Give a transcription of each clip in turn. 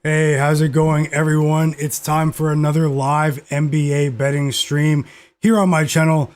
Hey, how's it going, everyone? It's time for another live NBA betting stream here on my channel.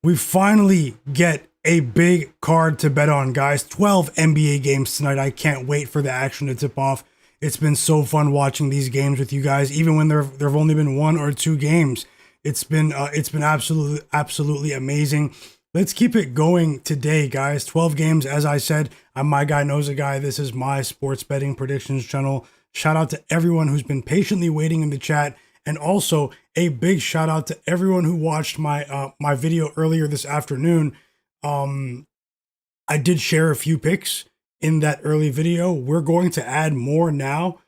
We finally get a big card to bet on, guys. 12 NBA games tonight. I can't wait for the action to tip off. It's been so fun watching these games with you guys, even when there've only been one or two games. It's been absolutely amazing. Let's keep it going today, guys. 12 games, as I said. I'm Myguyknowsaguy. This is my sports betting predictions channel. Shout out to everyone who's been patiently waiting in the chat, and also a big shout out to everyone who watched my video earlier this afternoon. I did share a few picks in that early video. We're going to add more now,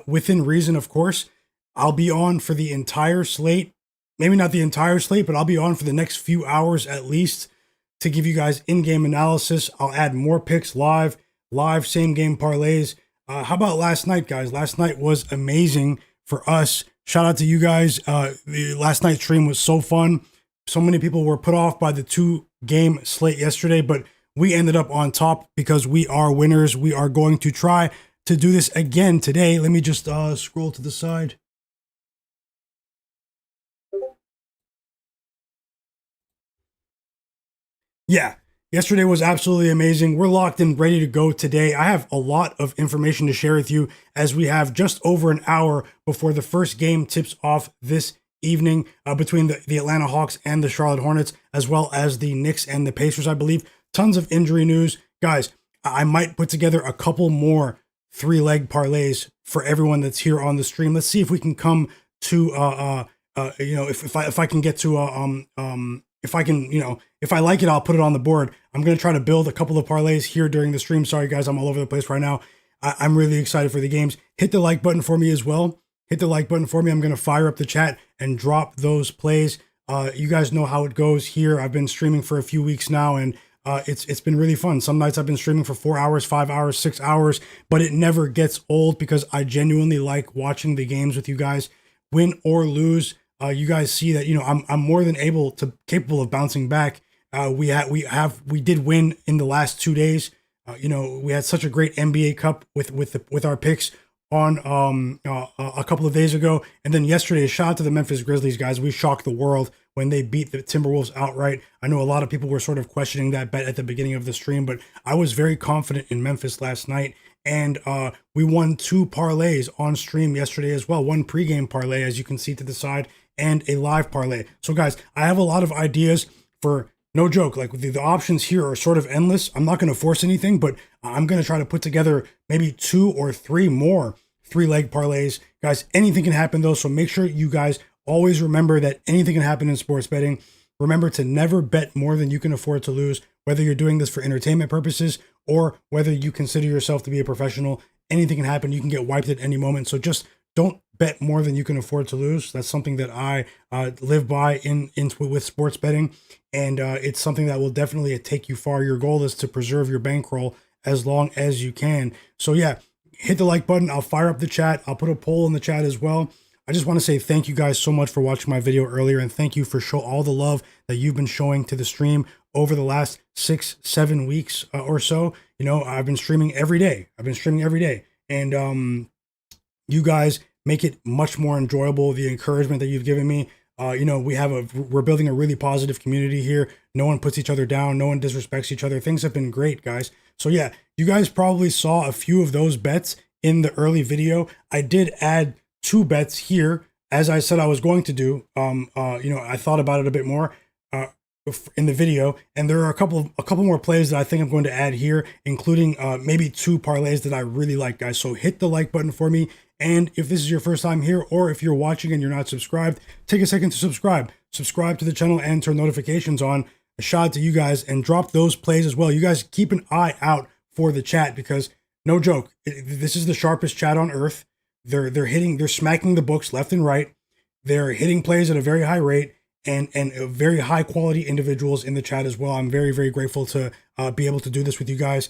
within reason, of course. I'll be on for the entire slate. Maybe not the entire slate, but I'll be on for the next few hours at least to give you guys in-game analysis. I'll add more picks live same game parlays. How about last night, guys? Last night was amazing for us. Shout out to you guys. The last night's stream was so fun. So many people were put off by the 2-game slate yesterday, but we ended up on top because we are winners. We are going to try to do this again today. Let me just scroll to the side. Yeah, yesterday was absolutely amazing. We're locked in, ready to go today. I have a lot of information to share with you as we have just over an hour before the first game tips off this evening between the Atlanta Hawks and the Charlotte Hornets, as well as the Knicks and the Pacers, I believe. Tons of injury news. Guys, I might put together a couple more 3-leg parlays for everyone that's here on the stream. Let's see if we can come to, if I can get to, if I can, if I like it, I'll put it on the board. I'm going to try to build a couple of parlays here during the stream. Sorry, guys, I'm all over the place right now. I'm really excited for the games. Hit the like button for me as well. Hit the like button for me. I'm going to fire up the chat and drop those plays. You guys know how it goes here. I've been streaming for a few weeks now, and it's been really fun. Some nights I've been streaming for 4 hours, 5 hours, 6 hours, but it never gets old because I genuinely like watching the games with you guys, win or lose. You guys see that, I'm more than capable of bouncing back. We did win in the last 2 days. We had such a great NBA Cup with our picks on a couple of days ago, and then yesterday, shout out to the Memphis Grizzlies, guys. We shocked the world when they beat the Timberwolves outright. I know a lot of people were sort of questioning that bet at the beginning of the stream, but I was very confident in Memphis last night. And we won 2 parlays on stream yesterday as well. One pregame parlay, as you can see to the side, and a live parlay. So guys, I have a lot of ideas for, no joke, like the options here are sort of endless. I'm not going to force anything, but I'm going to try to put together maybe 2 or 3 more 3-leg parlays. Guys, anything can happen though, so make sure you guys always remember that anything can happen in sports betting. Remember to never bet more than you can afford to lose, whether you're doing this for entertainment purposes or whether you consider yourself to be a professional. Anything can happen. You can get wiped at any moment. So just don't bet more than you can afford to lose. That's something that I live by with sports betting, and it's something that will definitely take you far. Your goal is to preserve your bankroll as long as you can. So yeah, hit the like button. I'll fire up the chat. I'll put a poll in the chat as well. I just want to say thank you guys so much for watching my video earlier, and thank you for all the love that you've been showing to the stream over the last 6-7 weeks or so. I've been streaming every day. And you guys make it much more enjoyable. The encouragement that you've given me. We're building a really positive community here. No one puts each other down. No one disrespects each other. Things have been great, guys. So yeah, you guys probably saw a few of those bets in the early video. I did add 2 bets here, as I said I was going to do. I thought about it a bit more in the video, and there are a couple more plays that I think I'm going to add here, including maybe 2 parlays that I really like, guys. So hit the like button for me, and if this is your first time here, or if you're watching and you're not subscribed, take a second to subscribe to the channel and turn notifications on. A shout out to you guys, and drop those plays as well. You guys keep an eye out for the chat, because no joke, this is the sharpest chat on earth. They're smacking the books left and right. They're hitting plays at a very high rate, and very high quality individuals in the chat as well. I'm very, very grateful to be able to do this with you guys.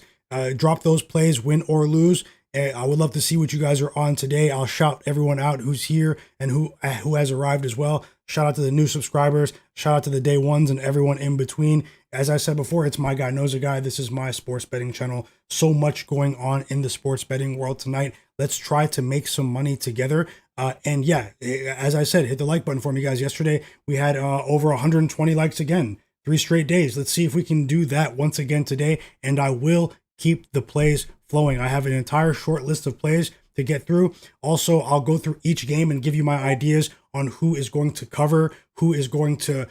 Drop those plays, win or lose. I would love to see what you guys are on today. I'll shout everyone out who's here and who has arrived as well. Shout out to the new subscribers. Shout out to the day ones and everyone in between. As I said before, it's My Guy Knows a Guy. This is my sports betting channel. So much going on in the sports betting world tonight. Let's try to make some money together. And yeah, as I said, hit the like button for me, guys. Yesterday, we had over 120 likes again. 3 straight days. Let's see if we can do that once again today. And I will keep the plays flowing. I have an entire short list of plays to get through. Also, I'll go through each game and give you my ideas on who is going to cover, who is going to,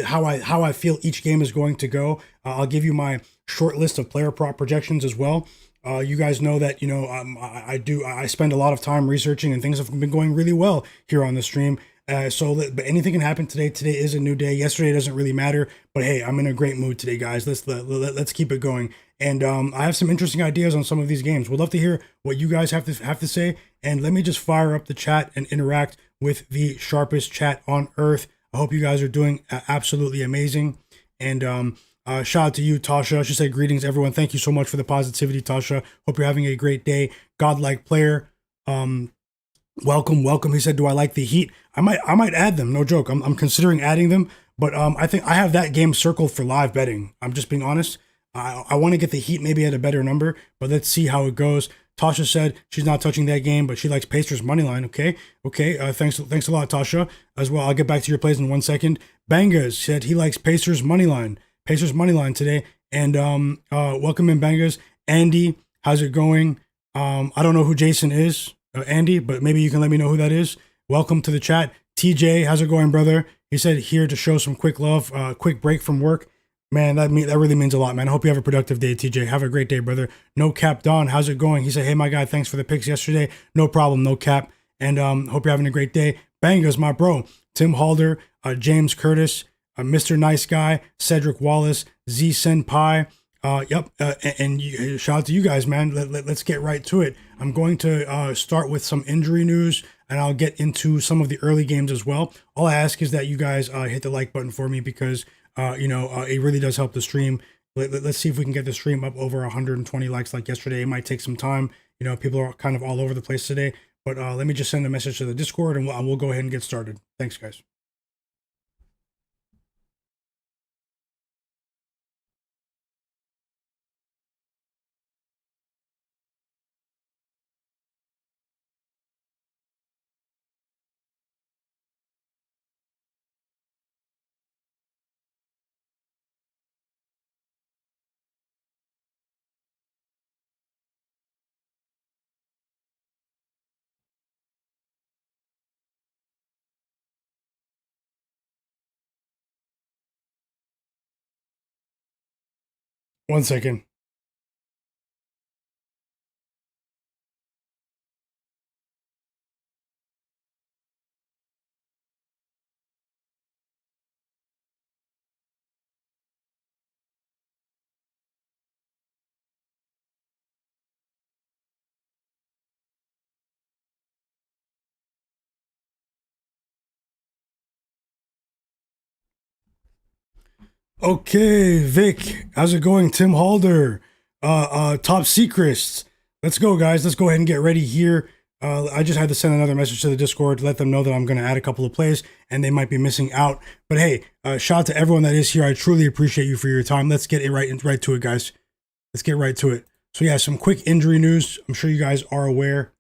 how I feel each game is going to go. I'll give you my short list of player prop projections as well. You guys know that, I spend a lot of time researching, and things have been going really well here on the stream. But anything can happen today. Today is a new day. Yesterday doesn't really matter, but hey, I'm in a great mood today, guys. Let's keep it going. And I have some interesting ideas on some of these games. We'd love to hear what you guys have to say. And let me just fire up the chat and interact with the sharpest chat on earth. I hope you guys are doing absolutely amazing. And shout out to you, Tasha. She said, greetings, everyone. Thank you so much for the positivity, Tasha. Hope you're having a great day. Godlike player. Welcome. He said, do I like the Heat? I might add them. No joke. I'm considering adding them, but I think I have that game circled for live betting. I'm just being honest. I want to get the Heat maybe at a better number, but let's see how it goes. Tasha said she's not touching that game, but she likes Pacers money line. Okay. Thanks a lot, Tasha, as well. I'll get back to your plays in 1 second. Bangas said he likes Pacers money line today. And welcome in, Bangas. Andy, how's it going? I don't know who Jason is. Andy, but maybe you can let me know who that is. Welcome to the chat. TJ, how's it going, brother? He said here to show some quick love, quick break from work. Man, that really means a lot, man. I hope you have a productive day, TJ. Have a great day, brother. No Cap Don, how's it going? He said, hey, my guy, thanks for the picks yesterday. No problem, no cap. And hope you're having a great day. Bangas, my bro. Tim Halder, James Curtis, Mr. Nice Guy, Cedric Wallace, Z Senpai. And shout out to you guys, man. Let's get right to it. I'm going to start with some injury news, and I'll get into some of the early games as well. All I ask is that you guys hit the like button for me, because it really does help the stream. Let's see if we can get the stream up over 120 likes like yesterday. It might take some time. People are kind of all over the place today, but let me just send a message to the Discord, and we'll go ahead and get started. Thanks, guys. One second. Okay, Vic, how's it going? Tim Halder, Top Secrets. Let's go, guys. Let's go ahead and get ready here. I just had to send another message to the Discord to let them know that I'm going to add a couple of plays, and they might be missing out. But hey, shout out to everyone that is here. I truly appreciate you for your time. Let's get it right to it, guys. Let's get right to it. So yeah, some quick injury news. I'm sure you guys are aware.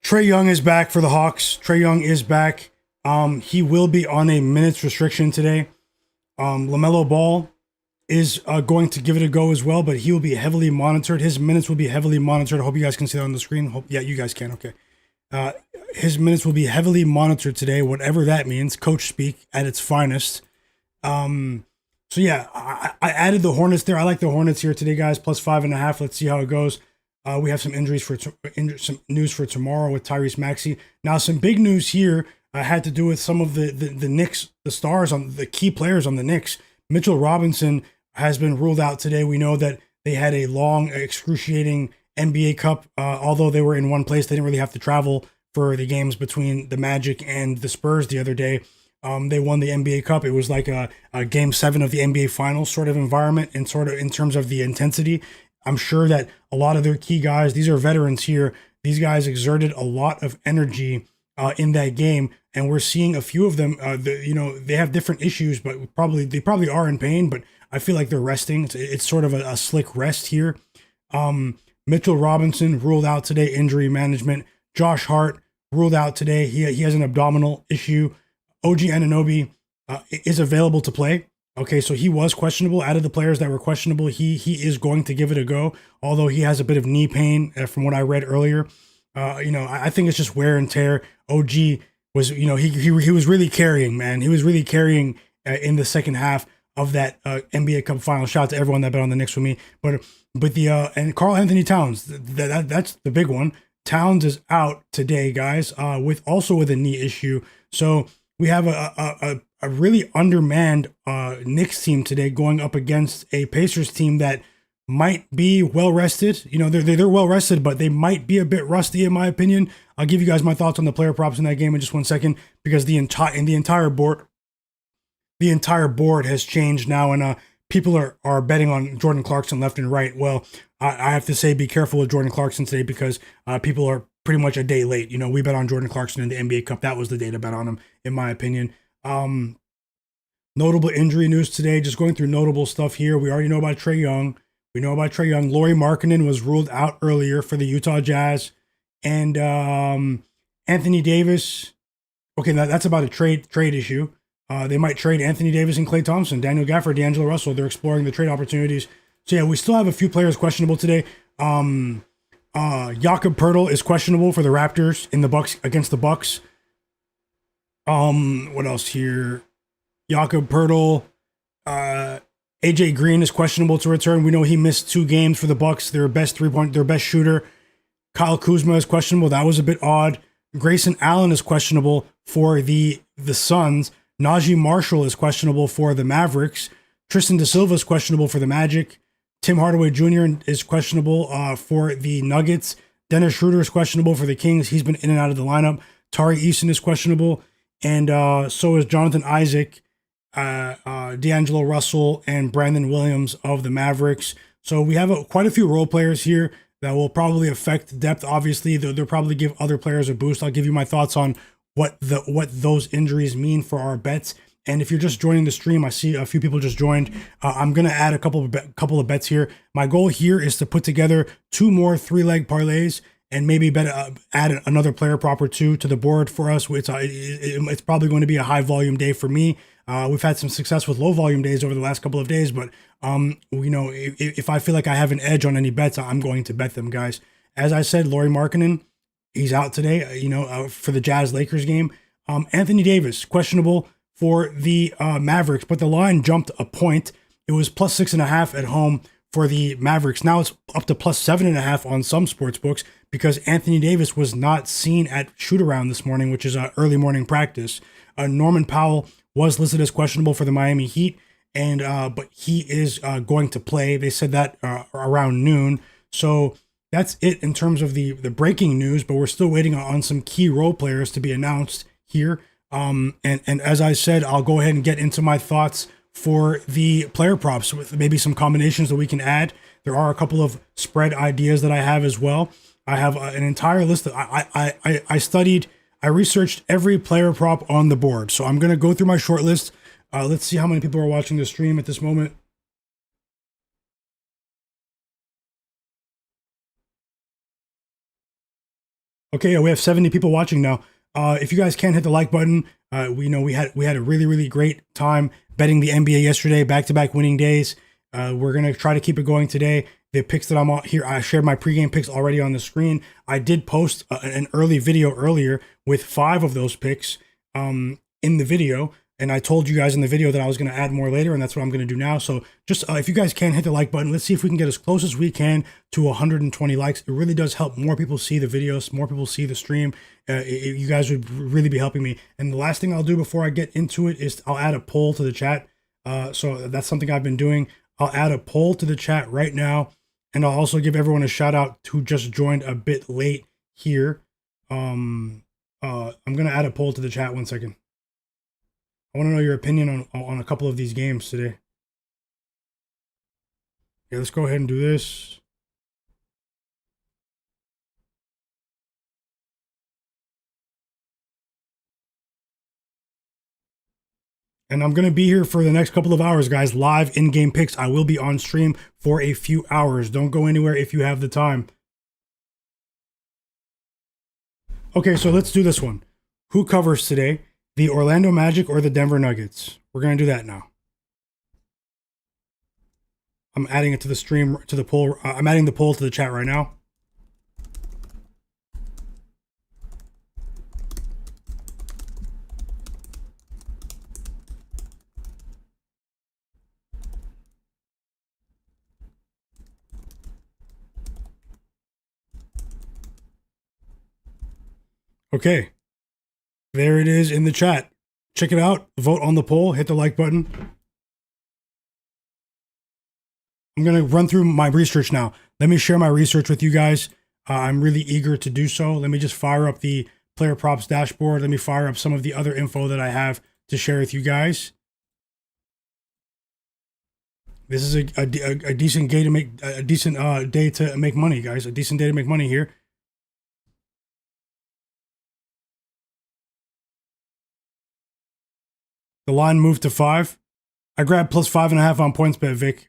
Trae Young is back for the Hawks. Trae Young is back. He will be on a minutes restriction today. LaMelo Ball is going to give it a go as well, but he will be heavily monitored. His minutes will be heavily monitored. I hope you guys can see that on the screen. Yeah, you guys can. Okay. His minutes will be heavily monitored today, whatever that means. Coach speak at its finest. So yeah, I added the Hornets there. I like the Hornets here today, guys. Plus 5.5. Let's see how it goes. We have some injuries some news for tomorrow with Tyrese Maxey. Now, some big news here had to do with some of the Knicks, the stars on the key players on the Knicks. Mitchell Robinson has been ruled out today. We know that they had a long, excruciating NBA Cup. Although they were in one place, they didn't really have to travel for the games between the Magic and the Spurs the other day. They won the NBA Cup. It was like a game 7 of the NBA Finals sort of environment, and sort of in terms of the intensity. I'm sure that a lot of their key guys, these are veterans here, these guys exerted a lot of energy in that game, and we're seeing a few of them. They have different issues, but they probably are in pain. But I feel like they're resting. It's sort of a slick rest here. Mitchell Robinson ruled out today, injury management. Josh Hart ruled out today. He has an abdominal issue. OG Anunoby is available to play. Okay, so he was questionable. Out of the players that were questionable, he is going to give it a go, although he has a bit of knee pain from what I read earlier. I think it's just wear and tear. OG was, he was really carrying, man. He was really carrying in the second half of that NBA Cup final. Shout out to everyone that bet on the Knicks with me. But and Karl-Anthony Towns, that's the big one. Towns is out today, guys, with a knee issue. So we have a really undermanned Knicks team today going up against a Pacers team that might be well rested. They're well rested, but they might be a bit rusty in my opinion. I'll give you guys my thoughts on the player props in that game in just 1 second, because the entire board has changed now, and people are betting on Jordan Clarkson left and right. Well, I have to say, be careful with Jordan Clarkson today, because people are pretty much a day late. We bet on Jordan Clarkson in the NBA Cup. That was the day to bet on him, in my opinion. Notable injury news today, just going through notable stuff here. We already know about Trae Young. Lauri Markkanen was ruled out earlier for the Utah Jazz. And Anthony Davis. Okay, that's about a trade issue. They might trade Anthony Davis and Klay Thompson, Daniel Gafford, D'Angelo Russell. They're exploring the trade opportunities. So yeah, we still have a few players questionable today. Jakob Poeltl is questionable for the Raptors in the Bucks against the Bucks. What else here? Jakob Poeltl. AJ Green is questionable to return. We know he missed 2 games for the Bucks. Their best shooter. Kyle Kuzma is questionable. That was a bit odd. Grayson Allen is questionable for the Suns. Najee Marshall is questionable for the Mavericks. Tristan Da Silva is questionable for the Magic. Tim Hardaway Jr. is questionable for the Nuggets. Dennis Schroeder is questionable for the Kings. He's been in and out of the lineup. Tari Eason is questionable. And so is Jonathan Isaac, D'Angelo Russell, and Brandon Williams of the Mavericks. So we have quite a few role players here that will probably affect depth. Obviously, they'll probably give other players a boost. I'll give you my thoughts on what those injuries mean for our bets. And if you're just joining the stream, I see a few people just joined. I'm gonna add a couple of bets here. My goal here is to put together 2 more 3-leg parlays and maybe add another player prop or 2 to the board for us. It's probably going to be a high volume day for me. We've had some success with low volume days over the last couple of days, but if I feel like I have an edge on any bets, I'm going to bet them, guys. As I said, Lauri Markkanen, he's out today, for the Jazz-Lakers game. Anthony Davis, questionable for the Mavericks, but the line jumped a point. It was plus 6.5 at home for the Mavericks. Now it's up to plus 7.5 on some sports books, because Anthony Davis was not seen at shoot-around this morning, which is an early morning practice. Norman Powell was listed as questionable for the Miami Heat, and but he is going to play. They said that around noon. So that's it in terms of the breaking news, but we're still waiting on some key role players to be announced here. And as I said, I'll go ahead and get into my thoughts for the player props with maybe some combinations that we can add. There are a couple of spread ideas that I have as well. I have an entire list of, I researched every player prop on the board. So I'm going to go through my short list. Let's see how many people are watching the stream at this moment. Okay, we have 70 people watching now. If you guys can hit the like button, we had a really, really great time betting the NBA yesterday, back-to-back winning days. We're going to try to keep it going today. The picks that I'm on here, I shared my pregame picks already on the screen. I did post an early video earlier with 5 of those picks in the video. And I told you guys in the video that I was going to add more later, and that's what I'm going to do now. So just if you guys can hit the like button, let's see if we can get as close as we can to 120 likes. It really does help more people see the videos, more people see the stream. You guys would really be helping me. And the last thing I'll do before I get into it is I'll add a poll to the chat. So that's something I've been doing. I'll add a poll to the chat right now, and I'll also give everyone a shout out who just joined a bit late here. I'm going to add a poll to the chat. 1 second. I want to know your opinion on a couple of these games today. Yeah, let's go ahead and do this. And I'm going to be here for the next couple of hours, guys. Live in-game picks. I will be on stream for a few hours. Don't go anywhere if you have the time. Okay, so let's do this one. Who covers today? The Orlando Magic or the Denver Nuggets? We're going to do that now. I'm adding it to the stream, to the poll. I'm adding the poll to the chat right now. Okay. There it is in the chat. Check it out. Vote on the poll. Hit the like button. I'm going to run through my research now. Let me share my research with you guys. I'm really eager to do so. Let me just fire up the player props dashboard. Let me fire up some of the other info that I have to share with you guys. This is a decent day to make day to make money, guys. A decent day to make money here. The line moved to 5. I grabbed plus 5.5 on PointsBet, Vic.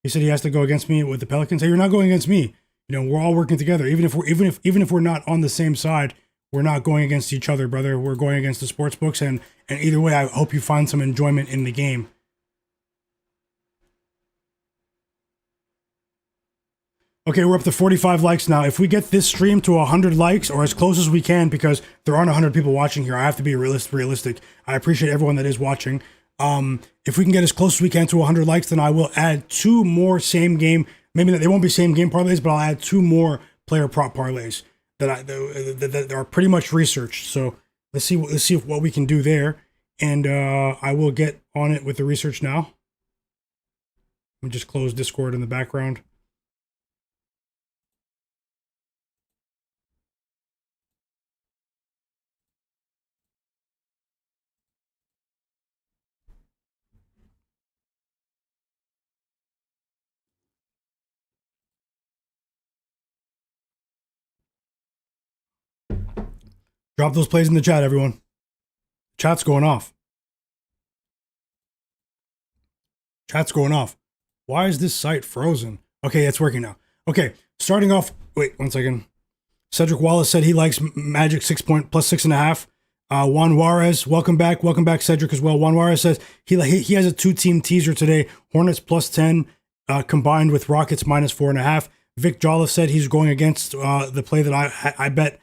He said he has to go against me with the Pelicans. Hey, you're not going against me. You know, we're all working together. Even if we're not on the same side, we're not going against each other, brother. We're going against the sports books, and either way, I hope you find some enjoyment in the game. Okay, we're up to 45 likes now. If we get this stream to 100 likes, or as close as we can, because there aren't 100 people watching here, I have to be realistic. I appreciate everyone that is watching. If we can get as close as we can to 100 likes, then I will add 2 more same game. Maybe they won't be same game parlays, but I'll add 2 more player prop parlays that are pretty much researched. So let's see what we can do there, and I will get on it with the research now. Let me just close Discord in the background. Drop those plays in the chat, everyone. Chat's going off. Chat's going off. Why is this site frozen? Okay, it's working now. Okay, starting off. Wait, 1 second. Cedric Wallace said he likes Magic 6 point plus 6.5. Juan Juarez, welcome back. Welcome back, Cedric, as well. Juan Juarez says he has a 2-team teaser today. Hornets plus 10 combined with Rockets minus 4.5. Vic Jolliffe said he's going against the play that I bet.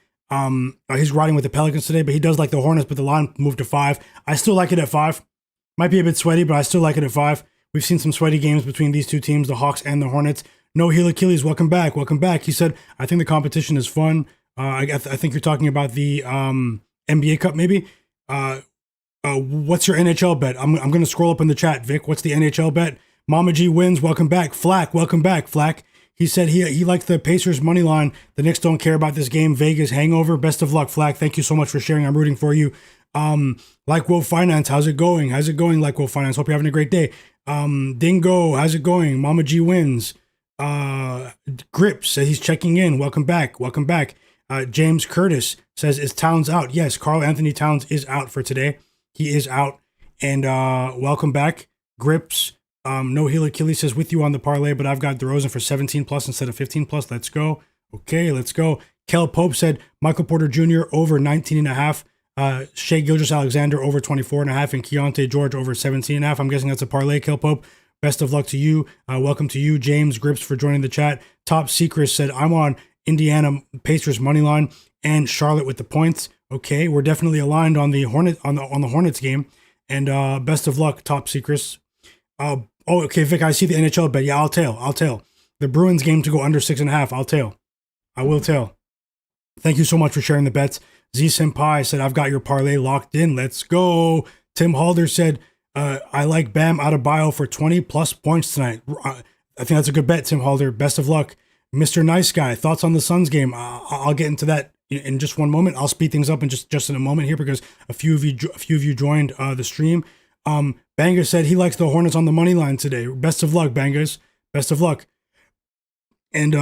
He's riding with the Pelicans today, but he does like the Hornets, but the line moved to 5. I still like it at 5. Might be a bit sweaty, but I still like it at 5. We've seen some sweaty games between these two teams, the Hawks and the Hornets. No Heel Achilles, welcome back. Welcome back. He said, I think the competition is fun. I think you're talking about the NBA Cup, maybe. What's your NHL bet? I'm going to scroll up in the chat, Vic. What's the NHL bet? Mama G wins. Welcome back. Flagg, welcome back. Flagg. He said he liked the Pacers money line. The Knicks don't care about this game. Vegas hangover. Best of luck, Flagg. Thank you so much for sharing. I'm rooting for you. Like Will Finance, how's it going? How's it going, Like Will Finance? Hope you're having a great day. Dingo, how's it going? Mama G wins. Grips says he's checking in. Welcome back. Welcome back. James Curtis says, is Towns out? Yes, Karl-Anthony Towns is out for today. He is out. And welcome back. Grips. No Heel Achilles says, with you on the parlay, but I've got DeRozan for 17 plus instead of 15 plus. Let's go. Okay, let's go. Kel Pope said Michael Porter Jr. over 19.5. Shai Gilgeous-Alexander over 24.5, and Keontae George over 17.5. I'm guessing that's a parlay, Kel Pope. Best of luck to you. Welcome to you, James Grips, for joining the chat. Top Secret said, I'm on Indiana Pacers money line and Charlotte with the points. Okay, we're definitely aligned on the Hornets game. And best of luck, Top Secrets. Okay, Vic, I see the NHL bet. Yeah, I'll tail. The Bruins game to go under 6.5. I'll tail. I will tail. Thank you so much for sharing the bets. Z Senpai said, I've got your parlay locked in. Let's go. Tim Halder said, I like Bam Adebayo for 20 plus points tonight. I think that's a good bet, Tim Halder. Best of luck. Mr. Nice Guy, thoughts on the Suns game? I'll get into that in just one moment. I'll speed things up in just in a moment here because a few of you joined the stream. Banga said he likes the Hornets on the money line today. Best of luck, Bangas. Best of luck. And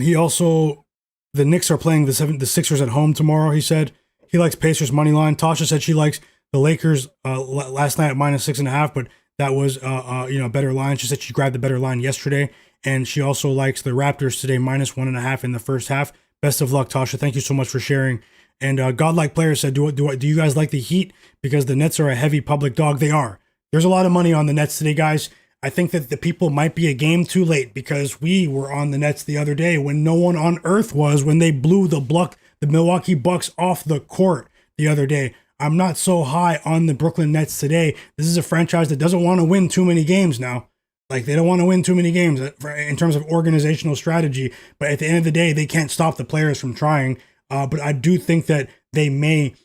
he also, the Knicks are playing the Sixers at home tomorrow, he said. He likes Pacers money line. Tasha said she likes the Lakers last night at -6.5, but that was better line. She said she grabbed the better line yesterday, and she also likes the Raptors today -1.5 in the first half. Best of luck, Tasha. Thank you so much for sharing. And Godlike Player said, do you guys like the Heat? Because the Nets are a heavy public dog. They are. There's a lot of money on the Nets today, guys. I think that the people might be a game too late because we were on the Nets the other day when no one on earth was, when they blew the Milwaukee Bucks off the court the other day. I'm not so high on the Brooklyn Nets today. This is a franchise that doesn't want to win too many games now. Like, they don't want to win too many games in terms of organizational strategy. But at the end of the day, they can't stop the players from trying. But I do think that they may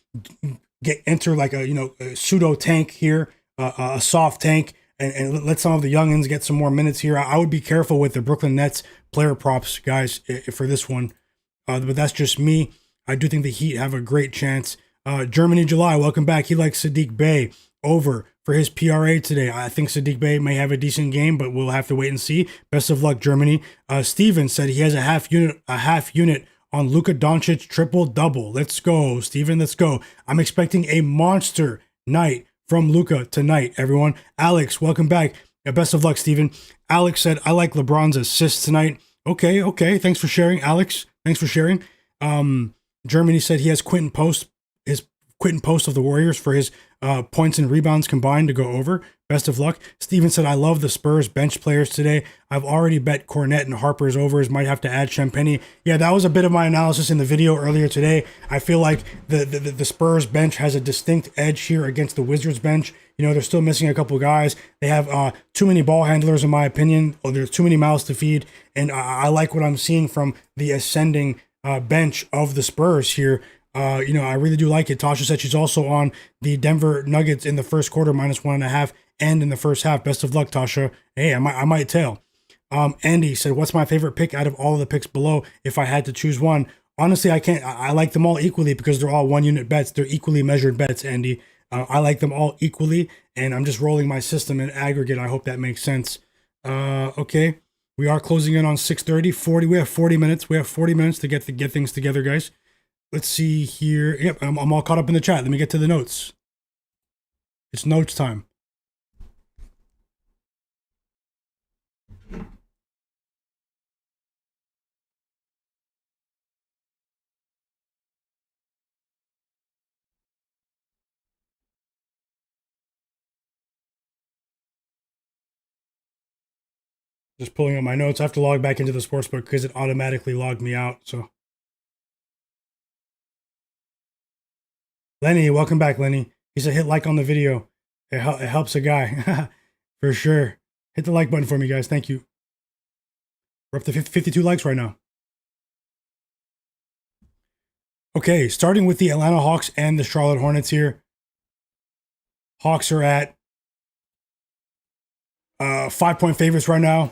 enter like a pseudo tank here, a soft tank, and let some of the youngins get some more minutes here. I would be careful with the Brooklyn Nets player props, guys, for this one. But that's just me. I do think the Heat have a great chance. Germany July, welcome back. He likes Saddiq Bey over for his PRA today. I think Saddiq Bey may have a decent game, but we'll have to wait and see. Best of luck, Germany. Steven said he has a half unit on Luka Doncic triple-double. Let's go, Steven. Let's go. I'm expecting a monster night from Luka tonight, everyone. Alex, welcome back. Best of luck, Steven. Alex said, I like LeBron's assists tonight. Okay. Thanks for sharing, Alex. Thanks for sharing. Germany said he has Quentin Post of the Warriors for his points and rebounds combined to go over. Best of luck. Steven said, I love the Spurs bench players today. I've already bet Cornette and Harper's overs. Might have to add Champagny. Yeah, that was a bit of my analysis in the video earlier today. I feel like the Spurs bench has a distinct edge here against the Wizards bench. They're still missing a couple guys. They have too many ball handlers, in my opinion. There's too many mouths to feed. And I like what I'm seeing from the ascending bench of the Spurs here. I really do like it. Tasha said she's also on the Denver Nuggets in the first quarter -1.5 and in the first half. Best of luck, Tasha. Hey, I might tail. Andy said, what's my favorite pick out of all of the picks below if I had to choose one? Honestly, I can't. I like them all equally because they're all 1 unit bets. They're equally measured bets, Andy. I like them all equally, and I'm just rolling my system in aggregate. I hope that makes sense. Okay. We are closing in on 6:30. We have 40 minutes. We have 40 minutes to get things together, guys. Let's see here. Yep, I'm all caught up in the chat. Let me get to the notes. It's notes time. Just pulling up my notes. I have to log back into the sportsbook because it automatically logged me out. So, Lenny, welcome back, Lenny. He said, hit like on the video. It helps a guy. For sure. Hit the like button for me, guys. Thank you. We're up to 52 likes right now. Okay, starting with the Atlanta Hawks and the Charlotte Hornets here. Hawks are at 5-point favorites right now.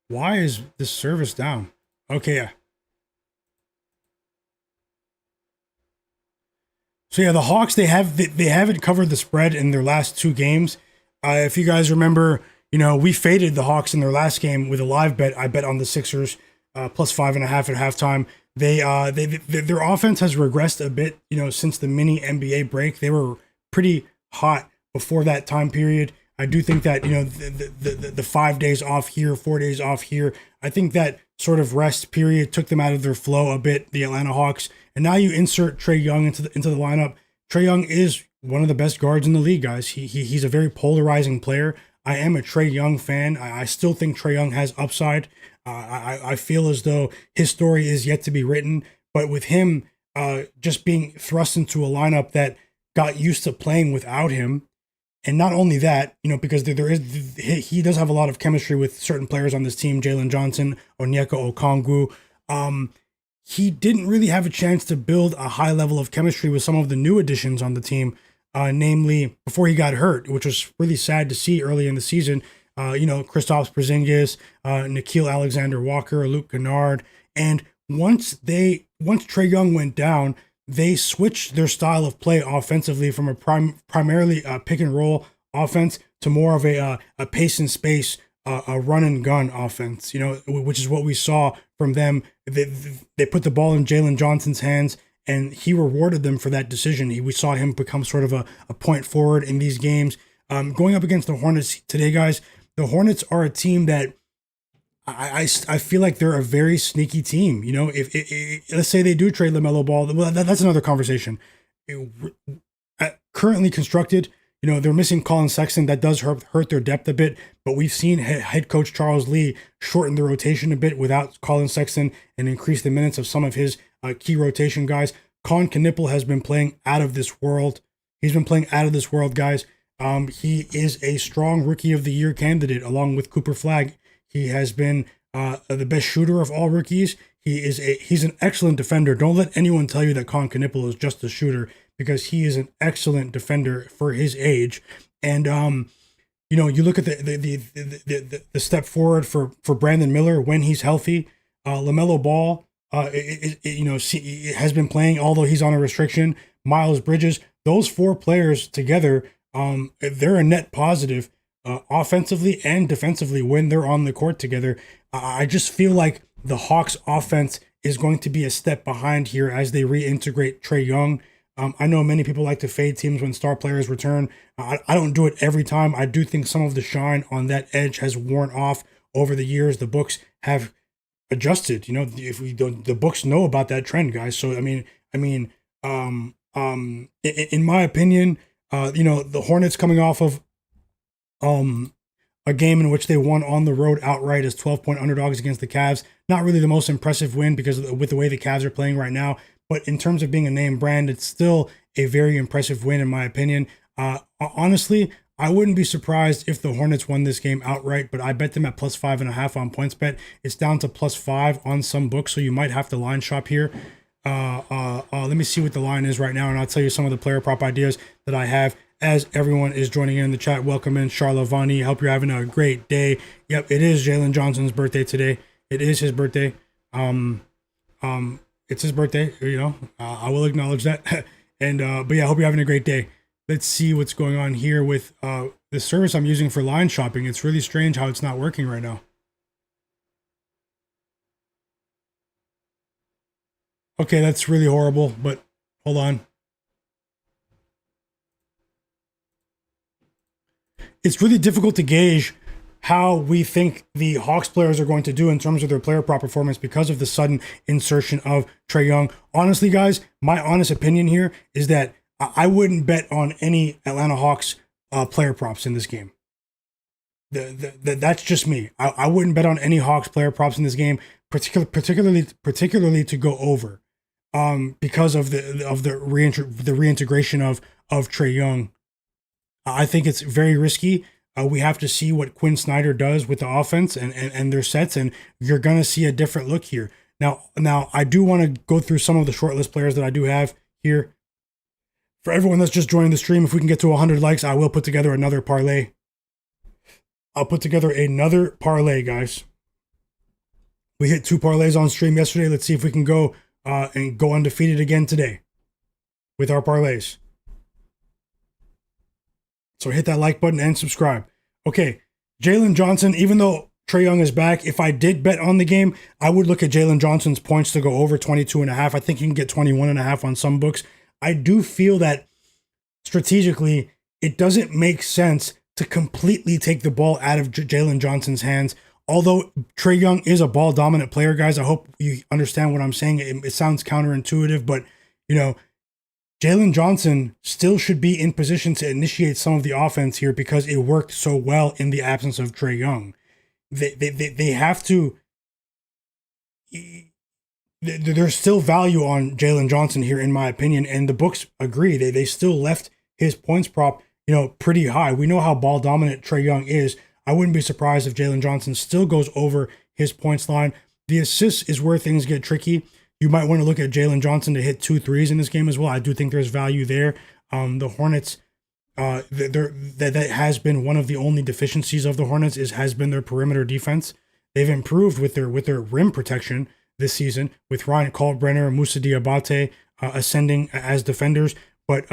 Why is this service down? Okay, yeah. So yeah, the Hawks, they haven't covered the spread in their last 2 games. If you guys remember, we faded the Hawks in their last game with a live bet. I bet on the Sixers plus 5.5 at halftime. Their offense has regressed a bit, since the mini NBA break. They were pretty hot before that time period. I do think that, the 5 days off here, 4 days off here, I think that sort of rest period took them out of their flow a bit, the Atlanta Hawks. And now you insert Trae Young into the lineup. Trae Young is one of the best guards in the league, guys. He's a very polarizing player. I am a Trae Young fan. I still think Trae Young has upside. I feel as though his story is yet to be written. But with him just being thrust into a lineup that got used to playing without him, and not only that, because he does have a lot of chemistry with certain players on this team, Jalen Johnson, Onyeka Okongwu. He didn't really have a chance to build a high level of chemistry with some of the new additions on the team, namely before he got hurt, which was really sad to see early in the season. Kristaps Porzingis, Nickeil Alexander-Walker, Luke Kennard, and once Trae Young went down, they switched their style of play offensively from a primarily pick and roll offense to more of a pace and space, a run and gun offense, which is what we saw from them. They put the ball in Jalen Johnson's hands, and he rewarded them for that decision. We saw him become sort of a point forward in these games. Going up against the Hornets today, guys, the Hornets are a team that I feel like they're a very sneaky team. If let's say they do trade LaMelo Ball, well, that's another conversation. Currently constructed, they're missing Colin Sexton. That does hurt their depth a bit, but we've seen head coach Charles Lee shorten the rotation a bit without Colin Sexton and increase the minutes of some of his key rotation guys. Con Knipple has been playing out of this world. He's been playing out of this world, guys. He is a strong Rookie of the Year candidate along with Cooper Flagg. He has been the best shooter of all rookies. He's an excellent defender. Don't let anyone tell you that Con Knipple is just a shooter, because he is an excellent defender for his age. And you look at the step forward for Brandon Miller when he's healthy. LaMelo Ball, has been playing, although he's on a restriction. Miles Bridges, those four players together, they're a net positive offensively and defensively when they're on the court together. I just feel like the Hawks offense is going to be a step behind here as they reintegrate Trae Young. I know many people like to fade teams when star players return. I don't do it every time. I do think some of the shine on that edge has worn off over the years. The books have adjusted. If we don't, the books know about that trend, guys. So in my opinion, the Hornets coming off of a game in which they won on the road outright as 12-point underdogs against the Cavs. Not really the most impressive win because with the way the Cavs are playing right now. But in terms of being a name brand, it's still a very impressive win in my opinion. Honestly, I wouldn't be surprised if the Hornets won this game outright, but I bet them at plus 5.5 on PointsBet. It's down to plus 5 on some books, so you might have to line shop here. Let me see what the line is right now, and I'll tell you some of the player prop ideas that I have as everyone is joining in the chat. Welcome in, Charlavani. Hope you're having a great day. Yep, it is Jalen Johnson's birthday today. It is his birthday. It's his birthday, I will acknowledge that. And but yeah, I hope you're having a great day. Let's see what's going on here with the service I'm using for line shopping. It's really strange how it's not working right now. Okay, that's really horrible, but hold on. It's really difficult to gauge how we think the Hawks players are going to do in terms of their player prop performance because of the sudden insertion of Trae Young. Honestly, guys, my honest opinion here is that I wouldn't bet on any Atlanta Hawks player props in this game. That's just me. I wouldn't bet on any Hawks player props in this game, particularly to go over, because of the reintegration of Trae Young. I think it's very risky. We have to see what Quinn Snyder does with the offense and their sets, and you're going to see a different look here. Now, I do want to go through some of the shortlist players that I do have here. For everyone that's just joining the stream, if we can get to 100 likes, I will put together another parlay. I'll put together another parlay, guys. We hit 2 parlays on stream yesterday. Let's see if we can go and go undefeated again today with our parlays. So hit that like button and subscribe. Okay, Jalen Johnson, even though Trae Young is back, if I did bet on the game, I would look at Jalen Johnson's points to go over 22.5. I think you can get 21.5 on some books. I do feel that strategically, it doesn't make sense to completely take the ball out of Jalen Johnson's hands. Although Trae Young is a ball dominant player, guys, I hope you understand what I'm saying. It sounds counterintuitive, but Jalen Johnson still should be in position to initiate some of the offense here because it worked so well in the absence of Trae Young. They have to. There's still value on Jalen Johnson here, in my opinion, and the books agree. They still left his points prop, pretty high. We know how ball dominant Trae Young is. I wouldn't be surprised if Jalen Johnson still goes over his points line. The assists is where things get tricky. You might want to look at Jalen Johnson to hit 2 threes in this game as well. I do think there's value there. The Hornets, that has been one of the only deficiencies of the Hornets has been their perimeter defense. They've improved with their rim protection this season with Ryan Kalkbrenner and Moussa Diabate ascending as defenders. But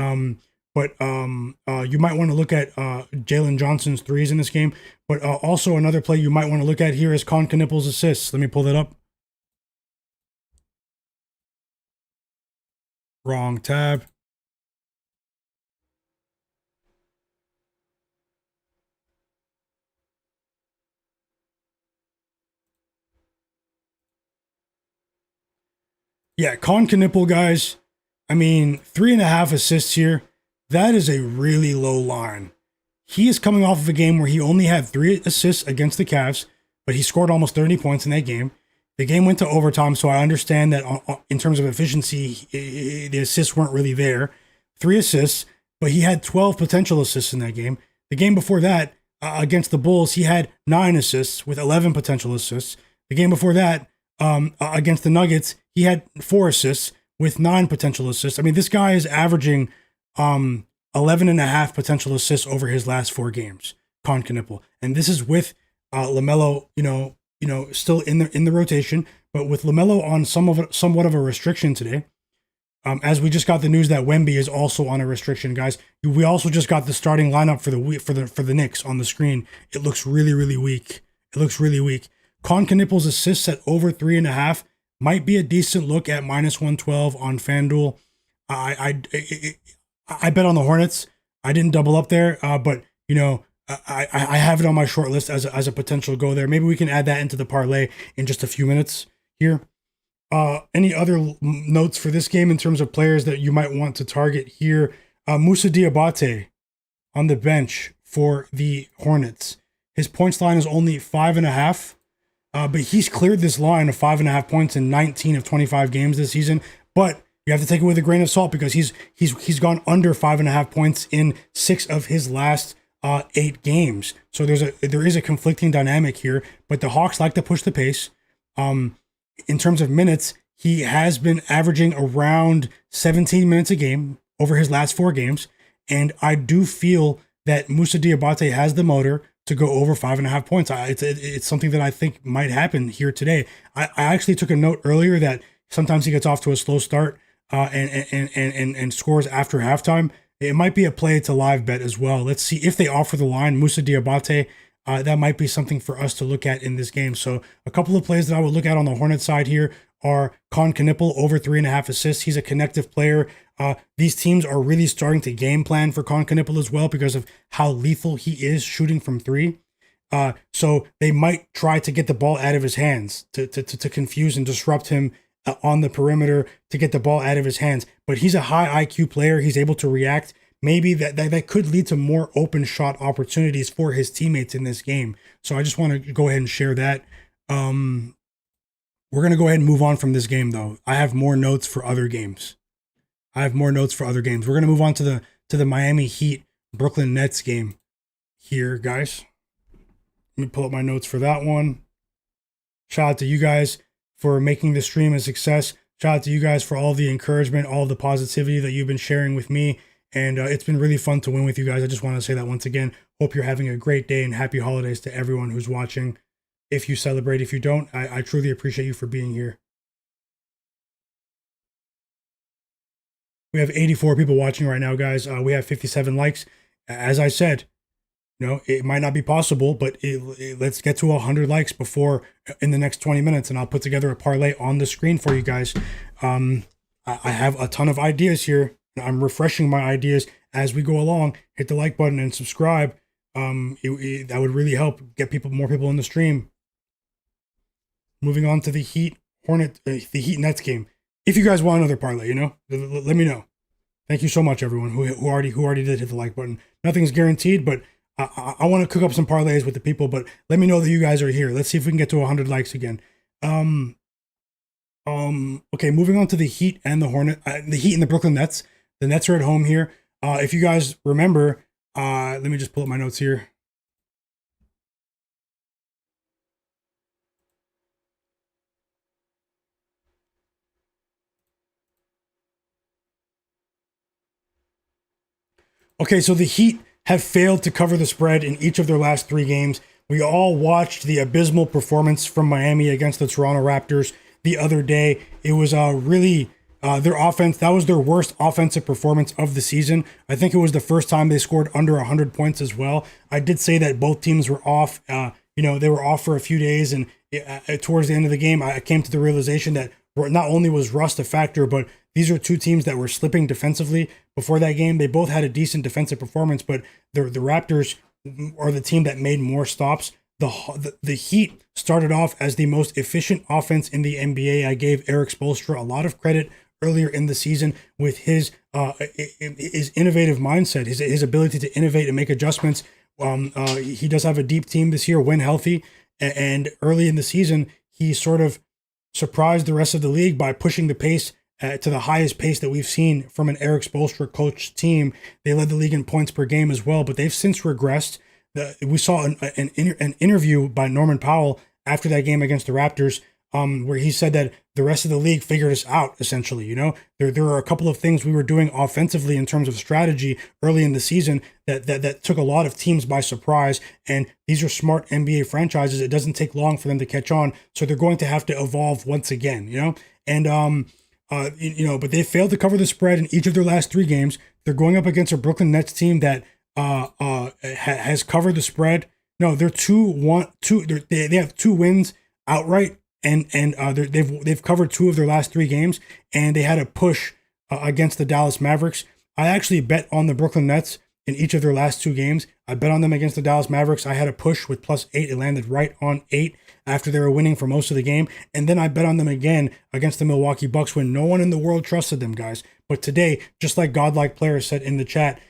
but you might want to look at Jalen Johnson's threes in this game. But also another play you might want to look at here is Knipple's assists. Let me pull that up. Wrong tab. Yeah, Knipple, guys. I mean, 3.5 assists here. That is a really low line. He is coming off of a game where he only had 3 assists against the Cavs, but he scored almost 30 points in that game. The game went to overtime, so I understand that in terms of efficiency, the assists weren't really there. 3 assists, but he had 12 potential assists in that game. The game before that, against the Bulls, he had 9 assists with 11 potential assists. The game before that, against the Nuggets, he had 4 assists with 9 potential assists. I mean, this guy is averaging 11.5 potential assists over his last 4 games, Knipple. And this is with LaMelo, still in the rotation, but with LaMelo on somewhat of a restriction today. As we just got the news that Wemby is also on a restriction, guys. We also just got the starting lineup for the Knicks on the screen. It looks really, really weak. Knipple's assists at over 3.5 might be a decent look at -112 on FanDuel. I bet on the Hornets. I didn't double up there, but I have it on my short list as a potential go there. Maybe we can add that into the parlay in just a few minutes here. Any other notes for this game in terms of players that you might want to target here? Moussa Diabate on the bench for the Hornets. His points line is only 5.5. But he's cleared this line of 5.5 points in 19 of 25 games this season. But you have to take it with a grain of salt because he's gone under 5.5 points in 6 of his last 8 games. So there is a conflicting dynamic here. But the Hawks like to push the pace. In terms of minutes, he has been averaging around 17 minutes a game over his last 4 games. And I do feel that Moussa Diabate has the motor to go over 5.5 points. It's something that I think might happen here today. I actually took a note earlier that sometimes he gets off to a slow start and scores after halftime. It might be a play to live bet as well. Let's see if they offer the line. Moussa Diabate, that might be something for us to look at in this game. So a couple of plays that I would look at on the Hornets side here are Knipple over 3.5 assists. He's a connective player. These teams are really starting to game plan for Knipple as well because of how lethal he is shooting from 3. So they might try to get the ball out of his hands to confuse and disrupt him on the perimeter to get the ball out of his hands. But he's a high IQ player. He's able to react. Maybe that could lead to more open shot opportunities for his teammates in this game. So I just want to go ahead and share that. We're going to go ahead and move on from this game, though. I have more notes for other games. We're going to move on to the Miami Heat Brooklyn Nets game here, guys. Let me pull up my notes for that one. Shout out to you guys for making the stream a success. Shout out to you guys for all the encouragement, all the positivity that you've been sharing with me. And it's been really fun to win with you guys. I just want to say that once again. Hope you're having a great day and happy holidays to everyone who's watching. If you celebrate, if you don't, I truly appreciate you for being here. We have 84 people watching right now, guys. We have 57 likes. As I said, it might not be possible, but let's get to 100 likes before in the next 20 minutes, and I'll put together a parlay on the screen for you guys. I have a ton of ideas here. I'm refreshing my ideas as we go along. Hit the like button and subscribe. That would really help get more people in the stream. Moving on to the Heat Nets game. If you guys want another parlay, let me know. Thank you so much, everyone who already did hit the like button. Nothing's guaranteed, but I want to cook up some parlays with the people. But let me know that you guys are here. Let's see if we can get to 100 likes again. Okay, moving on to the Heat and the Heat and the Brooklyn Nets. The Nets are at home here. If you guys remember, let me just pull up my notes here. Okay, so the Heat have failed to cover the spread in each of their last 3 games. We all watched the abysmal performance from Miami against the Toronto Raptors the other day. It was really Their offense, that was their worst offensive performance of the season. I think it was the first time they scored under 100 points as well. I did say that both teams were off. They were off for a few days, and towards the end of the game, I came to the realization that not only was rust a factor, but these are two teams that were slipping defensively before that game. They both had a decent defensive performance, but the Raptors are the team that made more stops. The Heat started off as the most efficient offense in the NBA. I gave Eric Spoelstra a lot of credit earlier in the season with his innovative mindset, his ability to innovate and make adjustments. He does have a deep team this year when healthy, and early in the season, he sort of surprised the rest of the league by pushing the pace to the highest pace that we've seen from an Eric Spoelstra coached team. They led the league in points per game as well, but they've since regressed. We saw an interview by Norman Powell after that game against the Raptors, where he said that the rest of the league figured us out, essentially. There are a couple of things we were doing offensively in terms of strategy early in the season that took a lot of teams by surprise, and these are smart NBA franchises. It doesn't take long for them to catch on, so they're going to have to evolve once again, but they failed to cover the spread in each of their last 3 games. They're going up against a Brooklyn Nets team that has covered the spread. No, they're 2-1-2. They have 2 wins outright, and they've covered 2 of their last 3 games, and they had a push against the Dallas Mavericks. I actually bet on the Brooklyn Nets in each of their last 2 games. I bet on them against the Dallas Mavericks. I had a push with +8. It landed right on 8 after they were winning for most of the game. And then I bet on them again against the Milwaukee Bucks when no one in the world trusted them, guys. But today, just like Godlike Player said in the chat,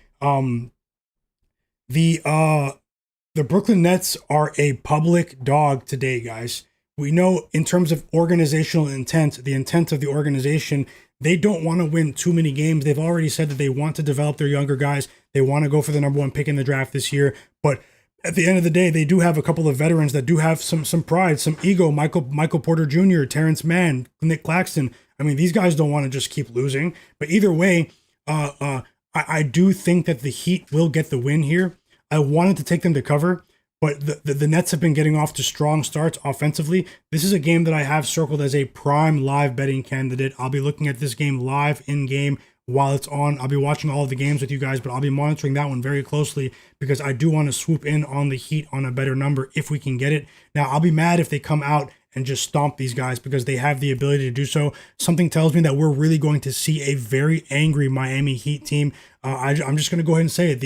the Brooklyn Nets are a public dog today, guys. We know in terms of organizational intent, the intent of the organization, they don't want to win too many games. They've already said that they want to develop their younger guys. They want to go for the number 1 pick in the draft this year. But at the end of the day, they do have a couple of veterans that do have some pride, some ego. Michael Porter Jr., Terrence Mann, Nick Claxton. I mean, these guys don't want to just keep losing. But either way, I do think that the Heat will get the win here. I wanted to take them to cover, but the Nets have been getting off to strong starts offensively. This is a game that I have circled as a prime live betting candidate. I'll be looking at this game live in game while it's on. I'll be watching all of the games with you guys, but I'll be monitoring that one very closely because I do want to swoop in on the Heat on a better number if we can get it. Now, I'll be mad if they come out and just stomp these guys because they have the ability to do so. Something tells me that we're really going to see a very angry Miami Heat team. I'm just going to go ahead and say it.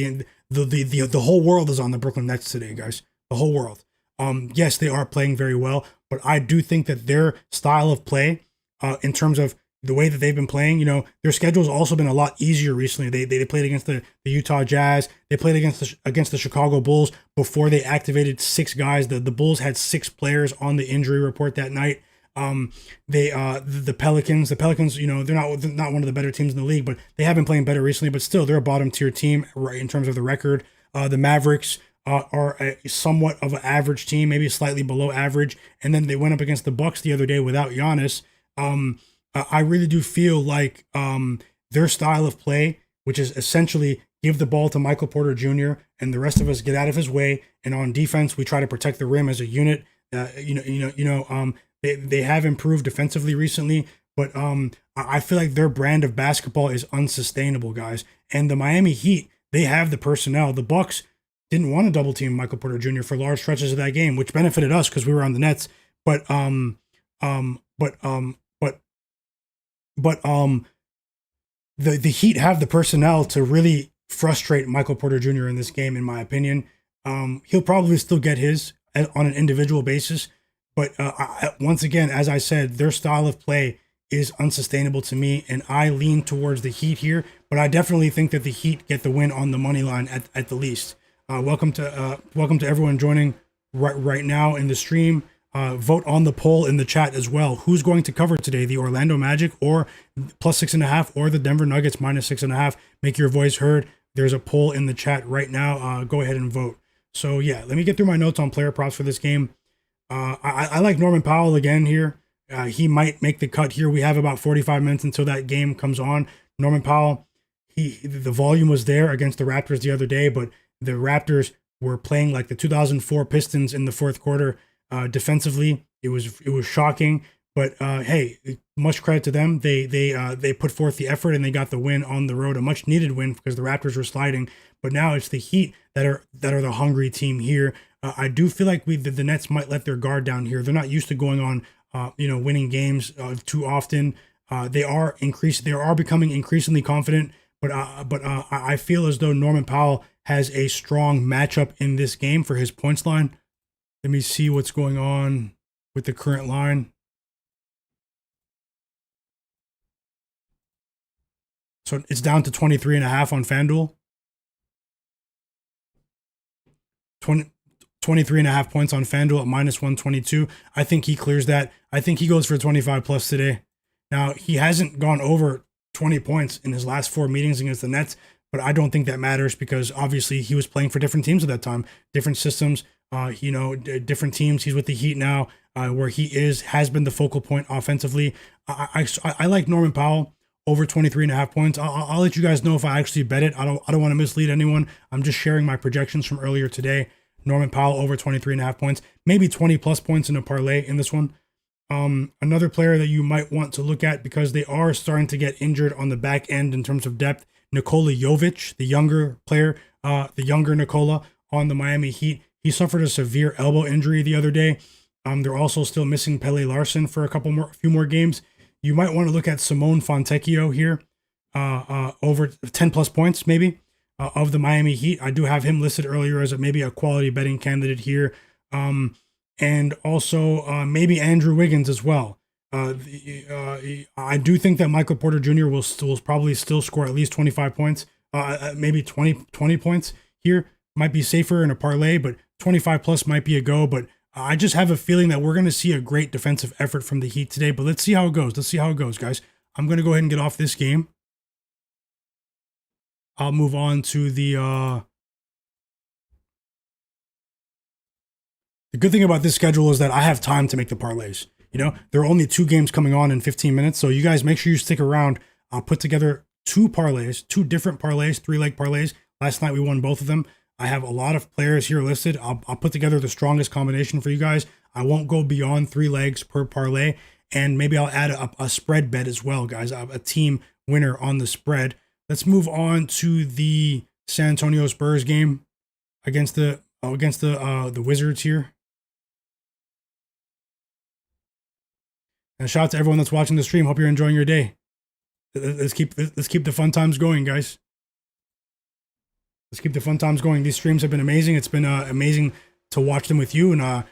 The whole world is on the Brooklyn Nets today, guys. The whole world. Yes, they are playing very well, but I do think that their style of play, in terms of the way that they've been playing, their schedule's also been a lot easier recently. They played against the Utah Jazz. They played against the Chicago Bulls before they activated 6 guys. The Bulls had 6 players on the injury report that night. The Pelicans, they're not one of the better teams in the league, but they have been playing better recently, but still they're a bottom tier team right in terms of the record. The Mavericks are a somewhat of an average team, maybe slightly below average. And then they went up against the Bucks the other day without Giannis. I really do feel like their style of play, which is essentially give the ball to Michael Porter Jr. and the rest of us get out of his way. And on defense, we try to protect the rim as a unit. They have improved defensively recently, but I feel like their brand of basketball is unsustainable, guys. And the Miami Heat, they have the personnel. The Bucks didn't want to double team Michael Porter Jr. for large stretches of that game, which benefited us because we were on the Nets. But the Heat have the personnel to really frustrate Michael Porter Jr. in this game, in my opinion. He'll probably still get his on an individual basis, but once again, as I said, their style of play is unsustainable to me, and I lean towards the Heat here. But I definitely think that the Heat get the win on the money line at the least. Welcome to everyone joining right now in the stream. Vote on the poll in the chat as well. Who's going to cover today? The Orlando Magic or +6.5 or the Denver Nuggets -6.5? Make your voice heard. There's a poll in the chat right now. Go ahead and vote. So yeah, let me get through my notes on player props for this game. I like Norman Powell again here. He might make the cut here. We have about 45 minutes until that game comes on. Norman Powell, the volume was there against the Raptors the other day, but the Raptors were playing like the 2004 Pistons in the fourth quarter. Defensively, it was shocking. But hey, much credit to them. They put forth the effort and they got the win on the road, a much needed win because the Raptors were sliding. But now it's the Heat that are the hungry team here. I do feel like the Nets might let their guard down here. They're not used to going on winning games too often. They are becoming increasingly confident. But I feel as though Norman Powell has a strong matchup in this game for his points line. Let me see what's going on with the current line. So it's down to 23.5 on FanDuel. 23.5 points on FanDuel at -122. I think he clears that. I think he goes for 25 plus today. Now, he hasn't gone over 20 points in his last 4 meetings against the Nets, but I don't think that matters because obviously he was playing for different teams at that time, different systems, different teams. He's with the Heat now, where he has been the focal point offensively. I like Norman Powell over 23.5 points. I'll let you guys know if I actually bet it. I don't want to mislead anyone. I'm just sharing my projections from earlier today. Norman Powell over 23.5 points, maybe 20 plus points in a parlay in this one. Another player that you might want to look at because they are starting to get injured on the back end in terms of depth. Nikola Jokic, the younger player, the younger Nikola on the Miami Heat. He suffered a severe elbow injury the other day. They're also still missing Pele Larson for a few more games. You might want to look at Simone Fontecchio here, over 10 plus points maybe of the Miami Heat. I do have him listed earlier as maybe a quality betting candidate here. And also maybe Andrew Wiggins as well. I do think that Michael Porter Jr. will probably still score at least 25 points, maybe 20 points here. Might be safer in a parlay, but 25 plus might be a go. But I just have a feeling that we're going to see a great defensive effort from the Heat today. But let's see how it goes. Let's see how it goes, guys. I'm going to go ahead and get off this game. I'll move on to the good thing about this schedule is that I have time to make the parlays. There are only 2 games coming on in 15 minutes. So you guys make sure you stick around. I'll put together 2 parlays, 2 different parlays, 3-leg parlays. Last night we won both of them. I have a lot of players here listed. I'll put together the strongest combination for you guys. I won't go beyond 3 legs per parlay. And maybe I'll add a spread bet as well, guys. A team winner on the spread. Let's move on to the San Antonio Spurs game against the Wizards here. And shout out to everyone that's watching the stream. Hope you're enjoying your day. Let's keep the fun times going, guys. Let's keep the fun times going. These streams have been amazing. It's been amazing to watch them with you. And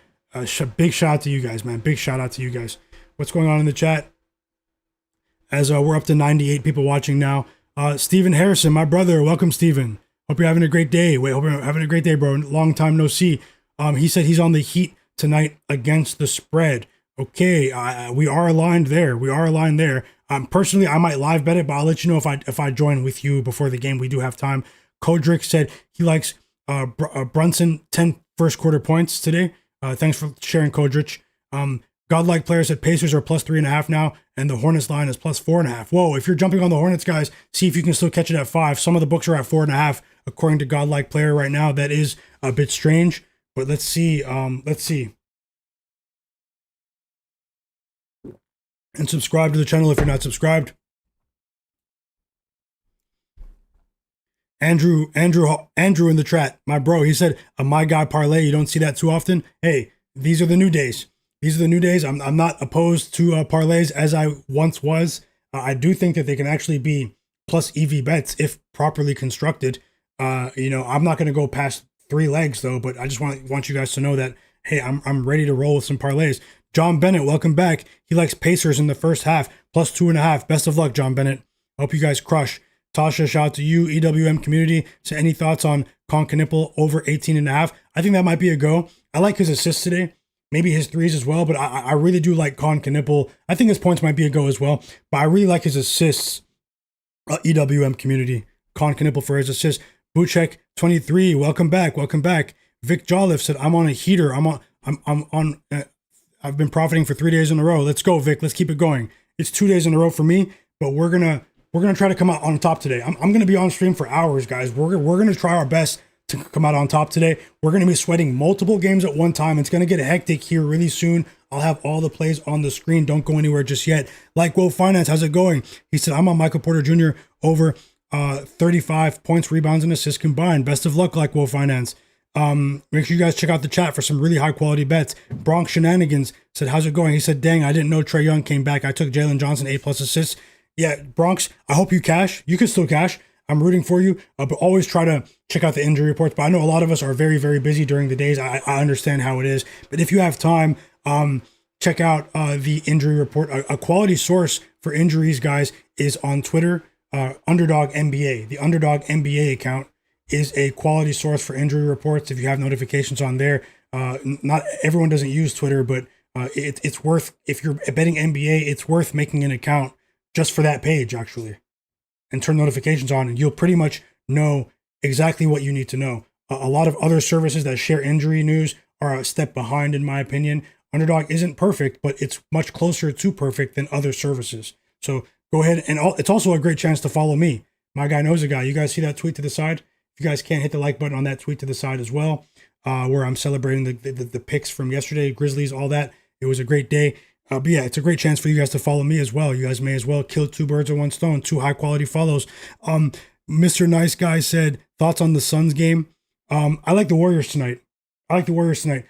big shout out to you guys, man. Big shout out to you guys. What's going on in the chat? As we're up to 98 people watching now. Steven Harrison, my brother. Welcome, Steven. Hope you're having a great day. Hope you're having a great day, bro. Long time no see. He said he's on the Heat tonight against the spread. Okay, we are aligned there. Personally, I might live bet it, but I'll let you know if I join with you before the game. We do have time. Kodrick said he likes Brunson 10 first quarter points today. Thanks for sharing, Kodrick. Godlike player said Pacers are plus 3.5 now, and the Hornets line is plus 4.5. Whoa, if you're jumping on the Hornets, guys, see if you can still catch it at 5. Some of the books are at 4.5, according to Godlike player right now. That is a bit strange, but let's see. And subscribe to the channel if you're not subscribed. Andrew in the chat, my bro, he said a my guy parlay. You don't see that too often. Hey, these are the new days. I'm not opposed to parlays as I once was. I do think that they can actually be plus EV bets if properly constructed. I'm not going to go past 3 legs though, but I just want you guys to know that, hey, I'm ready to roll with some parlays. John Bennett, welcome back. He likes Pacers in the first half, plus 2.5. Best of luck, John Bennett. Hope you guys crush. Tasha, shout out to you, EWM community. So any thoughts on Con Knipple over 18.5? I think that might be a go. I like his assists today. Maybe his threes as well, but I really do like Con Knipple. I think his points might be a go as well, but I really like his assists. EWM community. Con Knipple for his assists. Buchek 23, welcome back. Vic Jolliffe said, I'm on a heater. I've been profiting for 3 days in a row. Let's go, Vic. Let's keep it going. It's 2 days in a row for me, but we're gonna try to come out on top today. I'm gonna be on stream for hours, guys. We're gonna try our best to come out on top today. We're gonna be sweating multiple games at one time. It's gonna get hectic here really soon. I'll have all the plays on the screen. Don't go anywhere just yet. Like Will Finance, how's it going? He said, I'm on Michael Porter Jr. over 35 points, rebounds, and assists combined. Best of luck, like Will Finance. Make sure you guys check out the chat for some really high quality bets. Bronx Shenanigans said, how's it going? He said, dang, I didn't know Trae Young came back. I took Jalen Johnson 8+ assists. Yeah, Bronx, I hope you cash. You can still cash. I'm rooting for you, but always try to check out the injury reports. But I know a lot of us are very, very busy during the days. I understand how it is. But if you have time, check out the injury report. A quality source for injuries, guys, is on Twitter, Underdog NBA. The Underdog NBA account is a quality source for injury reports. If you have notifications on there, not everyone doesn't use Twitter, but it's worth, if you're betting NBA, it's worth making an account just for that page, actually, and turn notifications on, and you'll pretty much know exactly what you need to know. A lot of other services that share injury news are a step behind, in my opinion. Underdog isn't perfect, but it's much closer to perfect than other services. So go ahead, and it's also a great chance to follow me. Myguyknowsaguy. You guys see that tweet to the side? If you guys can't, hit the like button on that tweet to the side as well, where I'm celebrating the picks from yesterday, Grizzlies, all that. It was a great day. But yeah, it's a great chance for you guys to follow me as well. You guys may as well kill two birds with one stone, two high quality follows. Mr. Nice Guy said, thoughts on the Suns game? I like the Warriors tonight. Obviously,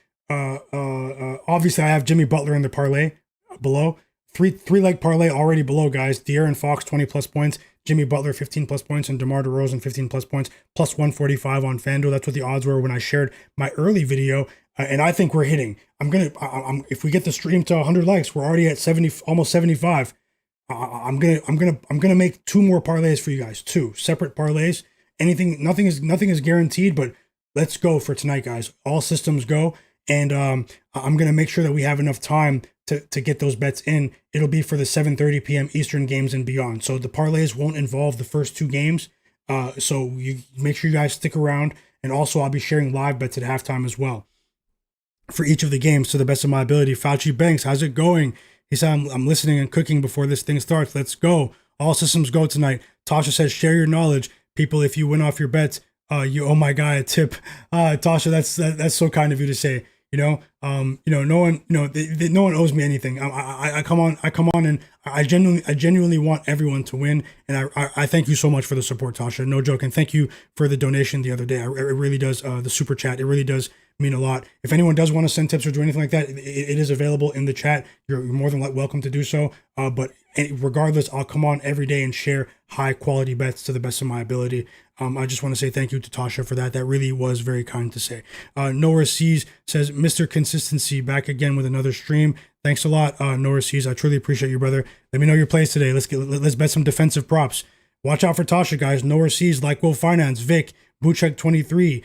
I have Jimmy Butler in the parlay below. Three leg parlay already below, guys. De'Aaron Fox 20+ points, Jimmy Butler 15+ points, and DeMar DeRozan 15+ points, plus 145 on FanDuel. That's what the odds were when I shared my early video. And I think we're hitting. If we get the stream to 100 likes, we're already at 70, almost 75. I'm gonna make 2 more parlays for you guys. 2 separate parlays. Nothing is guaranteed, but let's go for tonight, guys. All systems go. And I'm gonna make sure that we have enough time to get those bets in. It'll be for the 7:30 p.m. Eastern games and beyond. So the parlays won't involve the first 2 games. So you make sure you guys stick around. And also, I'll be sharing live bets at halftime as well for each of the games to the best of my ability. Fauci Banks, how's it going? He said, I'm listening and cooking before this thing starts. Let's go. All systems go tonight. Tasha says, share your knowledge. People, if you win off your bets, you owe my guy a tip. Tasha, that's so kind of you to say. No one owes me anything. I come on, and I genuinely want everyone to win. And I thank you so much for the support, Tasha. No joke. And thank you for the donation the other day. It really does, the super chat. It really does mean a lot. If anyone does want to send tips or do anything like that, it is available in the chat. You're more than welcome to do so. But regardless, I'll come on every day and share high quality bets to the best of my ability. I just want to say thank you to Tasha for that. That really was very kind to say. Nora Seas says, Mr. Consistency back again with another stream. Thanks a lot, Nora Seas. I truly appreciate you, brother. Let me know your plays today. Let's bet some defensive props. Watch out for Tasha, guys. Nora Seas, like Will Finance, Vic, Buchek 23.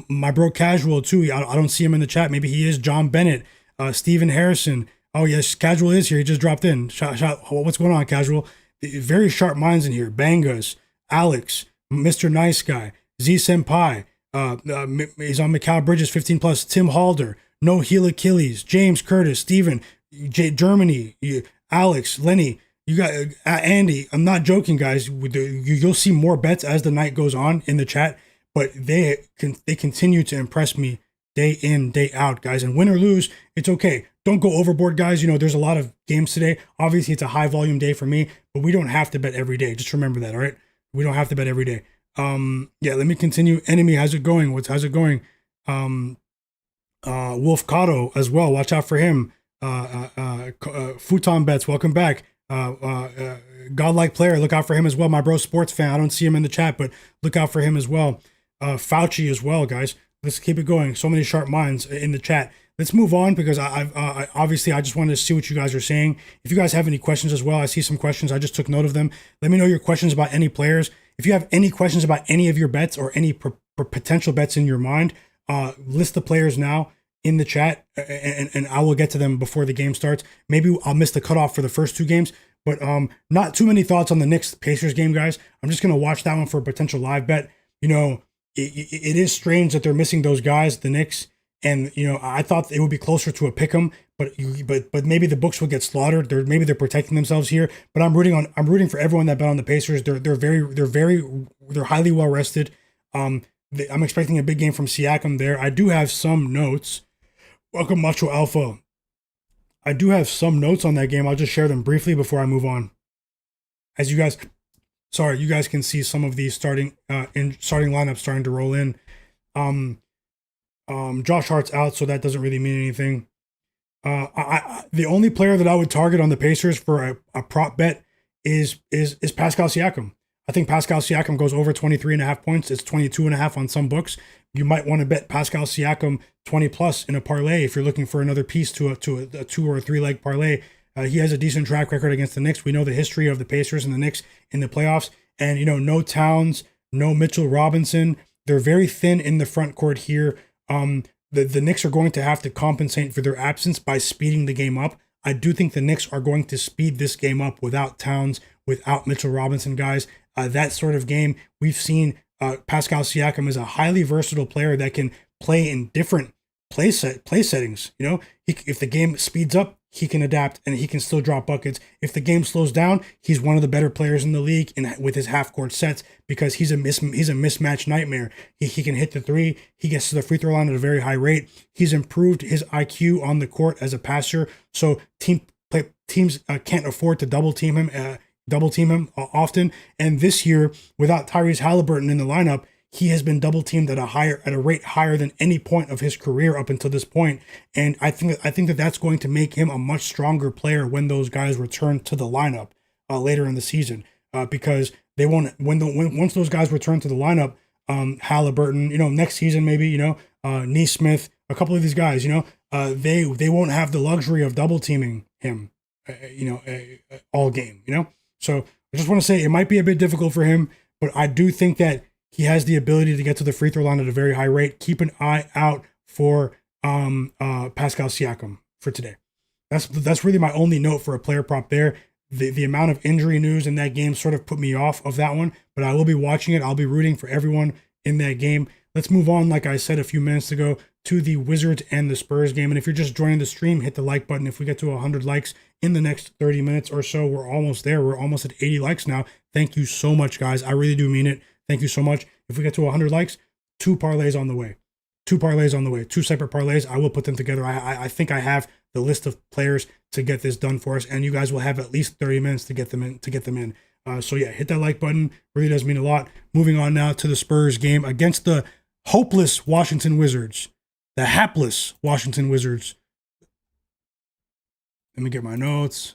My bro Casual too. I don't see him in the chat. Maybe he is. John Bennett, Stephen Harrison. Oh yes, Casual is here. He just dropped in. What's going on, Casual? Very sharp minds in here. Bangas, Alex, Mr. Nice Guy, Z Senpai. He's on Macau Bridges 15+. Tim Halder, No Heel Achilles, James Curtis, Steven, Germany, Alex, Lenny. You got Andy. I'm not joking, guys. You'll see more bets as the night goes on in the chat, but they continue to impress me day in, day out, guys. And win or lose, it's okay. Don't go overboard, guys. There's a lot of games today. Obviously, it's a high volume day for me, but we don't have to bet every day. Just remember that, all right? We don't have to bet every day. Yeah, let me continue. Enemy, how's it going? How's it going? Wolf Cotto as well. Watch out for him. Futon Bets, welcome back. Godlike Player, look out for him as well. My bro Sports Fan, I don't see him in the chat, but look out for him as well. Fauci as well, guys. Let's keep it going. So many sharp minds in the chat. Let's move on because I obviously I just wanted to see what you guys are saying. If you guys have any questions as well, I see some questions. I just took note of them. Let me know your questions about any players. If you have any questions about any of your bets or any potential bets in your mind, list the players now in the chat, and I will get to them before the game starts. Maybe I'll miss the cutoff for the first 2 games, but not too many thoughts on the Knicks Pacers game, guys. I'm just gonna watch that one for a potential live bet. It is strange that they're missing those guys, the Knicks. And I thought it would be closer to a pick'em, but maybe the books will get slaughtered. Maybe they're protecting themselves here. But I'm rooting for everyone that bet on the Pacers. They're highly well rested. I'm expecting a big game from Siakam there. I do have some notes. Welcome, Macho Alpha. I do have some notes on that game. I'll just share them briefly before I move on. As you guys, you guys can see some of these starting lineups starting to roll in. Josh Hart's out, so that doesn't really mean anything. The only player that I would target on the Pacers for a prop bet is Pascal Siakam. I think Pascal Siakam goes over 23.5 points. It's 22.5 on some books. You might want to bet Pascal Siakam 20 plus in a parlay if you're looking for another piece to a 2 or 3 leg parlay. He has a decent track record against the Knicks. We know the history of the Pacers and the Knicks in the playoffs. And, no Towns, no Mitchell Robinson. They're very thin in the front court here. The Knicks are going to have to compensate for their absence by speeding the game up. I do think the Knicks are going to speed this game up without Towns, without Mitchell Robinson, guys. That sort of game, we've seen Pascal Siakam is a highly versatile player that can play in different play settings. If the game speeds up, he can adapt and he can still drop buckets. If the game slows down, he's one of the better players in the league with his half court sets because he's a mismatch nightmare. He can hit the three. He gets to the free throw line at a very high rate. He's improved his IQ on the court as a passer, so teams can't afford to double team him often. And this year, without Tyrese Halliburton in the lineup, he has been double teamed at a rate higher than any point of his career up until this point. And I think that that's going to make him a much stronger player when those guys return to the lineup later in the season. Because they won't once those guys return to the lineup, Halliburton, next season maybe, Nesmith, a couple of these guys, they won't have the luxury of double teaming him, all game, So I just want to say it might be a bit difficult for him, but I do think that he has the ability to get to the free throw line at a very high rate. Keep an eye out for Pascal Siakam for today. That's really my only note for a player prop there. The amount of injury news in that game sort of put me off of that one, but I will be watching it. I'll be rooting for everyone in that game. Let's move on, like I said a few minutes ago, to the Wizards and the Spurs game. And if you're just joining the stream, hit the like button. If we get to 100 likes in the next 30 minutes or so, we're almost there. We're almost at 80 likes now. Thank you so much, guys. I really do mean it. Thank you so much. If we get to 100 likes, 2 parlays on the way. 2 parlays on the way. 2 separate parlays. I will put them together. I think I have the list of players to get this done for us, and you guys will have at least 30 minutes to get them in. So yeah, hit that like button. Really does mean a lot. Moving on now to the Spurs game against the hopeless Washington Wizards. The hapless Washington Wizards. Let me get my notes.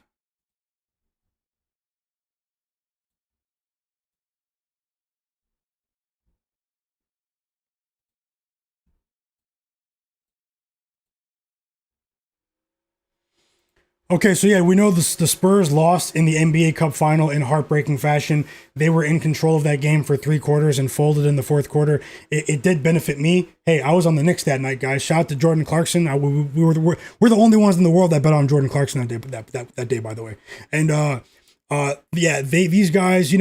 Okay, so yeah, we know the Spurs lost in the NBA Cup final in heartbreaking fashion. They were in control of that game for 3 quarters and folded in the 4th quarter. It did benefit me. Hey, I was on the Knicks that night, guys. Shout out to Jordan Clarkson. We're the only ones in the world that bet on Jordan Clarkson that day, by the way. And yeah, these guys,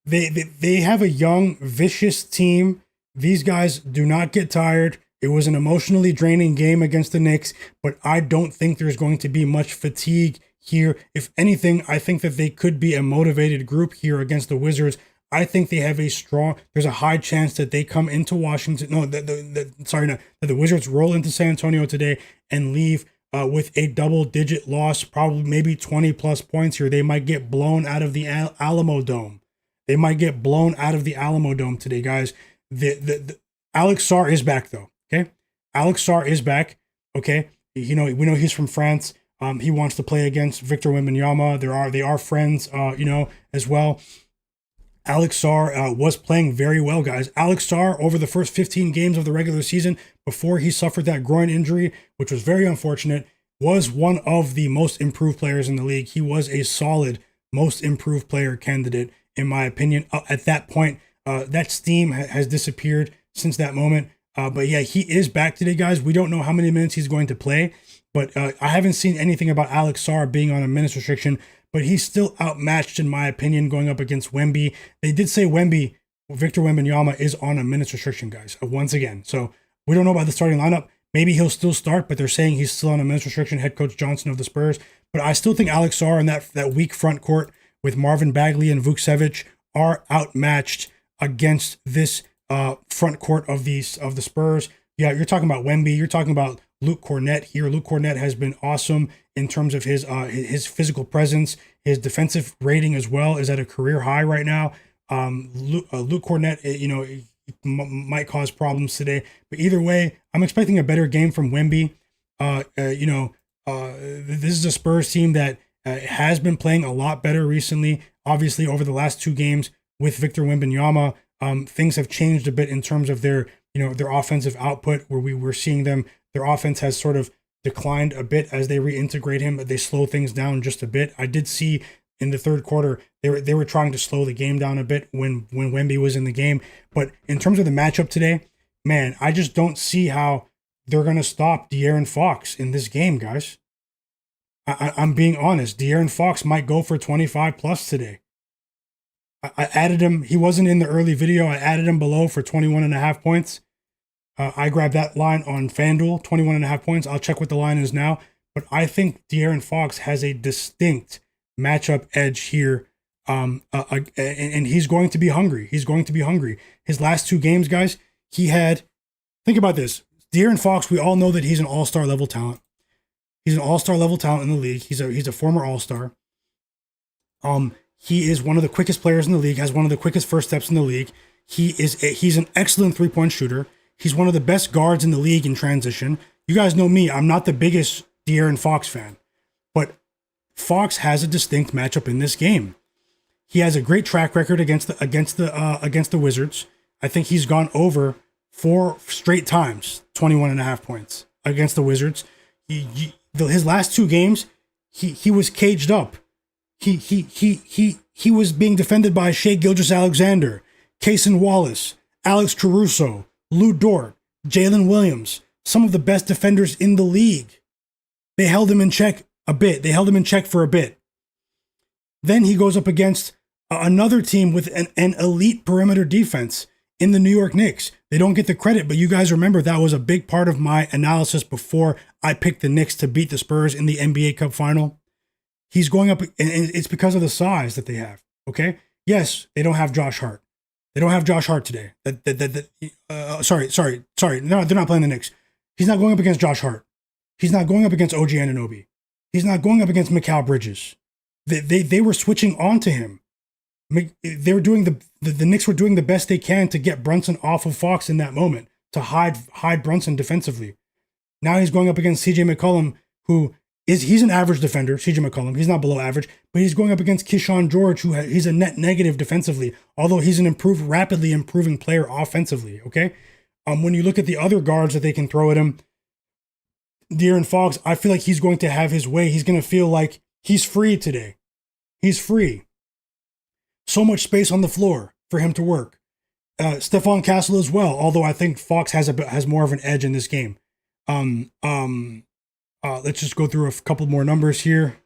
they have a young, vicious team. These guys do not get tired. It was an emotionally draining game against the Knicks, but I don't think there's going to be much fatigue here. If anything, I think that they could be a motivated group here against the Wizards. I think they have there's a high chance that they come into Washington. No, that the Wizards roll into San Antonio today and leave with a double-digit loss, probably maybe 20 plus points here. They might get blown out of the Alamo Dome. They might get blown out of the Alamo Dome today, guys. The Alex Sarr is back though. Okay, Alex Sarr is back. Okay, we know he's from France. He wants to play against Victor Wembanyama. They are friends. As well. Alex Sarr was playing very well, guys. Alex Sarr over the first 15 games of the regular season before he suffered that groin injury, which was very unfortunate, was one of the most improved players in the league. He was a solid most improved player candidate, in my opinion. At that point, that steam has disappeared since that moment. But yeah, he is back today, guys. We don't know how many minutes he's going to play, but I haven't seen anything about Alex Sarr being on a minutes restriction, but he's still outmatched, in my opinion, going up against Wemby. They did say Victor Wembanyama is on a minutes restriction, guys, once again. So we don't know about the starting lineup. Maybe he'll still start, but they're saying he's still on a minutes restriction, head coach Johnson of the Spurs. But I still think Alex Sarr and that weak front court with Marvin Bagley and Vukcevic are outmatched against this front court of the Spurs. Yeah, you're talking about Wemby. You're talking about Luke Cornett here. Luke Cornett has been awesome in terms of his physical presence. His defensive rating as well is at a career high right now. Luke Cornett, might cause problems today, but either way, I'm expecting a better game from Wemby. This is a Spurs team that has been playing a lot better recently. Obviously, over the last 2 games with Victor Wembanyama, things have changed a bit in terms of their offensive output, where we were seeing their offense has sort of declined a bit as they reintegrate him. They slow things down just a bit. I did see in the third quarter they were trying to slow the game down a bit when Wemby was in the game. But in terms of the matchup today, man, I just don't see how they're going to stop De'Aaron Fox in this game, guys. I'm being honest. De'Aaron Fox might go for 25 plus today. I added him. He wasn't in the early video. I added him below for 21.5 points. I grabbed that line on FanDuel, 21.5 points. I'll check what the line is now. But I think De'Aaron Fox has a distinct matchup edge here. And he's going to be hungry. He's going to be hungry. His last 2 games, guys, think about this. De'Aaron Fox, we all know that he's an all-star level talent. He's an all-star level talent in the league. He's a former all-star. He is one of the quickest players in the league, has one of the quickest first steps in the league. He's an excellent three-point shooter. He's one of the best guards in the league in transition. You guys know me. I'm not the biggest De'Aaron Fox fan, but Fox has a distinct matchup in this game. He has a great track record against the Wizards. I think he's gone over 4 straight times, 21.5 points against the Wizards. His last 2 games, he was caged up. He was being defended by Shai Gilgeous-Alexander, Cason Wallace, Alex Caruso, Lou Dort, Jalen Williams, some of the best defenders in the league. They held him in check a bit. They held him in check for a bit. Then he goes up against another team with an elite perimeter defense in the New York Knicks. They don't get the credit, but you guys remember that was a big part of my analysis before I picked the Knicks to beat the Spurs in the NBA Cup final. He's going up, and it's because of the size that they have, okay? Yes, they don't have Josh Hart. They don't have Josh Hart today. Sorry. No, they're not playing the Knicks. He's not going up against Josh Hart. He's not going up against OG Anunoby. He's not going up against Mikal Bridges. They were switching on to him. They were doing the Knicks were doing the best they can to get Brunson off of Fox in that moment, to hide Brunson defensively. Now he's going up against CJ McCollum, he's an average defender, CJ McCollum. He's not below average, but he's going up against Keyshawn George, he's a net negative defensively, although he's an rapidly improving player offensively, okay? When you look at the other guards that they can throw at him, De'Aaron Fox, I feel like he's going to have his way. He's going to feel like he's free today. He's free. So much space on the floor for him to work. Stephon Castle as well, although I think Fox has more of an edge in this game. Let's just go through a couple more numbers here.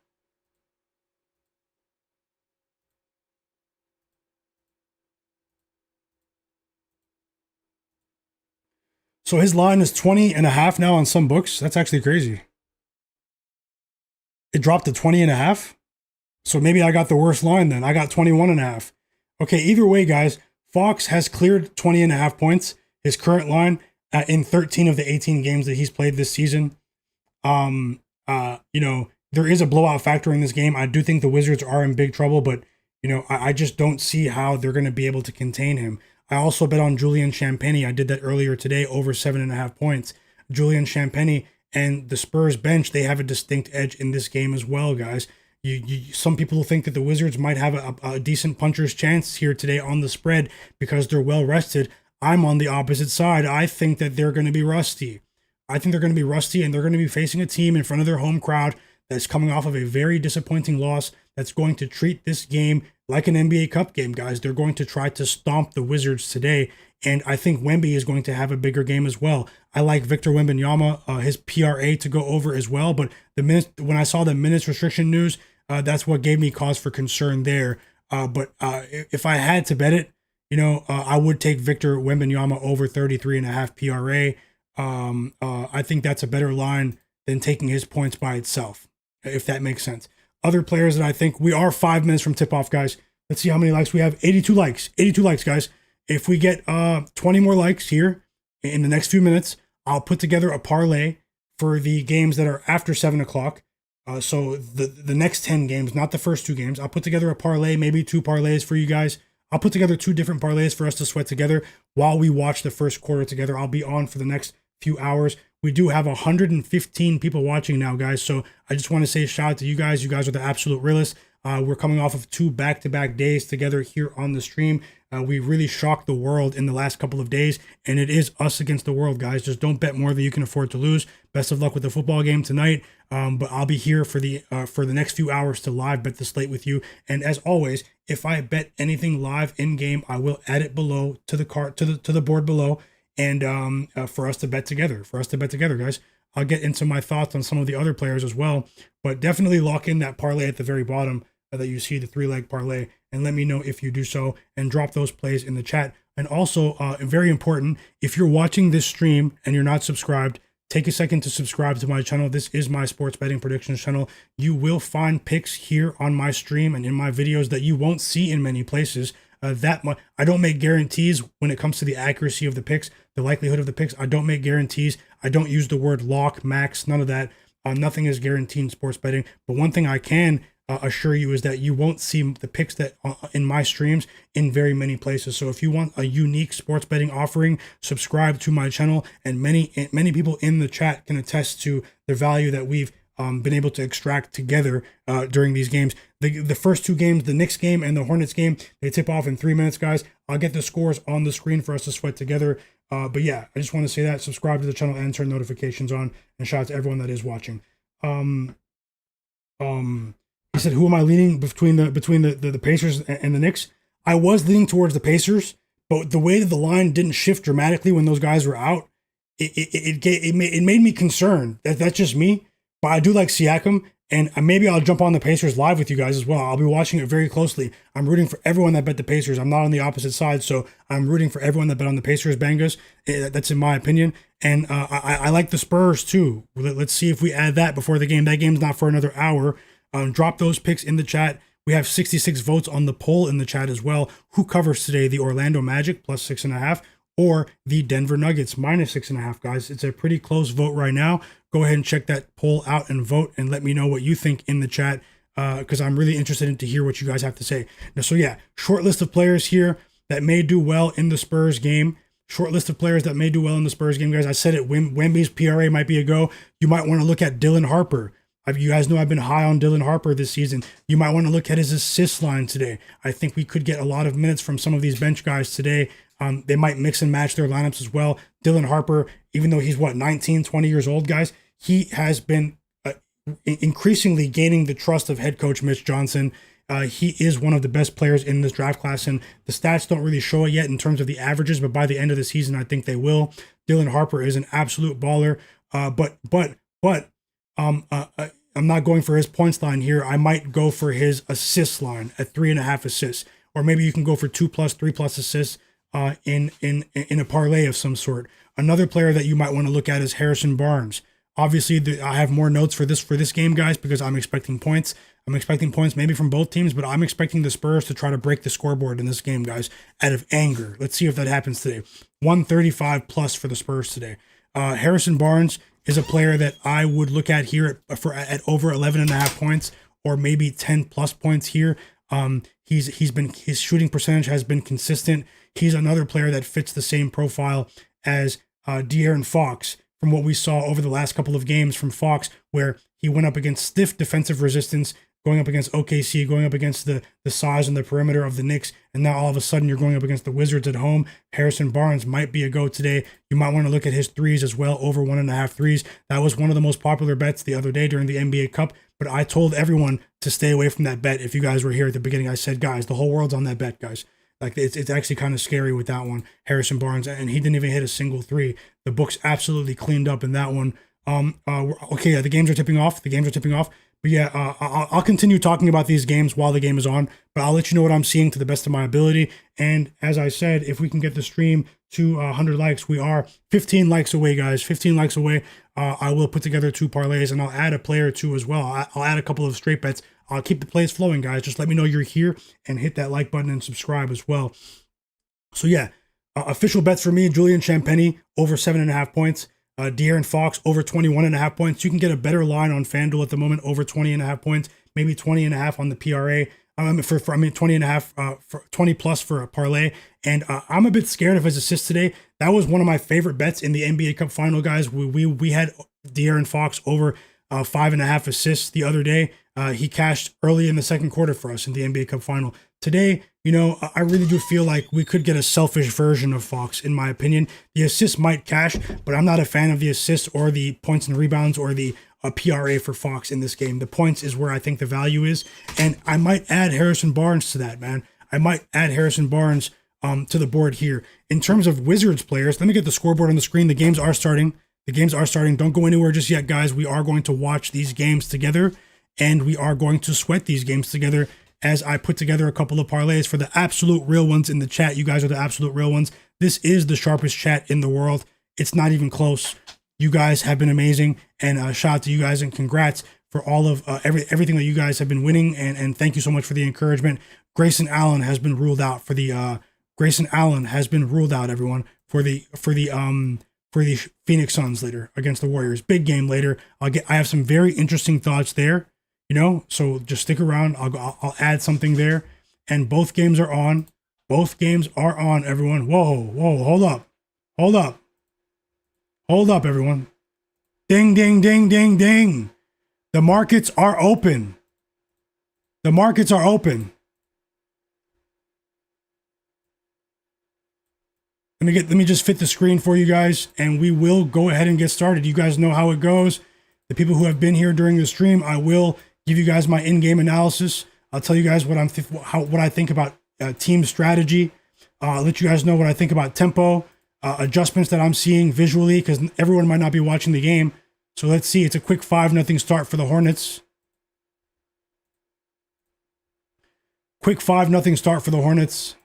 So his line is 20.5 now on some books. That's actually crazy. It dropped to 20.5. So maybe I got the worst line then. I got 21.5. Okay, either way, guys, Fox has cleared 20.5 points. His current line in 13 of the 18 games that he's played this season. There is a blowout factor in this game. I do think the Wizards are in big trouble, but I just don't see how they're going to be able to contain him. I also bet on Julian Champagnie. I did that earlier today, over 7.5 points. Julian Champagnie and the Spurs bench, they have a distinct edge in this game as well, guys. Some people think that the Wizards might have a decent puncher's chance here today on the spread because they're well rested. I'm on the opposite side. I think that they're going to be rusty. I think they're going to be rusty, and they're going to be facing a team in front of their home crowd that's coming off of a very disappointing loss that's going to treat this game like an NBA Cup game, guys. They're going to try to stomp the Wizards today, and I think Wemby is going to have a bigger game as well. I like Victor Wembanyama, his PRA to go over as well, but when I saw the minutes restriction news, that's what gave me cause for concern there. But if I had to bet it, I would take Victor Wembanyama over 33.5 PRA. I think that's a better line than taking his points by itself, if that makes sense. Other players that I think, we are 5 minutes from tip-off, guys. Let's see how many likes we have. 82 likes. 82 likes, guys. If we get 20 more likes here in the next few minutes, I'll put together a parlay for the games that are after 7 o'clock. So the next 10 games, not the first 2 games. I'll put together a parlay, maybe 2 parlays for you guys. I'll put together 2 different parlays for us to sweat together while we watch the first quarter together. I'll be on for the next few hours. We do have 115 people watching now, guys. So I just want to say shout out to you guys. You guys are the absolute realists. We're coming off of 2 back-to-back days together here on the stream. We really shocked the world in the last couple of days, and it is us against the world, guys. Just don't bet more than you can afford to lose. Best of luck with the football game tonight. But I'll be here for the next few hours to live bet the slate with you. And as always, if I bet anything live in game, I will add it below to the board below, and for us to bet together. Guys. I'll get into my thoughts on some of the other players as well, but definitely lock in that parlay at the very bottom that you see, the 3-leg parlay, and let me know if you do so, and drop those plays in the chat. And also, very important, if you're watching this stream and you're not subscribed, take a second to subscribe to my channel. This is my sports betting predictions channel. You will find picks here on my stream and in my videos that you won't see in many places. I don't make guarantees when it comes to the accuracy of the picks, the likelihood of the picks. I don't make guarantees. I don't use the word lock, max, none of that. Nothing is guaranteed in sports betting. But one thing I can assure you is that you won't see the picks that in my streams in very many places. So if you want a unique sports betting offering, subscribe to my channel, and many people in the chat can attest to the value that we've been able to extract together during these games. The first 2 games, the Knicks game and the Hornets game, they tip off in 3 minutes, guys. I'll get the scores on the screen for us to sweat together. But yeah, I just want to say that. Subscribe to the channel and turn notifications on. And shout out to everyone that is watching. He said, who am I leaning between the Pacers and the Knicks? I was leaning towards the Pacers, but the way that the line didn't shift dramatically when those guys were out, it made me concerned. That's just me. But I do like Siakam, and maybe I'll jump on the Pacers live with you guys as well. I'll be watching it very closely. I'm rooting for everyone that bet the Pacers. I'm not on the opposite side, so I'm rooting for everyone that bet on the Pacers Bengals. That's in my opinion. And I like the Spurs too. Let's see if we add that before the game. That game's not for another hour. Drop those picks in the chat. We have 66 votes on the poll in the chat as well. Who covers today? The Orlando Magic plus 6.5 or the Denver Nuggets minus 6.5, guys? It's a pretty close vote right now. Go ahead and check that poll out and vote, and let me know what you think in the chat, because I'm really interested in to hear what you guys have to say. Now, so yeah, short list of players here that may do well in the Spurs game. Guys. I said it. Wemby's PRA might be a go. You might want to look at Dylan Harper. You guys know I've been high on Dylan Harper this season. You might want to look at his assist line today. I think we could get a lot of minutes from some of these bench guys today. They might mix and match their lineups as well. Dylan Harper, even though he's 19, 20 years old, guys, he has been increasingly gaining the trust of head coach Mitch Johnson. He is one of the best players in this draft class, and the stats don't really show it yet in terms of the averages, but by the end of the season, I think they will. Dylan Harper is an absolute baller, but I'm not going for his points line here. I might go for his assist line at 3.5 assists, or maybe you can go for 2+, 3+ assists in a parlay of some sort. Another player that you might want to look at is Harrison Barnes. Obviously, I have more notes for this game, guys, because I'm expecting points. I'm expecting points maybe from both teams, but I'm expecting the Spurs to try to break the scoreboard in this game, guys, out of anger. Let's see if that happens today. 135+ for the Spurs today. Harrison Barnes is a player that I would look at here at over 11.5 points, or maybe 10+ points here. His shooting percentage has been consistent. He's another player that fits the same profile as De'Aaron Fox, from what we saw over the last couple of games from Fox, where he went up against stiff defensive resistance, going up against OKC, going up against the size and the perimeter of the Knicks, and now all of a sudden you're going up against the Wizards at home. Harrison Barnes might be a go today. You might want to look at his threes as well, over 1.5 threes. That was one of the most popular bets the other day during the NBA Cup, but I told everyone to stay away from that bet. If you guys were here at the beginning, I said, guys, the whole world's on that bet, guys. Like, it's actually kind of scary with that one, Harrison Barnes, and he didn't even hit a single three. The books absolutely cleaned up in that one. Okay, yeah, the games are tipping off. But yeah, I'll continue talking about these games while the game is on, but I'll let you know what I'm seeing to the best of my ability. And as I said, if we can get the stream to 100 likes, we are 15 likes away, guys. 15 likes away. I will put together 2 parlays, and I'll add a player or 2 as well. I'll add a couple of straight bets. I'll keep the plays flowing, guys. Just let me know you're here and hit that like button and subscribe as well. So yeah, official bets for me: Julian Champagny over 7.5 points. De'Aaron Fox over 21.5 points. You can get a better line on FanDuel at the moment, over 20.5 points, maybe 20.5 on the PRA. I mean 20.5, for 20 plus for a parlay. And I'm a bit scared of his assists today. That was one of my favorite bets in the NBA Cup final, guys. We had De'Aaron Fox over 5.5 assists the other day. He cashed early in the second quarter for us in the NBA Cup final. Today, I really do feel like we could get a selfish version of Fox, in my opinion. The assists might cash, but I'm not a fan of the assists or the points and rebounds or the PRA for Fox in this game. The points is where I think the value is, and I might add Harrison Barnes to that, man. I might add Harrison Barnes to the board here. In terms of Wizards players, let me get the scoreboard on the screen. The games are starting. Don't go anywhere just yet, guys. We are going to watch these games together, and we are going to sweat these games together as I put together a couple of parlays for the absolute real ones in the chat. You guys are the absolute real ones. This is the sharpest chat in the world. It's not even close. You guys have been amazing, and shout out to you guys and congrats for all of everything that you guys have been winning, and thank you so much for the encouragement. Grayson Allen has been ruled out for the everyone for the Phoenix Suns later against the Warriors. Big game later. I have some very interesting thoughts there, so just stick around. I'll add something there, and both games are on. Both games are on, everyone. Whoa, hold up, everyone. Ding, ding, ding, ding, ding. The markets are open. Let me just fit the screen for you guys, and we will go ahead and get started. You guys know how it goes. The people who have been here during the stream, I will give you guys my in-game analysis. I'll tell you guys what I think about team strategy. I'll let you guys know what I think about tempo, adjustments that I'm seeing visually, because everyone might not be watching the game. So let's see. It's a quick 5-0 start for the Hornets. Quick 5-0 start for the Hornets.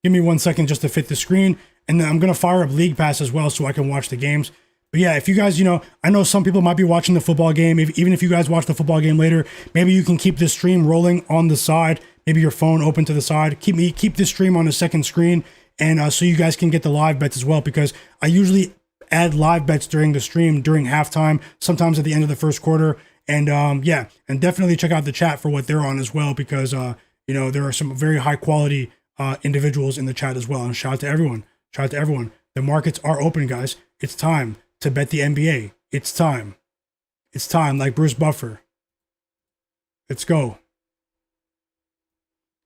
Give me 1 second just to fit the screen, and then I'm going to fire up League Pass as well so I can watch the games. But yeah, if you guys, I know some people might be watching the football game. Even if you guys watch the football game later, maybe you can keep this stream rolling on the side. Maybe your phone open to the side. Keep this stream on the second screen, and so you guys can get the live bets as well, because I usually add live bets during the stream, during halftime, sometimes at the end of the first quarter. And yeah, and definitely check out the chat for what they're on as well, because there are some very high quality individuals in the chat as well. And shout out to everyone. The markets are open, guys. It's time to bet the NBA. It's time, like Bruce Buffer. Let's go.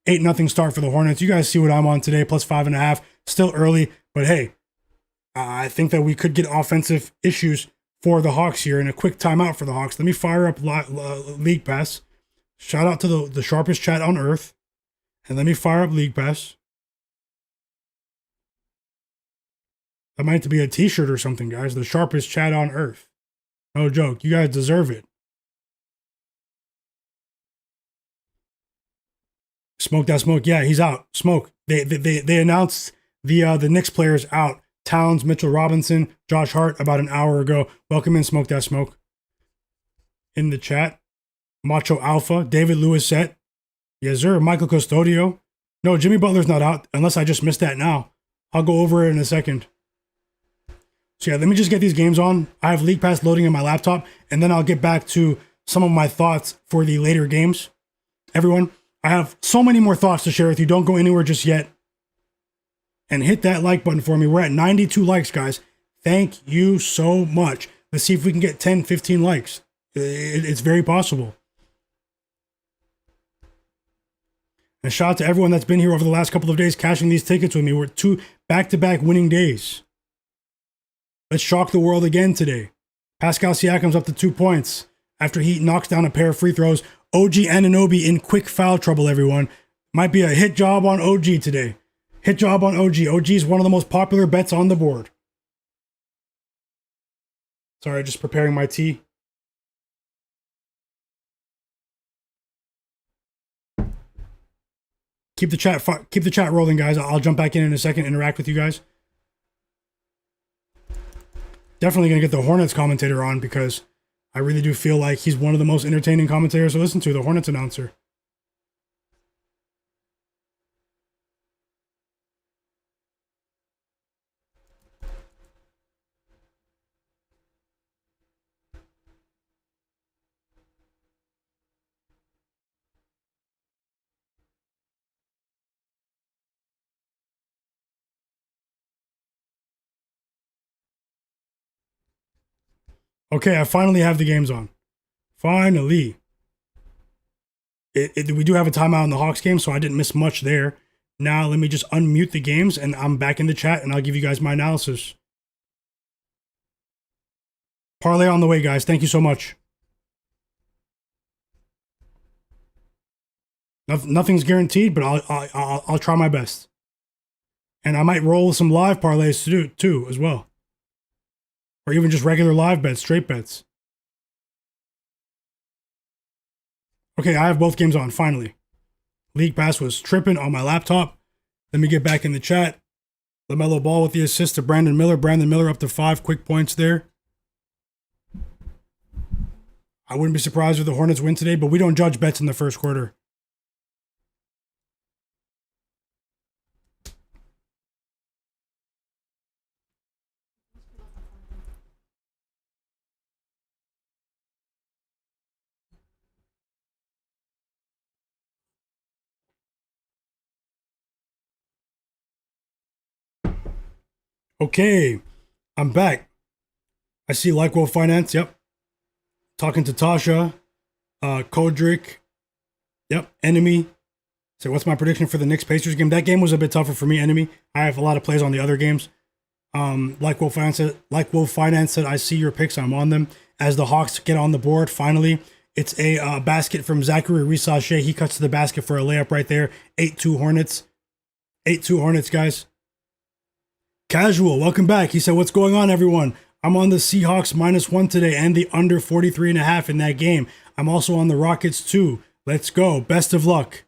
8-0 start for the Hornets. You guys see what I'm on today, plus 5.5. Still early, but hey, I think that we could get offensive issues for the Hawks here, and a quick timeout for the Hawks. Let me fire up League Pass. Shout out to the sharpest chat on earth. And let me fire up League Pass. That might have to be a t-shirt or something, guys. The sharpest chat on earth. No joke. You guys deserve it. Smoke that smoke. Yeah, he's out. Smoke. They announced the Knicks players out. Towns, Mitchell Robinson, Josh Hart about an hour ago. Welcome in, Smoke that smoke. In the chat. Macho Alpha, David Lewisette. Yes, sir. Michael Custodio. No, Jimmy Butler's not out, unless I just missed that now. I'll go over it in a second. So yeah, let me just get these games on. I have League Pass loading in my laptop, and then I'll get back to some of my thoughts for the later games. Everyone, I have so many more thoughts to share with you. Don't go anywhere just yet. And hit that like button for me. We're at 92 likes, guys. Thank you so much. Let's see if we can get 10, 15 likes. It's very possible. And shout out to everyone that's been here over the last couple of days cashing these tickets with me. We're 2 back-to-back winning days. Let's shock the world again today. Pascal Siakam's up to 2 points after he knocks down a pair of free throws. OG Anunoby in quick foul trouble, everyone. Might be a hit job on OG today. Hit job on OG. OG is one of the most popular bets on the board. Sorry, just preparing my tea. Keep the chat rolling, guys. I'll jump back in a second, interact with you guys. Definitely going to get the Hornets commentator on, because I really do feel like he's one of the most entertaining commentators to listen to, the Hornets announcer. Okay, I finally have the games on. Finally. We do have a timeout in the Hawks game, so I didn't miss much there. Now let me just unmute the games, and I'm back in the chat, and I'll give you guys my analysis. Parlay on the way, guys. Thank you so much. Nothing's guaranteed, but I'll try my best. And I might roll some live parlays to do too as well, or even just regular live bets, straight bets. Okay, I have both games on finally. League Pass was tripping on my laptop. Let me get back in the chat. LaMelo Ball with the assist to Brandon Miller. Brandon Miller up to 5 quick points there. I wouldn't be surprised if the Hornets win today, but we don't judge bets in the first quarter. Okay, I'm back. I see Likewell Finance, yep. Talking to Tasha, Kodrick, yep, Enemy. So what's my prediction for the Knicks Pacers game? That game was a bit tougher for me, Enemy. I have a lot of plays on the other games. Likewell Finance said, I see your picks, I'm on them. As the Hawks get on the board, finally, it's a basket from Zachary Risache. He cuts to the basket for a layup right there. 8-2 Hornets. 8-2 Hornets, guys. Casual, welcome back. He said, what's going on, everyone? I'm on the Seahawks -1 today and the under 43.5 in that game. I'm also on the Rockets too. Let's go. Best of luck.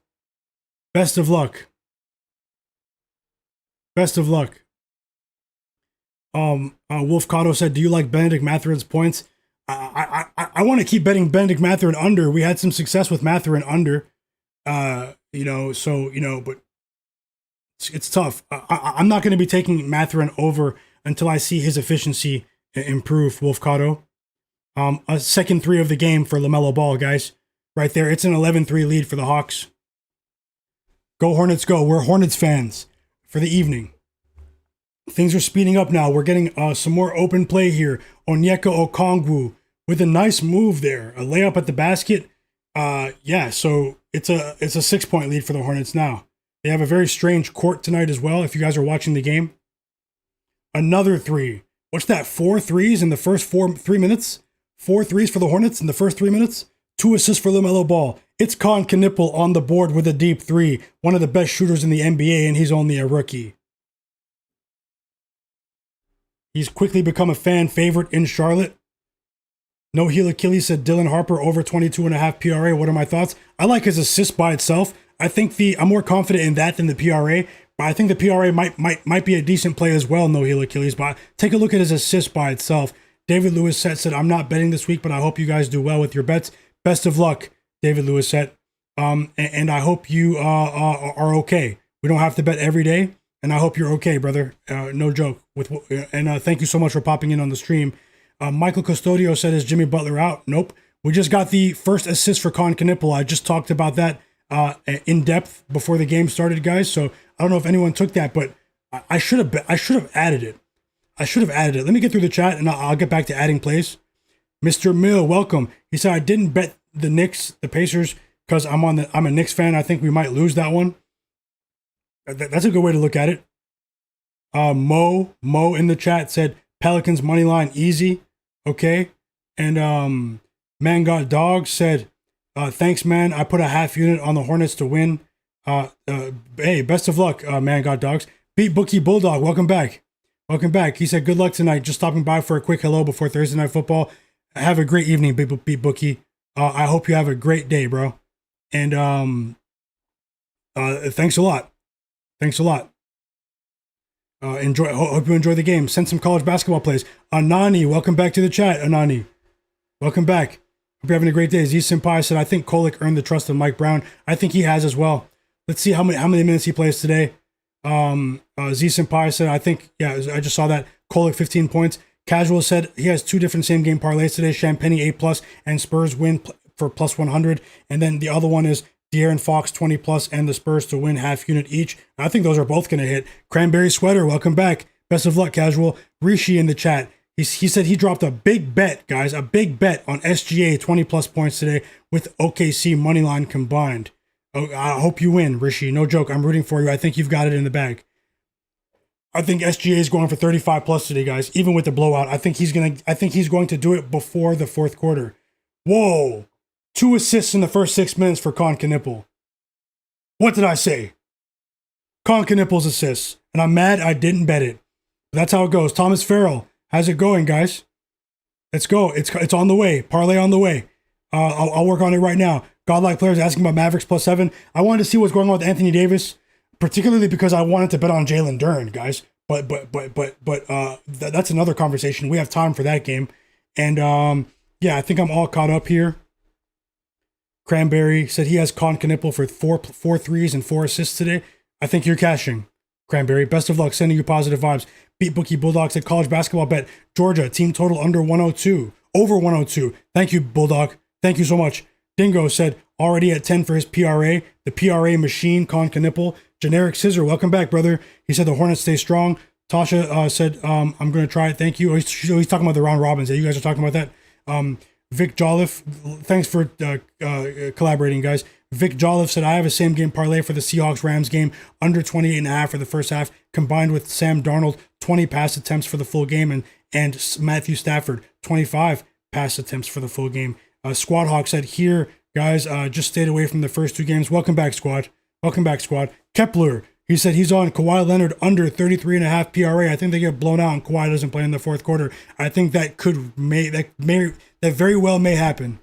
Best of luck. Best of luck. Wolf Cotto said, do you like Benedict Mathurin's points? I want to keep betting Benedict Mathurin under. We had some success with Mathurin under. But it's tough. I'm not going to be taking Mathurin over until I see his efficiency improve, Wolf Cotto. A second 3 of the game for LaMelo Ball, guys. Right there. It's an 11-3 lead for the Hawks. Go Hornets, go. We're Hornets fans for the evening. Things are speeding up now. We're getting some more open play here. Onyeka Okongwu with a nice move there. A layup at the basket. So it's a 6-point lead for the Hornets now. They have a very strange court tonight as well, if you guys are watching the game. Another 3. What's that? 4 threes in the first 3 minutes? 4 threes for the Hornets in the first 3 minutes? 2 assists for LaMelo Ball. It's Con Knipple on the board with a deep 3. One of the best shooters in the NBA, and he's only a rookie. He's quickly become a fan favorite in Charlotte. No Heel Achilles said Dylan Harper over 22.5 PRA. What are my thoughts? I like his assist by itself. I think I'm more confident in that than the PRA, but I think the PRA might be a decent play as well, no Heel Achilles. But take a look at his assist by itself. David Lewis said, I'm not betting this week, but I hope you guys do well with your bets. Best of luck, David Lewis said. And I hope you are okay. We don't have to bet every day, and I hope you're okay, brother. No joke. And thank you so much for popping in on the stream. Michael Custodio said, is Jimmy Butler out? Nope. We just got the first assist for Con Knipple. I just talked about that in depth before the game started, guys. So I don't know if anyone took that, but I should have added it. Let me get through the chat and I'll get back to adding plays. Mr. Mill, welcome. He said, I didn't bet the Knicks, the Pacers, because I'm a Knicks fan. I think we might lose that one. That's a good way to look at it. Mo in the chat said Pelicans money line easy. Okay. And Man Got Dog said, thanks, man. I put a half unit on the Hornets to win. Hey, best of luck, Man Got Dogs. Beat Bookie Bulldog, welcome back. Welcome back. He said, good luck tonight. Just stopping by for a quick hello before Thursday Night Football. Have a great evening, Beat Bookie. I hope you have a great day, bro. And thanks a lot. Hope you enjoy the game. Send some college basketball plays. Anani, welcome back to the chat, Anani. Welcome back. Hope you're having a great day. Z Senpai said, I think Kolek earned the trust of Mike Brown. I think he has as well. Let's see how many minutes he plays today. Z Senpai said, I just saw that. Kolek 15 points. Casual said he has 2 different same game parlays today. Champagne A+ and Spurs win for plus 100. And then the other one is De'Aaron Fox 20+ and the Spurs to win half unit each. I think those are both going to hit. Cranberry Sweater, welcome back. Best of luck, Casual. Rishi in the chat. He said he dropped a big bet, guys, a big bet on SGA 20 plus points today with OKC money line combined. Oh, I hope you win, Rishi. No joke. I'm rooting for you. I think you've got it in the bag. I think SGA is going for 35 plus today, guys. Even with the blowout, I think he's going to do it before the fourth quarter. Whoa! 2 assists in the first 6 minutes for Con Knipple. What did I say? Con Knipple's assists, and I'm mad I didn't bet it. But that's how it goes. Thomas Farrell, how's it going, guys? Let's go. It's on the way. Parlay on the way. I'll work on it right now. Godlike players asking about Mavericks +7. I wanted to see what's going on with Anthony Davis, particularly because I wanted to bet on Jalen Durant, guys. But that's another conversation. We have time for that game. And yeah, I think I'm all caught up here. Cranberry said he has Con Knipple for four threes and 4 assists today. I think you're cashing, Cranberry. Best of luck. Sending you positive vibes. Beat Bookie Bulldog said college basketball bet. Georgia, team total under 102. Over 102. Thank you, Bulldog. Thank you so much. Dingo said already at 10 for his PRA. The PRA machine, Con Knipple. Generic Scissor, welcome back, brother. He said the Hornets stay strong. Tasha said, I'm going to try it. Thank you. He's talking about the round robins. Yeah, you guys are talking about that. Vic Jolliffe, thanks for collaborating, guys. Vic Jolliffe said, I have a same game parlay for the Seahawks-Rams game, under 28.5 for the first half, combined with Sam Darnold, 20 pass attempts for the full game, and Matthew Stafford, 25 pass attempts for the full game. Squad Hawk said, here, guys, just stayed away from the first 2 games. Welcome back, squad. Welcome back, squad. Kepler, he said he's on Kawhi Leonard under 33.5 PRA. I think they get blown out and Kawhi doesn't play in the fourth quarter. I think that very well may happen.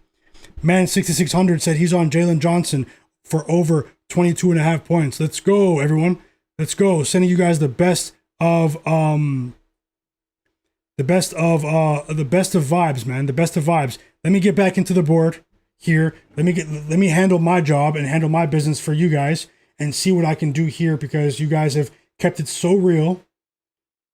Man 6600 said he's on Jalen Johnson for over 22.5 points. Let's go, everyone. Let's go. Sending you guys the best of vibes, man. The best of vibes. Let me get back into the board here. Let me handle my job and handle my business for you guys and see what I can do here because you guys have kept it so real.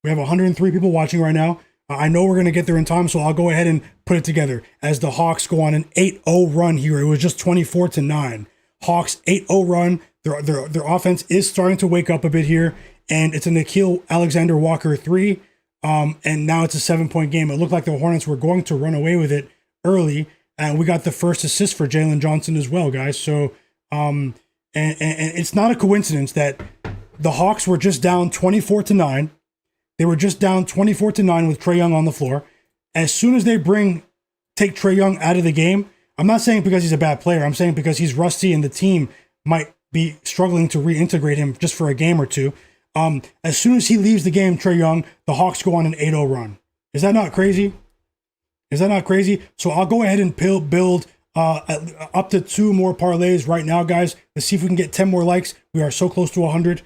We have 103 people watching right now. I know we're going to get there in time, so I'll go ahead and put it together as the Hawks go on an 8-0 run here. It was just 24-9. Hawks 8-0 run. Their offense is starting to wake up a bit here, and it's a Nickeil Alexander-Walker 3, and now it's a 7-point game. It looked like the Hornets were going to run away with it early, and we got the first assist for Jalen Johnson as well, guys. So, and it's not a coincidence that the Hawks were just down 24-9. They were just down 24-9 with Trae Young on the floor. As soon as they take Trae Young out of the game, I'm not saying because he's a bad player. I'm saying because he's rusty and the team might be struggling to reintegrate him just for a game or two. As soon as he leaves the game, Trae Young, the Hawks go on an 8-0 run. Is that not crazy? Is that not crazy? So I'll go ahead and build up to 2 more parlays right now, guys. Let's see if we can get 10 more likes. We are so close to 100.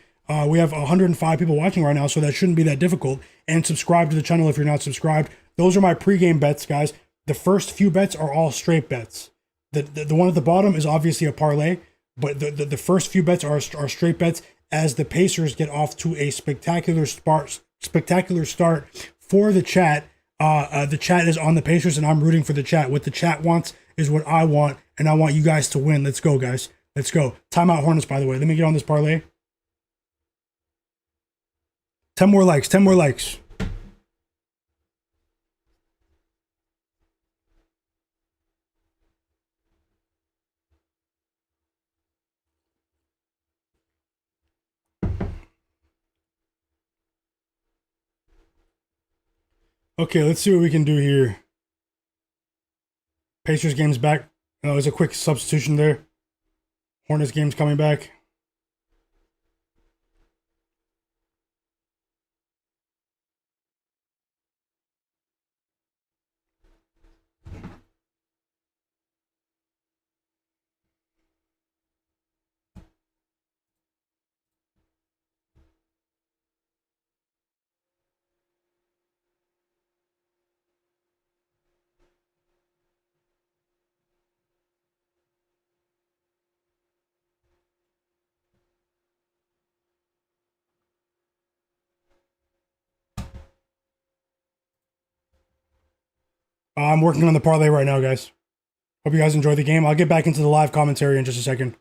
We have 105 people watching right now, so that shouldn't be that difficult. And subscribe to the channel if you're not subscribed. Those are my pregame bets, guys. The first few bets are all straight bets. The one at the bottom is obviously a parlay, but the first few bets are straight bets as the Pacers get off to a spectacular start for the chat. The chat is on the Pacers, and I'm rooting for the chat. What the chat wants is what I want, and I want you guys to win. Let's go, guys. Let's go. Timeout Hornets, by the way. Let me get on this parlay. 10 more likes. 10 more likes. Okay, let's see what we can do here. Pacers game's back. There's a quick substitution there. Hornets game's coming back. I'm working on the parlay right now, guys. Hope you guys enjoy the game. I'll get back into the live commentary in just a second.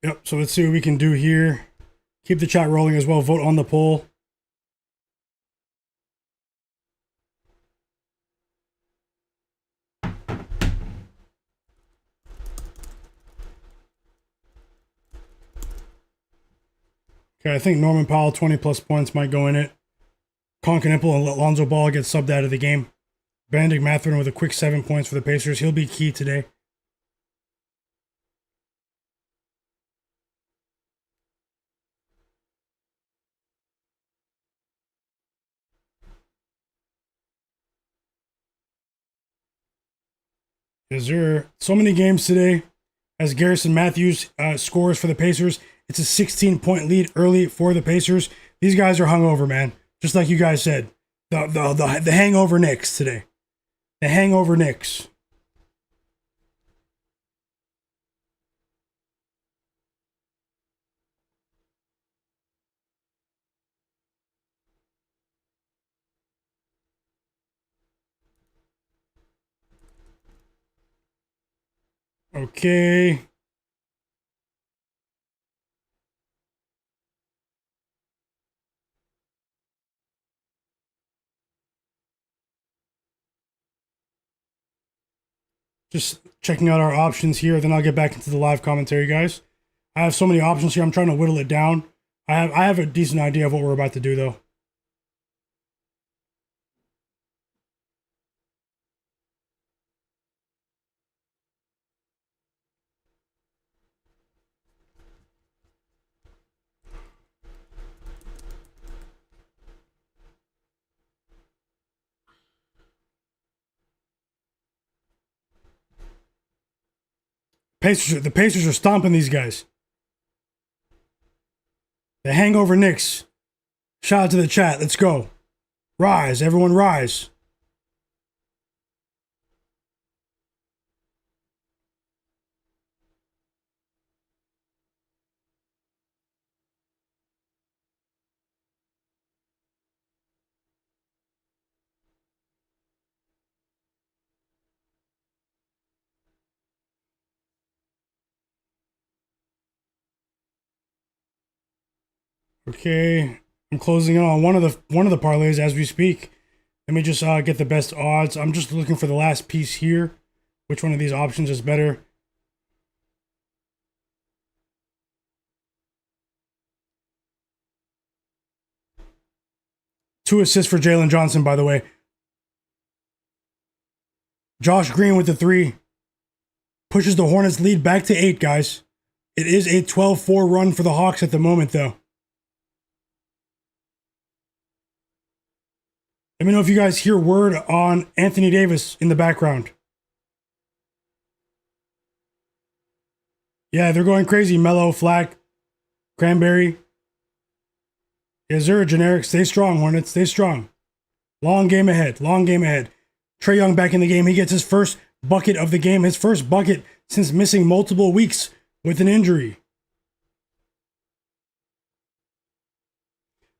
Yep. So let's see what we can do here. Keep the chat rolling as well. Vote on the poll. Okay, I think Norman Powell, 20 plus points, might go in it. Concanipple and Lonzo Ball get subbed out of the game. Benedict Mathurin with a quick 7 points for the Pacers. He'll be key today. Is there so many games today as Garrison Matthews scores for the Pacers? It's a 16-point lead early for the Pacers. These guys are hungover, man. Just like you guys said. The hangover Knicks today. The hangover Knicks. Okay. Just checking out our options here, then I'll get back into the live commentary, guys. I have so many options here. I'm trying to whittle it down. I have a decent idea of what we're about to do, though. The Pacers are stomping these guys. The hangover Knicks. Shout out to the chat. Let's go. Rise. Everyone rise. Okay. I'm closing in on one of the parlays as we speak. Let me just get the best odds. I'm just looking for the last piece here. Which one of these options is better? Two assists for Jalen Johnson, by the way. Josh Green with the 3. Pushes the Hornets lead back to 8, guys. It is a 12-4 run for the Hawks at the moment, though. Let me know if you guys hear word on Anthony Davis in the background. Yeah, they're going crazy. Mello, Flagg, Cranberry. Is there a generic? Stay strong, Hornets. Stay strong. Long game ahead. Long game ahead. Trae Young back in the game. He gets his first bucket of the game. His first bucket since missing multiple weeks with an injury.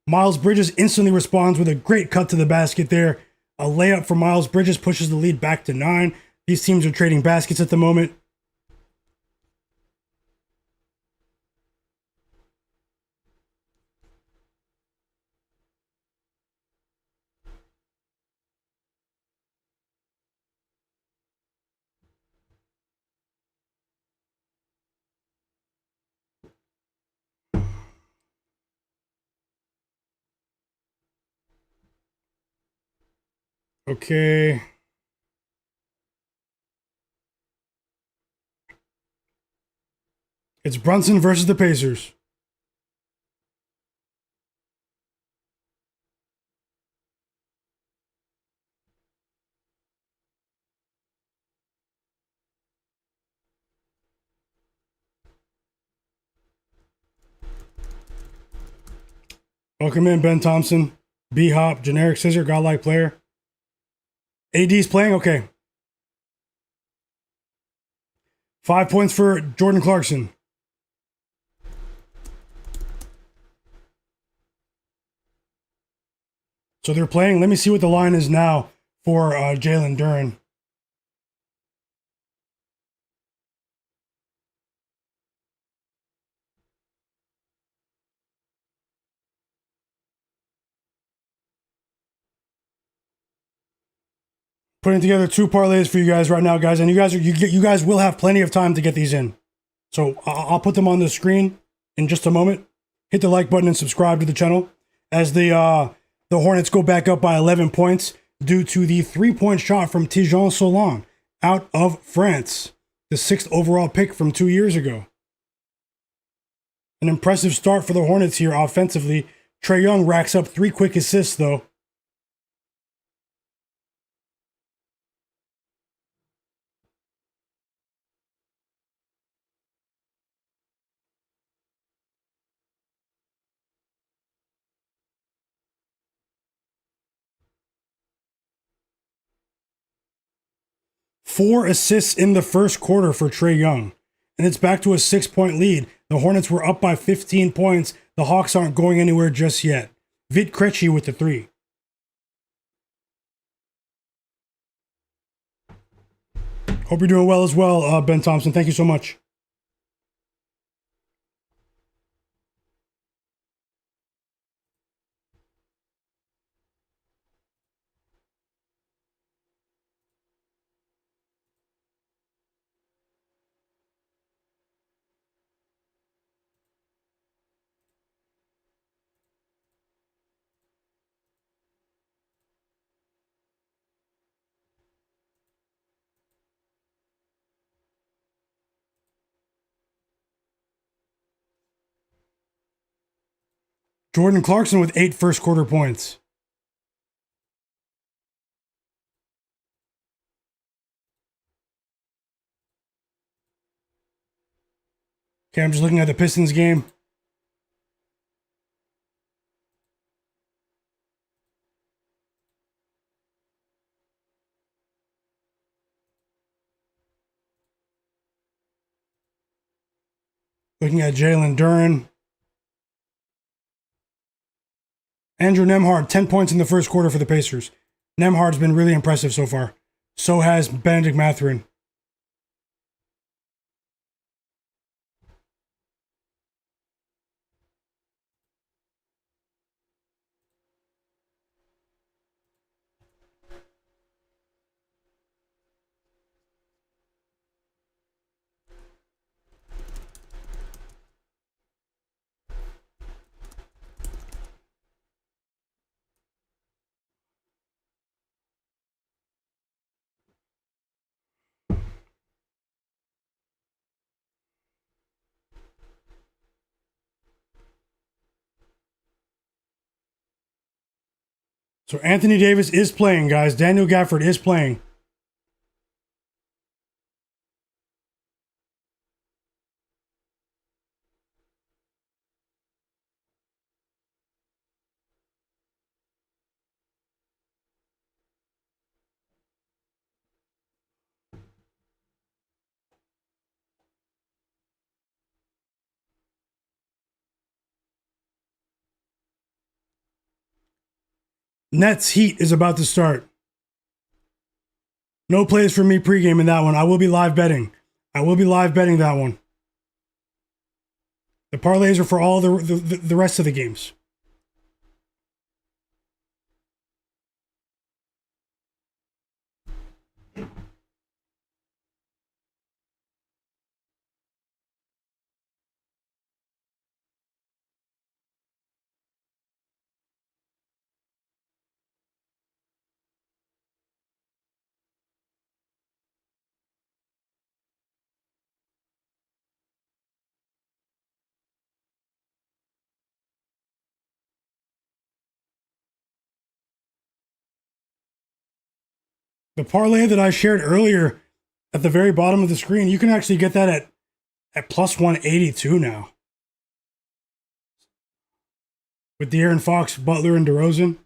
Miles Bridges instantly responds with a great cut to the basket there. A layup for Miles Bridges pushes the lead back to 9. These teams are trading baskets at the moment. Okay. It's Brunson versus the Pacers. Welcome in, Ben Thompson. B-Hop, generic scissor, godlike player. AD's playing? Okay. 5 points for Jordan Clarkson. So they're playing. Let me see what the line is now for Jalen Duren. Putting together 2 parlays for you guys right now, guys, and you guys will have plenty of time to get these in. So I'll put them on the screen in just a moment. Hit the like button and subscribe to the channel as the Hornets go back up by 11 points due to the 3-point shot from Tidjane Solon out of France, the 6th overall pick from 2 years ago. An impressive start for the Hornets here offensively. Trae Young racks up 3 quick assists, though. Four assists in the first quarter for Trae Young. And it's back to a 6-point lead. The Hornets were up by 15 points. The Hawks aren't going anywhere just yet. Vit Krejci with the 3. Hope you're doing well as well, Ben Thompson. Thank you so much. Jordan Clarkson with 8 first quarter points. Okay, I'm just looking at the Pistons game. Looking at Jalen Duran. Andrew Nembhard, 10 points in the first quarter for the Pacers. Nembhard's been really impressive so far. So has Benedict Mathurin. So Anthony Davis is playing, guys. Daniel Gafford is playing. Nets Heat is about to start. No plays for me pregame in that one. I will be live betting. I will be live betting that one. The parlays are for all the rest of the games. The parlay that I shared earlier at the very bottom of the screen, you can actually get that at plus 182 now. With De'Aaron Fox, Butler, and DeRozan.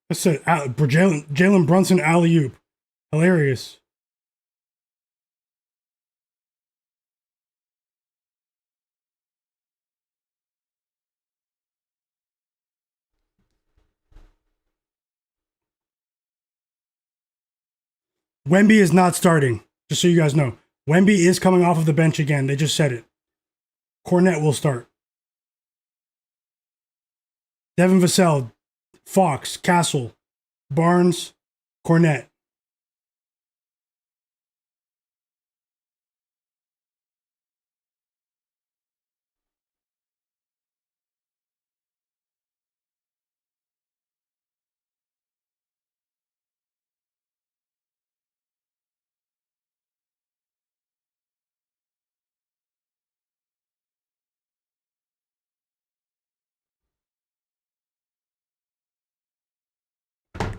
That's it. Jalen Brunson alley-oop. Hilarious. Wemby is not starting, just so you guys know. Wemby is coming off of the bench again. They just said it. Cornette will start. Devin Vassell, Fox, Castle, Barnes, Cornette.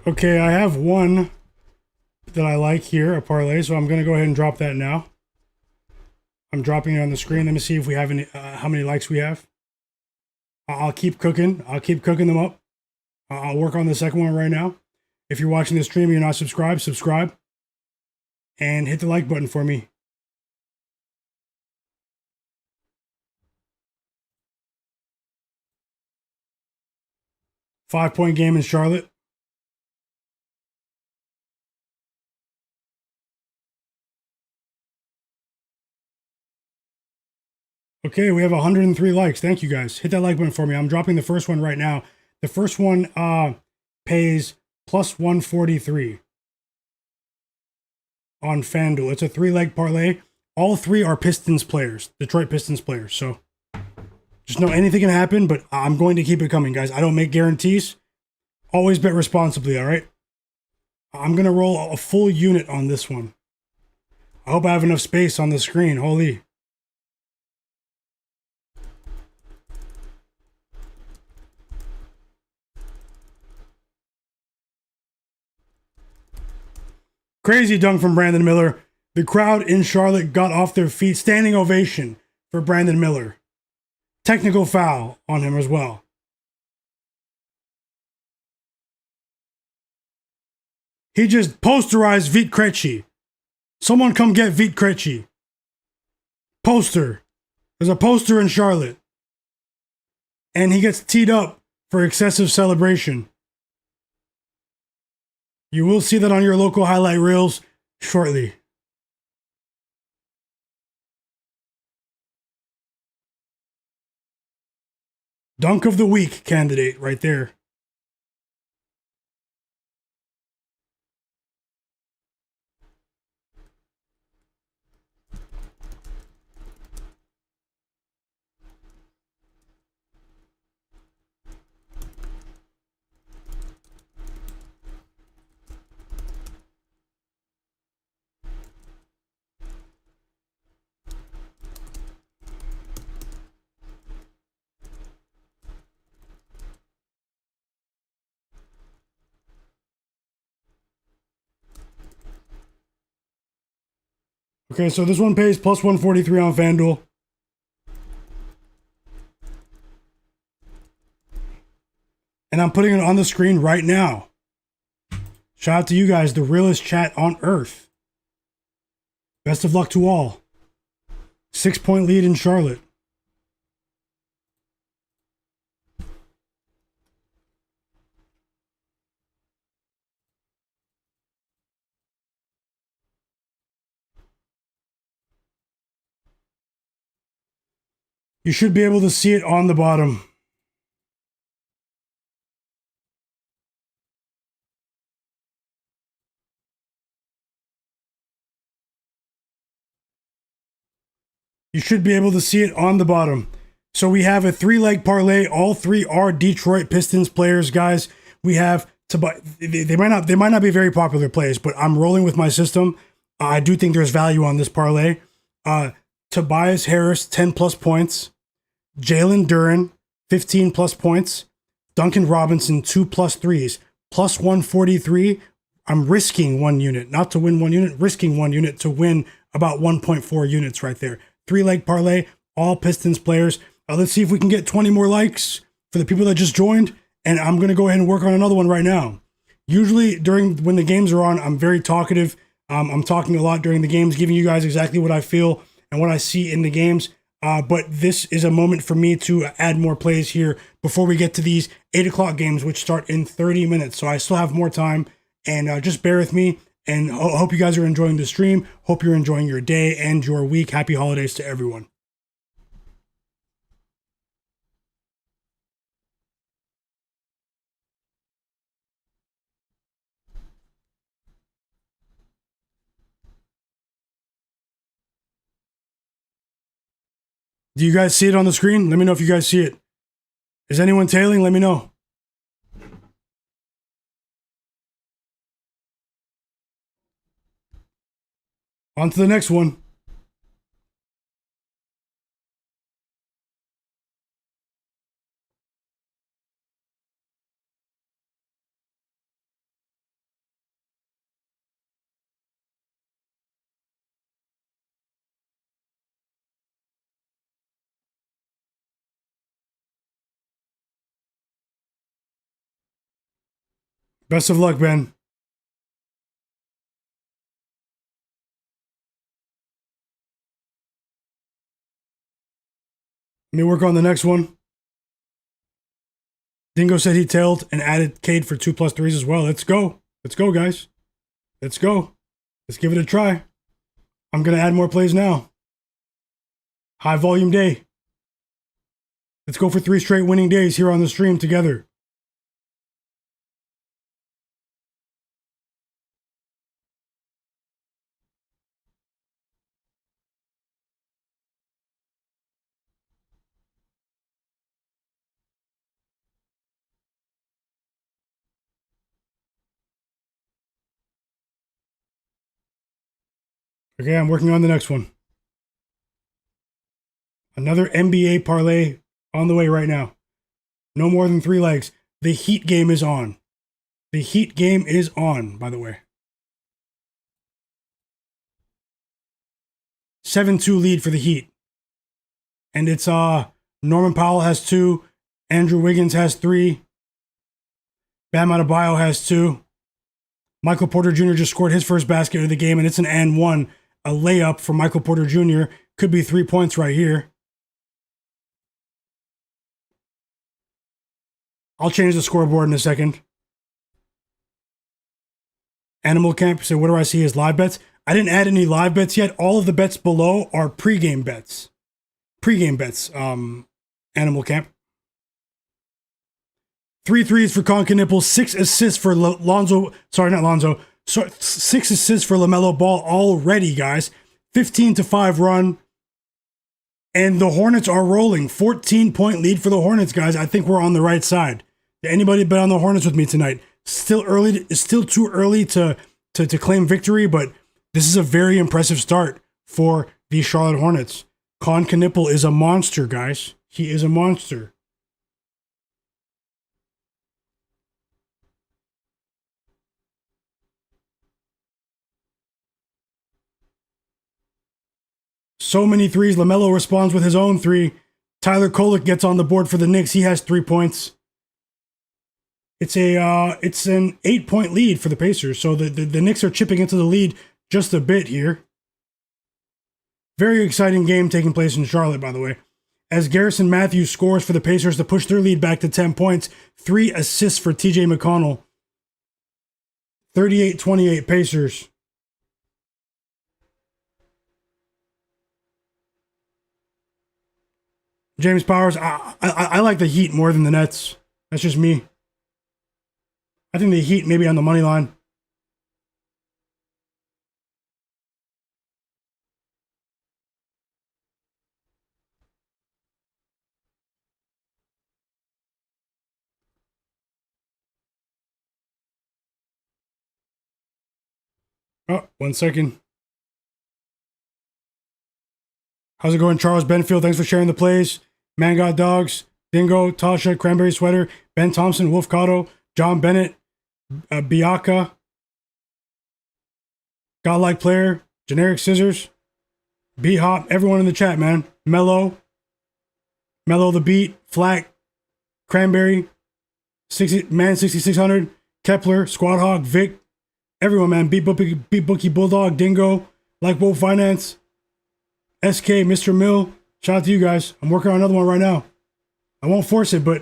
Okay, I have one that I like here, a parlay, so I'm going to go ahead and drop that now. I'm dropping it on the screen. Let me see if we have any, how many likes we have. I'll keep cooking. I'll keep cooking them up. I'll work on the second one right now. If you're watching this stream and you're not subscribed, subscribe. And hit the like button for me. Five-point game in Charlotte. Okay, we have 103 likes. Thank you guys. Hit that like button for me. I'm dropping the first one right now. The first one pays plus 143 on FanDuel. It's a 3-leg parlay. All three are Pistons players, Detroit Pistons players. So just know anything can happen, but I'm going to keep it coming, guys. I don't make guarantees. Always bet responsibly, all right? I'm going to roll a full unit on this one. I hope I have enough space on the screen. Holy. Crazy dunk from Brandon Miller. The crowd in Charlotte got off their feet. Standing ovation for Brandon Miller. Technical foul on him as well. He just posterized Vit Krejci. Someone come get Vit Krejci. Poster. There's a poster in Charlotte. And he gets teed up for excessive celebration. You will see that on your local highlight reels shortly. Dunk of the week candidate right there. Okay, so this one pays plus 143 on FanDuel. And I'm putting it on the screen right now. Shout out to you guys, the realest chat on earth. Best of luck to all. 6-point lead in Charlotte. You should be able to see it on the bottom. You should be able to see it on the bottom. So we have a 3-leg parlay. All three are Detroit Pistons players, guys. We have they might not be very popular plays, but I'm rolling with my system. I do think there's value on this parlay. Tobias Harris, 10 plus points. Jalen Duran, 15 plus points. Duncan Robinson, 2 plus threes. Plus 143. I'm risking 1 unit, not to win 1 unit, risking 1 unit to win about 1.4 units right there. 3-leg parlay, all Pistons players. Let's see if we can get 20 more likes for the people that just joined. And I'm going to go ahead and work on another one right now. Usually when the games are on, I'm very talkative. I'm talking a lot during the games, giving you guys exactly what I feel and what I see in the games. But this is a moment for me to add more plays here before we get to these 8 o'clock games, which start in 30 minutes. So I still have more time, and just bear with me. And hope you guys are enjoying the stream. Hope you're enjoying your day and your week. Happy holidays to everyone. Do you guys see it on the screen? Let me know if you guys see it. Is anyone tailing? Let me know. On to the next one. Best of luck, Ben. Let me work on the next one. Dingo said he tailed and added Cade for 2+ threes as well. Let's go. Let's go, guys. Let's go. Let's give it a try. I'm going to add more plays now. High volume day. Let's go for 3 straight winning days here on the stream together. Okay, I'm working on the next one. Another NBA parlay on the way right now. No more than 3 legs. The Heat game is on. The Heat game is on, by the way. 7-2 lead for the Heat. And it's Norman Powell has 2. Andrew Wiggins has 3. Bam Adebayo has 2. Michael Porter Jr. just scored his first basket of the game, and it's an and one. A layup for Michael Porter Jr. Could be 3 points right here. I'll change the scoreboard in a second. Animal Camp said, what do I see as live bets? I didn't add any live bets yet. All of the bets below are pregame bets. Pregame bets, Animal Camp. 3 threes for Knippel, 6 assists for Lonzo. Sorry, not Lonzo. 6 assists for LaMelo Ball already, guys. 15-5 run. And the Hornets are rolling. 14-point lead for the Hornets, guys. I think we're on the right side. Did anybody bet on the Hornets with me tonight? Still early. It's still too early to claim victory, but this is a very impressive start for the Charlotte Hornets. Knippel is a monster, guys. He is a monster. So many threes. LaMelo responds with his own 3. Tyler Kolek gets on the board for the Knicks. He has 3 points. It's an 8-point lead for the Pacers. So the Knicks are chipping into the lead just a bit here. Very exciting game taking place in Charlotte, by the way. As Garrison Matthews scores for the Pacers to push their lead back to 10 points. 3 assists for TJ McConnell. 38-28 Pacers. James Powers, I like the Heat more than the Nets. That's just me. I think the Heat maybe on the money line. Oh, 1 second. How's it going, Charles Benfield? Thanks for sharing the plays. Man Got Dogs, Dingo, Tasha, Cranberry Sweater, Ben Thompson, Wolf Cotto, John Bennett, Biaka, Godlike Player, Generic Scissors, B-Hop, everyone in the chat, man. Mello the Beat, Flagg, Cranberry, 6600, Kepler, Squad Hog, Vic, everyone, man. Beat Bookie Bulldog, Dingo, Like Wolf Finance, SK, Mr. Mill. Shout out to you guys. I'm working on another one right now. I won't force it, but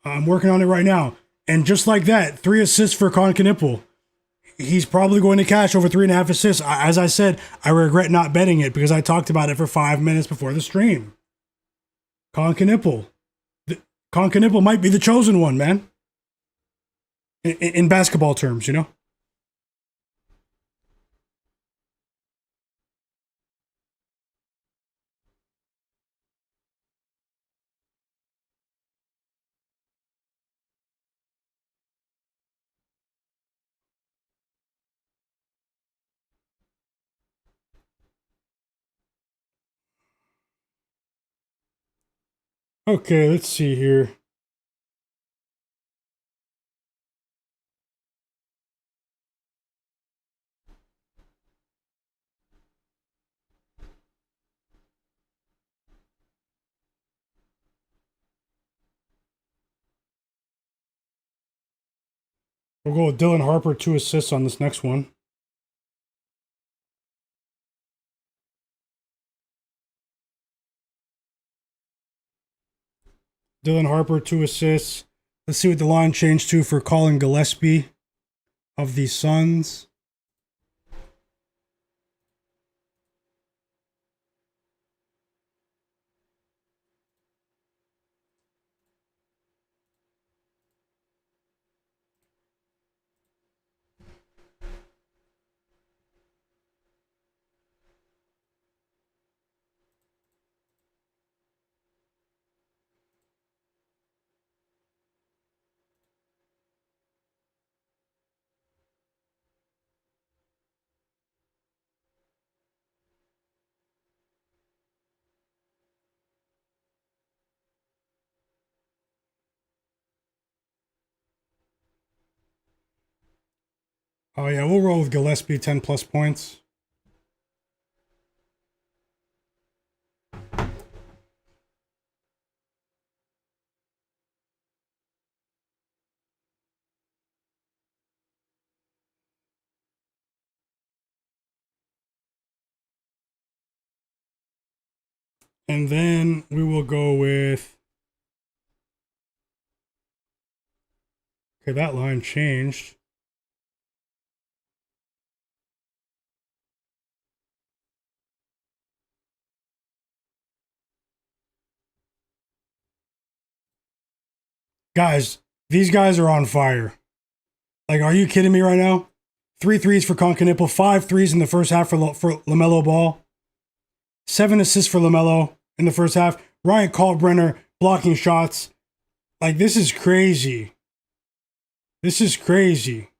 I'm working on it right now. And just like that, 3 assists for Knippel. He's probably going to cash over 3.5 assists. As I said, I regret not betting it because I talked about it for 5 minutes before the stream. Concanipple. Concanipple might be the chosen one, man. In basketball terms, you know? Okay, let's see here. We'll go with Dylan Harper, 2 assists on this next one. Dylan Harper, 2 assists. Let's see what the line changed to for Colin Gillespie of the Suns. Oh yeah, we'll roll with Gillespie, 10 plus points. And then we will go with... Okay, that line changed. Guys, these guys are on fire. Like, are you kidding me right now? 3 threes for Concanipple, 5 threes in the first half for LaMelo Ball. 7 assists for LaMelo in the first half. Ryan Kalkbrenner blocking shots. Like, this is crazy. This is crazy.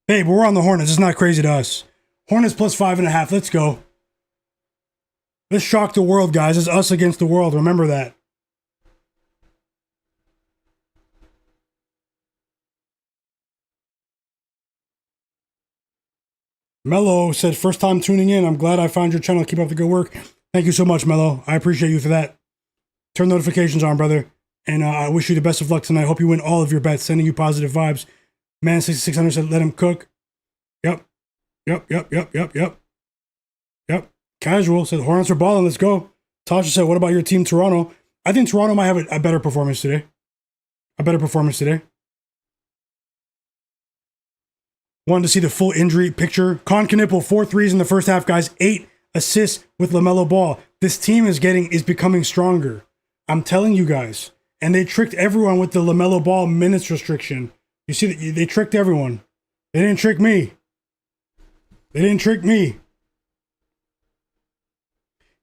Hey, but we're on the Hornets. It's not crazy to us. Hornets plus 5.5. Let's go. Let's shock the world, guys. It's us against the world. Remember that. Mello said, first time tuning in. I'm glad I found your channel. Keep up the good work. Thank you so much, Mello. I appreciate you for that. Turn notifications on, brother. And I wish you the best of luck tonight. Hope you win all of your bets. Sending you positive vibes. Man 6600 said, let him cook. Yep. Yep. Casual said, Hornets are balling. Let's go. Tasha said, what about your team, Toronto? I think Toronto might have a better performance today. Wanted to see the full injury picture. Concanipple, 4 threes in the first half, guys. 8 assists with LaMelo Ball. This team is becoming stronger. I'm telling you guys. And they tricked everyone with the LaMelo Ball minutes restriction. You see that they tricked everyone. They didn't trick me.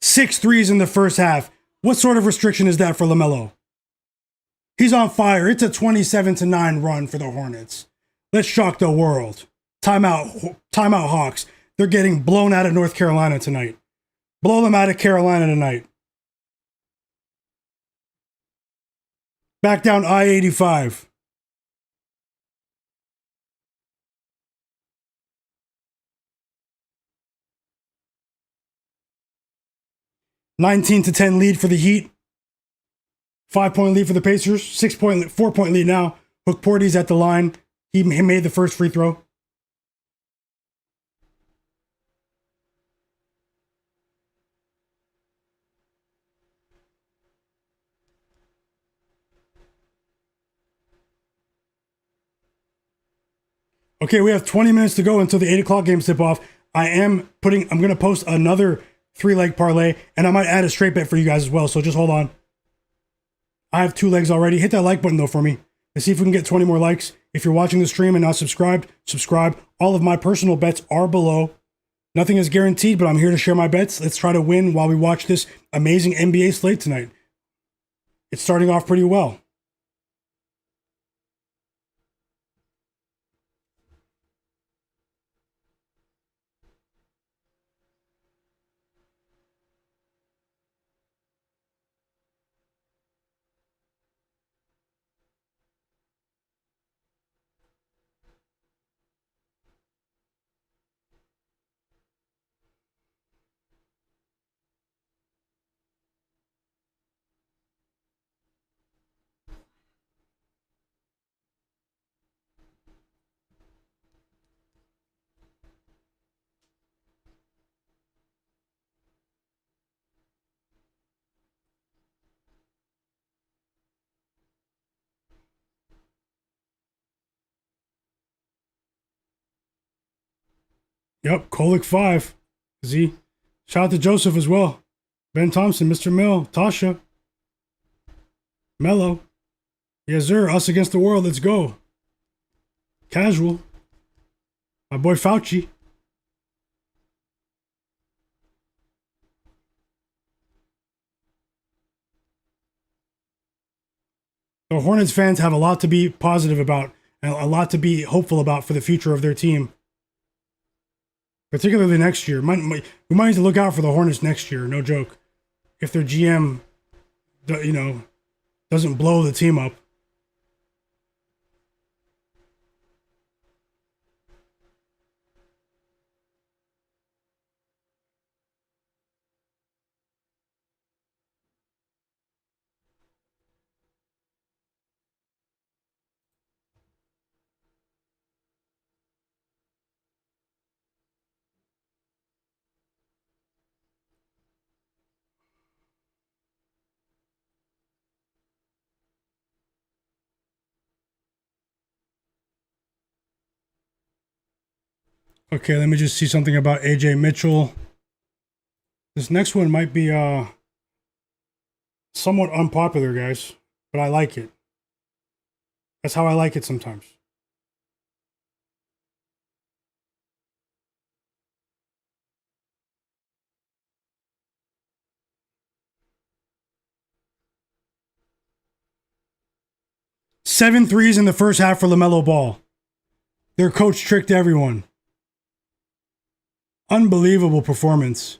6 threes in the first half. What sort of restriction is that for LaMelo? He's on fire. It's a 27-9 run for the Hornets. Let's shock the world. Timeout Hawks. They're getting blown out of North Carolina tonight. Blow them out of Carolina tonight. Back down I-85. (19-10) lead for the Heat. 5-point lead for the Pacers. 4-point lead now. Hook Porty's at the line. He made the first free throw. Okay, we have 20 minutes to go until the 8 o'clock game tip off. I'm going to post another 3-leg parlay, and I might add a straight bet for you guys as well. So just hold on. I have 2 legs already. Hit that like button though for me. Let's see if we can get 20 more likes. If you're watching the stream and not subscribed, subscribe. All of my personal bets are below. Nothing is guaranteed, but I'm here to share my bets. Let's try to win while we watch this amazing NBA slate tonight. It's starting off pretty well. Yep, Kolick 5. Z. Shout out to Joseph as well. Ben Thompson, Mr. Mill, Tasha. Mello. Yes, sir. Us against the world. Let's go. Casual. My boy Fauci. The Hornets fans have a lot to be positive about and a lot to be hopeful about for the future of their team. Particularly next year. We might need to look out for the Hornets next year, no joke. If their GM, doesn't blow the team up. Okay, let me just see something about AJ Mitchell. This next one might be somewhat unpopular, guys, but I like it. That's how I like it sometimes. Seven threes in the first half for LaMelo Ball. Their coach tricked everyone. Unbelievable performance.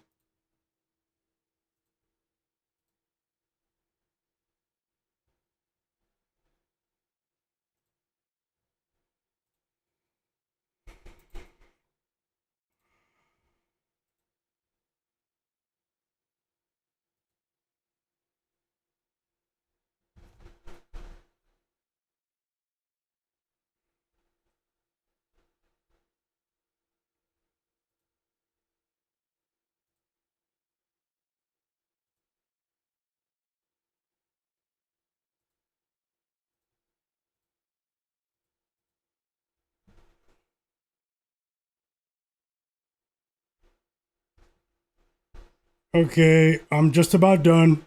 Okay, I'm just about done.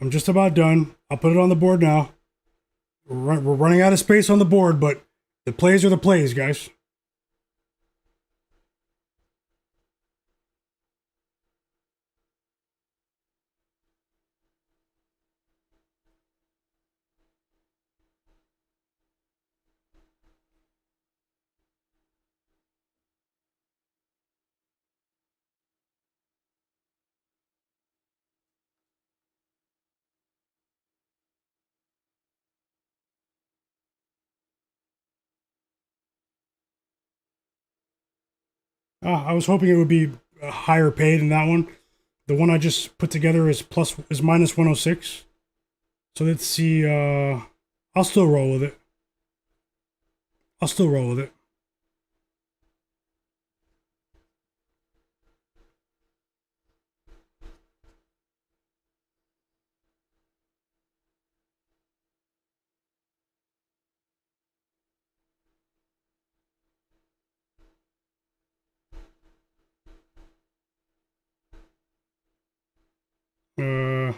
I'll put it on the board now. We're running out of space on the board, but the plays are the plays, guys. I was hoping it would be a higher paid than that one. The one I just put together is minus 106. So let's see. I'll still roll with it. Uh,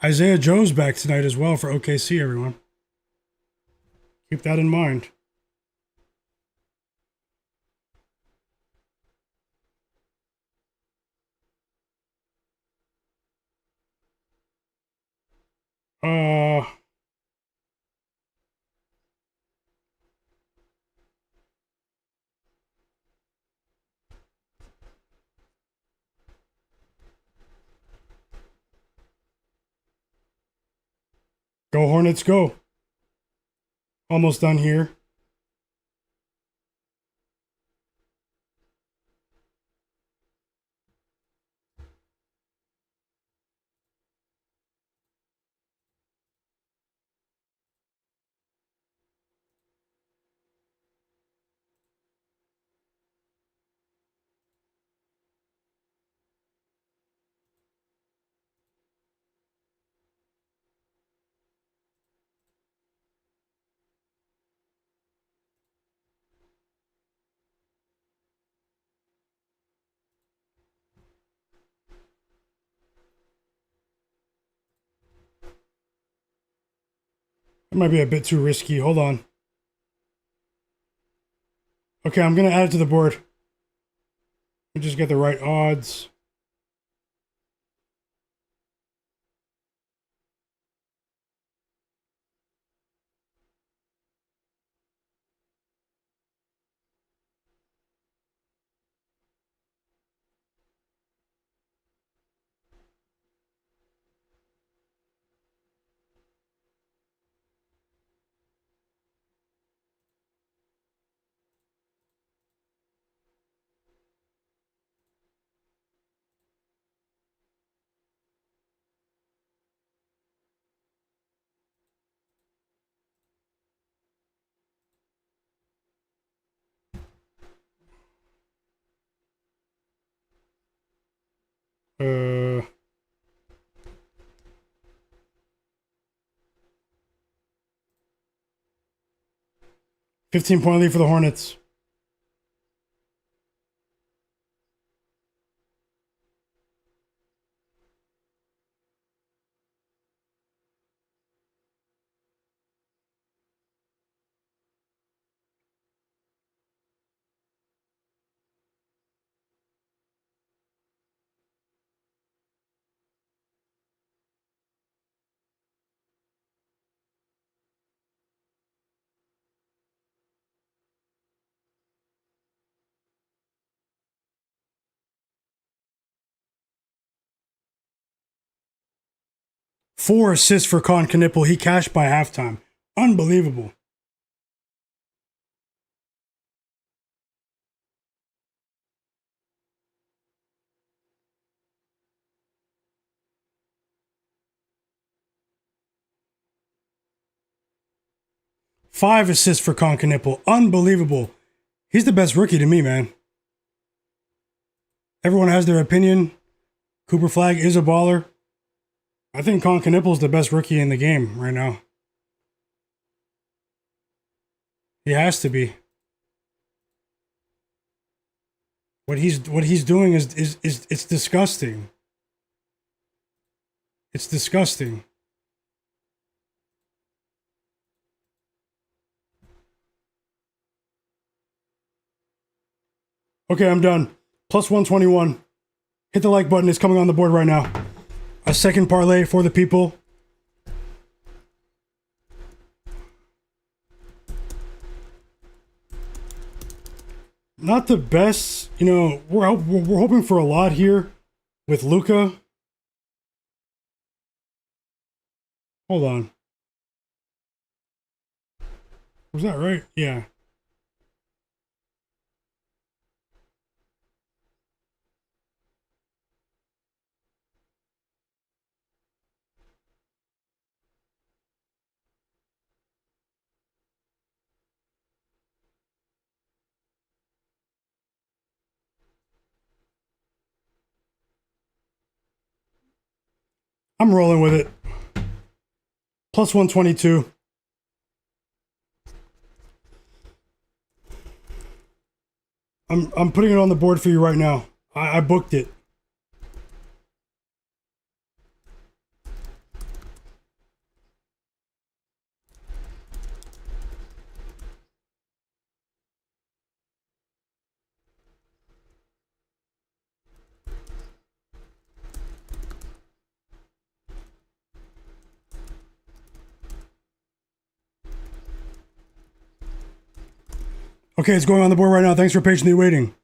Isaiah Joe's back tonight as well for OKC, everyone. Keep that in mind. Uh, Go Hornets, go. Almost done here. That might be a bit too risky. Hold on. Okay, I'm going to add it to the board. We just get the right odds. Uh, 15-point lead for the Hornets. Four assists for Con Knipple. He cashed by halftime. Unbelievable. Five assists for Con Knipple. Unbelievable. He's the best rookie to me, man. Everyone has their opinion. Cooper Flagg is a baller. I think Con Knipple's the best rookie in the game right now. He has to be. What he's doing is it's disgusting. It's disgusting. Okay, I'm done. Plus 121. Hit the like button. It's coming on the board right now. A second parlay for the people. Not the best. You know, we're hoping for a lot here with Luka. Hold on. Was that right? Yeah. I'm rolling with it. Plus 122. I'm putting it on the board for you right now. I booked it. Okay, it's going on the board right now. Thanks for patiently waiting.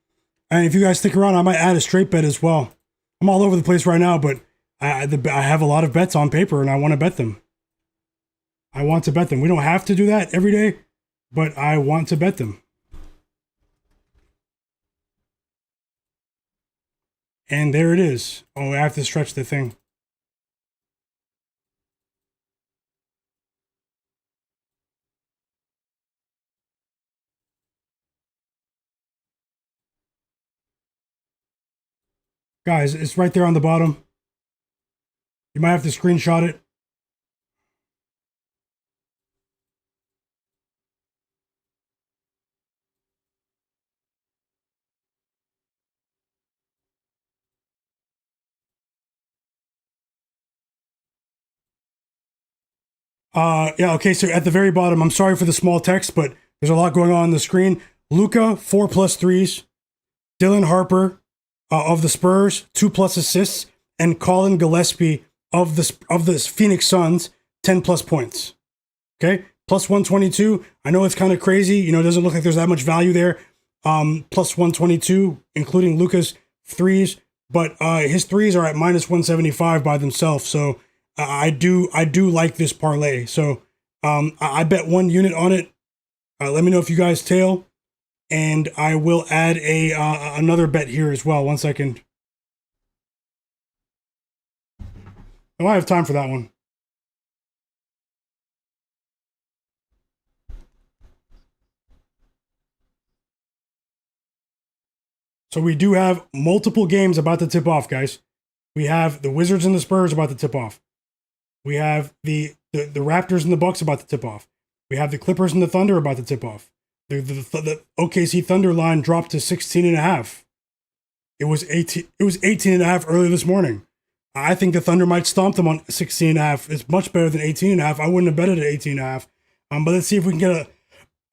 And if you guys stick around, I might add a straight bet as well. I'm all over the place right now, but I have a lot of bets on paper, and I want to bet them. I want to bet them. We don't have to do that every day, but I want to bet them. And there it is. Oh, I have to stretch the thing. Guys, it's right there on the bottom. You might have to screenshot it. Yeah, okay, so at the very bottom, I'm sorry for the small text, but there's a lot going on the screen. Luka, 4+ threes. Dylan Harper of the Spurs, 2+ assists. And Colin Gillespie of the Phoenix Suns, 10+ points. Okay, plus 122. I know it's kind of crazy. You know, it doesn't look like there's that much value there. Plus 122, including Luka's threes. But his threes are at minus 175 by themselves. So I do like this parlay. So I bet 1 unit on it. Let me know if you guys tail, and I will add another bet here as well. 1 second. Oh, I have time for that one. So we do have multiple games about to tip off, guys. We have the Wizards and the Spurs about to tip off. We have the Raptors and the Bucks about to tip off. We have the Clippers and the Thunder about to tip off. The OKC Thunder line dropped to 16.5. It was 18.5 earlier this morning. I think the Thunder might stomp them on 16.5. It's much better than 18.5. I wouldn't have bet it at 18.5. But let's see if we can get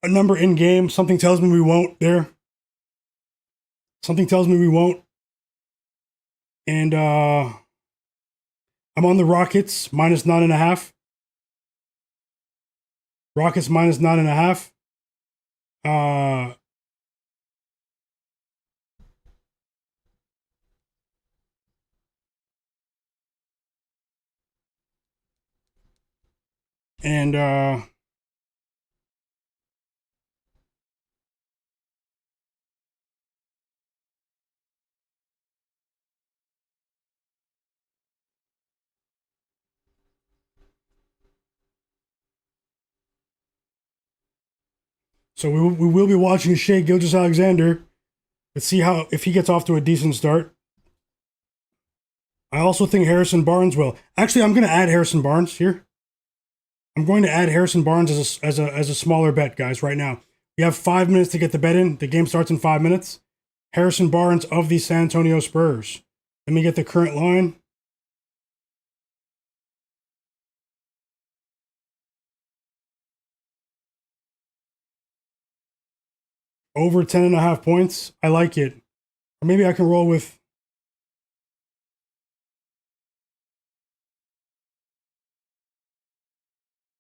a number in game. Something tells me we won't there. Something tells me we won't. And I'm on the Rockets, minus 9.5. Rockets minus 9.5. So we will be watching Shai Gilgeous-Alexander. Let's see if he gets off to a decent start. I also think Harrison Barnes will. Actually, I'm going to add Harrison Barnes here. I'm going to add Harrison Barnes as a smaller bet, guys, right now. We have 5 minutes to get the bet in. The game starts in 5 minutes. Harrison Barnes of the San Antonio Spurs. Let me get the current line. Over 10.5 points. I like it. Or maybe I can roll with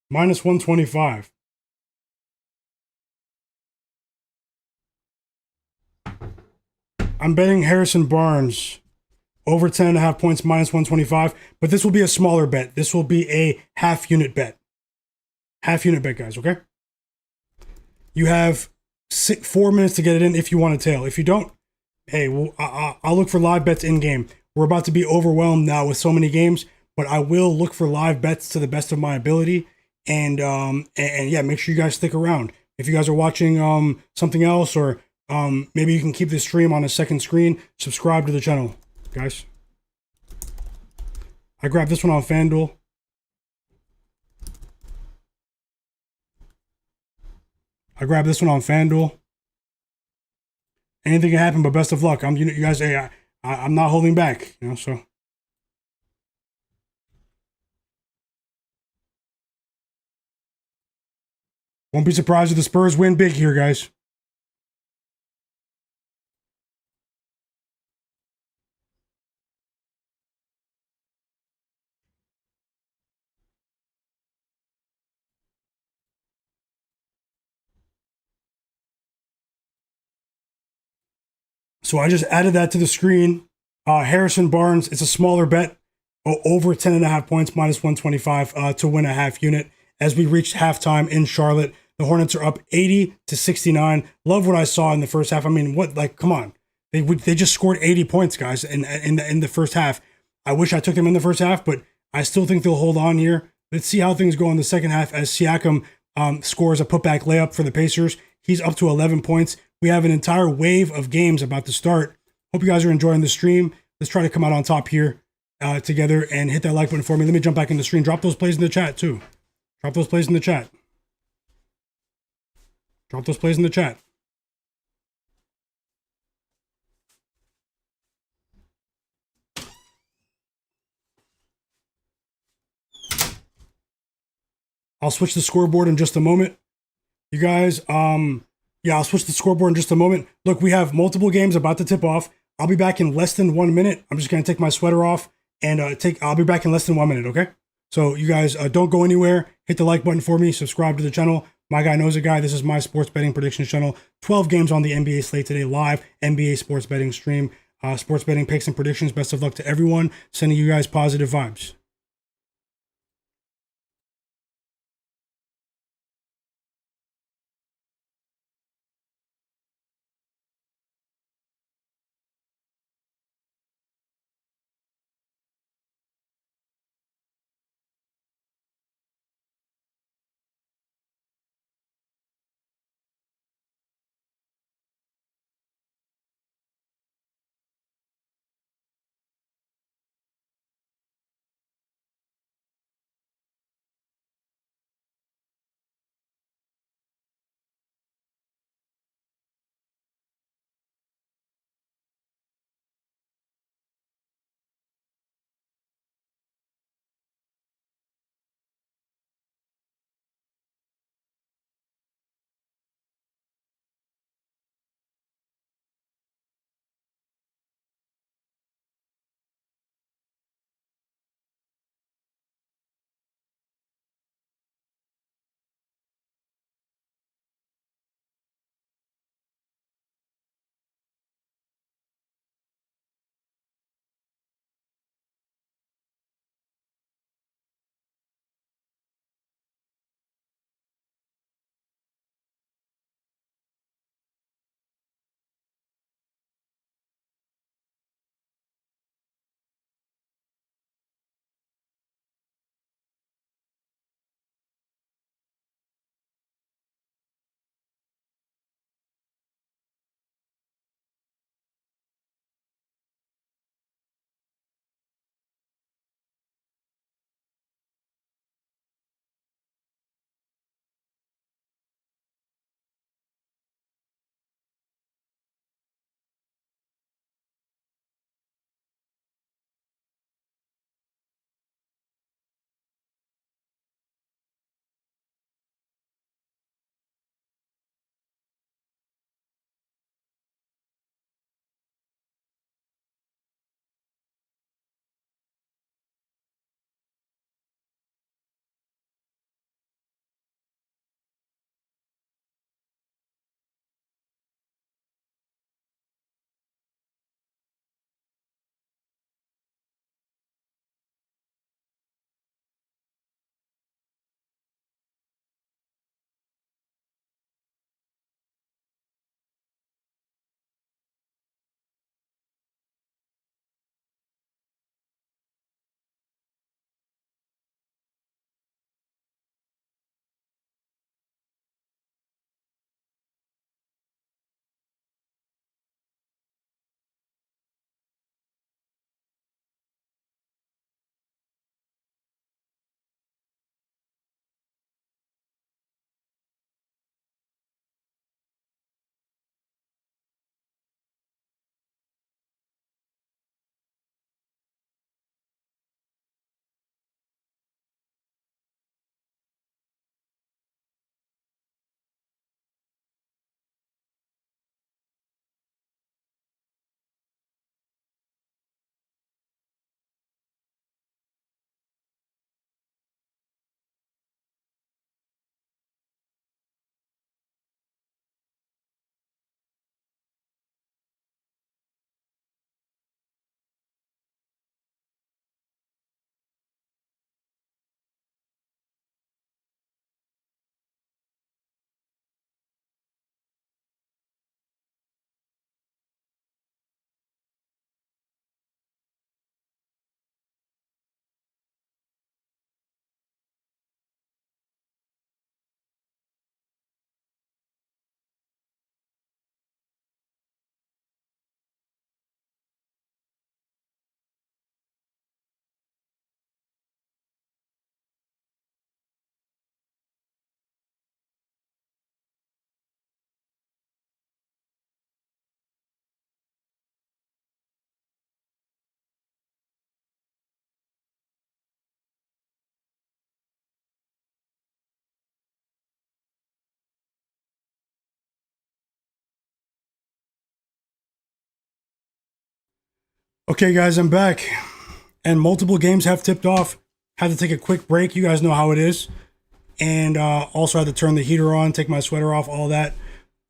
minus 125. I'm betting Harrison Barnes over 10.5 points, minus 125. But this will be a smaller bet. This will be a half unit bet. Half unit bet, guys, okay? You have 4 minutes to get it in if you want to tail. If you don't, hey, I'll look for live bets in game. We're about to be overwhelmed now with so many games, but I will look for live bets to the best of my ability. And yeah, make sure you guys stick around. If you guys are watching something else, or maybe you can keep this stream on a second screen, subscribe to the channel, guys. I grabbed this one on FanDuel. Anything can happen, but best of luck. You guys, hey, I'm not holding back, so. Won't be surprised if the Spurs win big here, guys. So I just added that to the screen. Harrison Barnes, it's a smaller bet, over 10.5 points, minus 125 to win a half unit. As we reached halftime in Charlotte, the Hornets are up 80-69. Love what I saw in the first half. I mean, come on. They just scored 80 points, guys, in the first half. I wish I took them in the first half, but I still think they'll hold on here. Let's see how things go in the second half as Siakam scores a putback layup for the Pacers. He's up to 11 points. We have an entire wave of games about to start. Hope you guys are enjoying the stream. Let's try to come out on top here together and hit that like button for me. Let me jump back in the stream. Drop those plays in the chat too. Drop those plays in the chat. Drop those plays in the chat. I'll switch the scoreboard in just a moment. You guys, yeah, I'll switch the scoreboard in just a moment. Look, we have multiple games about to tip off. I'll be back in less than 1 minute. I'm just going to take my sweater off and I'll be back in less than 1 minute, okay? So you guys don't go anywhere. Hit the like button for me. Subscribe to the channel. My guy knows a guy. This is my sports betting predictions channel. 12 games on the NBA slate today, live NBA sports betting stream. Sports betting picks and predictions. Best of luck to everyone. Sending you guys positive vibes. Okay, guys, I'm back. And multiple games have tipped off. Had to take a quick break. You guys know how it is. And also had to turn the heater on, take my sweater off, all that.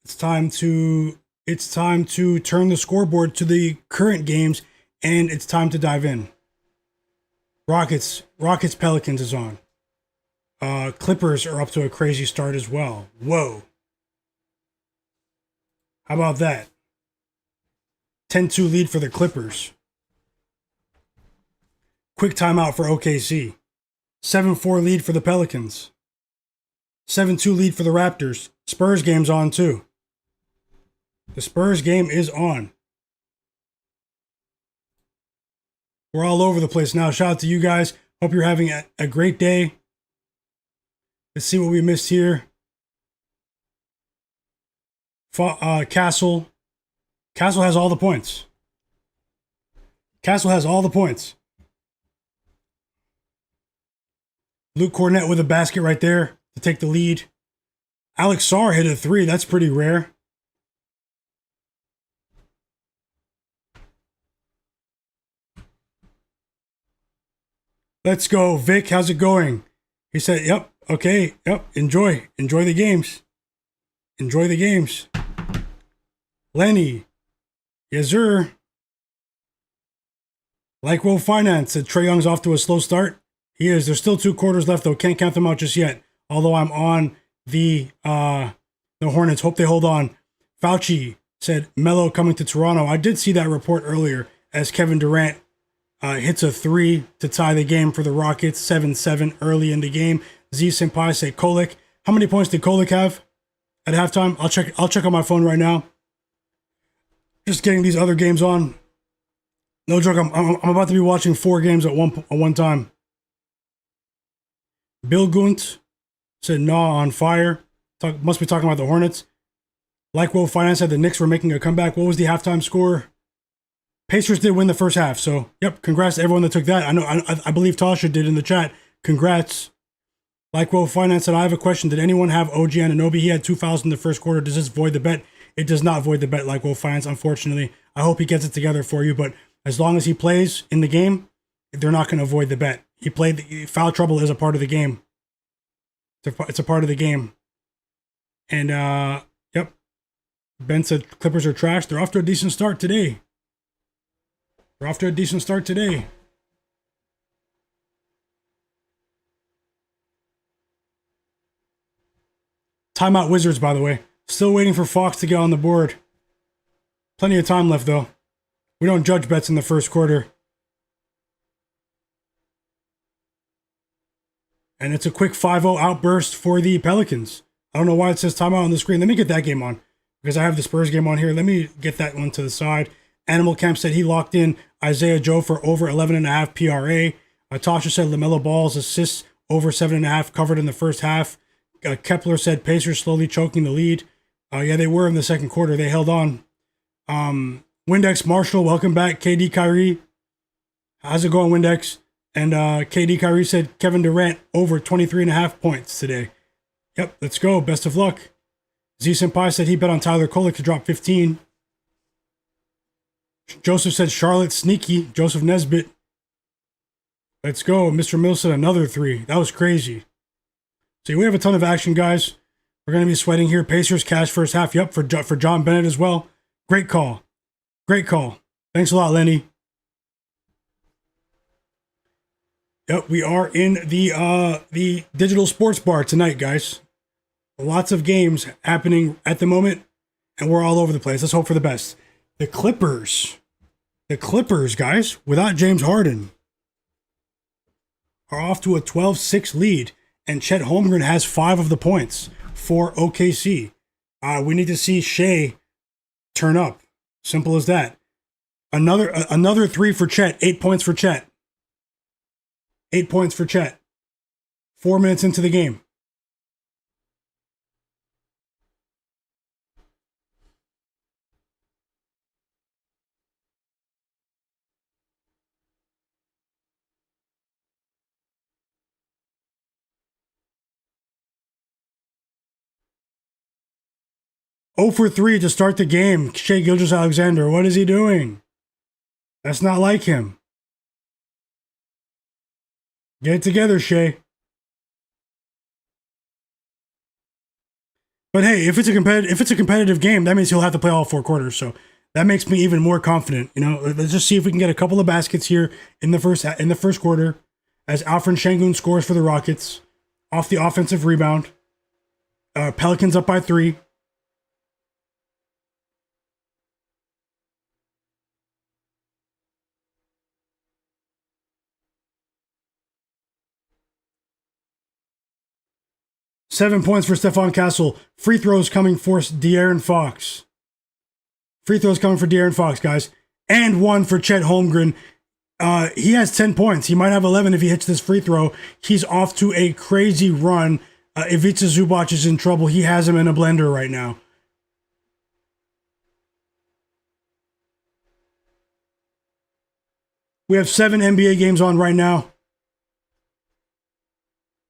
It's time to turn the scoreboard to the current games, and it's time to dive in. Rockets Pelicans is on. Clippers are up to a crazy start as well. Whoa. How about that? 10-2 lead for the Clippers. Quick timeout for OKC. 7-4 lead for the Pelicans. 7-2 lead for the Raptors. Spurs game's on too. The Spurs game is on. We're all over the place now. Shout out to you guys. Hope you're having a great day. Let's see what we missed here. Castle. Castle has all the points. Castle has all the points. Luke Cornett with a basket right there to take the lead. Alex Sarr hit a three. That's pretty rare. Let's go. Vic, how's it going? He said, yep, okay, yep, enjoy the games. Enjoy the games. Lenny, yes, sir. Like Will Finance said, Trae Young's off to a slow start. He is. There's still 2 quarters left, though. Can't count them out just yet. Although I'm on the Hornets. Hope they hold on. Fauci said, Melo coming to Toronto. I did see that report earlier as Kevin Durant hits a 3 to tie the game for the Rockets. 7-7 early in the game. Z Senpai said, Kolek. How many points did Kolek have at halftime? I'll check on my phone right now. Just getting these other games on. No joke. I'm about to be watching 4 games at one time. Bill Gunt said, nah, on fire. Must be talking about the Hornets. Like Will Finance said, the Knicks were making a comeback. What was the halftime score? Pacers did win the first half. So, yep, congrats to everyone that took that. I believe Tasha did in the chat. Congrats. Like Will Finance said, I have a question. Did anyone have OG Anunoby? He had 2 fouls in the first quarter. Does this void the bet? It does not void the bet, like Will Finance, unfortunately. I hope he gets it together for you, but as long as he plays in the game, they're not going to avoid the bet. Foul trouble is a part of the game. It's a part of the game. And, yep. Ben said Clippers are trash. They're off to a decent start today. Timeout Wizards, by the way. Still waiting for Fox to get on the board. Plenty of time left, though. We don't judge bets in the first quarter. And it's a quick 5-0 outburst for the Pelicans. I don't know why it says timeout on the screen. Let me get that game on because I have the Spurs game on here. Let me get that one to the side. Animal Camp said he locked in Isaiah Joe for over 11.5 PRA. Tasha said LaMelo Ball's assists over 7.5 covered in the first half. Kepler said Pacers slowly choking the lead. Yeah, they were in the second quarter. They held on. Windex Marshall, welcome back. KD Kyrie. How's it going, Windex? And KD Kyrie said Kevin Durant over 23.5 points today. Yep, let's go. Best of luck. Z Senpai said he bet on Tyler Kolek to drop 15. Joseph said Charlotte sneaky. Joseph Nesbitt. Let's go. Mr. Mills said another 3. That was crazy. So we have a ton of action, guys. We're going to be sweating here. Pacers cash first half. Yep, for John Bennett as well. Great call. Great call. Thanks a lot, Lenny. Yep, we are in the digital sports bar tonight, guys. Lots of games happening at the moment, and we're all over the place. Let's hope for the best. The Clippers, guys, without James Harden, are off to a 12-6 lead, and Chet Holmgren has 5 of the points for OKC. We need to see Shai turn up. Simple as that. Another 3 for Chet. 8 points for Chet. 8 points for Chet. 4 minutes into the game. Oh for 3 to start the game. Shai Gilgeous-Alexander. What is he doing? That's not like him. Get it together, Shai. But hey, if it's a competitive game, that means he'll have to play all 4 quarters. So that makes me even more confident. You know, let's just see if we can get a couple of baskets here in the first quarter, as Alperen Sengun scores for the Rockets off the offensive rebound. Pelicans up by 3. Seven points for Stephon Castle. Free throws coming for De'Aaron Fox. Free throws coming for De'Aaron Fox, guys. And 1 for Chet Holmgren. He has 10 points. He might have 11 if he hits this free throw. He's off to a crazy run. Ivica Zubac is in trouble. He has him in a blender right now. We have 7 NBA games on right now.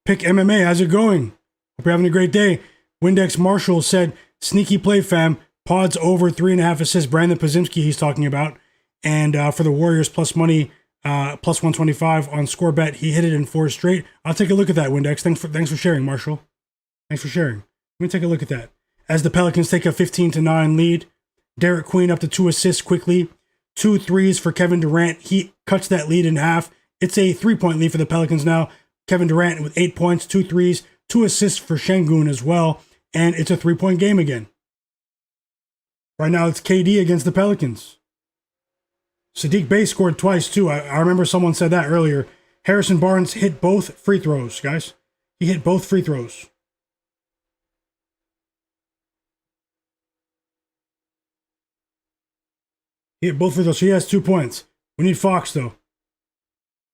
Pick MMA. How's it going? Hope you're having a great day. Windex Marshall said, sneaky play, fam. Pods over 3.5 assists. Brandon Pozimski he's talking about. And for the Warriors, plus money, plus 125 on score bet. He hit it in 4 straight. I'll take a look at that, Windex. Thanks for sharing, Marshall. Thanks for sharing. Let me take a look at that. As the Pelicans take a 15-9 lead. Derek Queen up to 2 assists quickly. 2 threes for Kevin Durant. He cuts that lead in half. It's a 3-point lead for the Pelicans now. Kevin Durant with 8 points, 2 threes, 2 assists for Sengun as well. And it's a 3-point game again. Right now it's KD against the Pelicans. Saddiq Bey scored twice too. I remember someone said that earlier. Harrison Barnes hit both free throws, guys. He hit both free throws. He hit both free throws, so he has 2 points. We need Fox though.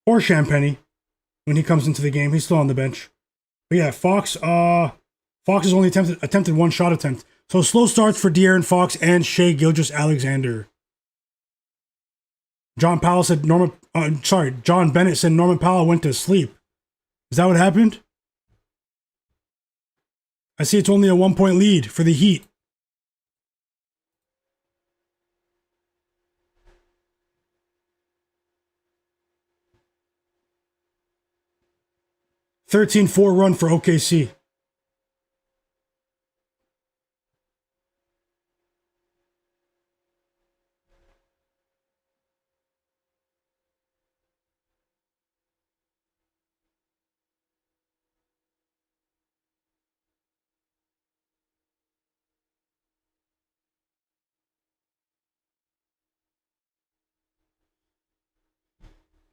Or Champagny when he comes into the game. He's still on the bench. But yeah, Fox has only attempted 1 shot attempt. So slow starts for De'Aaron Fox and Shai Gilgeous-Alexander. John Bennett said Norman Powell went to sleep. Is that what happened? I see it's only a 1-point lead for the Heat. A 13-4 run for OKC.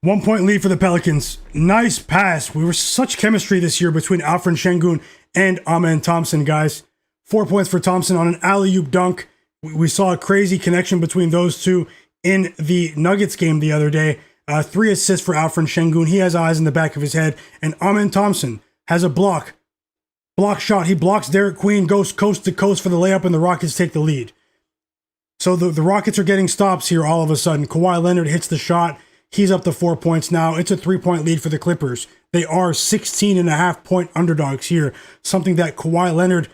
One-point lead for the Pelicans. Nice pass. We were such chemistry this year between Alperen Sengun and Amen Thompson, guys. 4 points for Thompson on an alley-oop dunk. We saw a crazy connection between those two in the Nuggets game the other day. 3 assists for Alperen Sengun. He has eyes in the back of his head. And Amen Thompson has a block shot. He blocks Derek Queen, goes coast to coast for the layup, and the Rockets take the lead. So the Rockets are getting stops here all of a sudden. Kawhi Leonard hits the shot. He's up to 4 points now. It's a 3-point lead for the Clippers. They are 16.5-point underdogs here, something that Kawhi Leonard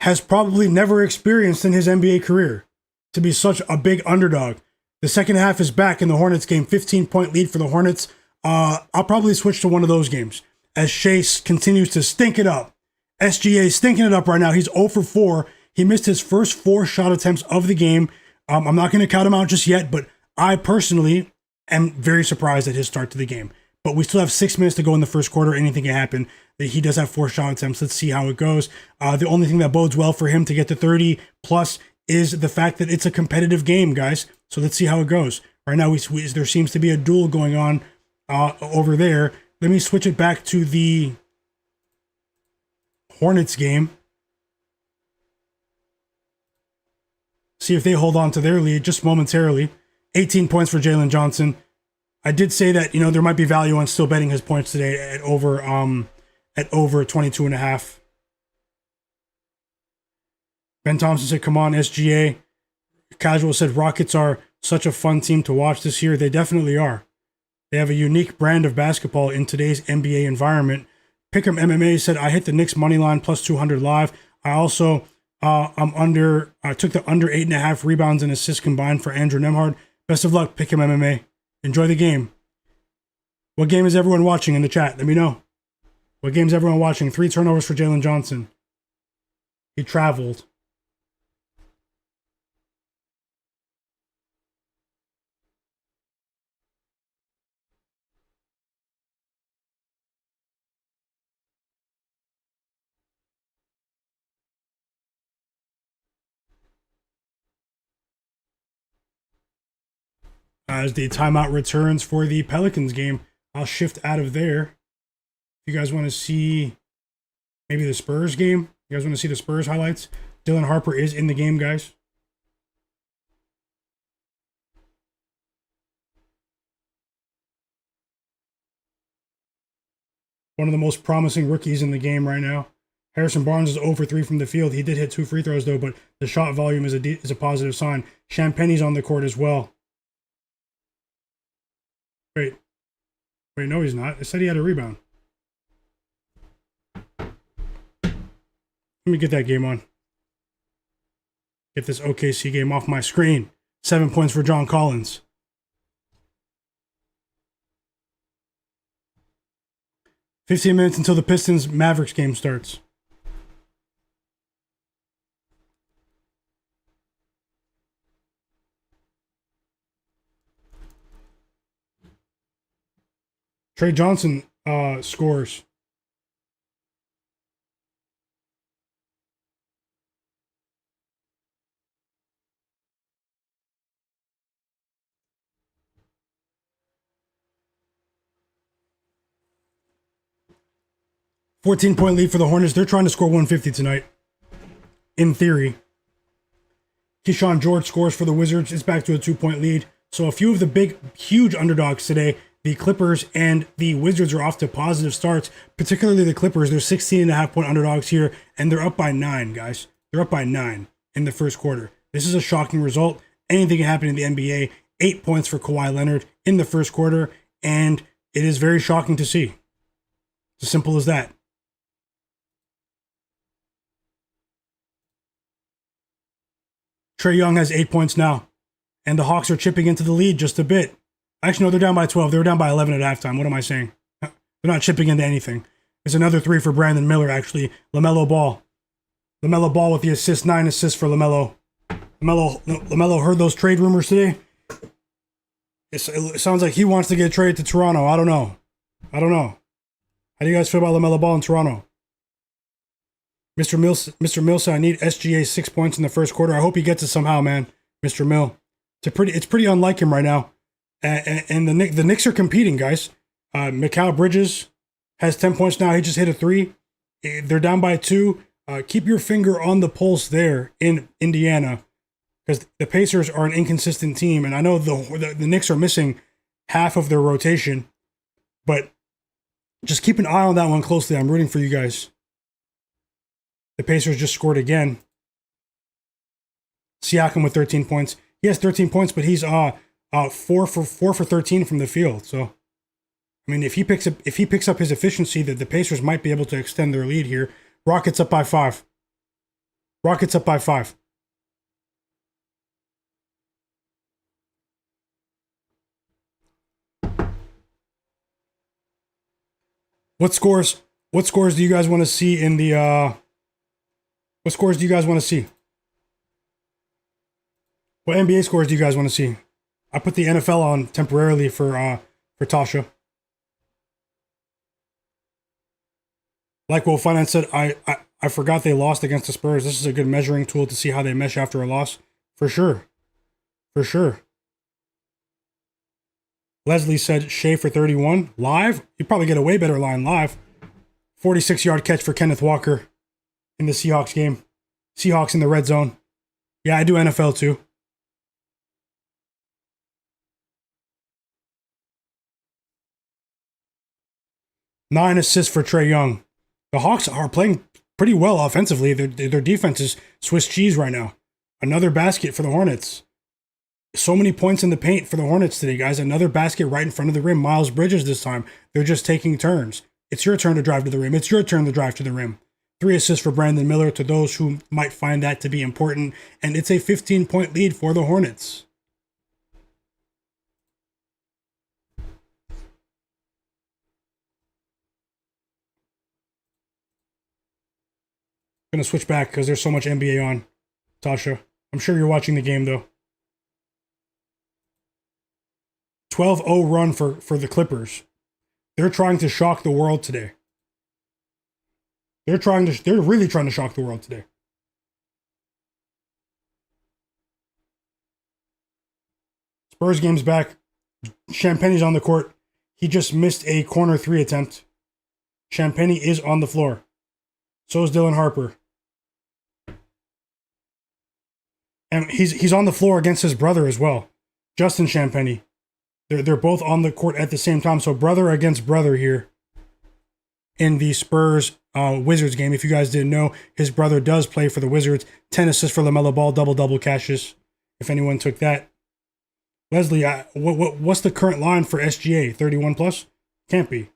has probably never experienced in his NBA career, to be such a big underdog. The second half is back in the Hornets game, 15-point lead for the Hornets. I'll probably switch to one of those games as Shai continues to stink it up. SGA stinking it up right now. He's 0 for 4. He missed his first 4 shot attempts of the game. I'm not going to count him out just yet, but I personally am very surprised at his start to the game. But we still have 6 minutes to go in the first quarter. Anything can happen. He does have 4 shot attempts. Let's see how it goes. The only thing that bodes well for him to get to 30 plus is the fact that it's a competitive game, guys. So let's see how it goes. Right now, there seems to be a duel going on over there. Let me switch it back to the Hornets game. See if they hold on to their lead just momentarily. 18 points for Jalen Johnson. I did say that, there might be value on still betting his points today at over 22.5. Ben Thompson said, come on, SGA. Casual said, Rockets are such a fun team to watch this year. They definitely are. They have a unique brand of basketball in today's NBA environment. Pick'em MMA said, I hit the Knicks money line plus 200 live. I also I took the under 8.5 rebounds and assists combined for Andrew Nembhard. Best of luck, Pick'em MMA. Enjoy the game. What game is everyone watching in the chat? Let me know. What game is everyone watching? 3 turnovers for Jalen Johnson. He traveled. As the timeout returns for the Pelicans game, I'll shift out of there. If you guys want to see maybe the Spurs game, you guys want to see the Spurs highlights? Dylan Harper is in the game, guys. One of the most promising rookies in the game right now. Harrison Barnes is 0 for 3 from the field. He did hit 2 free throws, though, but the shot volume is a positive sign. Champagne's on the court as well. Wait, no, he's not. It said he had a rebound. Let me get that game on. Get this OKC game off my screen. 7 points for John Collins. "15 minutes until the Pistons-Mavericks game starts." Trey Johnson scores. "14-point lead for the Hornets. They're trying to score 150 tonight. In theory. Keyshawn George scores for the Wizards. It's back to a 2-point lead. So a few of the big, huge underdogs today, the Clippers and the Wizards, are off to positive starts, particularly the Clippers. They're 16.5-point underdogs here, and they're up by 9, guys. They're up by 9 in the first quarter. This is a shocking result. Anything can happen in the NBA. 8 points for Kawhi Leonard in the first quarter, and it is very shocking to see. It's as simple as that. Trae Young has 8 points now, and the Hawks are chipping into the lead just a bit. Actually, no, they're down by 12. They were down by 11 at halftime. What am I saying? They're not chipping into anything. There's another 3 for Brandon Miller, actually. LaMelo Ball. LaMelo Ball with the assist. 9 assists for LaMelo. LaMelo heard those trade rumors today. It sounds like he wants to get traded to Toronto. I don't know. How do you guys feel about LaMelo Ball in Toronto? Mr. Mills said, "I need SGA 6 points in the first quarter." I hope he gets it somehow, man. Mr. Mill. It's pretty unlike him right now. And the Knicks are competing, guys. Mikal Bridges has 10 points now. He just hit a 3. They're down by 2. Keep your finger on the pulse there in Indiana, because the Pacers are an inconsistent team. And I know the Knicks are missing half of their rotation, but just keep an eye on that one closely. I'm rooting for you guys. The Pacers just scored again. Siakam with 13 points. He has 13 points, but he's 4 for 13 from the field. So, I mean, if he picks up his efficiency, that the Pacers might be able to extend their lead here. Rockets up by 5. Rockets up by 5. What scores do you guys want to see in the what scores do you guys want to see? What NBA scores do you guys want to see? I put the NFL on temporarily for Tasha. Like Will Finance said, I forgot they lost against the Spurs. This is a good measuring tool to see how they mesh after a loss. For sure. Leslie said Shai for 31. Live? You'd probably get a way better line live. 46-yard catch for Kenneth Walker in the Seahawks game. Seahawks in the red zone. Yeah, I do NFL too. Nine assists for Trae Young. The Hawks are playing pretty well offensively. Their defense is Swiss cheese right now. Another basket for the Hornets. So many points in the paint for the Hornets today, guys. Another basket right in front of the rim. Miles Bridges this time. They're just taking turns. It's your turn to drive to the rim. It's your turn to drive to the rim. 3 assists for Brandon Miller, to those who might find that to be important. And it's a 15-point lead for the Hornets. Gonna switch back because there's so much NBA on, Tasha. I'm sure you're watching the game though. 12-0 run for the Clippers. They're trying to shock the world today. They're really trying to shock the world today. Spurs game's back. Champagne's on the court. He just missed a corner 3 attempt. Champagne is on the floor. So is Dylan Harper. And he's on the floor against his brother as well. Justin Champagne. They're both on the court at the same time. So brother against brother here in the Spurs Wizards game. If you guys didn't know, his brother does play for the Wizards. 10 assists for LaMelo Ball, double-double cashes. If anyone took that. Leslie, what's the current line for SGA? 31 plus? Can't be.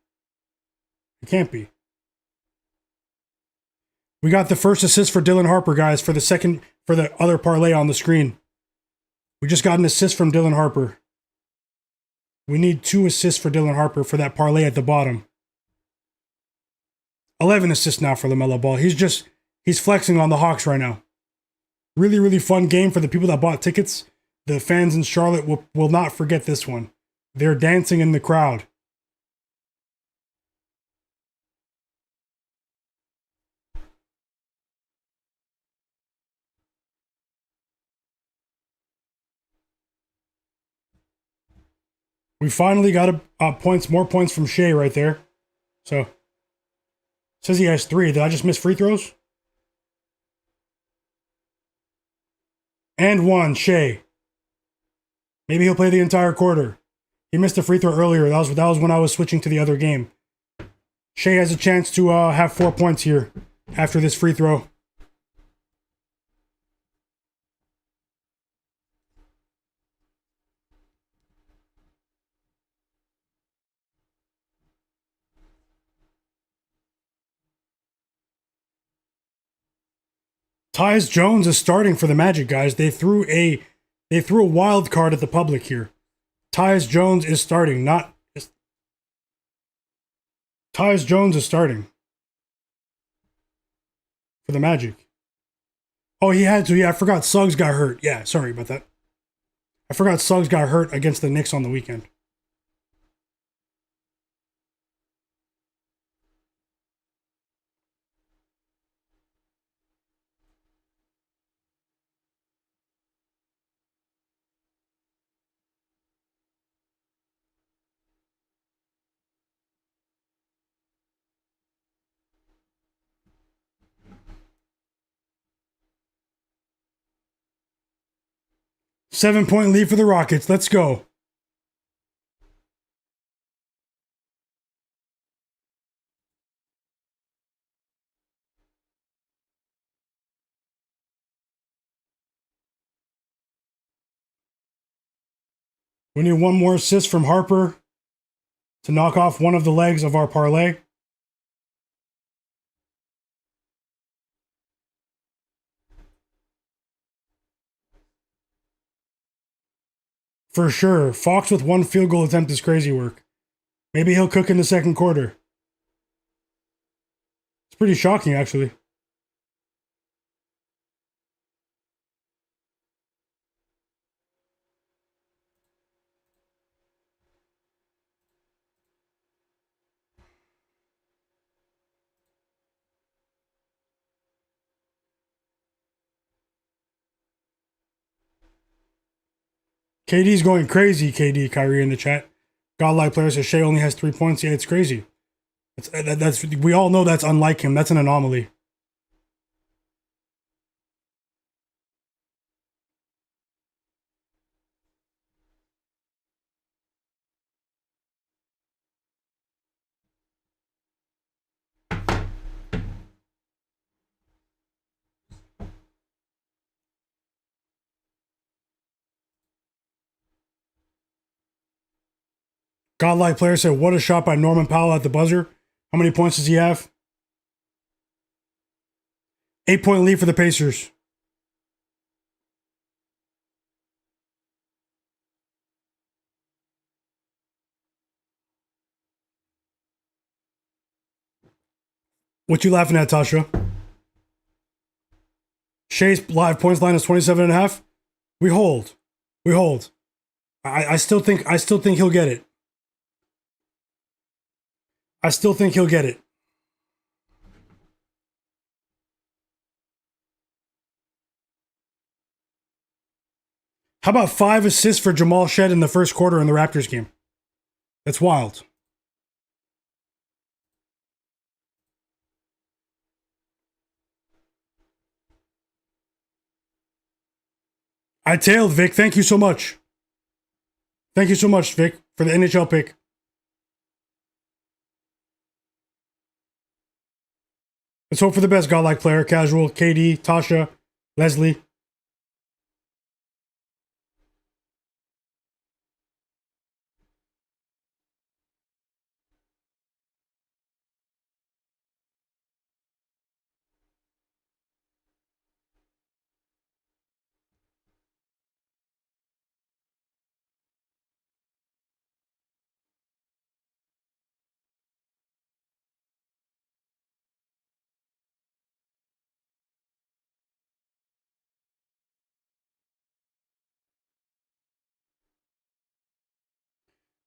It can't be. We got the first assist for Dylan Harper, guys, for the other parlay on the screen. We just got an assist from Dylan Harper. We need 2 assists for Dylan Harper for that parlay at the bottom. 11 assists now for LaMelo Ball. He's flexing on the Hawks right now. Really, really fun game for the people that bought tickets. The fans in Charlotte will not forget this one. They're dancing in the crowd. We finally got more points from Shai right there. So, says he has 3. Did I just miss free throws? And 1, Shai. Maybe he'll play the entire quarter. He missed a free throw earlier. That was when I was switching to the other game. Shai has a chance to have 4 points here after this free throw. Tyus Jones is starting for the Magic, guys. They threw a wild card at the public here. Tyus Jones is starting, Tyus Jones is starting for the Magic. Oh, he had to. Yeah, I forgot Suggs got hurt. Yeah, sorry about that. I forgot Suggs got hurt against the Knicks on the weekend. Seven-point lead for the Rockets. Let's go. We need 1 more assist from Harper to knock off one of the legs of our parlay. For sure. Fox with 1 field goal attempt is crazy work. Maybe he'll cook in the second quarter. It's pretty shocking, actually. KD's going crazy, KD, Kyrie in the chat. Godlike player says Shai only has 3 points. Yeah, it's crazy. We all know that's unlike him. That's an anomaly. Godlike player said, what a shot by Norman Powell at the buzzer. How many points does he have? 8-point lead for the Pacers. What you laughing at, Tasha? Shai's live points line is 27.5. We hold. We hold. I still think he'll get it. I still think he'll get it. How about 5 assists for Jamal Shed in the first quarter in the Raptors game? That's wild. I tailed, Vic. Thank you so much. Thank you so much, Vic, for the NHL pick. Let's hope for the best, godlike player. Casual, KD, Tasha, Leslie.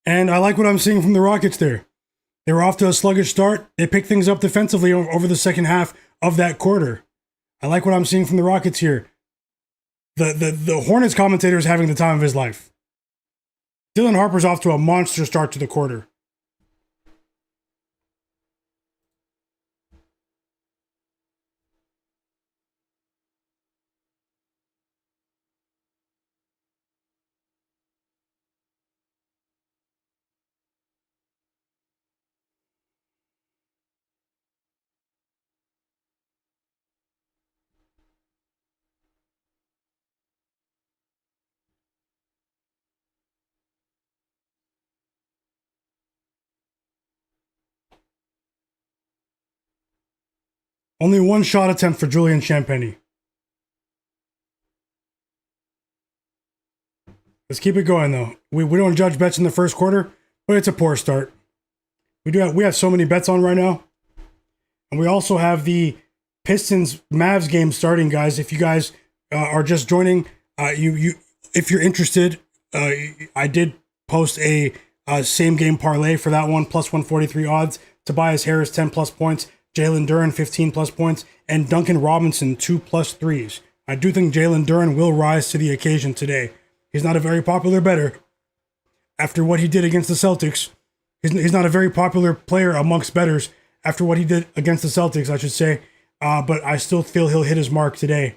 And I like what I'm seeing from the Rockets there. They were off to a sluggish start. They picked things up defensively over the second half of that quarter. I like what I'm seeing from the Rockets here. The Hornets commentator is having the time of his life. Dylan Harper's off to a monster start to the quarter. Only one shot attempt for Julian Champagny. Let's keep it going though. We don't judge bets in the first quarter, but it's a poor start. We have so many bets on right now. And we also have the Pistons Mavs game starting, guys. If you guys are just joining, if you're interested, I did post a same game parlay for that one, plus 143 odds. Tobias Harris 10 plus points, Jalen Duren 15 plus points, and Duncan Robinson 2 plus threes. I do think Jalen Duren will rise to the occasion today. He's not a very popular bettor. After what he did against the Celtics, he's not a very popular player amongst bettors after what he did against the Celtics, I should say. But I still feel he'll hit his mark today.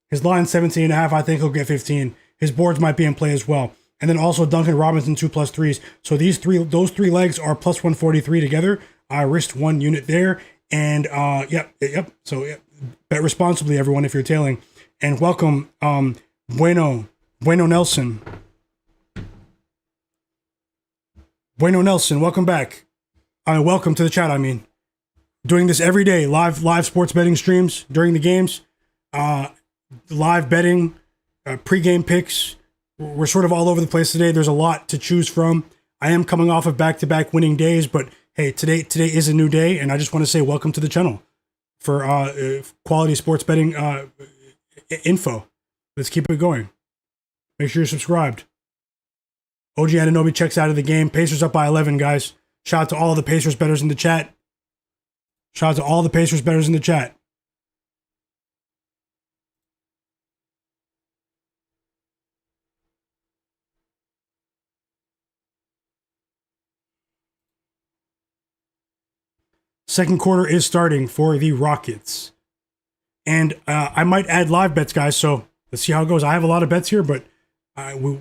His line 17.5, I think he'll get 15. His boards might be in play as well. And then also Duncan Robinson 2 plus threes. So those three legs are plus 143 together. I risked 1 unit there. And yep. So bet responsibly, everyone, if you're tailing. And welcome, Bueno Nelson. Bueno Nelson, welcome back. Welcome to the chat, I mean. Doing this every day, live sports betting streams during the games, live betting, pregame picks. We're sort of all over the place today. There's a lot to choose from. I am coming off of back-to-back winning days, but hey, today is a new day, and I just want to say welcome to the channel for quality sports betting info. Let's keep it going. Make sure you're subscribed. OG Ananobi checks out of the game. Pacers up by 11, guys. Shout out to all of the Pacers bettors in the chat. Shout out to all the Pacers bettors in the chat. Second quarter is starting for the Rockets. And I might add live bets, guys, so let's see how it goes. I have a lot of bets here, but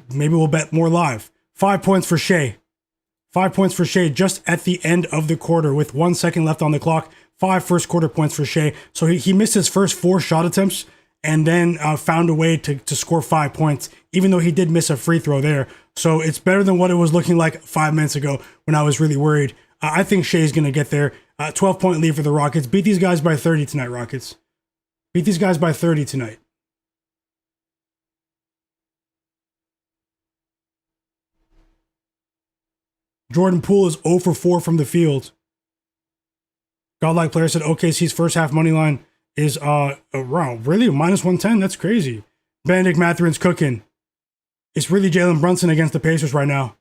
maybe we'll bet more live. 5 points for Shai. 5 points for Shai just at the end of the quarter with 1 second left on the clock. 5 first quarter points for Shai. So he missed his first 4 shot attempts and then found a way to score 5 points, even though he did miss a free throw there. So it's better than what it was looking like 5 minutes ago when I was really worried. I think Shai's going to get there. 12-point lead for the Rockets. Beat these guys by 30 tonight, Rockets. Beat these guys by 30 tonight. Jordan Poole is 0 for 4 from the field. Godlike player said OKC's first half money line is around really -110. That's crazy. Benedict Mathurin's cooking. It's really Jalen Brunson against the Pacers right now,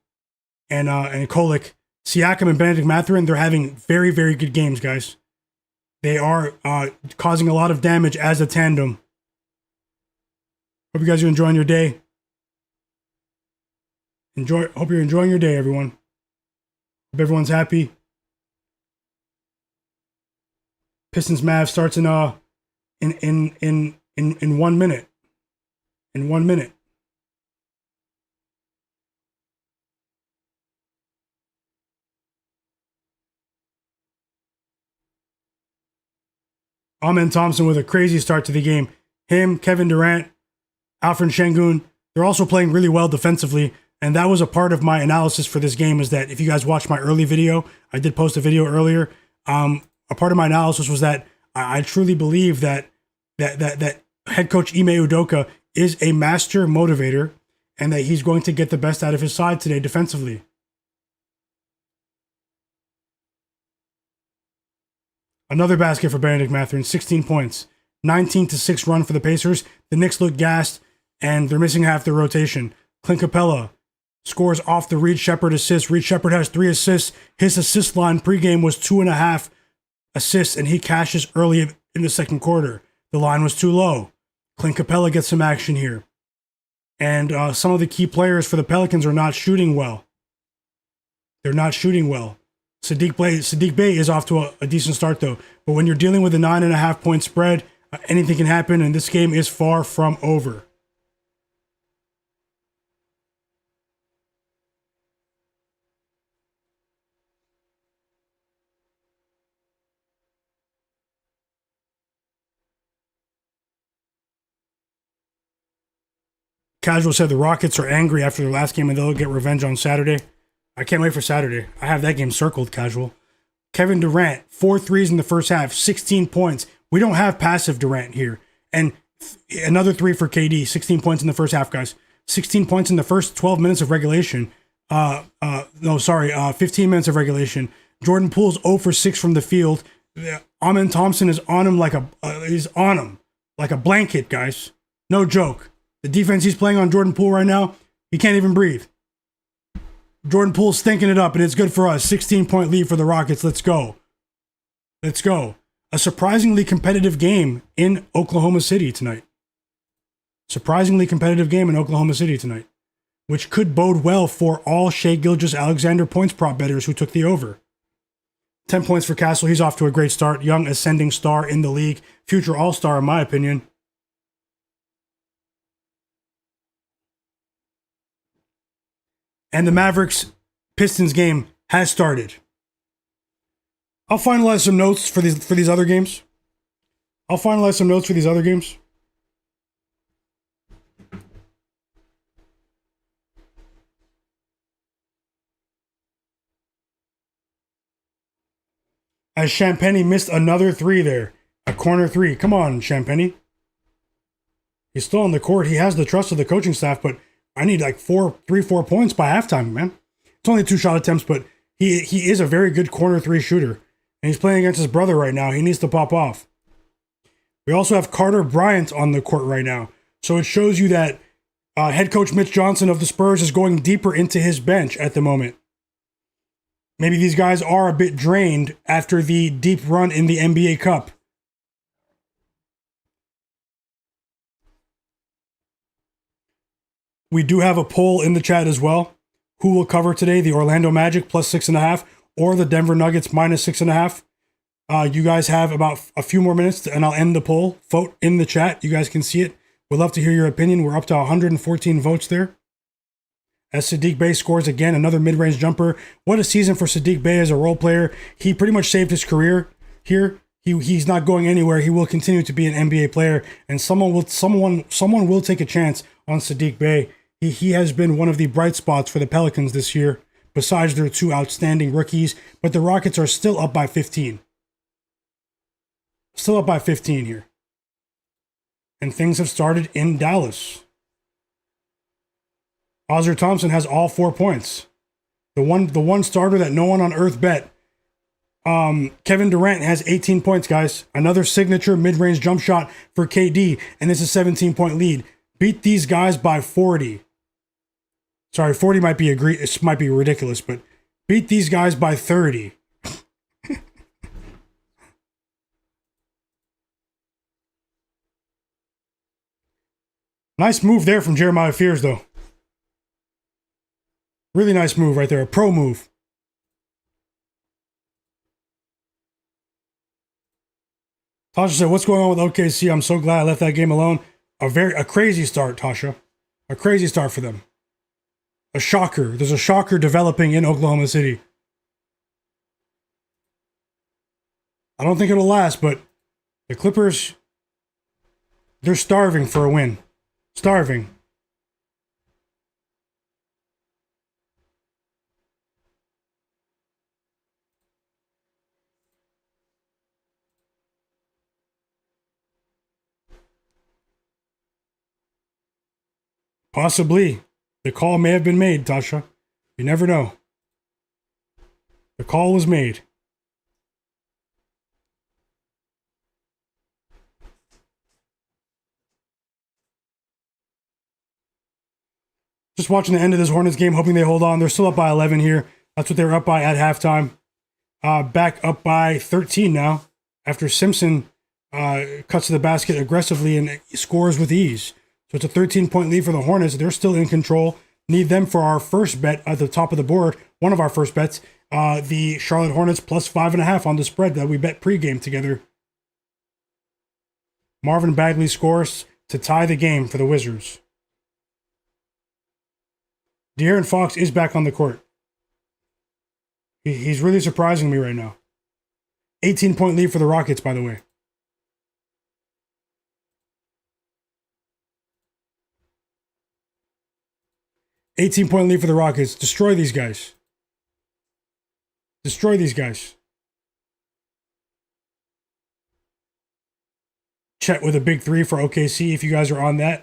and Kolick, Siakam, and Benedict Mathurin. They're having very, very good games, guys. They are causing a lot of damage as a tandem. Hope you guys are enjoying your day. Hope you're enjoying your day, everyone. Hope everyone's happy. Pistons Mavs starts in 1 minute. In 1 minute. Amen Thompson with a crazy start to the game. Him, Kevin Durant, Alperen Sengun, they're also playing really well defensively. And that was a part of my analysis for this game, is that if you guys watched my early video, I did post a video earlier. A part of my analysis was that I truly believe that head coach Ime Udoka is a master motivator, and that he's going to get the best out of his side today defensively. Another basket for Benedict Mathurin, 16 points. 19-6 run for the Pacers. The Knicks look gassed, and they're missing half their rotation. Clint Capella scores off the Reed Shepherd assist. Reed Shepherd has 3 assists. His assist line pregame was 2.5 assists, and he cashes early in the second quarter. The line was too low. Clint Capella gets some action here. And some of the key players for the Pelicans are not shooting well. They're not shooting well. Saddiq Bey is off to a decent start, though. But when you're dealing with a 9.5 point spread, anything can happen, and this game is far from over. Casual said the Rockets are angry after their last game and they'll get revenge on Saturday. I can't wait for Saturday. I have that game circled, Casual. Kevin Durant, 4 threes in the first half, 16 points. We don't have passive Durant here. And another 3 for KD, 16 points in the first half, guys. 16 points in the first 12 minutes of regulation. 15 minutes of regulation. Jordan Poole's 0 for 6 from the field. Amen Thompson is on him like a blanket, guys. No joke. The defense he's playing on Jordan Poole right now, he can't even breathe. Jordan Poole's stinking it up, and it's good for us. 16-point lead for the Rockets. Let's go. Let's go. A surprisingly competitive game in Oklahoma City tonight. Surprisingly competitive game in Oklahoma City tonight, which could bode well for all Shai Gilgeous-Alexander points prop bettors who took the over. 10 points for Castle. He's off to a great start. Young ascending star in the league. Future all-star, in my opinion. And the Mavericks-Pistons game has started. I'll finalize some notes for these other games. As Champagny missed another 3 there. A corner 3. Come on, Champagny. He's still on the court. He has the trust of the coaching staff, but I need like 4 points by halftime, man. It's only 2 shot attempts, but he is a very good corner 3 shooter. And he's playing against his brother right now. He needs to pop off. We also have Carter Bryant on the court right now. So it shows you that head coach Mitch Johnson of the Spurs is going deeper into his bench at the moment. Maybe these guys are a bit drained after the deep run in the NBA Cup. We do have a poll in the chat as well. Who will cover today? The Orlando Magic plus 6.5 or the Denver Nuggets minus 6.5? You guys have about a few more minutes and I'll end the poll. Vote in the chat. You guys can see it. We'd love to hear your opinion. We're up to 114 votes there. As Saddiq Bey scores again, another mid-range jumper. What a season for Saddiq Bey as a role player. He pretty much saved his career here. He's not going anywhere. He will continue to be an NBA player, and someone will take a chance on Saddiq Bey. He has been one of the bright spots for the Pelicans this year, besides their 2 outstanding rookies, but the Rockets are still up by 15. Still up by 15 here. And things have started in Dallas. Ozzer Thompson has all 4 points. The one starter that no one on earth bet. Kevin Durant has 18 points, guys. Another signature mid-range jump shot for KD, and this is a 17-point lead. Beat these guys by 40. Sorry, 40 might be it might be ridiculous, but beat these guys by 30. Nice move there from Jeremiah Fears, though. Really nice move right there. A pro move. Tasha said, what's going on with OKC? I'm so glad I left that game alone. A crazy start, Tasha. A crazy start for them. A shocker. There's a shocker developing in Oklahoma City. I don't think it'll last, but the Clippers, they're starving for a win. Starving. Possibly. The call may have been made, Tasha. You never know. The call was made. Just watching the end of this Hornets game, hoping they hold on. They're still up by 11 here. That's what they were up by at halftime. Back up by 13 now, after Simpson cuts to the basket aggressively and scores with ease. So it's a 13-point lead for the Hornets. They're still in control. Need them for our first bet at the top of the board. One of our first bets, the Charlotte Hornets plus 5.5 on the spread that we bet pregame together. Marvin Bagley scores to tie the game for the Wizards. De'Aaron Fox is back on the court. He's really surprising me right now. 18-point lead for the Rockets, by the way. $18-point lead for the Rockets. Destroy these guys. Destroy these guys. Chet with a big three for OKC if you guys are on that.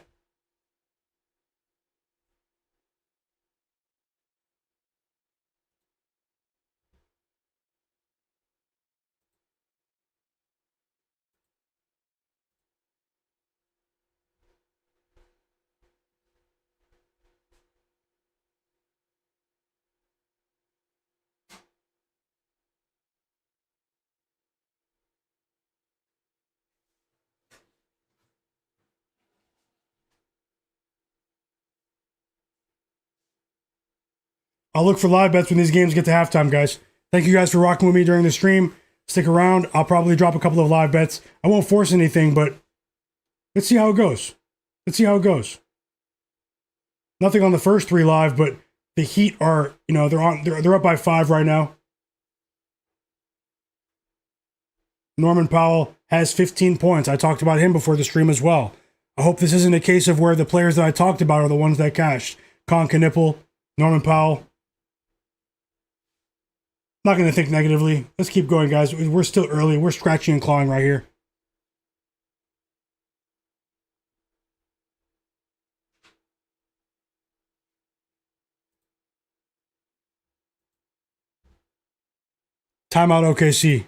I'll look for live bets when these games get to halftime, guys. Thank you guys for rocking with me during the stream. Stick around. I'll probably drop a couple of live bets. I won't force anything, but let's see how it goes. Let's see how it goes. Nothing on the first three live, but the Heat are, they're up by 5 right now. Norman Powell has 15 points. I talked about him before the stream as well. I hope this isn't a case of where the players that I talked about are the ones that cashed. Con Knipple, Norman Powell. Not going to think negatively. Let's keep going, guys. We're still early. We're scratching and clawing right here. Timeout OKC.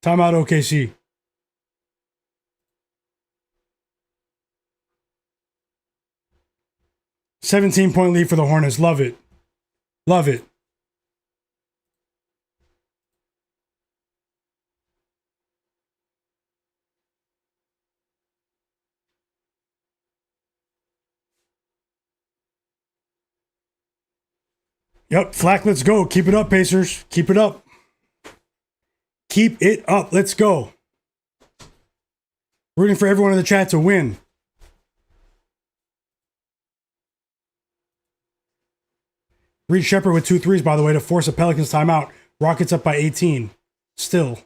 Timeout OKC. $17-point lead for the Hornets. Love it. Love it. Yep, Flagg, let's go. Keep it up, Pacers. Keep it up. Keep it up. Let's go. Rooting for everyone in the chat to win. Reed Shepard with 2 threes, by the way, to force a Pelicans timeout. Rockets up by 18. Still.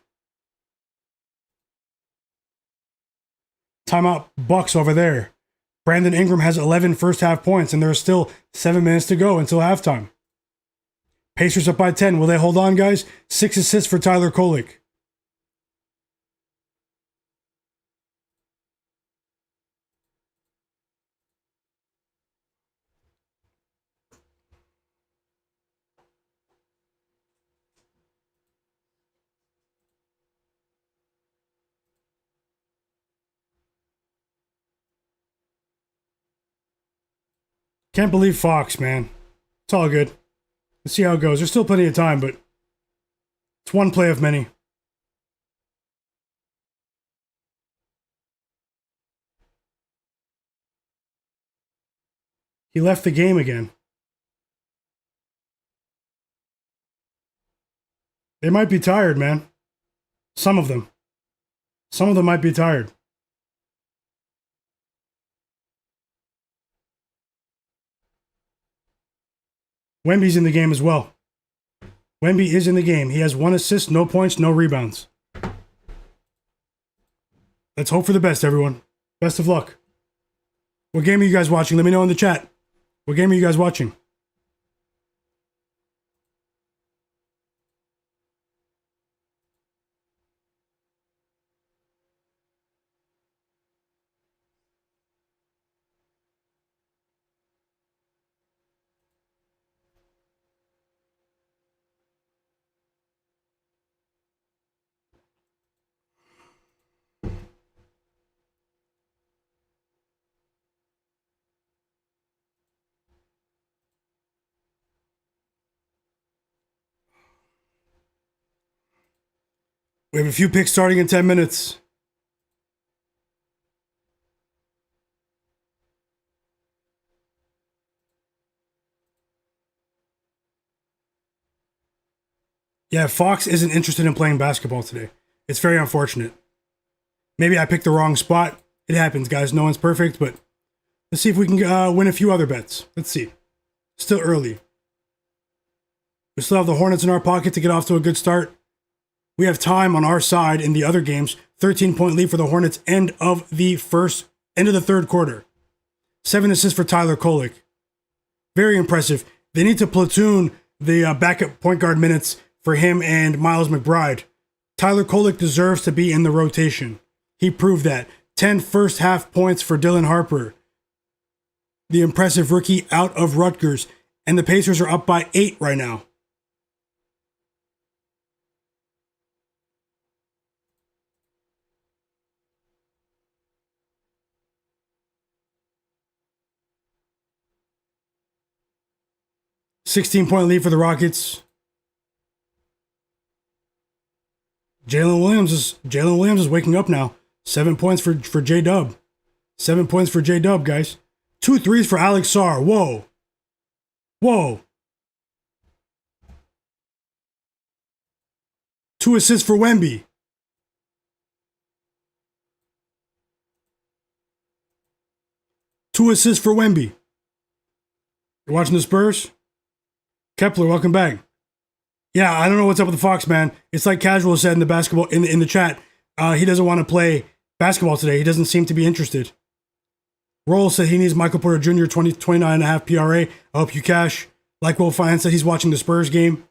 Timeout Bucks over there. Brandon Ingram has 11 first half points, and there's still 7 minutes to go until halftime. Pacers up by 10. Will they hold on, guys? 6 assists for Tyler Kolek. Can't believe Fox, man. It's all good. Let's see how it goes. There's still plenty of time, but it's one play of many. He left the game again. They might be tired, man. Some of them. Some of them might be tired. Wemby's in the game as well. Wemby is in the game. He has 1 assist, no points, no rebounds. Let's hope for the best, everyone. Best of luck. What game are you guys watching? Let me know in the chat. What game are you guys watching? We have a few picks starting in 10 minutes. Yeah, Fox isn't interested in playing basketball today. It's very unfortunate. Maybe I picked the wrong spot. It happens, guys. No one's perfect, but let's see if we can win a few other bets. Let's see. Still early. We still have the Hornets in our pocket to get off to a good start. We have time on our side in the other games. 13-point lead for the Hornets, end of the third quarter. 7 assists for Tyler Kolek. Very impressive. They need to platoon the backup point guard minutes for him and Miles McBride. Tyler Kolek deserves to be in the rotation. He proved that. 10 first half points for Dylan Harper, the impressive rookie out of Rutgers. And the Pacers are up by 8 right now. $16-point lead for the Rockets. Jalen Williams is waking up now. 7 points for J-Dub. 7 points for J-Dub, guys. 2 threes for Alex Sarr. Whoa. Whoa. 2 assists for Wemby. Two assists for Wemby. You're watching the Spurs? Kepler, welcome back. Yeah, I don't know what's up with the Fox, man. It's like Casual said in the basketball in the chat. He doesn't want to play basketball today. He doesn't seem to be interested. Roll said he needs Michael Porter Jr. 29.5 PRA. I hope you cash. Like Will Fine said, he's watching the Spurs game.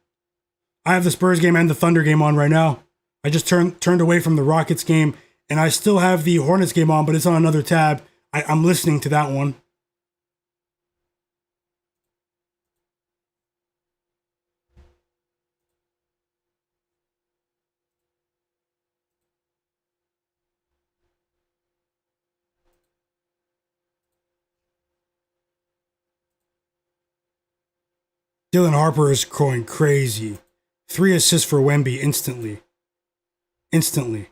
I have the Spurs game and the Thunder game on right now. I just turned away from the Rockets game, and I still have the Hornets game on, but it's on another tab. I'm listening to that one. Dylan Harper is going crazy. 3 assists for Wemby instantly. Instantly.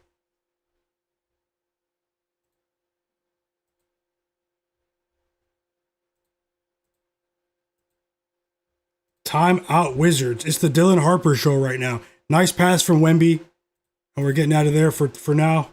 Time out, Wizards. It's the Dylan Harper show right now. Nice pass from Wemby. And we're getting out of there for now.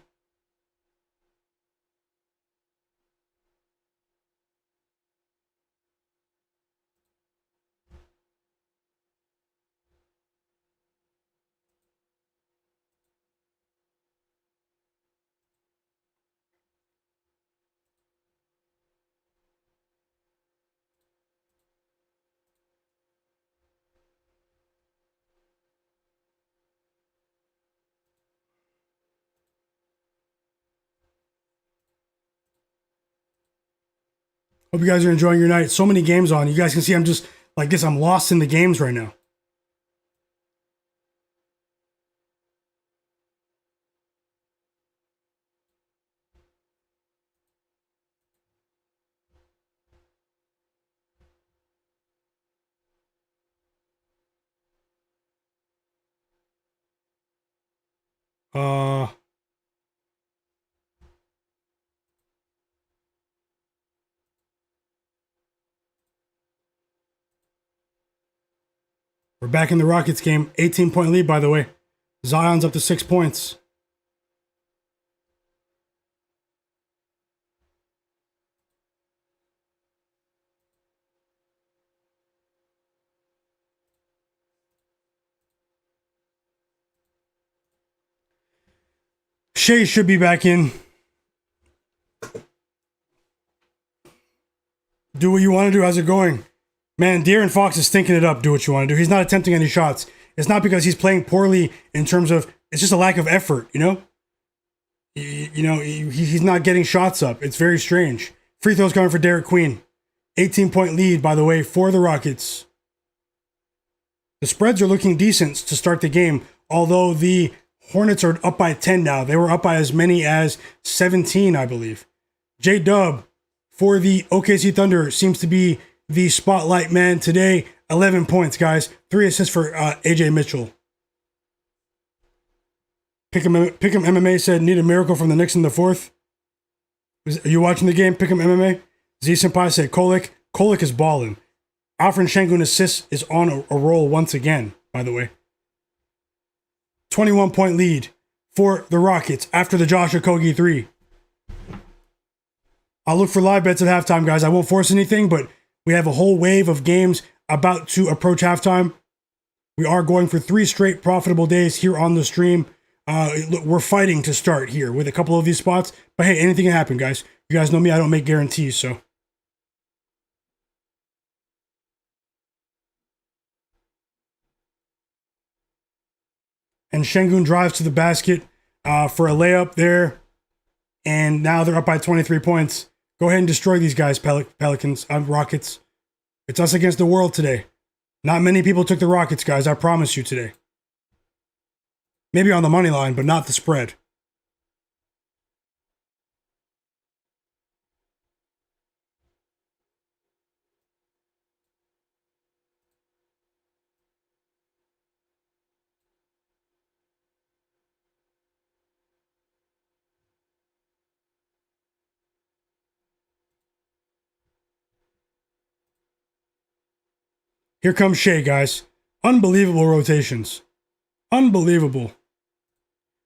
Hope you guys are enjoying your night. So many games on. You guys can see I'm just like this. I'm lost in the games right now. Uh, we're back in the Rockets game. 18-point lead, by the way. Zion's up to 6 points. Shai should be back in. Do what you want to do. How's it going? Man, De'Aaron Fox is stinking it up. Do what you want to do. He's not attempting any shots. It's not because he's playing poorly in terms of, it's just a lack of effort, you know? He's not getting shots up. It's very strange. Free throws coming for Derek Queen. 18-point lead, by the way, for the Rockets. The spreads are looking decent to start the game, although the Hornets are up by 10 now. They were up by as many as 17, I believe. J-Dub for the OKC Thunder seems to be the spotlight man today. 11 points, guys. 3 assists for AJ Mitchell. Pick'em MMA said, need a miracle from the Knicks in the fourth. Are you watching the game? Pick'em MMA? Z Senpai said, Kolek is balling. Alperen Sengun assist is on a roll once again, by the way. 21-point lead for the Rockets after the Josh Okogie 3. I'll look for live bets at halftime, guys. I won't force anything, but we have a whole wave of games about to approach halftime. We are going for 3 straight profitable days here on the stream. We're fighting to start here with a couple of these spots, but hey, anything can happen, guys. You guys know me, I don't make guarantees, so. And Sengun drives to the basket for a layup there. And now they're up by 23 points. Go ahead and destroy these guys, Pelicans, Rockets. It's us against the world today. Not many people took the Rockets, guys. I promise you today. Maybe on the money line, but not the spread. Here comes Shai, guys. Unbelievable rotations. Unbelievable.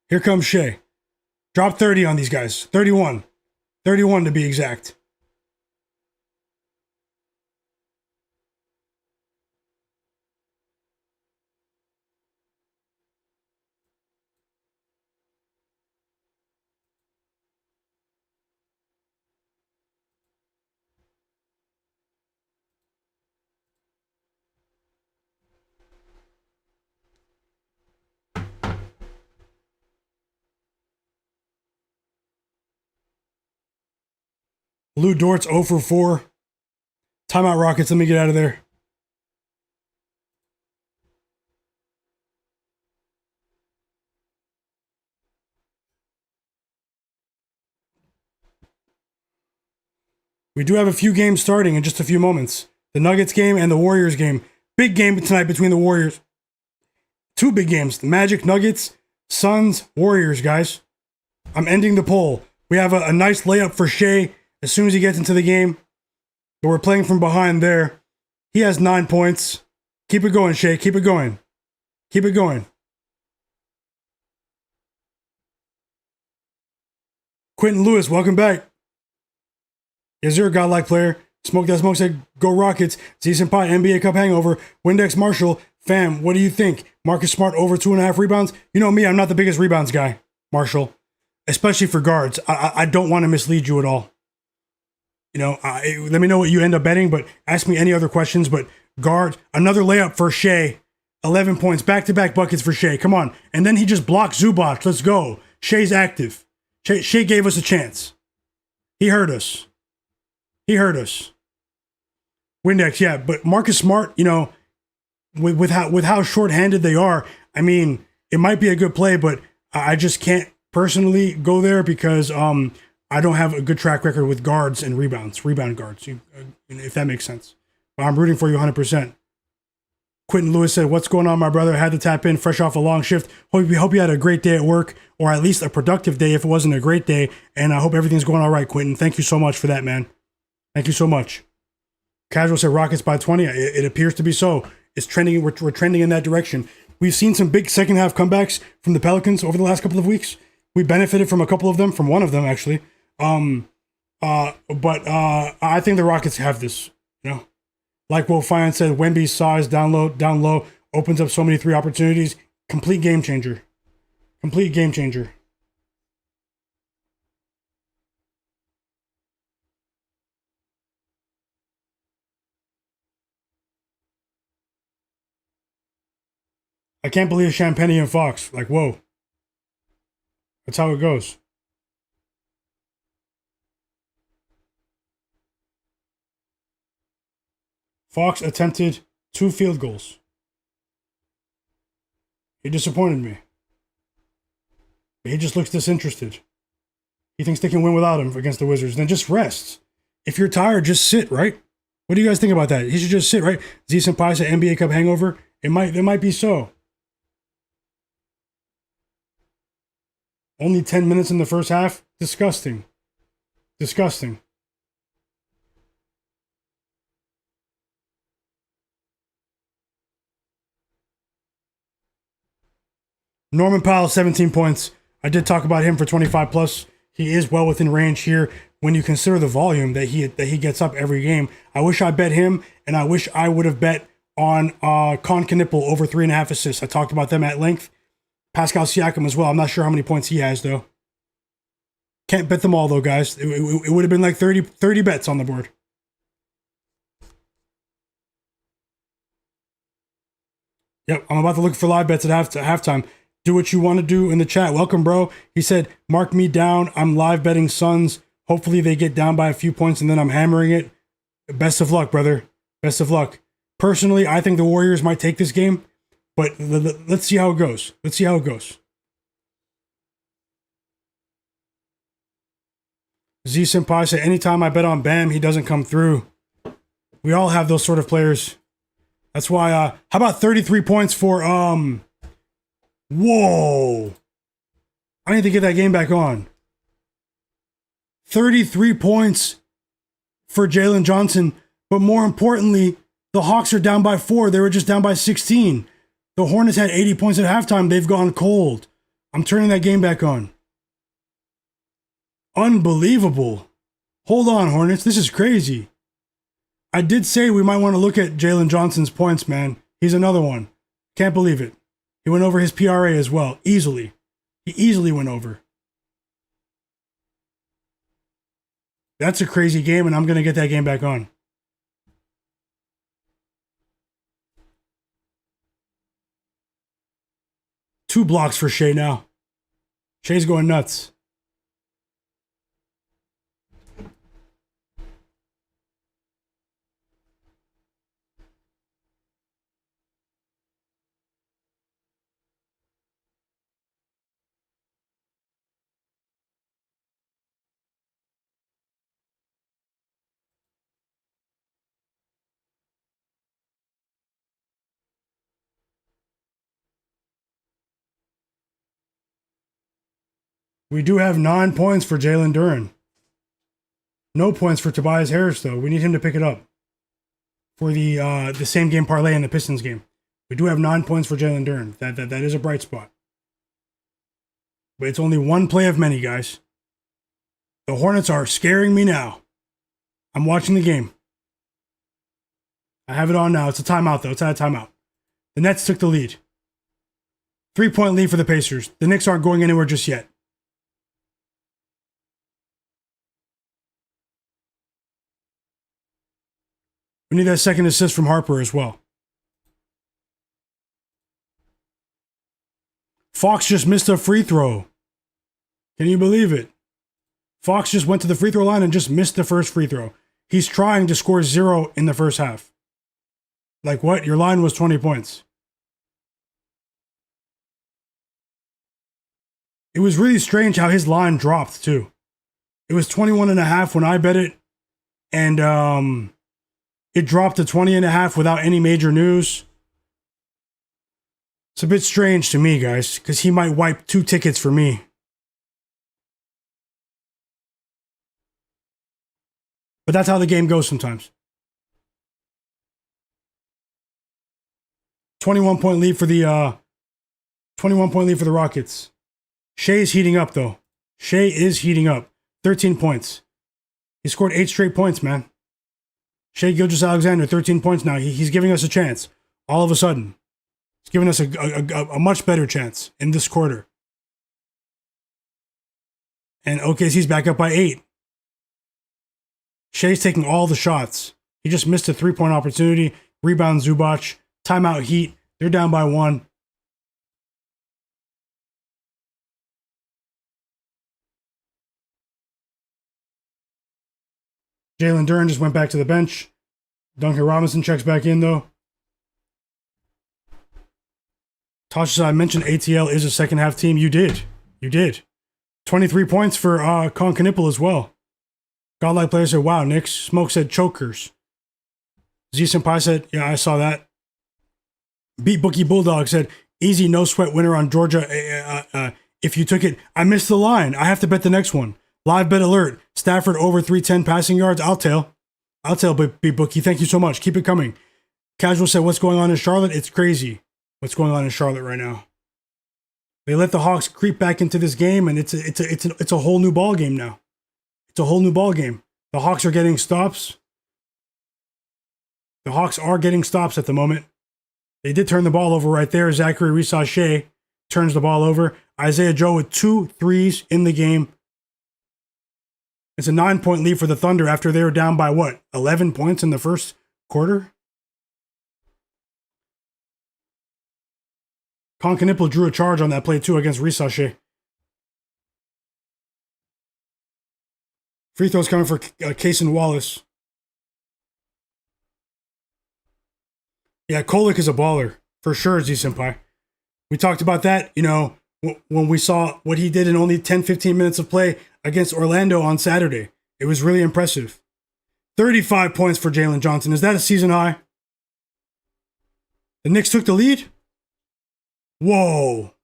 Here comes Shai. Drop 30 on these guys. 31. 31 to be exact. Lou Dort's 0 for 4. Timeout, Rockets. Let me get out of there. We do have a few games starting in just a few moments. The Nuggets game and the Warriors game. Big game tonight between the Warriors. 2 big games. The Magic, Nuggets, Suns, Warriors, guys. I'm ending the poll. We have a nice layup for Shai as soon as he gets into the game. But we're playing from behind there. He has 9 points. Keep it going, Shai. Keep it going. Keep it going. Quentin Lewis, welcome back. Is there a godlike player? Smoke That Smoke said, go Rockets. Z Pie, NBA Cup hangover. Windex Marshall, fam, what do you think? Marcus Smart over 2.5 rebounds? You know me, I'm not the biggest rebounds guy, Marshall. Especially for guards. I don't want to mislead you at all. You know, let me know what you end up betting, but ask me any other questions. But guard, another layup for Shai. 11 points, back-to-back buckets for Shai. Come on. And then he just blocked Zubac. Let's go. Shai's active. Shai gave us a chance. He hurt us. He hurt us. Windex, yeah. But Marcus Smart, you know, with how short-handed they are, I mean, it might be a good play, but I just can't personally go there because I don't have a good track record with guards and rebound guards, if that makes sense. But I'm rooting for you 100%. Quentin Lewis said, "What's going on, my brother? Had to tap in fresh off a long shift. Hope you had a great day at work, or at least a productive day if it wasn't a great day. And I hope everything's going all right, Quentin. Thank you so much for that, man. Thank you so much." Casual said Rockets by 20. It appears to be so. It's trending. We're trending in that direction. We've seen some big second half comebacks from the Pelicans over the last couple of weeks. We benefited from a couple of them, from one of them actually. But I think the Rockets have this. You know, like Will Fine said, Wemby's size down low opens up so many three opportunities. Complete game changer. Complete game changer. I can't believe Champagne and Fox. Like, whoa. That's how it goes. Fox attempted 2 field goals. He disappointed me. He just looks disinterested. He thinks they can win without him against the Wizards. Then just rest. If you're tired, just sit, right? What do you guys think about that? He should just sit, right? Z Senpai said NBA Cup hangover. It might be so. Only 10 minutes in the first half? Disgusting. Disgusting. Norman Powell, 17 points. I did talk about him for 25 plus. He is well within range here when you consider the volume that he gets up every game. I wish I bet him, and I wish I would have bet on Con Knipple over 3.5 assists. I talked about them at length. Pascal Siakam as well. I'm not sure how many points he has, though. Can't bet them all, though, guys. It would have been like 30 bets on the board. Yep, I'm about to look for live bets at halftime. Do what you want to do in the chat. Welcome, bro. He said, mark me down. I'm live betting Suns. Hopefully they get down by a few points, and then I'm hammering it. Best of luck, brother. Best of luck. Personally, I think the Warriors might take this game. But let's see how it goes. Let's see how it goes. Z Senpai said, anytime I bet on Bam, he doesn't come through. We all have those sort of players. That's why, how about 33 points for, whoa. I need to get that game back on. 33 points for Jalen Johnson. But more importantly, the Hawks are down by 4. They were just down by 16. The Hornets had 80 points at halftime. They've gone cold. I'm turning that game back on. Unbelievable. Hold on, Hornets. This is crazy. I did say we might want to look at Jalen Johnson's points, man. He's another one. Can't believe it. He went over his PRA as well. Easily. He easily went over. That's a crazy game, and I'm going to get that game back on. Two blocks for Shai now. Shai's going nuts. We do have 9 points for Jalen Duren. No points for Tobias Harris, though. We need him to pick it up for the same game parlay in the Pistons game. We do have 9 points for Jalen Duren. That is a bright spot. But it's only one play of many, guys. The Hornets are scaring me now. I'm watching the game. I have it on now. It's a timeout, though. It's at a timeout. The Nets took the lead. 3-point lead for the Pacers. The Knicks aren't going anywhere just yet. We need that second assist from Harper as well. Fox just missed a free throw. Can you believe it? Fox just went to the free throw line and just missed the first free throw. He's trying to score 0 in the first half. Like what? Your line was 20 points. It was really strange how his line dropped too. It was 21.5 when I bet it. And it dropped to 20.5 without any major news. It's a bit strange to me, guys, because he might wipe 2 tickets for me. But that's how the game goes sometimes. 21-point lead for the 21-point lead for the Rockets. Shai's heating up though. Shai is heating up. 13 points. He scored 8 straight points, man. Shai Gilgeous-Alexander, 13 points now. He's giving us a chance. All of a sudden. He's giving us a much better chance in this quarter. And OKC's back up by 8. Shai's taking all the shots. He just missed a 3-point opportunity. Rebound Zubac. Timeout Heat. They're down by 1. Jalen Durant just went back to the bench. Duncan Robinson checks back in, though. Tasha, I mentioned ATL is a second-half team. You did. 23 points for Con Knipple as well. Godlike player said, wow, Knicks. Smoke said chokers. Z Senpai said, yeah, I saw that. Beat Bookie Bulldog said, easy, no sweat winner on Georgia. If you took it, I missed the line. I have to bet the next one. Live bet alert. Stafford over 310 passing yards. I'll tell, Beat Bookie. Thank you so much. Keep it coming. Casual said, what's going on in Charlotte? It's crazy what's going on in Charlotte right now. They let the Hawks creep back into this game, and it's a whole new ball game now. It's a whole new ball game. The Hawks are getting stops. The Hawks are getting stops at the moment. They did turn the ball over right there. Zachary Rissache turns the ball over. Isaiah Joe with 2 threes in the game. It's a 9-point lead for the Thunder after they were down by 11 points in the first quarter? Con Knipple drew a charge on that play too against Rissache. Free throws coming for Cason Wallace. Yeah, Kolek is a baller. For sure, Z-Senpai. We talked about that, when we saw what he did in only 10, 15 minutes of play against Orlando on Saturday. It was really impressive. 35 points for Jalen Johnson. Is that a season high? The Knicks took the lead? Whoa.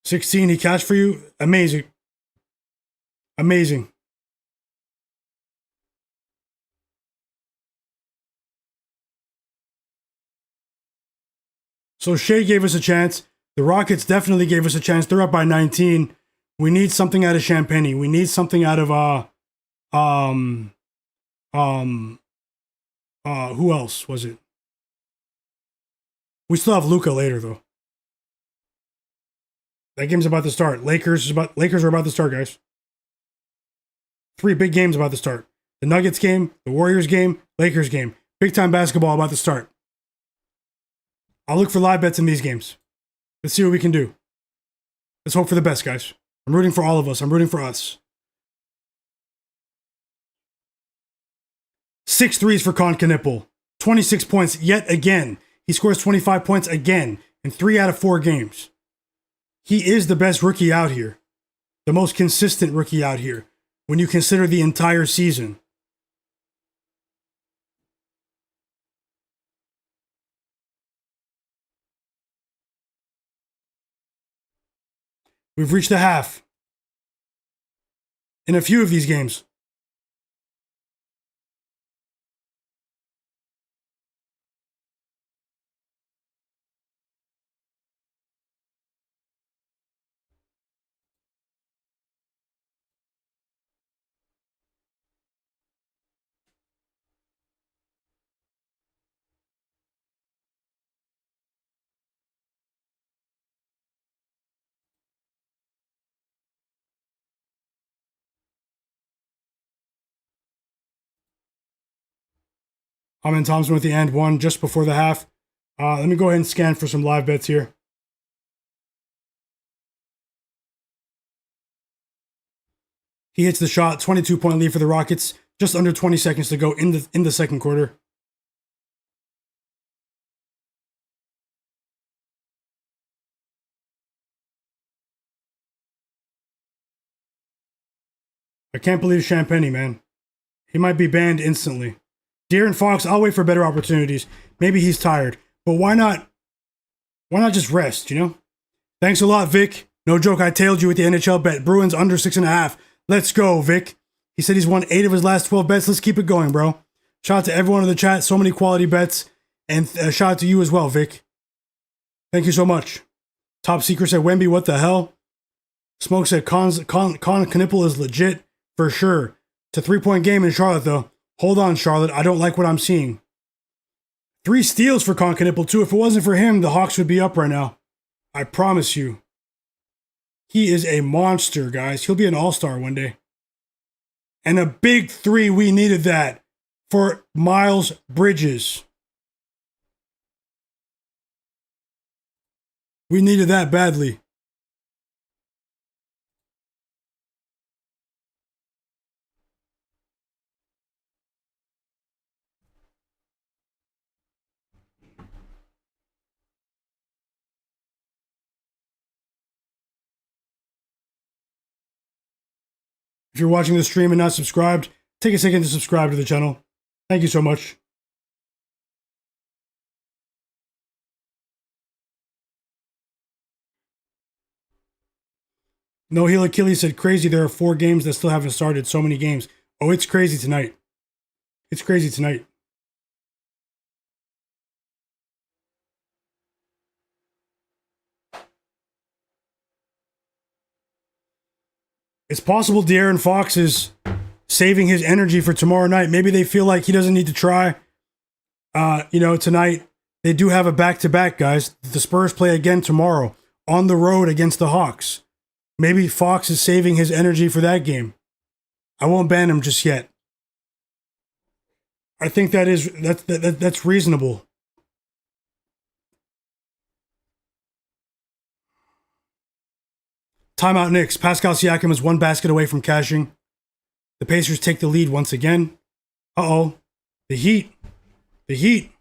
16, he cashed for you? Amazing. Amazing. So Shai gave us a chance. The Rockets definitely gave us a chance. They're up by 19. We need something out of Champagny. We need something out of who else was it? We still have Luka later though. That game's about to start. Lakers are about to start, guys. 3 big games about to start. The Nuggets game, the Warriors game, Lakers game. Big time basketball about to start. I'll look for live bets in these games. Let's see what we can do. Let's hope for the best, guys. I'm rooting for all of us. I'm rooting for us. 6 threes for Con Knipple. 26 points yet again. He scores 25 points again in 3 out of 4 games. He is the best rookie out here. The most consistent rookie out here when you consider the entire season. We've reached the half in a few of these games. Amin Thompson with the and 1 just before the half. Let me go ahead and scan for some live bets here. He hits the shot. 22-point lead for the Rockets. Just under 20 seconds to go in the second quarter. I can't believe Champagny, man. He might be banned instantly. De'Aaron Fox, I'll wait for better opportunities. Maybe he's tired. But why not just rest, you know? Thanks a lot, Vic. No joke, I tailed you with the NHL bet. Bruins under 6.5. Let's go, Vic. He said he's won 8 of his last 12 bets. Let's keep it going, bro. Shout out to everyone in the chat. So many quality bets. And shout out to you as well, Vic. Thank you so much. Top Secret said, Wemby, what the hell? Smoke said, Con Knipple is legit for sure. It's a 3-point game in Charlotte, though. Hold on, Charlotte. I don't like what I'm seeing. 3 steals for Con Knipple, too. If it wasn't for him, the Hawks would be up right now. I promise you. He is a monster, guys. He'll be an all-star one day. And a big 3. We needed that for Miles Bridges. We needed that badly. If you're watching the stream and not subscribed, take a second to subscribe to the channel. Thank you so much. No Heel Achilles said, crazy, there are 4 games that still haven't started. So many games. Oh, it's crazy tonight. It's crazy tonight. It's possible De'Aaron Fox is saving his energy for tomorrow night. Maybe they feel like he doesn't need to try. Tonight they do have a back-to-back, guys. The Spurs play again tomorrow on the road against the Hawks. Maybe Fox is saving his energy for that game. I won't ban him just yet. I think that's reasonable. Timeout Knicks. Pascal Siakam is 1 basket away from cashing. The Pacers take the lead once again. Uh-oh. The Heat. The Heat.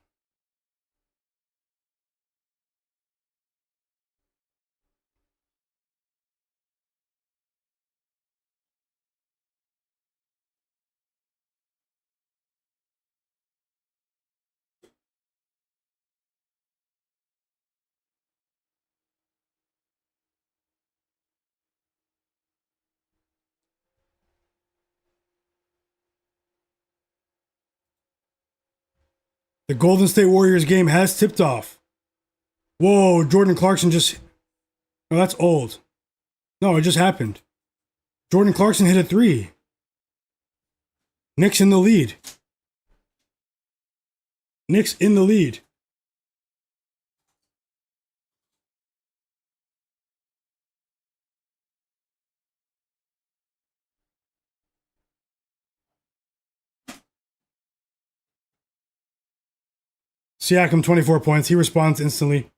The Golden State Warriors game has tipped off. Whoa, Jordan Clarkson just... No, that's old. No, it just happened. Jordan Clarkson hit a 3. Knicks in the lead. Knicks in the lead. Siakam, 24 points. He responds instantly.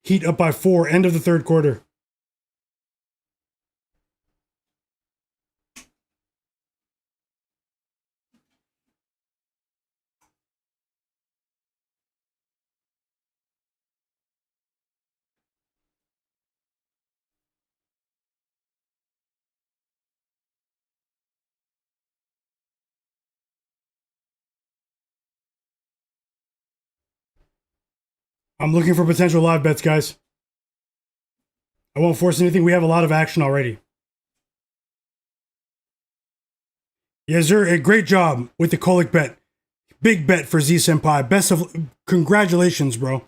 Heat up by 4. End of the third quarter. I'm looking for potential live bets, guys. I won't force anything. We have a lot of action already. Yes, sir. A great job with the Kolek bet. Big bet for Z Senpai. Best of congratulations, bro.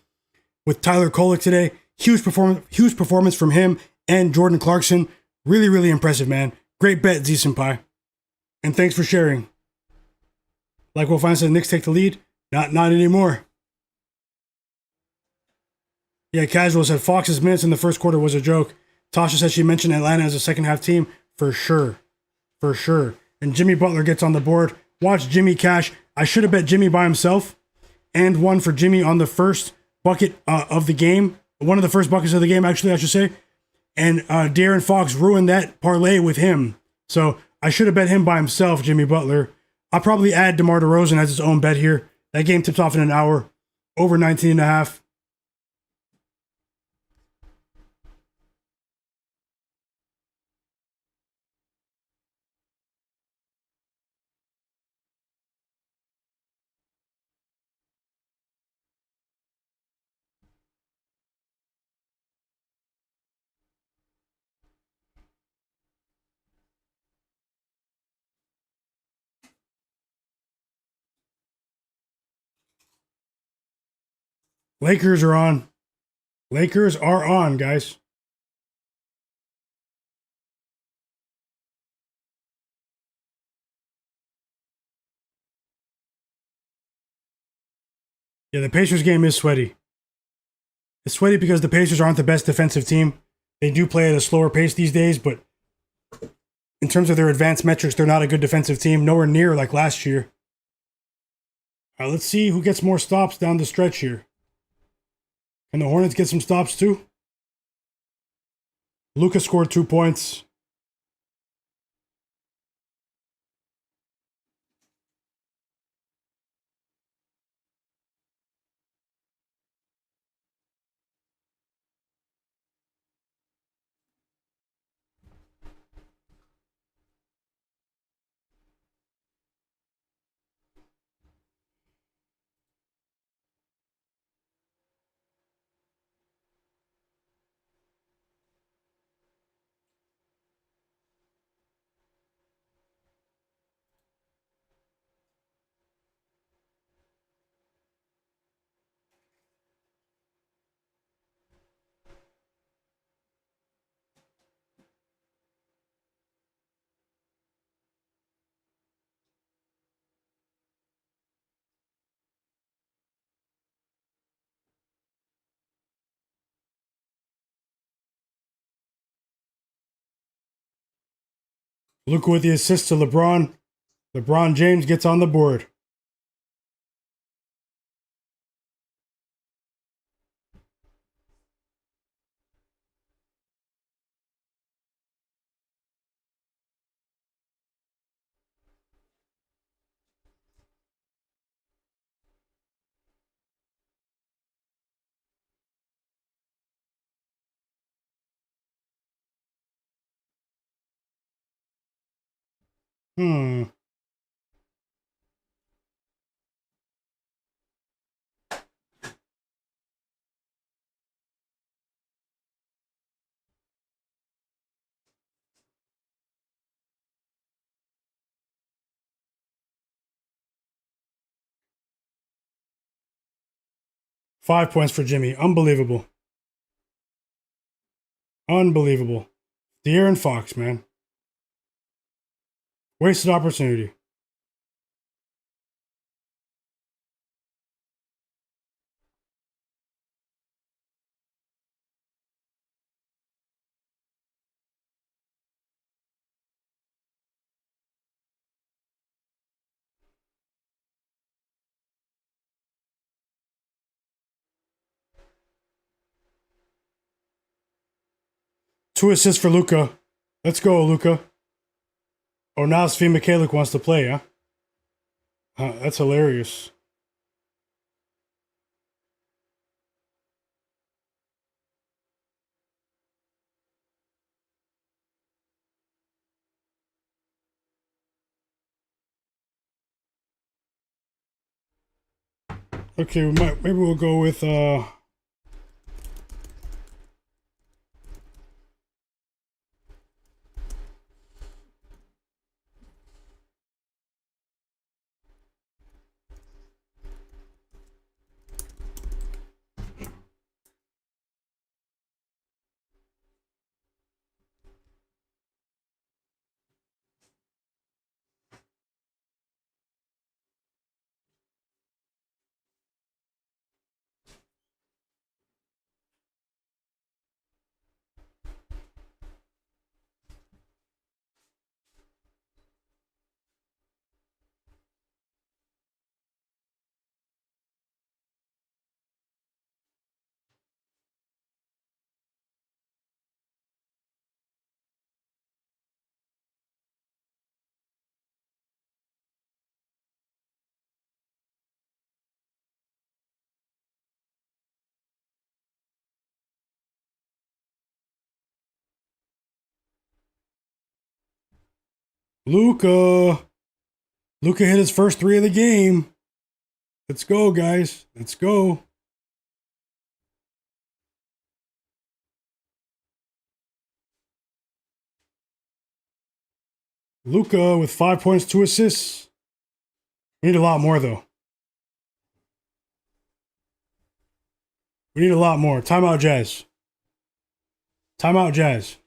With Tyler Kolek today. Huge performance from him and Jordan Clarkson. Really, really impressive, man. Great bet, Z Senpai. And thanks for sharing. Like Will Fine said, Knicks take the lead. Not anymore. Yeah, Casual said Fox's minutes in the first quarter was a joke. Tasha said she mentioned Atlanta as a second half team. For sure. For sure. And Jimmy Butler gets on the board. Watch Jimmy cash. I should have bet Jimmy by himself. And one for Jimmy on the first bucket of the game. One of the first buckets of the game, actually, I should say. And De'Aaron Fox ruined that parlay with him. So I should have bet him by himself, Jimmy Butler. I'll probably add DeMar DeRozan as his own bet here. That game tips off in an hour. Over 19.5. Lakers are on. Lakers are on, guys. Yeah, the Pacers game is sweaty. It's sweaty because the Pacers aren't the best defensive team. They do play at a slower pace these days, but in terms of their advanced metrics, they're not a good defensive team. Nowhere near like last year. All right, let's see who gets more stops down the stretch here. Can the Hornets get some stops too? Luka scored 2 points. Luka with the assist to LeBron. LeBron James gets on the board. Hmm. 5 points for Jimmy. Unbelievable. Unbelievable. De'Aaron Fox, man. Wasted opportunity. Two assists for Luka. Let's go, Luka. Oh, now Svi Mikhailiuk wants to play, huh? That's hilarious. Okay, maybe we'll go with Luka. Luka hit his first three of the game. Let's go, guys. Let's go. Luka with 5 points, 2 assists. We need a lot more, though. We need a lot more. Timeout, Jazz. Timeout, Jazz.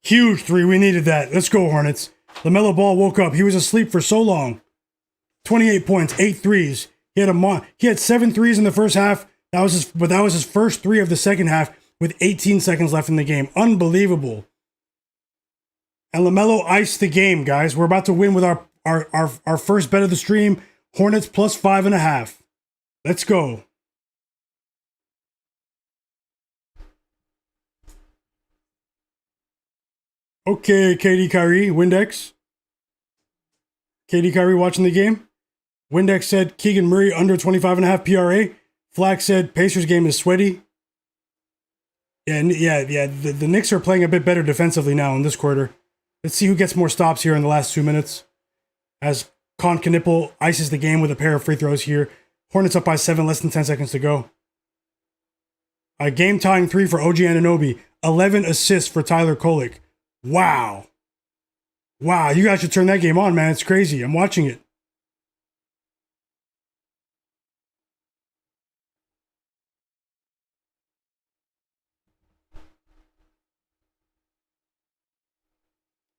Huge three. We needed that. Let's go, Hornets. LaMelo Ball woke up. He was asleep for so long. 28 points, 8 threes. He had 7 threes in the first half. That was his first three of the second half with 18 seconds left in the game. Unbelievable. And LaMelo iced the game, guys. We're about to win with our first bet of the stream. Hornets plus 5.5. Let's go. Okay, KD Kyrie, Windex. KD Kyrie watching the game. Windex said Keegan Murray under 25.5 PRA. Flagg said Pacers game is sweaty. Yeah. The Knicks are playing a bit better defensively now in this quarter. Let's see who gets more stops here in the last 2 minutes. As Con Knipple ices the game with a pair of free throws here. Hornets up by 7, less than 10 seconds to go. A game-tying 3 for OG Anunoby. 11 assists for Tyler Kolek. Wow. Wow, you guys should turn that game on, man. It's crazy. I'm watching it.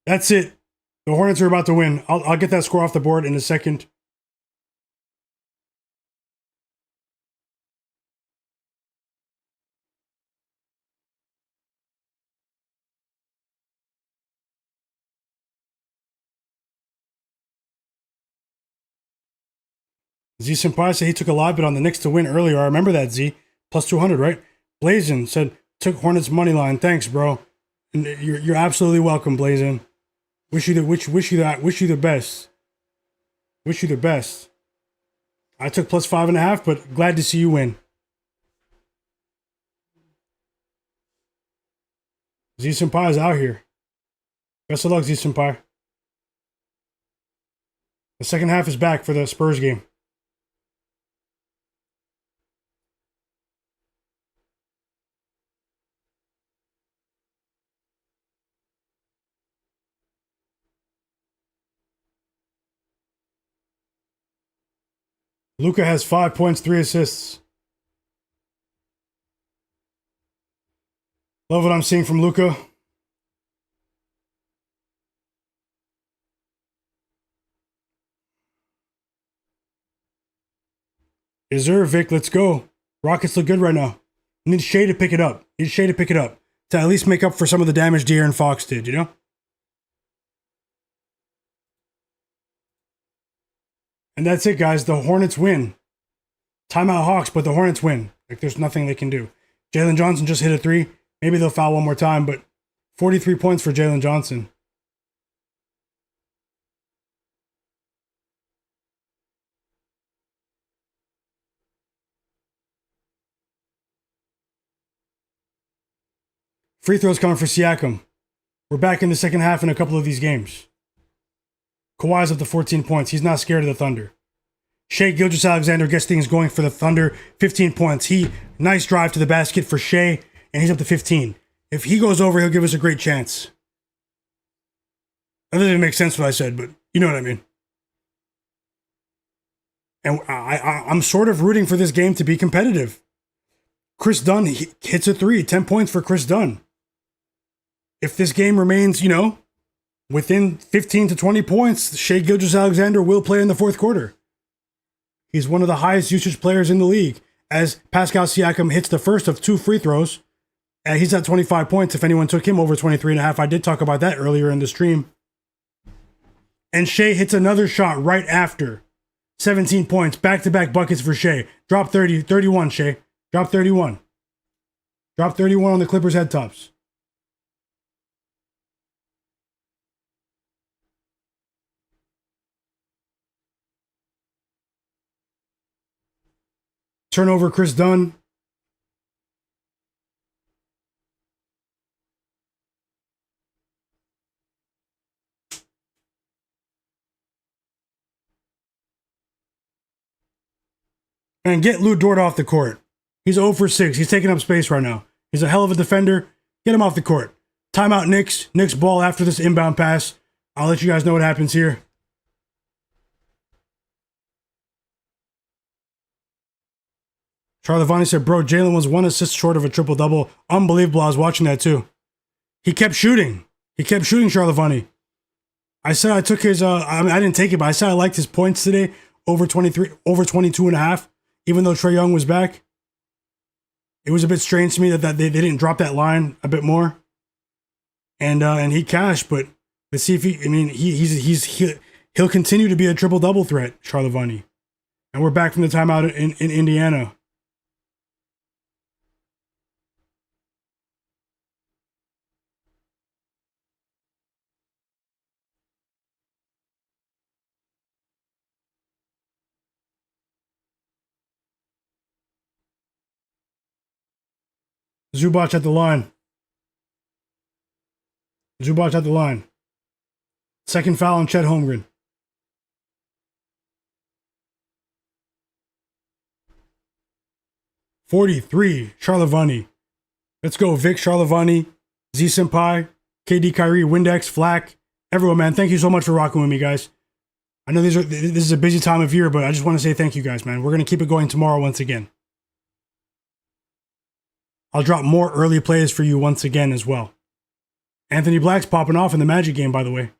That's it. The Hornets are about to win. I'll get that score off the board in a second. Z Senpai said he took a live bet on the Knicks to win earlier. I remember that, Z. Plus 200, right? Blazin said, took Hornets money line. Thanks, bro. And you're absolutely welcome, Blazin. Wish you the best. Wish you the best. I took plus 5.5, but glad to see you win. Z Senpai is out here. Best of luck, Z Senpai. The second half is back for the Spurs game. Luka has 5 points, 3 assists. Love what I'm seeing from Luka. Is there, Vic? Let's go. Rockets look good right now. Need Shai to pick it up. To at least make up for some of the damage De'Aaron Fox did, you know? And that's it, guys. The Hornets win. Timeout Hawks, but the Hornets win. Like, there's nothing they can do. Jalen Johnson just hit a 3. Maybe they'll foul one more time, but 43 points for Jalen Johnson. Free throws coming for Siakam. We're back in the second half in a couple of these games. Kawhi's up to 14 points. He's not scared of the Thunder. Shai Gilgeous-Alexander gets things going for the Thunder. 15 points. Nice drive to the basket for Shai, and he's up to 15. If he goes over, he'll give us a great chance. That doesn't make sense what I said, but you know what I mean. And I'm sort of rooting for this game to be competitive. Chris Dunn hits a 3. 10 points for Chris Dunn. If this game remains, within 15 to 20 points, Shai Gilgeous-Alexander will play in the fourth quarter. He's one of the highest usage players in the league, as Pascal Siakam hits the first of 2 free throws. And he's at 25 points if anyone took him over 23.5. I did talk about that earlier in the stream. And Shai hits another shot right after. 17 points, back-to-back buckets for Shai. Drop 31, Shai. Drop 31. Drop 31 on the Clippers' head tops. Turnover, Chris Dunn. And get Lou Dort off the court. He's 0 for 6. He's taking up space right now. He's a hell of a defender. Get him off the court. Timeout, Knicks. Knicks ball after this inbound pass. I'll let you guys know what happens here. Charlie said, bro, Jalen was 1 assist short of a triple-double. Unbelievable. I was watching that too. He kept shooting. Charlie. I said I took his, I didn't take it, but I said I liked his points today over 23, over 22 and a half, even though Trae Young was back. It was a bit strange to me that they didn't drop that line a bit more. And he cashed, but let's see if he'll continue to be a triple-double threat, Charlie. And we're back from the timeout in Indiana. Zubac at the line. Second foul on Chet Holmgren. .43, Charlie. Let's go, Vic, Charlie, Z Senpai, KD Kyrie, Windex, Flagg, everyone, man. Thank you so much for rocking with me, guys. I know this is a busy time of year, but I just want to say thank you, guys, man. We're going to keep it going tomorrow once again. I'll drop more early plays for you once again as well. Anthony Black's popping off in the Magic game, by the way.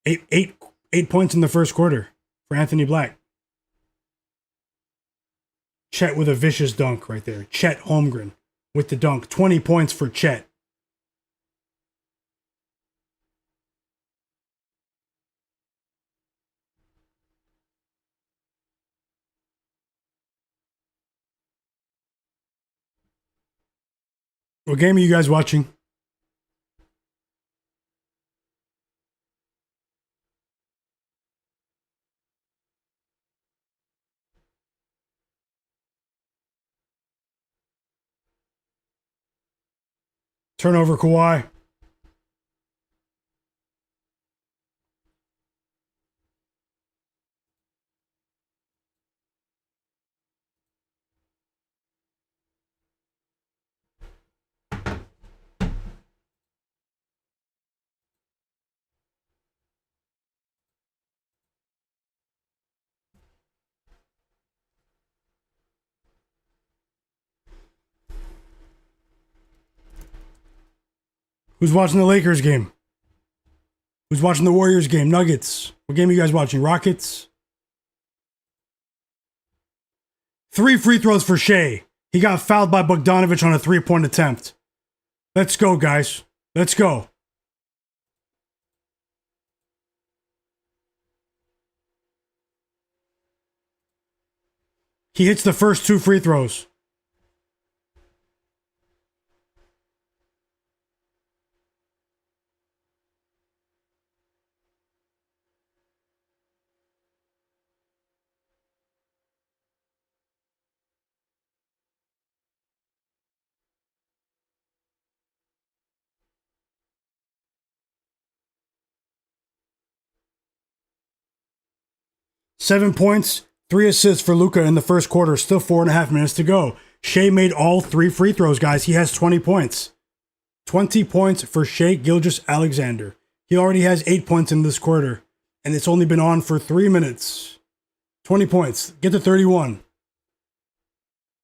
Eight points in the first quarter for Anthony Black. Chet with a vicious dunk right there. Chet Holmgren with the dunk. 20 points for Chet. What game are you guys watching? Turnover, Kawhi. Who's watching the Lakers game? Who's watching the Warriors game? Nuggets. What game are you guys watching? Rockets? 3 free throws for Shai. He got fouled by Bogdanovic on a 3-point attempt. Let's go, guys. Let's go. He hits the first 2 free throws. Seven points, 3 assists for Luka in the first quarter. Still 4.5 minutes to go. Shai made all 3 free throws, guys. He has 20 points. 20 points for Shai Gilgeous-Alexander. He already has 8 points in this quarter, and it's only been on for 3 minutes. 20 points. Get to 31.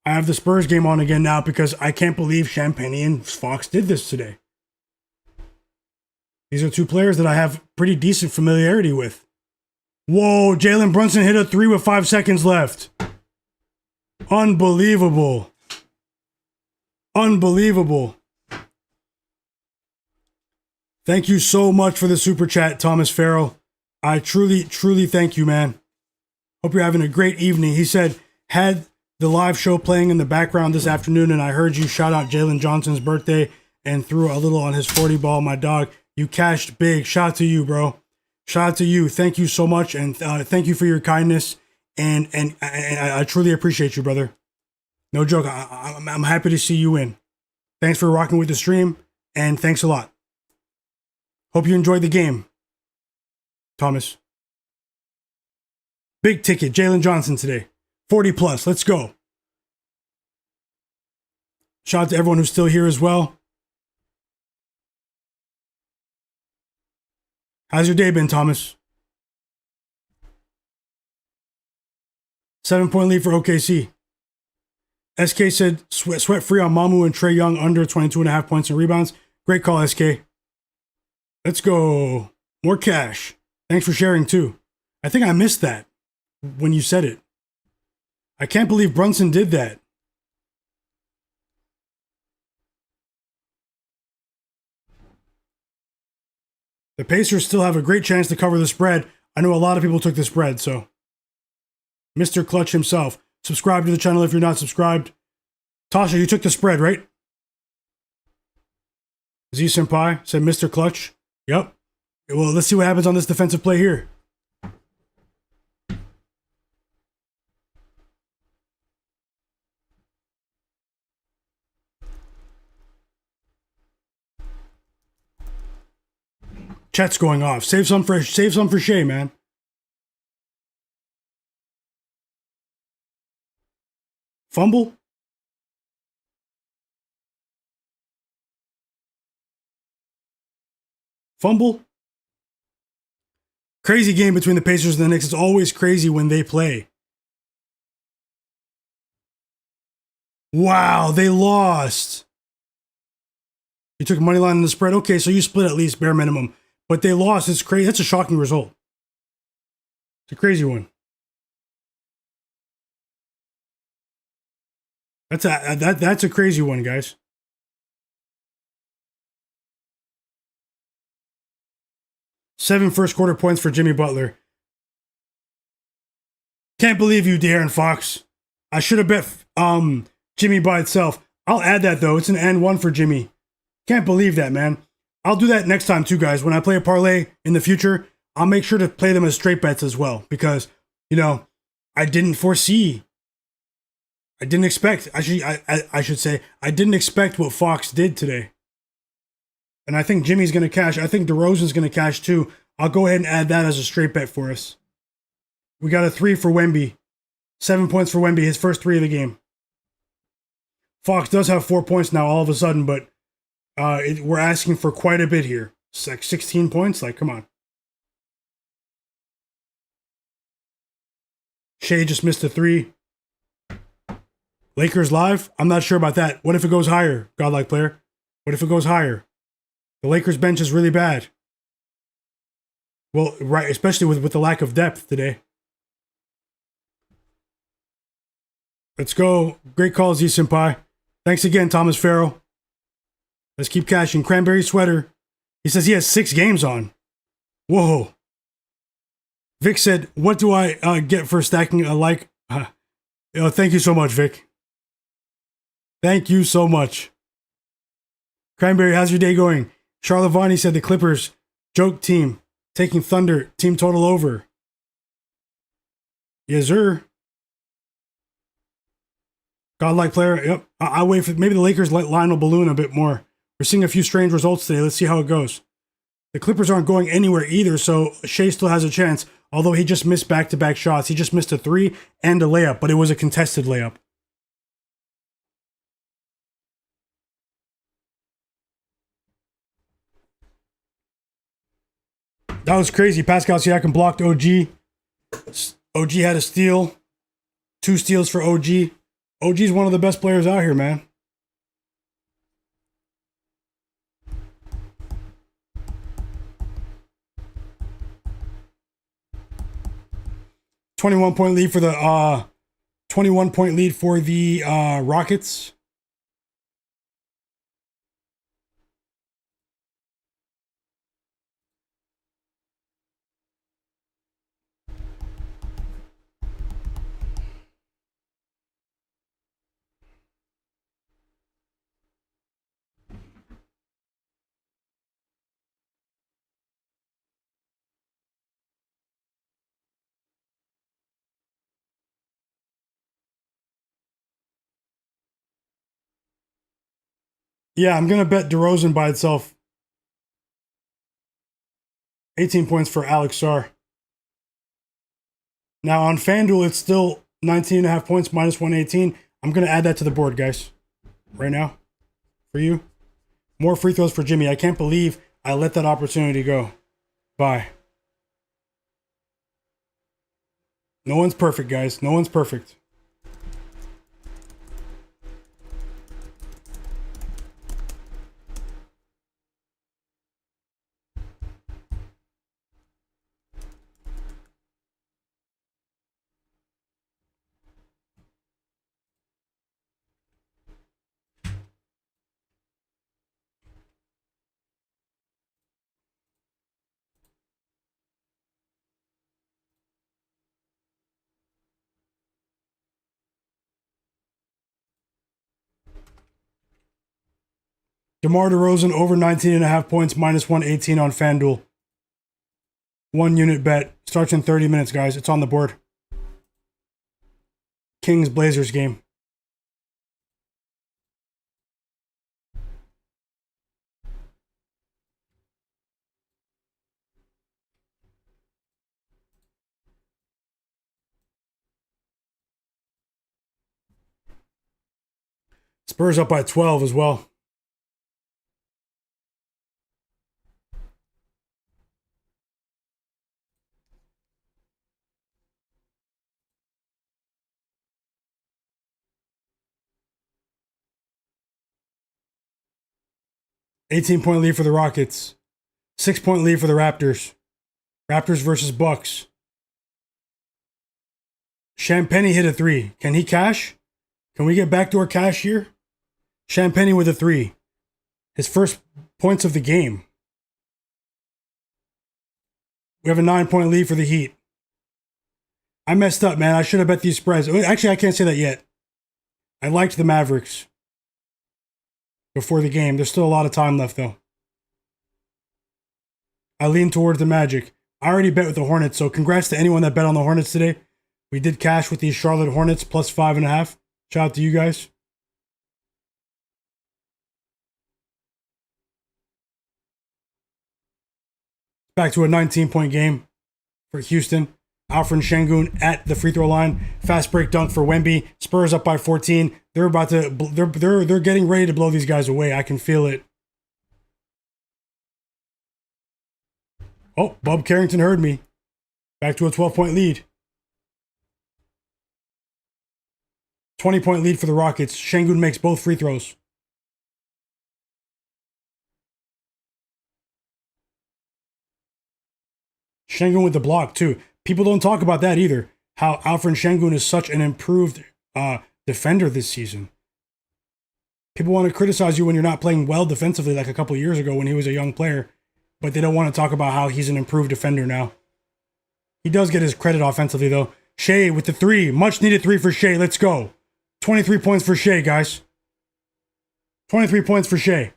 I have the Spurs game on again now because I can't believe Champagne and Fox did this today. These are 2 players that I have pretty decent familiarity with. Whoa, Jalen Brunson hit a 3 with 5 seconds left. Unbelievable. Unbelievable. Thank you so much for the super chat, Thomas Farrell. I truly thank you, man. Hope you're having a great evening. He said, had the live show playing in the background this afternoon, and I heard you shout out Jalen Johnson's birthday and threw a little on his 40 ball, my dog. You cashed big. Shout out to you, bro. Shout out to you. Thank you so much, and thank you for your kindness. And I truly appreciate you, brother. No joke. I'm happy to see you in. Thanks for rocking with the stream, and thanks a lot. Hope you enjoyed the game, Thomas. Big ticket, Jalen Johnson today. 40 plus. Let's go. Shout out to everyone who's still here as well. How's your day been, Thomas? 7-point lead for OKC. SK said sweat free on Mamu and Trae Young under 22.5 points and rebounds. Great call, SK. Let's go. More cash. Thanks for sharing too. I think I missed that when you said it. I can't believe Brunson did that. The Pacers still have a great chance to cover the spread. I know a lot of people took the spread, so. Mr. Clutch himself. Subscribe to the channel if you're not subscribed. Tasha, you took the spread, right? Z Senpai said Mr. Clutch. Yep. Well, let's see what happens on this defensive play here. Chet's going off. Save some for Shai, man. Fumble? Fumble? Crazy game between the Pacers and the Knicks. It's always crazy when they play. Wow, they lost. You took money line on the spread. Okay, so you split at least bare minimum. But they lost. It's crazy. That's a shocking result. It's a crazy one. That's a crazy one, guys. Seven first quarter points for Jimmy Butler. Can't believe you, De'Aaron Fox. I should have bet Jimmy by itself. I'll add that though. It's an and one for Jimmy. Can't believe that, man. I'll do that next time too, guys. When I play a parlay in the future, I'll make sure to play them as straight bets as well because, you know, I didn't foresee. I didn't expect. Actually, I should say I didn't expect what Fox did today. And I think Jimmy's going to cash. I think DeRozan's going to cash too. I'll go ahead and add that as a straight bet for us. We got a 3 for Wemby. 7 points for Wemby, his first 3 of the game. Fox does have 4 points now all of a sudden, but we're asking for quite a bit here. It's like 16 points? Like, come on. Shai just missed a 3. Lakers live? I'm not sure about that. What if it goes higher, godlike player? What if it goes higher? The Lakers bench is really bad. Well, right, especially with the lack of depth today. Let's go. Great call, Z Senpai. Thanks again, Thomas Farrell. Let's keep cashing. Cranberry Sweater. He says he has 6 games on. Whoa. Vic said, what do I get for stacking a like? Thank you so much, Vic. Thank you so much. Cranberry, how's your day going? Charlotte Vonnie said the Clippers, joke team, taking Thunder, team total over. Yes, sir. Godlike player, yep. I wait for maybe the Lakers let Lionel balloon a bit more. We're seeing a few strange results today. Let's see how it goes. The Clippers aren't going anywhere either, so Shai still has a chance, although he just missed back-to-back shots. He just missed a 3 and a layup, but it was a contested layup. That was crazy. Pascal Siakam blocked OG. OG had a steal. 2 steals for OG. OG's one of the best players out here, man. $21-point lead for the 21-point lead for the Rockets. Yeah, I'm going to bet DeRozan by itself. 18 points for Alex Sarr. Now on FanDuel, it's still 19.5 points, minus 118. I'm going to add that to the board, guys. Right now. For you. More free throws for Jimmy. I can't believe I let that opportunity go. Bye. No one's perfect, guys. No one's perfect. DeMar DeRozan over 19.5 points, minus 118 on FanDuel. 1 unit bet. Starts in 30 minutes, guys. It's on the board. Kings Blazers game. Spurs up by 12 as well. $18-point lead for the Rockets. 6-point lead for the Raptors. Raptors versus Bucks. Champagny hit a 3. Can he cash? Can we get backdoor cash here? Champagny with a 3. His first points of the game. We have a 9-point lead for the Heat. I messed up, man. I should have bet these spreads. Actually, I can't say that yet. I liked the Mavericks before the game. There's still a lot of time left, though. I lean towards the Magic. I already bet with the Hornets, so congrats to anyone that bet on the Hornets today. We did cash with these Charlotte Hornets plus 5.5. Shout out to you guys. Back to a 19-point game for Houston. Alperen Sengun at the free throw line. Fast break dunk for Wemby. Spurs up by 14. They're about to. They're getting ready to blow these guys away. I can feel it. Oh, Bub Carrington heard me. Back to a 12-point lead. 20-point lead for the Rockets. Sengun makes both free throws. Sengun with the block, too. People don't talk about that either. How Alperen Sengun is such an improved defender this season. People want to criticize you when you're not playing well defensively like a couple years ago when he was a young player, but they don't want to talk about how he's an improved defender now. He does get his credit offensively, though. Shai with the 3. Much needed 3 for Shai. Let's go. 23 points for Shai, guys. 23 points for Shai.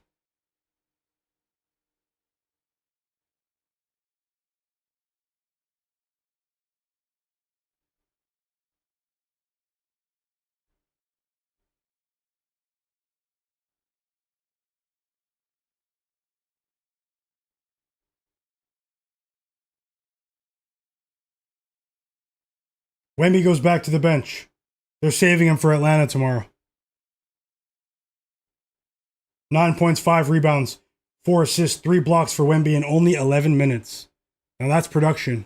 Wemby goes back to the bench. They're saving him for Atlanta tomorrow. 9 points, 5 rebounds, 4 assists, 3 blocks for Wemby in only 11 minutes. Now that's production.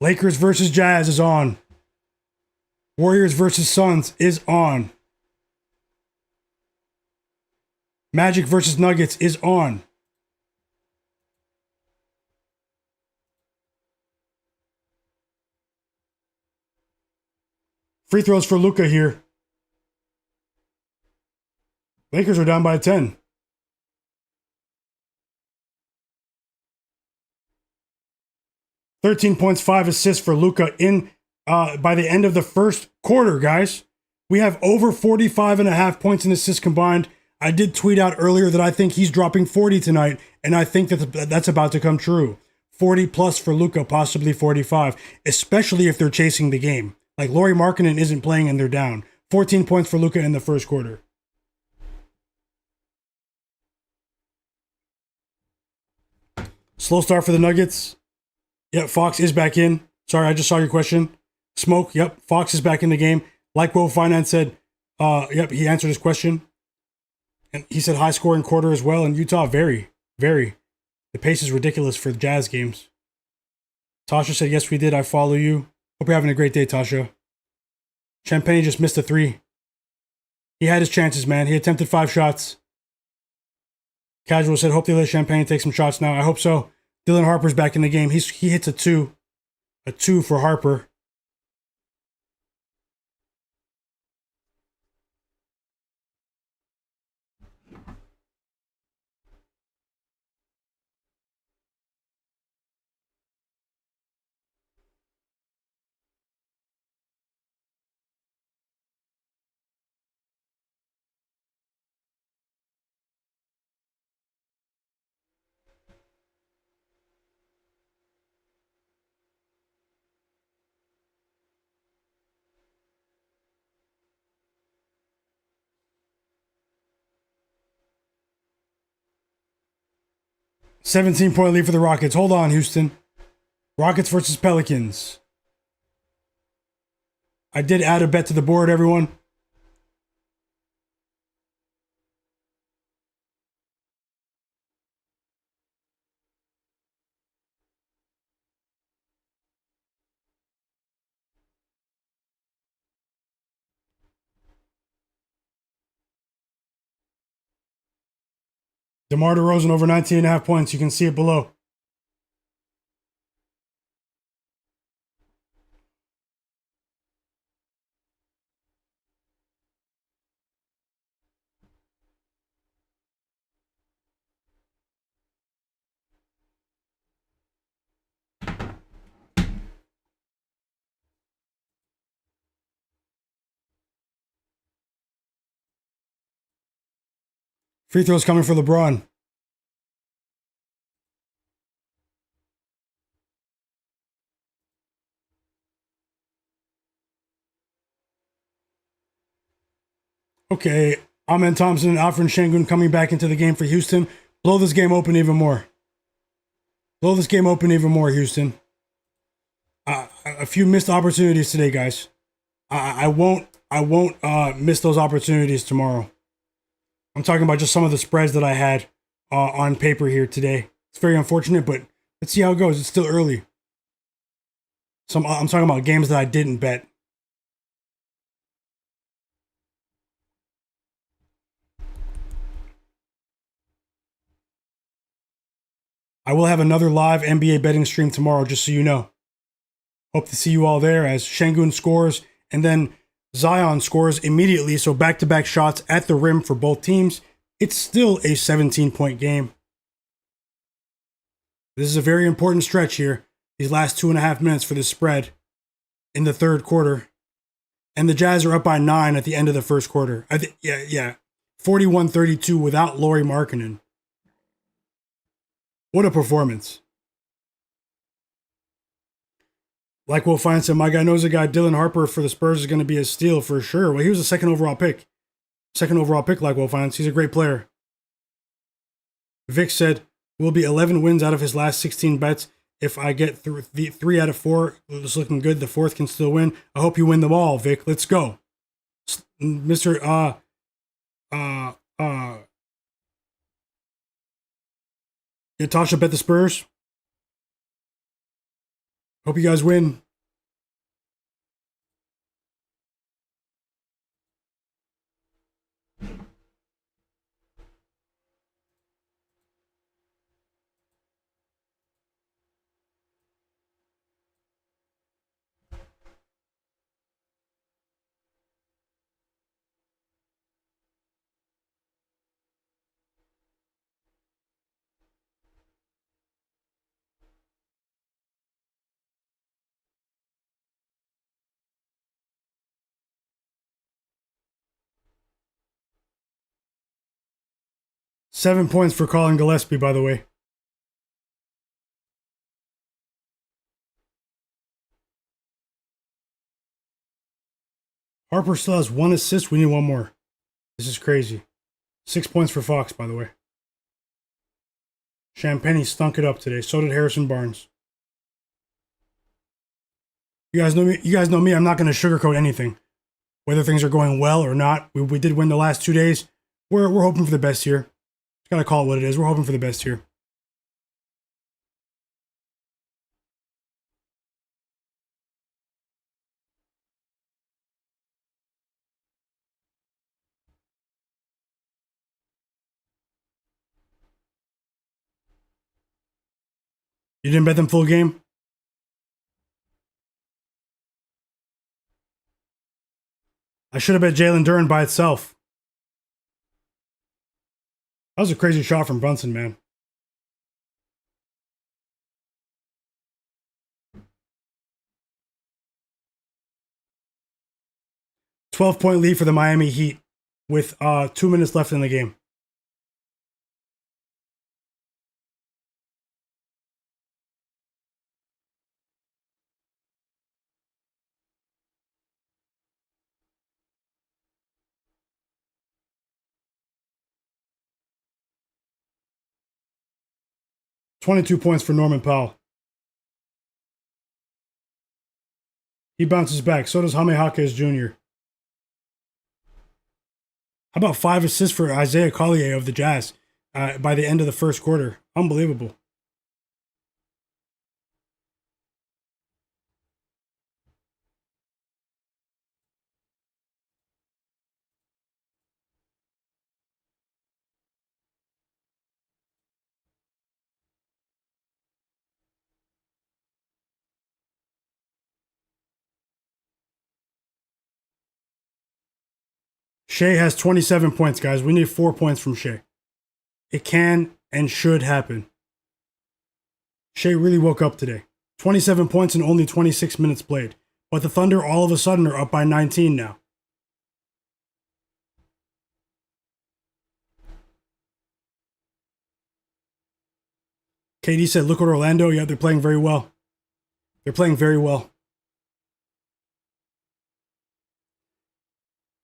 Lakers versus Jazz is on. Warriors versus Suns is on. Magic versus Nuggets is on. Free throws for Luka here. Lakers are down by 10. $13.5 assists for Luka in by the end of the first quarter, guys. We have over 45.5 points and assists combined. I did tweet out earlier that I think he's dropping 40 tonight, and I think that that's about to come true. 40 plus for Luka, possibly 45, especially if they're chasing the game. Like Lauri Markkanen isn't playing and they're down. 14 points for Luka in the first quarter. Slow start for the Nuggets. Yep, Fox is back in. Sorry, I just saw your question. Smoke, yep, Fox is back in the game. Like Will Finance said, yep, he answered his question. And he said high scoring quarter as well. And Utah, very. The pace is ridiculous for the Jazz games. Tasha said, yes, we did. I follow you. Hope you're having a great day, Tasha. Champagne just missed a 3. He had his chances, man. He attempted 5 shots. Casual said, hope they let Champagne take some shots now. I hope so. Dylan Harper's back in the game. He hits a 2. A 2 for Harper. $17-point lead for the Rockets. Hold on, Houston. Rockets versus Pelicans. I did add a bet to the board, everyone. DeMar DeRozan over 19.5 points. You can see it below. Free throws coming for LeBron. Okay, Amen Thompson and Alperen Sengun coming back into the game for Houston. Blow this game open even more. Blow this game open even more, Houston. A few missed opportunities today, guys. I won't miss those opportunities tomorrow. I'm talking about just some of the spreads that I had on paper here today. It's very unfortunate, but let's see how it goes. It's still early. So I'm talking about games that I didn't bet. I will have another live NBA betting stream tomorrow, just so you know. Hope to see you all there as Sengun scores and then Zion scores immediately. So back-to-back shots at the rim for both teams. It's still a 17-point game. This is a very important stretch here. These last 2.5 minutes for this spread in the third quarter. And the Jazz are up by 9 at the end of the first quarter. 41-32 without Lauri Markkanen. What a performance. Like Will Fine said, Myguyknowsaguy, Dylan Harper for the Spurs is going to be a steal for sure. Well, he was the second overall pick. Like Will Fine. He's a great player. Vic said, will be 11 wins out of his last 16 bets. If I get 3 out of 4, it's looking good. The fourth can still win. I hope you win them all, Vic. Let's go. Mr. Tasha bet the Spurs. Hope you guys win. 7 points for Colin Gillespie, by the way. Harper still has 1 assist. We need 1 more. This is crazy. 6 points for Fox, by the way. Champagne stunk it up today. So did Harrison Barnes. You guys know me. I'm not going to sugarcoat anything. Whether things are going well or not. We did win the last 2 days. We're hoping for the best here. Just got to call it what it is. We're hoping for the best here. You didn't bet them full game? I should have bet Jalen Durant by itself. That was a crazy shot from Brunson, man. $12-point lead for the Miami Heat with 2 minutes left in the game. $22 points for Norman Powell. He bounces back. So does Jaime Jaquez Jr. How about 5 assists for Isaiah Collier of the Jazz by the end of the first quarter? Unbelievable. Shai has 27 points, guys. We need 4 points from Shai. It can and should happen. Shai really woke up today. 27 points in only 26 minutes played. But the Thunder all of a sudden are up by 19 now. KD said, look at Orlando. Yeah, they're playing very well. They're playing very well.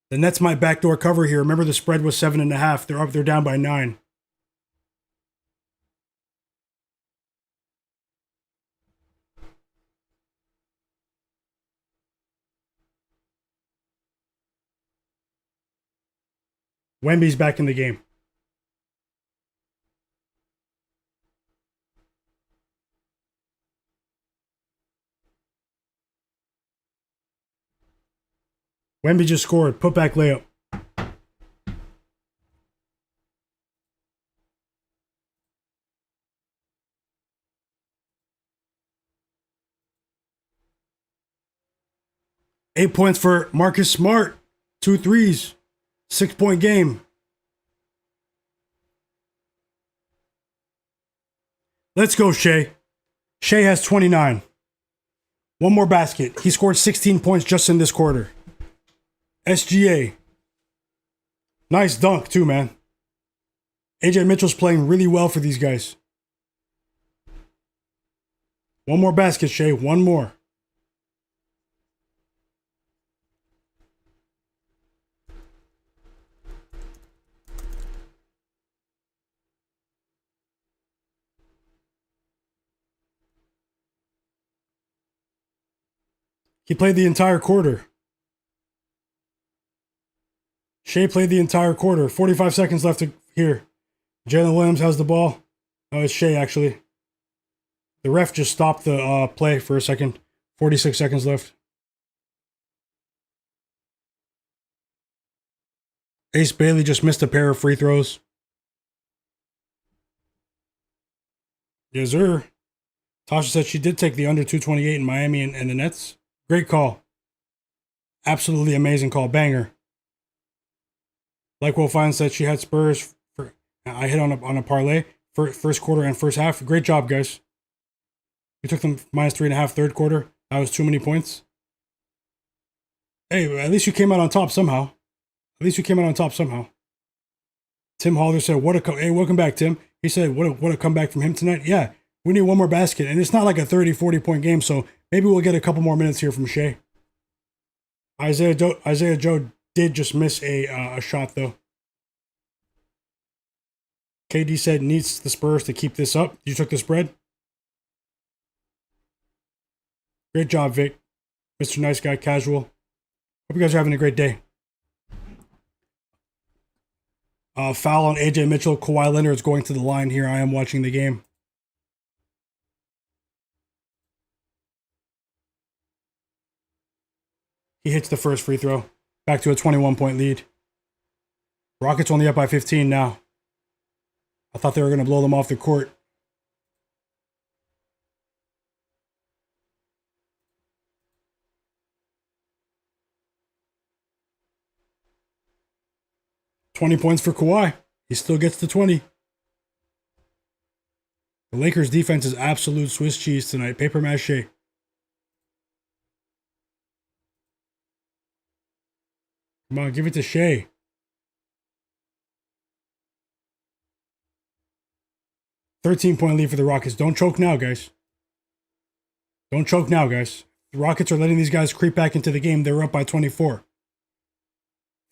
The Nets might backdoor cover here. Remember the spread was 7.5. They're down by 9. Wemby's back in the game. Wemby just scored. Put back layup. Eight points for Marcus Smart. 2 threes. 6-point game. Let's go, Shai. Shai has 29. 1 more basket. He scored 16 points just in this quarter. SGA. Nice dunk, too, man. AJ Mitchell's playing really well for these guys. 1 more basket, Shai. 1 more. He played the entire quarter. Shai played the entire quarter. 45 seconds left here. Jalen Williams has the ball. Oh, it's Shai, actually. The ref just stopped the play for a second. 46 seconds left. Ace Bailey just missed a pair of free throws. Yes, sir. Tasha said she did take the under 228 in Miami and the Nets. Great call. Absolutely amazing call. Banger. Like Will Fine said, she had Spurs. I hit on a parlay for first quarter and first half. Great job, guys. We took them -3.5 third quarter. That was too many points. Hey, at least you came out on top somehow. At least you came out on top somehow. Tim Halder said, hey, welcome back, Tim. He said, what a comeback from him tonight. Yeah, we need one more basket. And it's not like a 30, 40-point game, so maybe we'll get a couple more minutes here from Shai. Isaiah Joe did just miss a shot, though. KD said needs the Spurs to keep this up. You took the spread? Great job, Vic. Mr. Nice Guy, casual. Hope you guys are having a great day. Foul on AJ Mitchell. Kawhi Leonard is going to the line here. I am watching the game. He hits the first free throw. Back to a 21-point lead. Rockets only up by 15 now. I thought they were going to blow them off the court. $20 points for Kawhi. He still gets the 20. The Lakers defense is absolute Swiss cheese tonight. Paper mache. Come on, give it to Shai. $13-point lead for the Rockets. Don't choke now, guys. Don't choke now, guys. The Rockets are letting these guys creep back into the game. They're up by 24.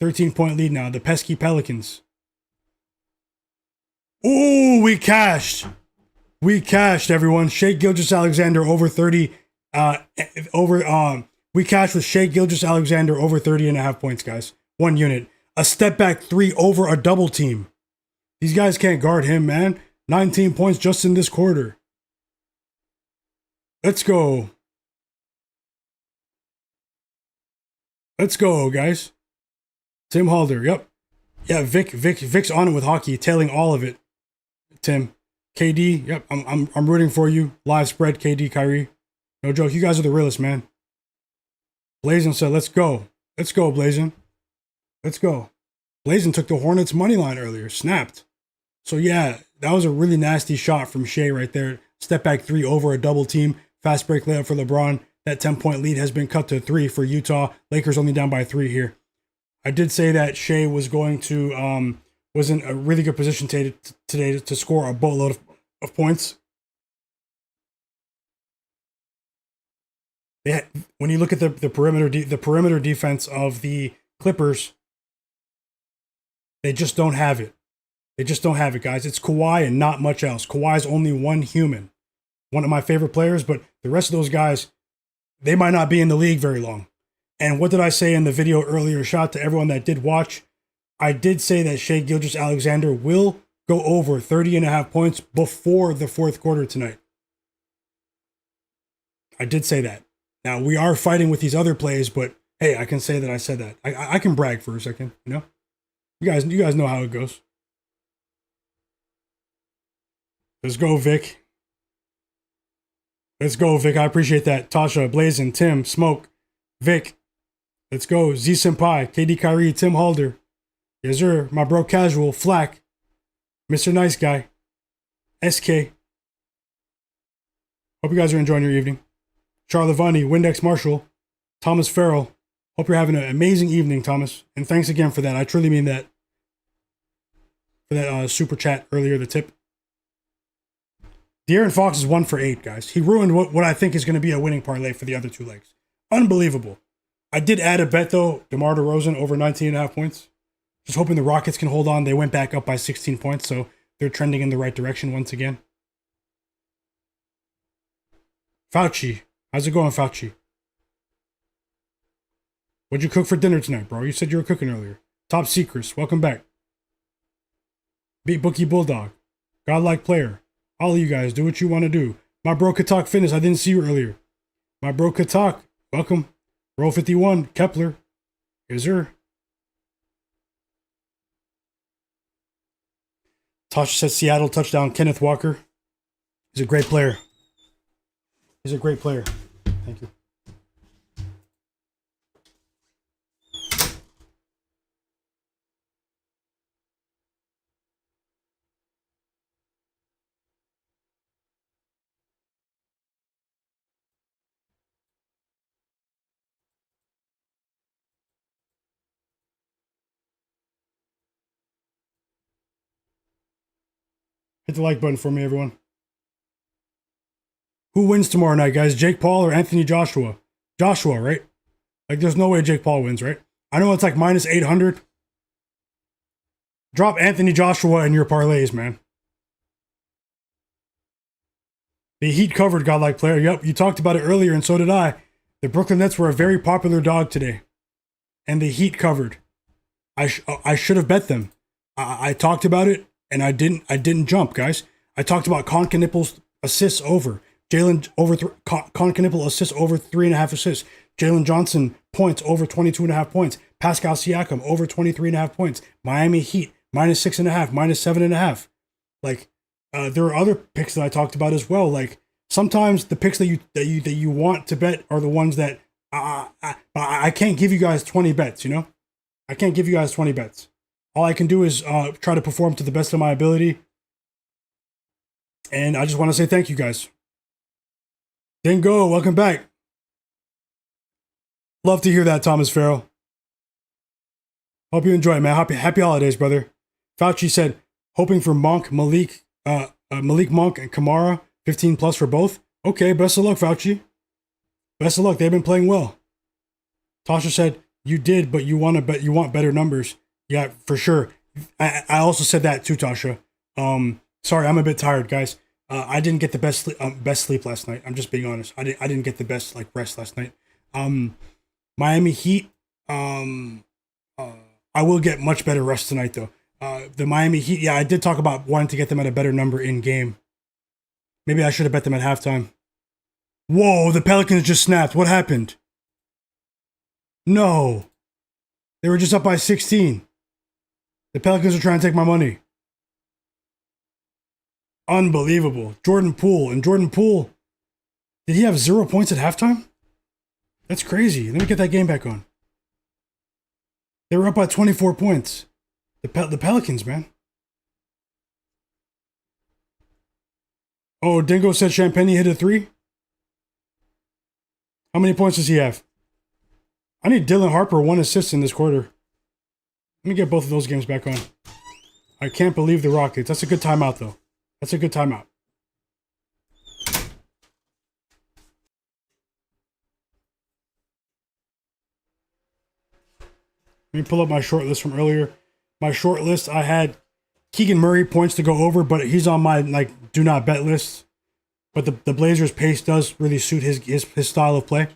13-point lead now. The pesky Pelicans. Ooh, we cashed. We cashed, everyone. Shai Gilgeous-Alexander over 30. We cashed with Shai Gilgeous-Alexander over 30.5 points, guys. 1 unit. A step back 3 over a double team. These guys can't guard him, man. 19 points just in this quarter. Let's go. Let's go, guys. Tim Halder, yep. Yeah, Vic's on it with hockey, tailing all of it. Tim. KD, yep, I'm rooting for you. Live spread, KD, Kyrie. No joke, you guys are the realest, man. Blazin said, let's go. Let's go, Blazin. Let's go. Blazin took the Hornets money line earlier. Snapped. So yeah, that was a really nasty shot from Shai right there. Step back 3 over a double team. Fast break layup for LeBron. That 10-point lead has been cut to 3 for Utah. Lakers only down by 3 here. I did say that Shai was going to was in a really good position today to score a boatload of points. When you look at the perimeter defense of the Clippers, they just don't have it. They just don't have it, guys. It's Kawhi and not much else. Kawhi's only one human. One of my favorite players, but the rest of those guys, they might not be in the league very long. And what did I say in the video earlier? Shout out to everyone that did watch. I did say that Shai Gilgeous-Alexander will go over 30.5 points before the fourth quarter tonight. I did say that. Now, we are fighting with these other plays, but hey, I can say that I said that. I can brag for a second, you know? You guys know how it goes. Let's go, Vic. Let's go, Vic. I appreciate that. Tasha, Blazin, Tim, Smoke, Vic. Let's go. Z Senpai, KD Kyrie, Tim Halder. Yes, sir. My bro Casual, Flagg, Mr. Nice Guy, SK. Hope you guys are enjoying your evening. Charlotte Vani, Windex Marshall, Thomas Farrell. Hope you're having an amazing evening, Thomas. And thanks again for that. I truly mean that. For that super chat earlier, the tip. De'Aaron Fox is 1 for 8, guys. He ruined what I think is going to be a winning parlay for the other 2 legs. Unbelievable. I did add a bet, though. DeMar DeRozan over 19.5 points. Just hoping the Rockets can hold on. They went back up by 16 points, so they're trending in the right direction once again. Fauci. How's it going, Fauci? What'd you cook for dinner tonight, bro? You said you were cooking earlier. Top Secrets. Welcome back. Beat Bookie Bulldog. Godlike Player. All of you guys, do what you want to do. My bro Katak Fitness. I didn't see you earlier. My bro Katak. Welcome. Roll 51. Kepler. Yes, sir. Tasha says Seattle touchdown. Kenneth Walker. He's a great player. He's a great player. Thank you. Hit the like button for me, everyone. Who wins tomorrow night, guys? Jake Paul or Anthony Joshua? Joshua, right? Like, there's no way Jake Paul wins, right? I know it's like minus 800. Drop Anthony Joshua in your parlays, man. The Heat covered godlike player. Yep, you talked about it earlier, and so did I. The Brooklyn Nets were a very popular dog today, and the Heat covered. I should have bet them. I talked about it, and I didn't jump, guys. I talked about Concanipple's assists over. Jalen over Concaniple assists over 3.5 assists. Jalen Johnson points over 22.5 points. Pascal Siakam over 23.5 points. Miami Heat minus 6.5, minus 7.5. Like, there are other picks that I talked about as well. Like, sometimes the picks that you want to bet are the ones that I can't give you guys 20 bets. You know, I can't give you guys 20 bets. All I can do is try to perform to the best of my ability. And I just want to say thank you, guys. Dingo, welcome back. Love to hear that, Thomas Farrell. Hope you enjoy it, man. Happy holidays, brother. Fauci said, hoping for Malik Monk and Kamara, 15 plus for both. Okay, best of luck, Fauci. Best of luck. They've been playing well. Tasha said, you did, but you want better numbers. Yeah, for sure. I also said that too, Tasha. Sorry, I'm a bit tired, guys. I didn't get the best sleep last night. I'm just being honest. I didn't get the best rest last night. Miami Heat. I will get much better rest tonight though. The Miami Heat. Yeah, I did talk about wanting to get them at a better number in game. Maybe I should have bet them at halftime. Whoa, the Pelicans just snapped. What happened? No, they were just up by 16. The Pelicans are trying to take my money. Unbelievable. Jordan Poole. Did he have 0 points at halftime? That's crazy. Let me get that game back on. They were up by 24 points. The Pelicans, man. Oh, Dingo said Champagne hit a 3. How many points does he have? I need Dylan Harper 1 assist in this quarter. Let me get both of those games back on. I can't believe the Rockets. That's a good timeout, though. That's a good timeout. Let me pull up my short list from earlier. My short list, I had Keegan Murray points to go over, but he's on my do not bet list. But the Blazers' pace does really suit his style of play.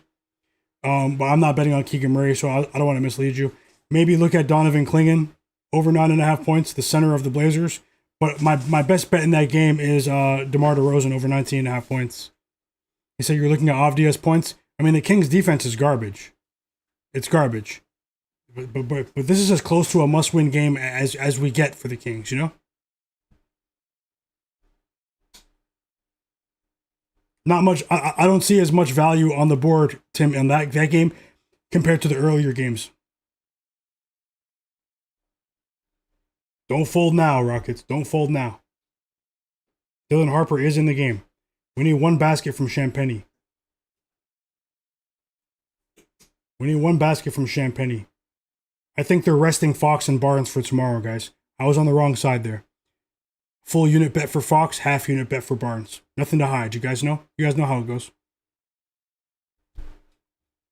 But I'm not betting on Keegan Murray, so I don't want to mislead you. Maybe look at Donovan Clingan over 9.5 points, the center of the Blazers. But my best bet in that game is DeMar DeRozan over 19.5 points. You said you're looking at Avdia's points. I mean, the Kings' defense is garbage. It's garbage. But this is as close to a must-win game as we get for the Kings, you know? Not much. I don't see as much value on the board, Tim, in that game compared to the earlier games. Don't fold now, Rockets. Don't fold now. Dylan Harper is in the game. We need 1 basket from Champagne. We need 1 basket from Champagne. I think they're resting Fox and Barnes for tomorrow, guys. I was on the wrong side there. Full unit bet for Fox, half unit bet for Barnes. Nothing to hide. You guys know? You guys know how it goes.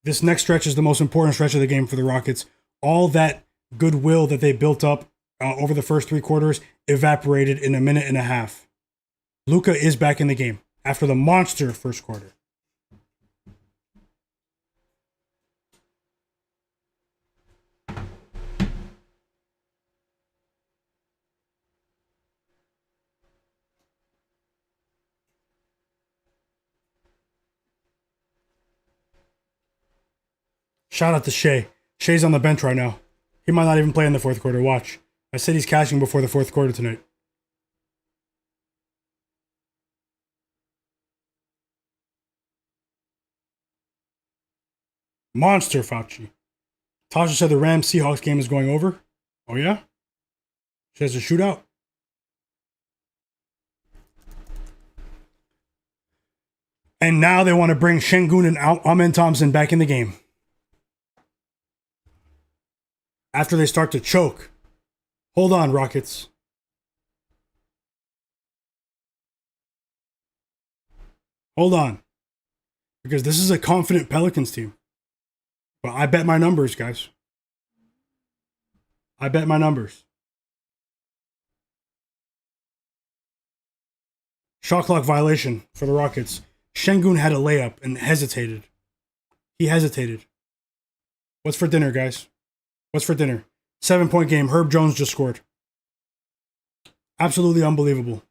This next stretch is the most important stretch of the game for the Rockets. All that goodwill that they built up over the first 3 quarters evaporated in a minute and a half. Luka is back in the game after the monster first quarter. Shout out to Shai. Shai's on the bench right now. He might not even play in the fourth quarter. Watch. I said he's cashing before the fourth quarter tonight. Monster, Fauci. Tasha said the Rams-Seahawks game is going over. Oh, yeah? She has a shootout. And now they want to bring Sengun and Amen Thompson back in the game. After they start to choke. Hold on, Rockets. Hold on. Because this is a confident Pelicans team. But I bet my numbers, guys. I bet my numbers. Shot clock violation for the Rockets. Sengun had a layup and hesitated. He hesitated. What's for dinner, guys? What's for dinner? 7-point game. Herb Jones just scored. Absolutely unbelievable.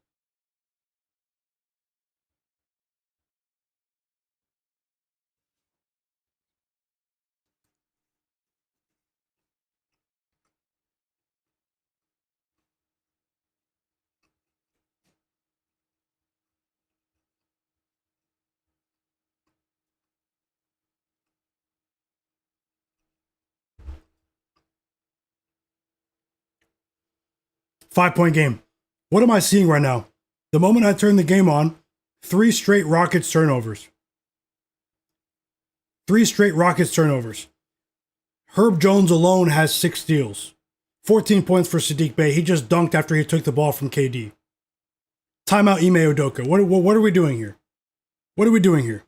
Five-point game. What am I seeing right now? The moment I turn the game on, 3 straight Rockets turnovers. 3 straight Rockets turnovers. Herb Jones alone has 6 steals. 14 points for Saddiq Bey. He just dunked after he took the ball from KD. Timeout Ime Udoka. What are we doing here? What are we doing here?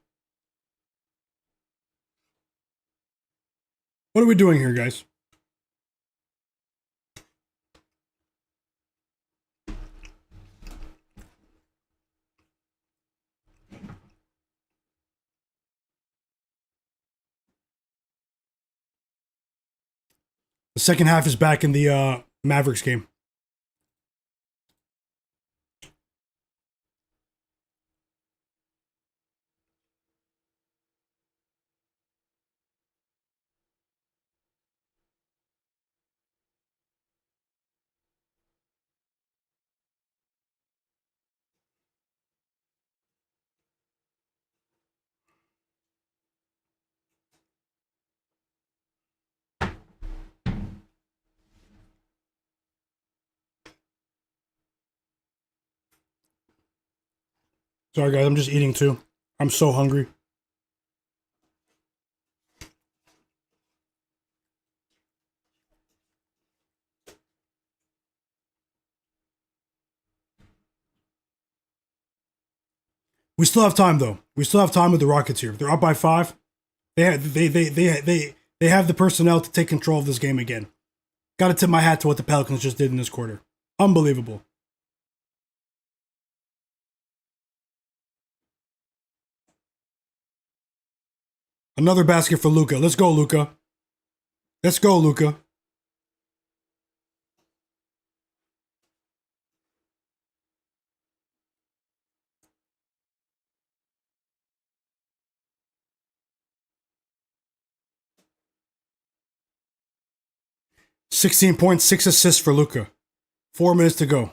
What are we doing here, guys? The second half is back in the Mavericks game. Sorry, guys. I'm just eating too. I'm so hungry. We still have time, though. We still have time with the Rockets here. If they're up by 5, they have the personnel to take control of this game again. Got to tip my hat to what the Pelicans just did in this quarter. Unbelievable. Another basket for Luka. Let's go, Luka. Let's go, Luka. $16 points, 6 assists for Luka. 4 minutes to go.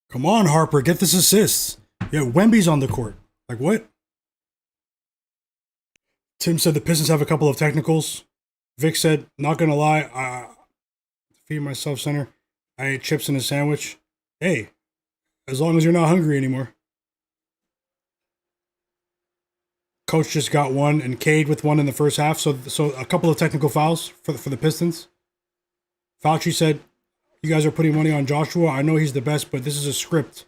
Come on, Harper, get this assist. Yeah, Wemby's on the court. Like, what? Tim said the Pistons have a couple of technicals. Vic said, not gonna lie, feed myself center. I ate chips in a sandwich. Hey, as long as you're not hungry anymore. Coach just got one, and Cade with one in the first half. So a couple of technical fouls for the Pistons. Fauci said, you guys are putting money on Joshua. I know he's the best, but this is a script.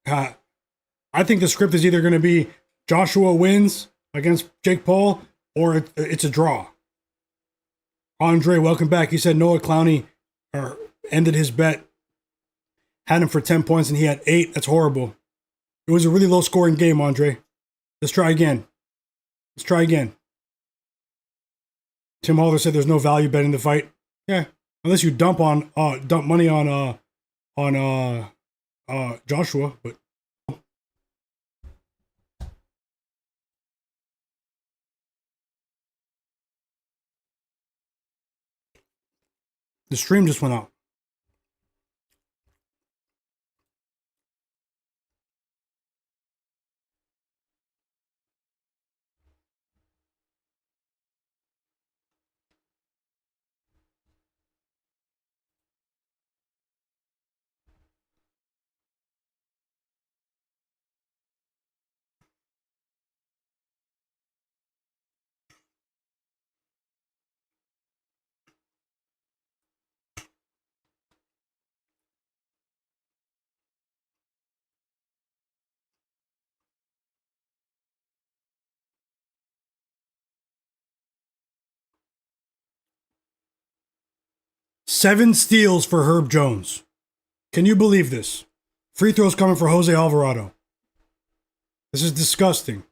I think the script is either going to be Joshua wins against Jake Paul or it's a draw. Andre, welcome back. He said Noah Clowney ended his bet, had him for 10 points, and he had 8. That's horrible. It was a really low-scoring game, Andre. Let's try again. Let's try again. Tim Halder said there's no value bet in the fight. Yeah, unless you dump money on Joshua, but the stream just went out. 7 steals for Herb Jones. Can you believe this? Free throws coming for Jose Alvarado. This is disgusting.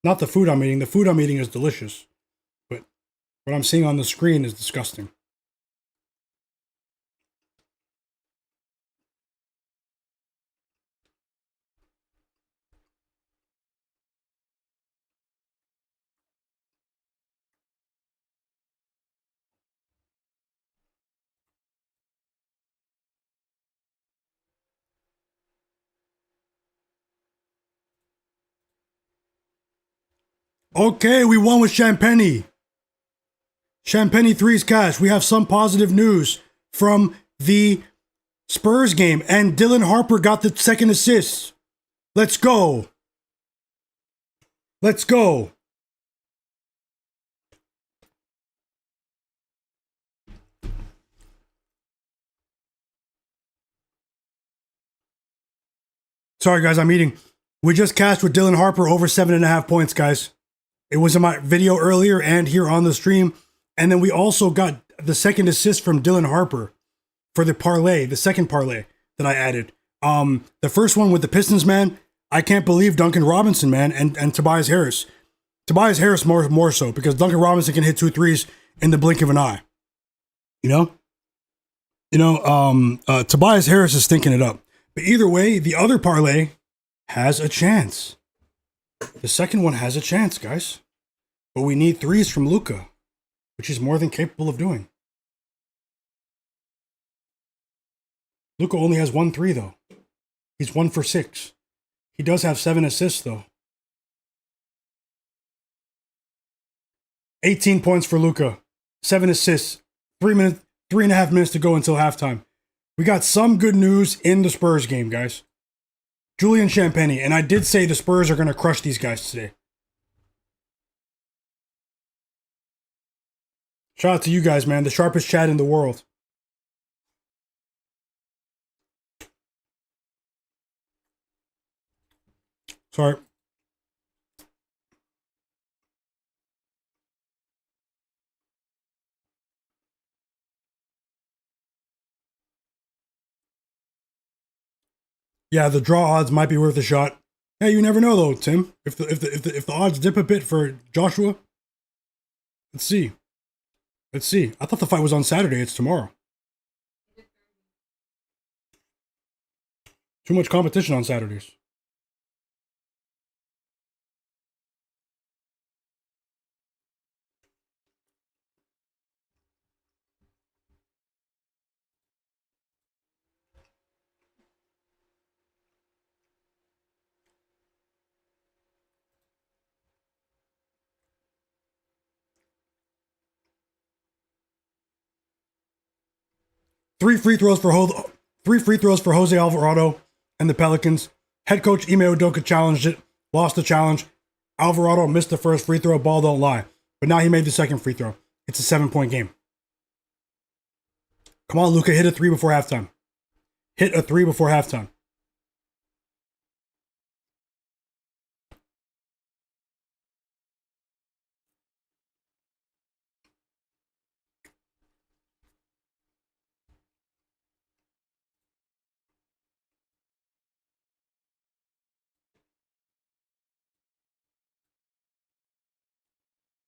Not the food I'm eating. The food I'm eating is delicious. But what I'm seeing on the screen is disgusting. Okay, we won with Champagny. Champagny 3's cash. We have some positive news from the Spurs game, and Dylan Harper got the second assist. Let's go. Let's go. Sorry, guys, I'm eating. We just cashed with Dylan Harper over 7.5 points, guys. It was in my video earlier and here on the stream. And then we also got the second assist from Dylan Harper for the parlay, the second parlay that I added. The first one with the Pistons, man, I can't believe Duncan Robinson, man, and Tobias Harris. Tobias Harris more so, because Duncan Robinson can hit 2 threes in the blink of an eye. You know, Tobias Harris is stinking it up. But either way, the other parlay has a chance. The second one has a chance, guys. But we need 3s from Luka, which he's more than capable of doing. Luka only has 1 3, though. He's 1 for 6. He does have 7 assists, though. 18 points for Luka. 7 assists. 3.5 minutes to go until halftime. We got some good news in the Spurs game, guys. Julian Champagny, and I did say the Spurs are going to crush these guys today. Shout out to you guys, man. The sharpest chat in the world. Sorry. Yeah, the draw odds might be worth a shot. Hey, you never know though, Tim. If the odds dip a bit for Joshua, let's see. Let's see. I thought the fight was on Saturday. It's tomorrow. Too much competition on Saturdays. Three free throws for Jose Alvarado and the Pelicans. Head coach Ime Udoka challenged it, lost the challenge. Alvarado missed the first free throw, ball don't lie. But now he made the second free throw. It's a 7-point game. Come on, Luka, hit a 3 before halftime. Hit a 3 before halftime.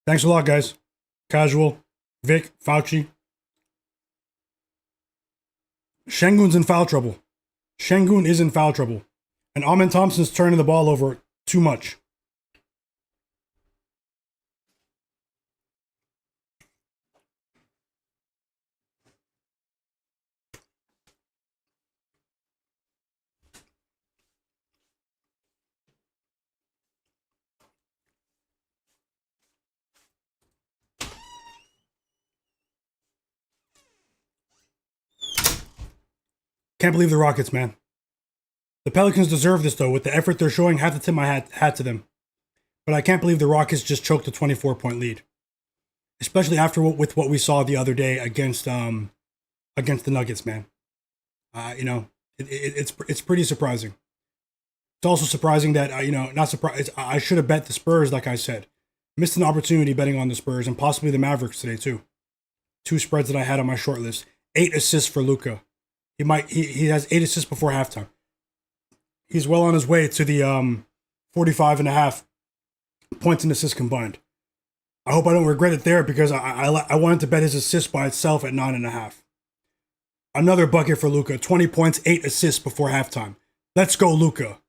Thanks a lot, guys. Casual, Vic, Fauci. Sengun's in foul trouble. Sengun is in foul trouble. And Amen Thompson's turning the ball over too much. Can't believe the Rockets, man. The Pelicans deserve this, though. With the effort they're showing, have to tip my hat to them. But I can't believe the Rockets just choked a 24-point lead. Especially after with what we saw the other day against the Nuggets, man. It's pretty surprising. It's also surprising that, not surprised. I should have bet the Spurs, like I said. Missed an opportunity betting on the Spurs and possibly the Mavericks today, too. two spreads that I had on my short list. 8 assists for Luka. He has 8 assists before halftime. He's well on his way to the 45 and a half points and assists combined. I hope I don't regret it there because I wanted to bet his assist by itself at 9.5. Another bucket for Luka. 20 points, 8 assists before halftime. Let's go, Luka.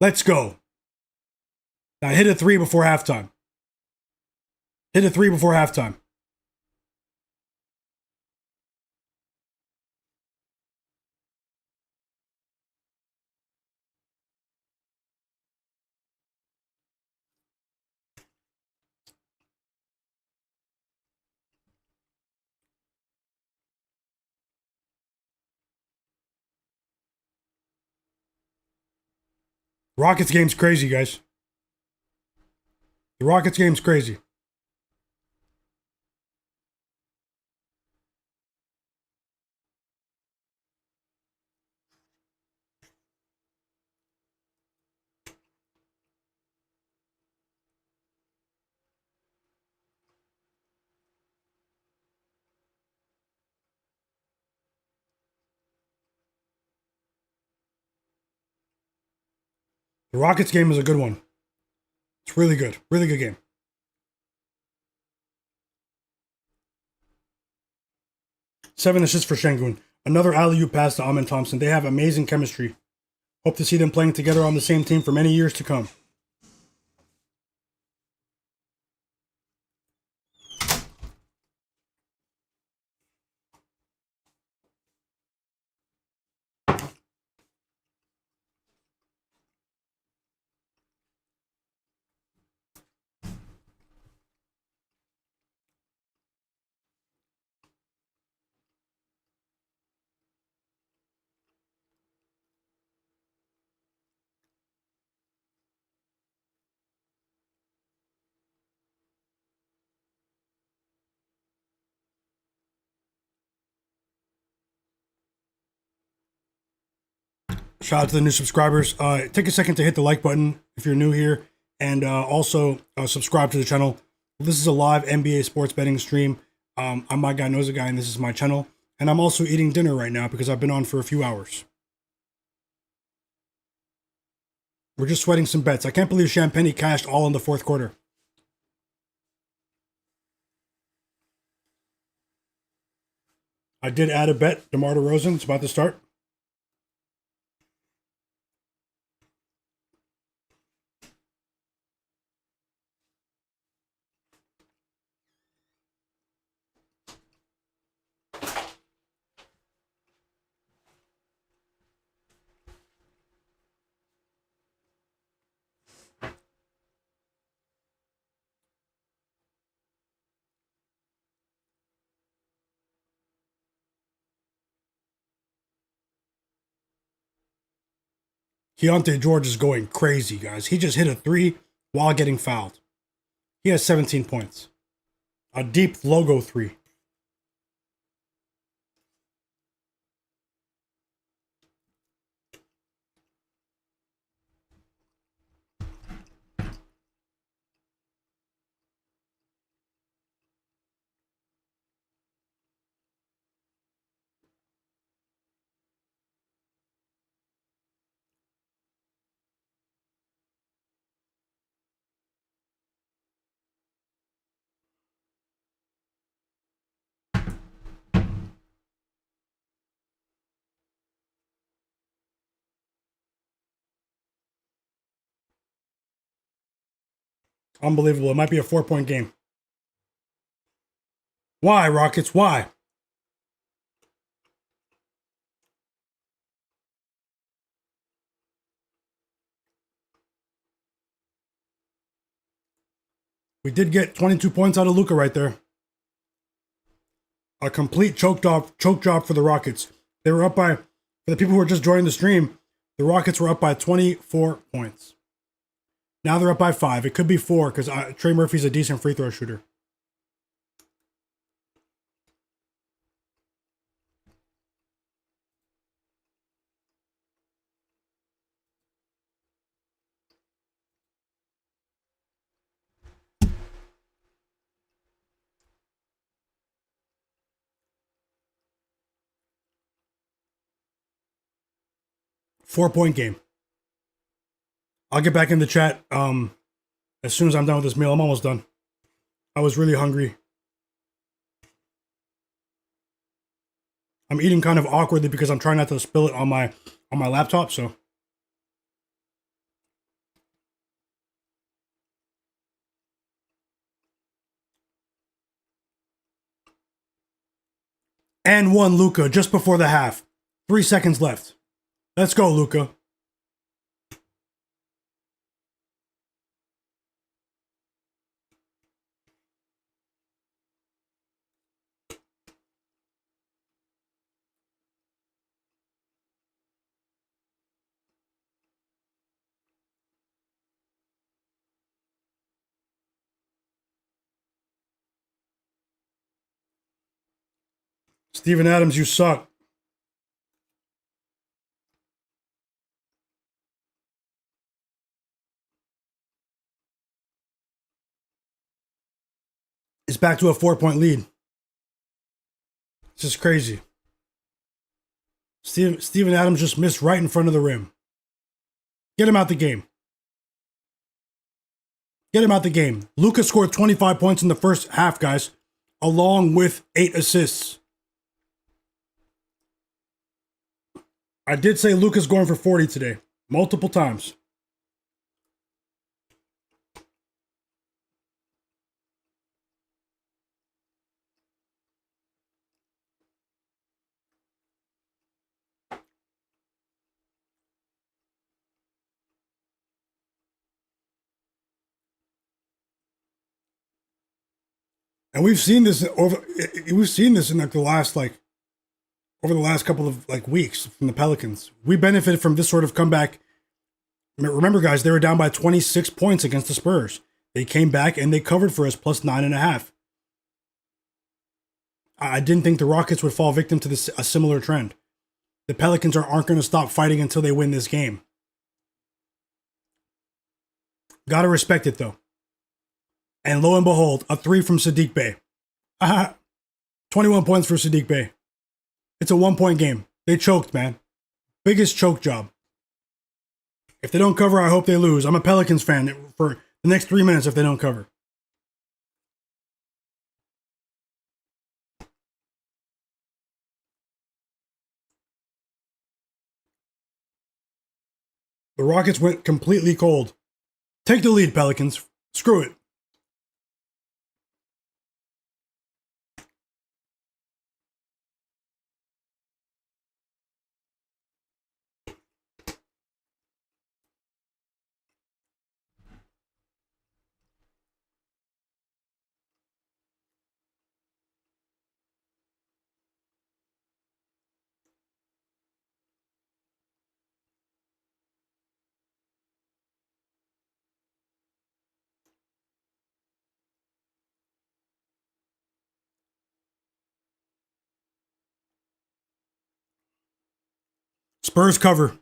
Let's go. Now hit a 3 before halftime. Hit a 3 before halftime. Rockets game's crazy, guys. The Rockets game's crazy. The Rockets game is a good one. It's really good. Really good game. 7 assists for Sengun. Another alley-oop pass to Amen Thompson. They have amazing chemistry. Hope to see them playing together on the same team for many years to come. Shout out to the new subscribers. Take a second to hit the like button if you're new here, and also subscribe to the channel. This is a live NBA sports betting stream. I'm Myguyknowsaguy, and this is my channel. And I'm also eating dinner right now because I've been on for a few hours. We're just sweating some bets. I can't believe Champagne cashed all in the fourth quarter. I did add a bet. DeMar DeRozan, it's about to start. Keontae George is going crazy, guys. He just hit a 3 while getting fouled. He has 17 points. A deep logo 3. Unbelievable. It might be a 4-point game. Why, Rockets? Why? We did get 22 points out of Luka right there. A complete choke job for the Rockets. They were up by, for the people who are just joining the stream, the Rockets were up by 24 points. Now they're up by 5. It could be 4 because Trey Murphy's a decent free throw shooter. 4-point game. I'll get back in the chat as soon as I'm done with this meal. I'm almost done. I was really hungry. I'm eating kind of awkwardly because I'm trying not to spill it on my laptop, so. And one Luka just before the half. 3 seconds left. Let's go, Luka. Steven Adams, you suck. It's back to a 4-point lead. This is crazy. Steven Adams just missed right in front of the rim. Get him out the game. Get him out the game. Luka scored 25 points in the first half, guys, along with 8 assists. I did say Luka's going for 40 today, multiple times. And we've seen this in like the last over the last couple of weeks from the Pelicans. We benefited from this sort of comeback. Remember, guys, they were down by 26 points against the Spurs. They came back and they covered for us plus 9.5. I didn't think the Rockets would fall victim to a similar trend. The Pelicans aren't going to stop fighting until they win this game. Gotta respect it, though. And lo and behold, a 3 from Saddiq Bey. 21 points for Saddiq Bey. It's a 1-point game. They choked, man. Biggest choke job. If they don't cover, I hope they lose. I'm a Pelicans fan for the next 3 minutes if they don't cover. The Rockets went completely cold. Take the lead, Pelicans. Screw it. Spurs cover.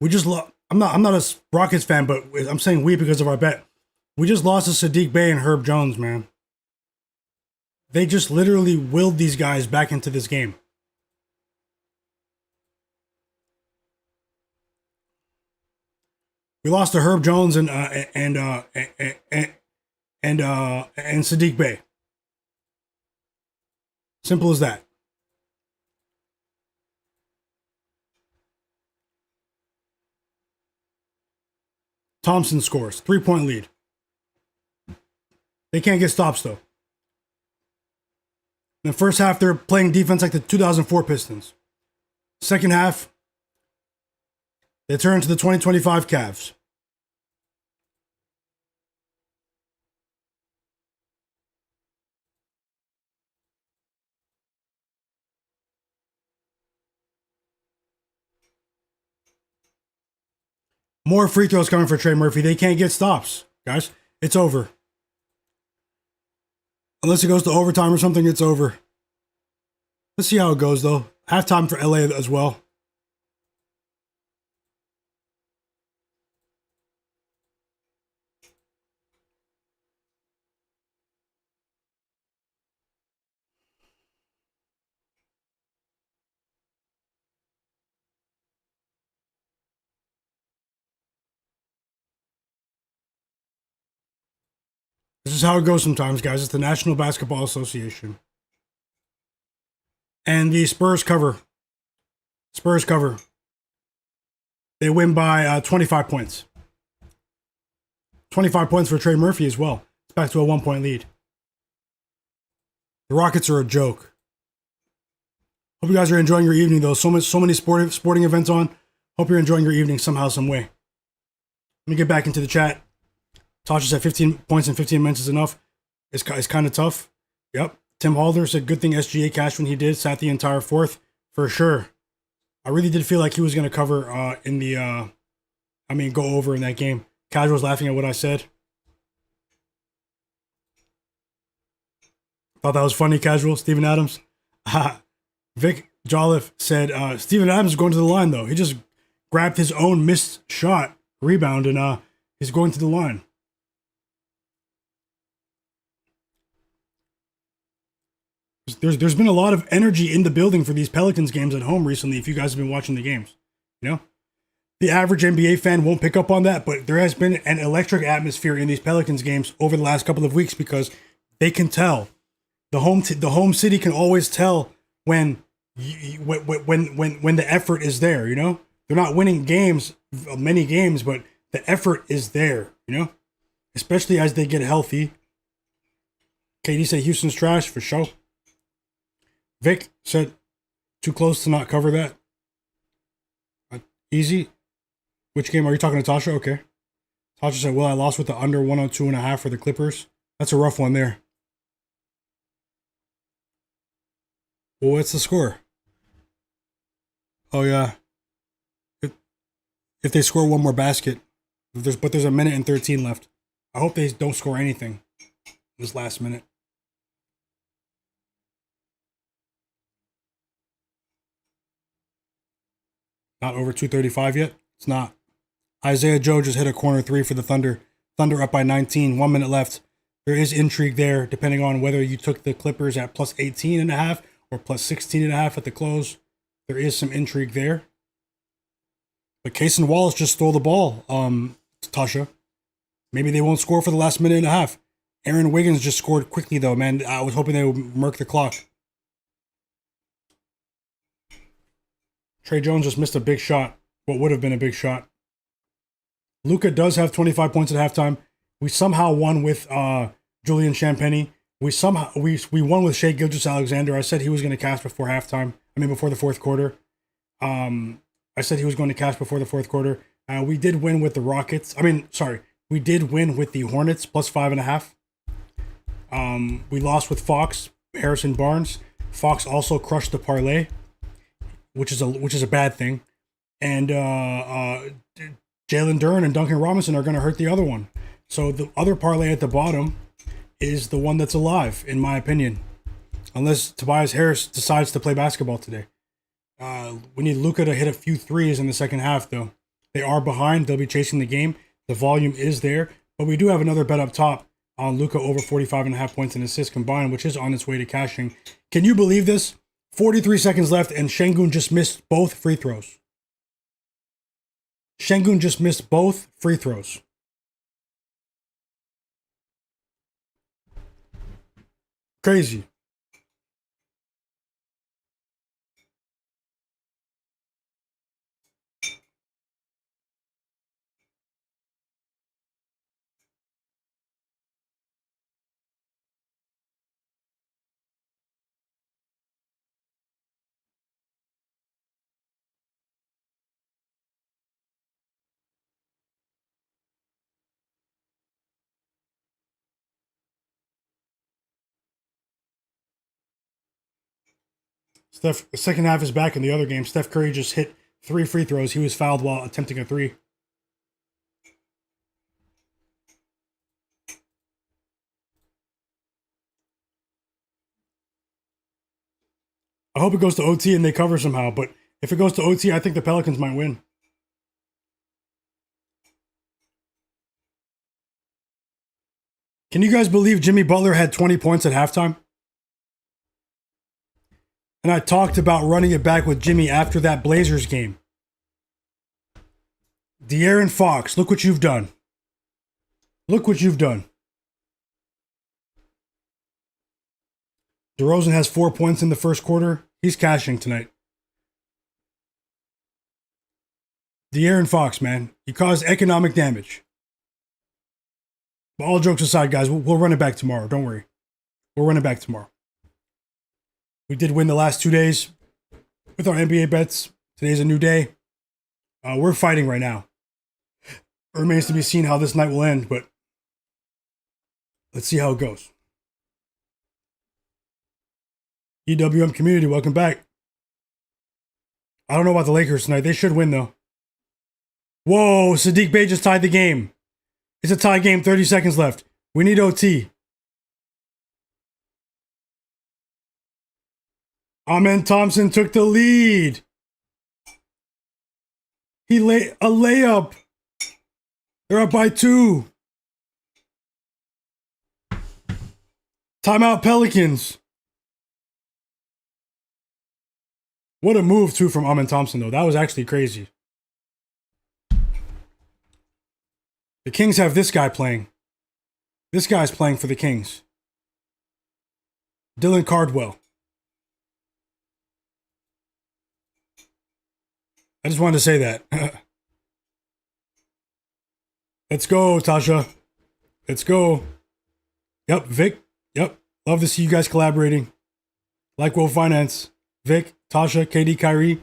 We just lost. I'm not a Rockets fan, but I'm saying we because of our bet. We just lost to Saddiq Bey and Herb Jones, man. They just literally willed these guys back into this game. We lost to Herb Jones and Saddiq Bey. Simple as that. Thompson scores. 3-point lead. They can't get stops, though. In the first half, they're playing defense like the 2004 Pistons. Second half, they turn to the 2025 Cavs. More free throws coming for Trey Murphy. They can't get stops, guys. It's over. Unless it goes to overtime or something, it's over. Let's see how it goes, though. Halftime for LA as well. This is how it goes sometimes, guys. It's the National Basketball Association. And the Spurs cover. Spurs cover. They win by 25 points. 25 points for Trey Murphy as well. It's back to a 1-point lead. The Rockets are a joke. Hope you guys are enjoying your evening, though. So many sporting events on. Hope you're enjoying your evening somehow, some way. Let me get back into the chat. Tasha said 15 points in 15 minutes is enough. It's kind of tough. Yep. Tim Halder said good thing SGA cashed when he did. Sat the entire fourth. For sure. I really did feel like he was going to cover go over in that game. Casual's laughing at what I said. Thought that was funny, Casual. Steven Adams. Vic Jolliffe said Steven Adams is going to the line, though. He just grabbed his own missed shot, rebound, and he's going to the line. There's been a lot of energy in the building for these Pelicans games at home recently, if you guys have been watching the games. You know? The average NBA fan won't pick up on that, but there has been an electric atmosphere in these Pelicans games over the last couple of weeks because they can tell. The home city can always tell when the effort is there, you know? They're not winning many games, but the effort is there, you know? Especially as they get healthy. KD said Houston's trash, for sure. Vic said, too close to not cover that. Easy. Which game are you talking to, Tasha? Okay. Tasha said, well, I lost with the under 102.5 for the Clippers. That's a rough one there. Well, what's the score? Oh, yeah. If they score one more basket. But there's a minute and 13 left. I hope they don't score anything this last minute. Not over 235 yet? It's not. Isaiah Joe just hit a corner three for the Thunder. Thunder up by 19, 1 minute left. There is intrigue there, depending on whether you took the Clippers at plus 18.5 or plus 16.5 at the close. There is some intrigue there. But Case and Wallace just stole the ball, Tasha. Maybe they won't score for the last minute and a half. Aaron Wiggins just scored quickly, though, man. I was hoping they would murk the clock. Trey Jones just missed a big shot. What would have been a big shot. Luka does have 25 points at halftime. We somehow won with Julian Champagny. We won with Shai Gilgeous-Alexander. I said he was going to cash before halftime. Before the fourth quarter. I said he was going to cash before the fourth quarter. We did win with the Rockets. We did win with the Hornets plus 5.5. We lost with Fox, Harrison Barnes. Fox also crushed the parlay, which is a bad thing. And Jalen Duren and Duncan Robinson are going to hurt the other one. So the other parlay at the bottom is the one that's alive, in my opinion. Unless Tobias Harris decides to play basketball today. We need Luka to hit a few threes in the second half, though. They are behind. They'll be chasing the game. The volume is there. But we do have another bet up top on Luka over 45.5 points and assists combined, which is on its way to cashing. Can you believe this? 43 seconds left, and Sengun just missed both free throws. Sengun just missed both free throws. Crazy. Steph, the second half is back in the other game. Steph Curry just hit 3 free throws. He was fouled while attempting a 3. I hope it goes to OT and they cover somehow. But if it goes to OT, I think the Pelicans might win. Can you guys believe Jimmy Butler had 20 points at halftime? And I talked about running it back with Jimmy after that Blazers game. De'Aaron Fox, look what you've done. Look what you've done. DeRozan has 4 points in the first quarter. He's cashing tonight. De'Aaron Fox, man. He caused economic damage. But all jokes aside, guys, we'll run it back tomorrow. Don't worry. We'll run it back tomorrow. We did win the last 2 days with our NBA bets. Today's a new day. We're fighting right now. It remains to be seen how this night will end, but let's see how it goes. EWM community, welcome back. I don't know about the Lakers tonight. They should win, though. Whoa, Sadiq Bey just tied the game. It's a tie game, 30 seconds left. We need OT. Amen Thompson took the lead. He lay a layup. They're up by 2. Timeout Pelicans. What a move, too, from Amen Thompson, though. That was actually crazy. The Kings have this guy playing. This guy's playing for the Kings. Dylan Cardwell. I just wanted to say that. Let's go, Tasha. Let's go. Yep, Vic. Yep. Love to see you guys collaborating. Like Will Finance. Vic, Tasha, KD, Kyrie.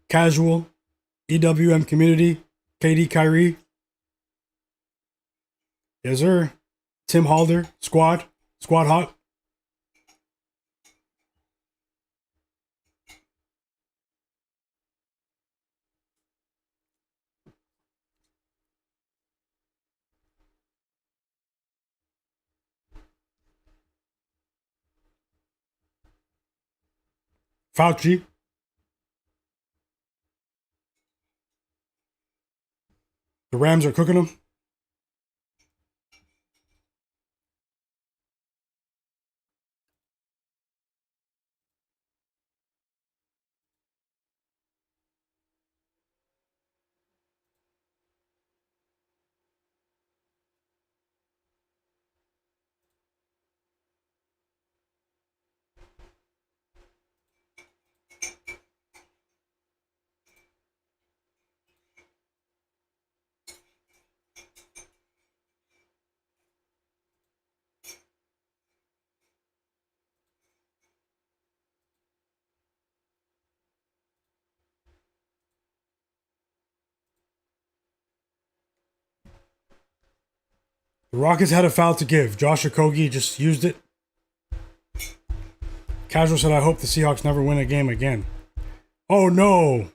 Casual. EWM community. KD, Kyrie. Yes, sir. Tim Halder. Squad. Squad hot. Fauci. The Rams are cooking them. The Rockets had a foul to give. Josh Okogie just used it. Casual said, I hope the Seahawks never win a game again. Oh no.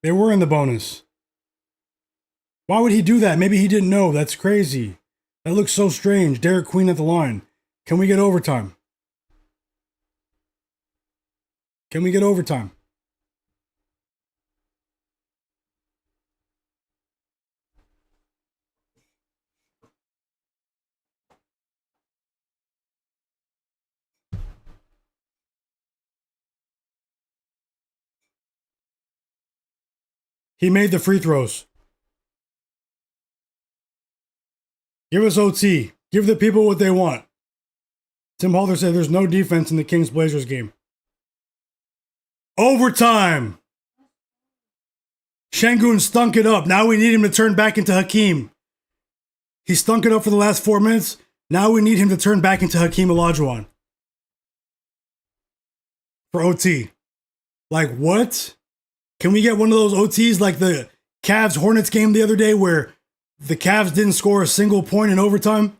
They were in the bonus. Why would he do that? Maybe he didn't know. That's crazy. That looks so strange. Derek Queen at the line. Can we get overtime? Can we get overtime? He made the free throws. Give us OT. Give the people what they want. Tim Halder said there's no defense in the Kings Blazers game. Overtime. Sengun stunk it up. Now we need him to turn back into Hakeem. He stunk it up for the last 4 minutes. Now we need him to turn back into Hakeem Olajuwon. For OT. Like what? Can we get one of those OTs like the Cavs Hornets game the other day where the Cavs didn't score a single point in overtime?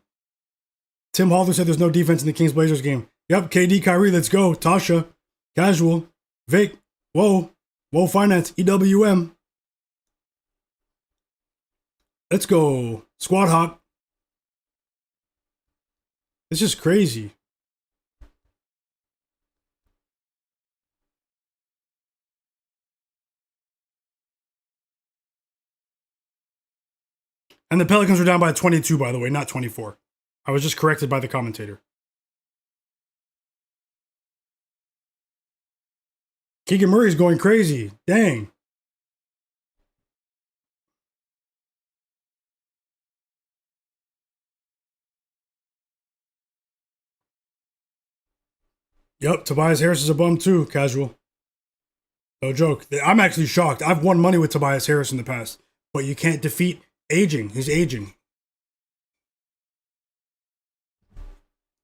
Tim Halder said there's no defense in the Kings Blazers game. Yep, KD, Kyrie, let's go. Tasha, Casual, Vic, Whoa Finance, EWM. Let's go. Squad hop. This is crazy. And the Pelicans were down by 22, by the way, not 24. I was just corrected by the commentator. Keegan Murray's going crazy. Dang. Yep, Tobias Harris is a bum too, casual. No joke. I'm actually shocked. I've won money with Tobias Harris in the past, but you can't defeat aging. He's aging.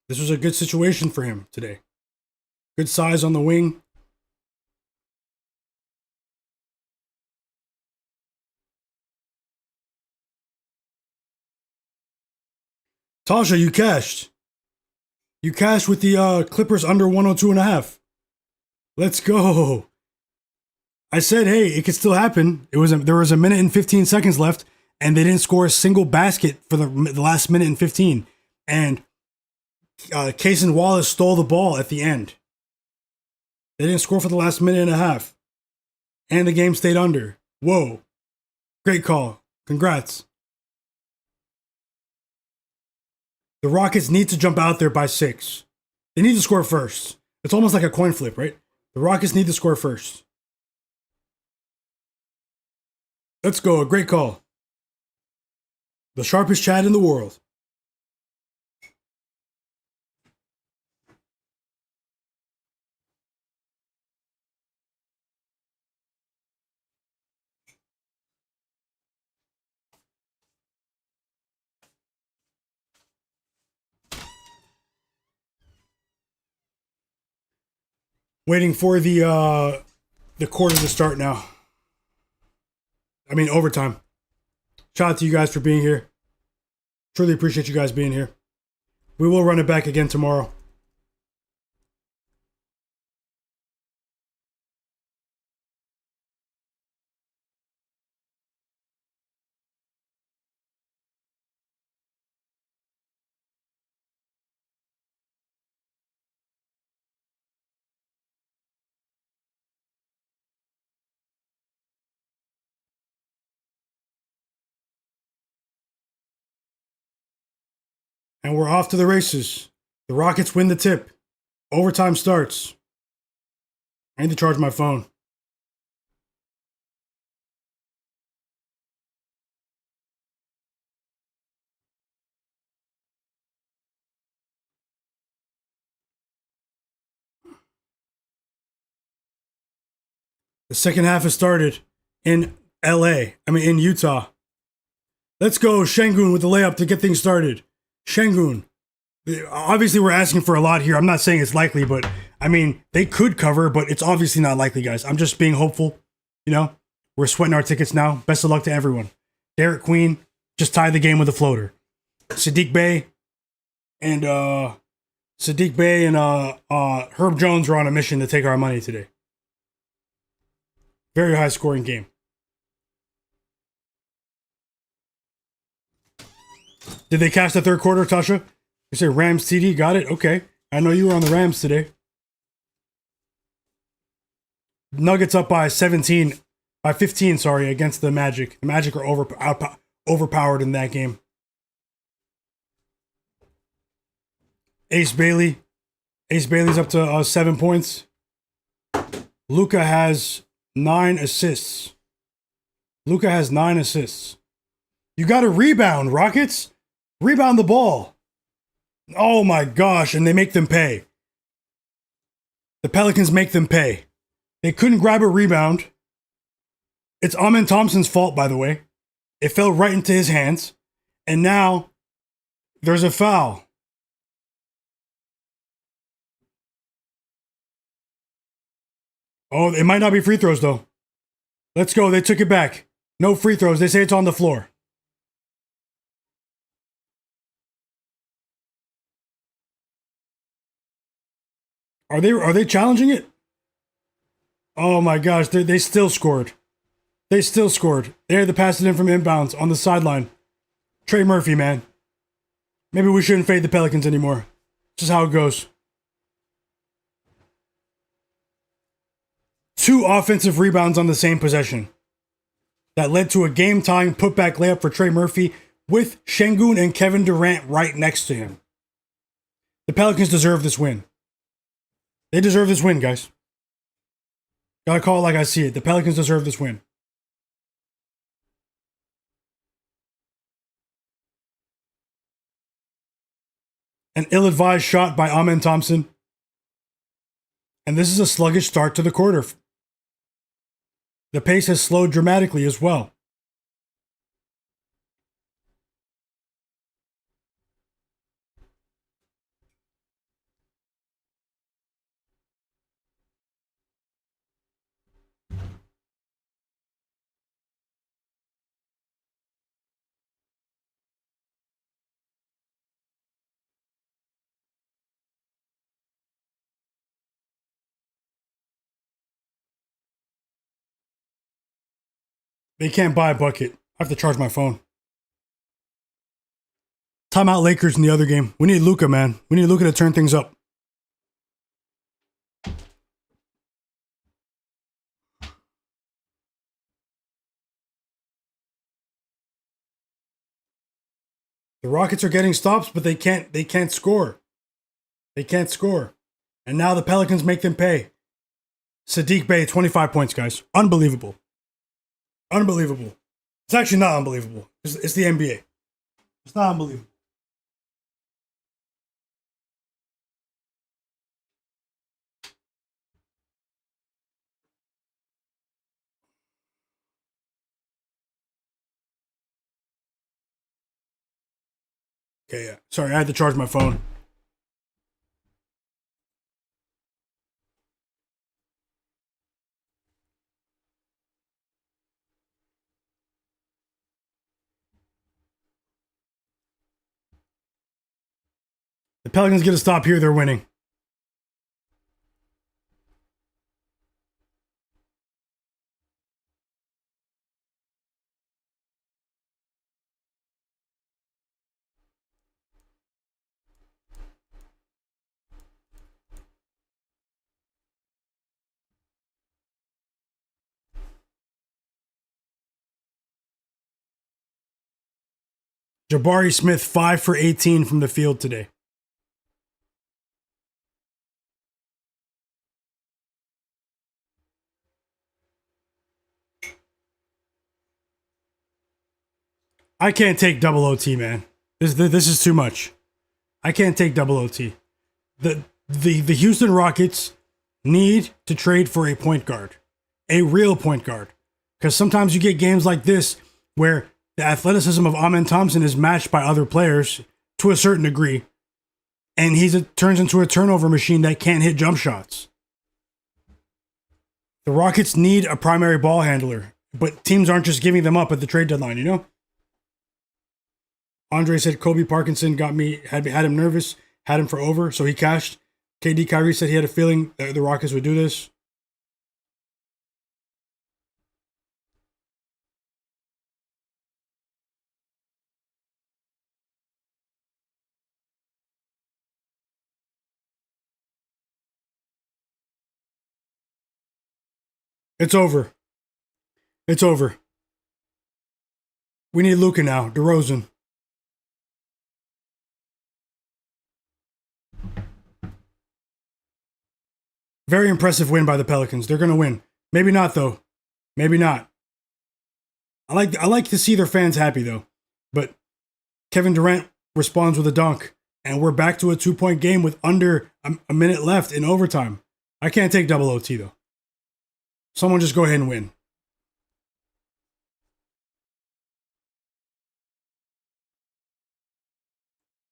This was a good situation for him today. Good size on the wing. Tasha, you cashed. You cashed with the Clippers under 102.5. Let's go. I said, hey, it could still happen. There was a minute and 15 seconds left, and they didn't score a single basket for the last minute and 15. And Cason Wallace stole the ball at the end. They didn't score for the last minute and a half. And the game stayed under. Whoa. Great call. Congrats. The Rockets need to jump out there by 6. They need to score first. It's almost like a coin flip, right? The Rockets need to score first. Let's go. A great call. The sharpest chat in the world. Waiting for the quarter to start now. I mean, overtime. Shout out to you guys for being here. Truly appreciate you guys being here. We will run it back again tomorrow. And we're off to the races. The Rockets win the tip. Overtime starts. I need to charge my phone. The second half has started in in Utah. Let's go, Sengun with the layup to get things started. Sengun. Obviously, we're asking for a lot here. I'm not saying it's likely, but I mean, they could cover, but it's obviously not likely, guys. I'm just being hopeful. You know, we're sweating our tickets now. Best of luck to everyone. Derek Queen just tied the game with a floater. Sadiq Bey and Herb Jones are on a mission to take our money today. Very high scoring game. Did they cash the third quarter, Tasha? You say Rams TD, got it? Okay. I know you were on the Rams today. Nuggets up by 15, against the Magic. The Magic are overpowered in that game. Ace Bailey's up to 7 points. Luka has 9 assists. You got to rebound, Rockets. Rebound the ball. Oh my gosh, and they make them pay. The Pelicans make them pay. They couldn't grab a rebound. It's Amen Thompson's fault, by the way. It fell right into his hands. And now there's a foul. Oh, it might not be free throws, though. Let's go. They took it back. No free throws. They say it's on the floor. Are they challenging it? Oh my gosh, they still scored. They had to pass it in from inbounds on the sideline. Trey Murphy, man. Maybe we shouldn't fade the Pelicans anymore. This is how it goes. 2 offensive rebounds on the same possession. That led to a game-tying putback layup for Trey Murphy with Sengun and Kevin Durant right next to him. The Pelicans deserve this win. They deserve this win, guys. Gotta call it like I see it. The Pelicans deserve this win. An ill-advised shot by Amen Thompson. And this is a sluggish start to the quarter. The pace has slowed dramatically as well. They can't buy a bucket. I have to charge my phone. Timeout Lakers in the other game. We need Luka, man. We need Luka to turn things up. The Rockets are getting stops, but they can't score. They can't score. And now the Pelicans make them pay. Saddiq Bey, 25 points, guys. Unbelievable. Unbelievable. It's actually not unbelievable. It's the NBA. It's not unbelievable. Okay, yeah. Sorry, I had to charge my phone. The Pelicans get a stop here, they're winning. Jabari Smith, 5 for 18 from the field today. I can't take double OT, man. This is too much. I can't take double OT. The Houston Rockets need to trade for a point guard, a real point guard, because sometimes you get games like this where the athleticism of Amen Thompson is matched by other players to a certain degree, and turns into a turnover machine that can't hit jump shots. The Rockets need a primary ball handler, but teams aren't just giving them up at the trade deadline, you know? Andre said Kobe Parkinson had him nervous, had him for over, so he cashed. KD Kyrie said he had a feeling that the Rockets would do this. It's over. It's over. We need Luka now. DeRozan. Very impressive win by the Pelicans. They're going to win. Maybe not, though. Maybe not. I like to see their fans happy, though. But Kevin Durant responds with a dunk, and we're back to a 2-point game with under a minute left in overtime. I can't take double OT, though. Someone just go ahead and win.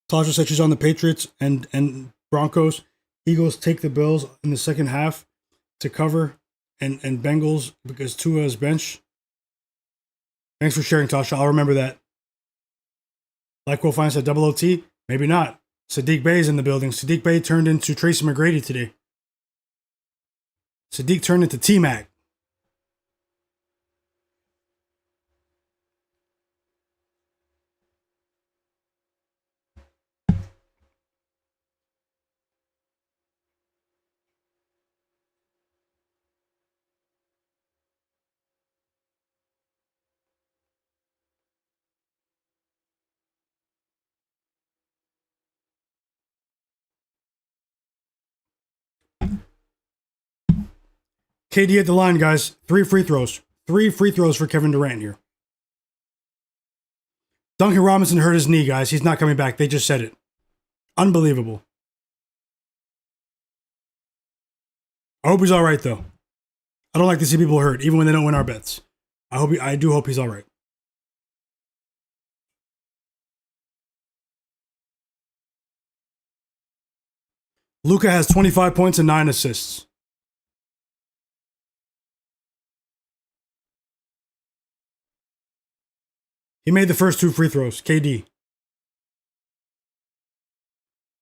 Tasha said she's on the Patriots and Broncos. Eagles take the Bills in the second half to cover, and Bengals because Tua is benched. Thanks for sharing, Tasha. I'll remember that. Like Will Fine said, double OT? Maybe not. Saddiq Bey is in the building. Saddiq Bey turned into Tracy McGrady today. Saddiq turned into T-Mac. KD at the line, guys. 3 free throws. 3 free throws for Kevin Durant here. Duncan Robinson hurt his knee, guys. He's not coming back. They just said it. Unbelievable. I hope he's all right, though. I don't like to see people hurt, even when they don't win our bets. I do hope he's all right. Luka has 25 points and 9 assists. He made the first 2 free throws, KD.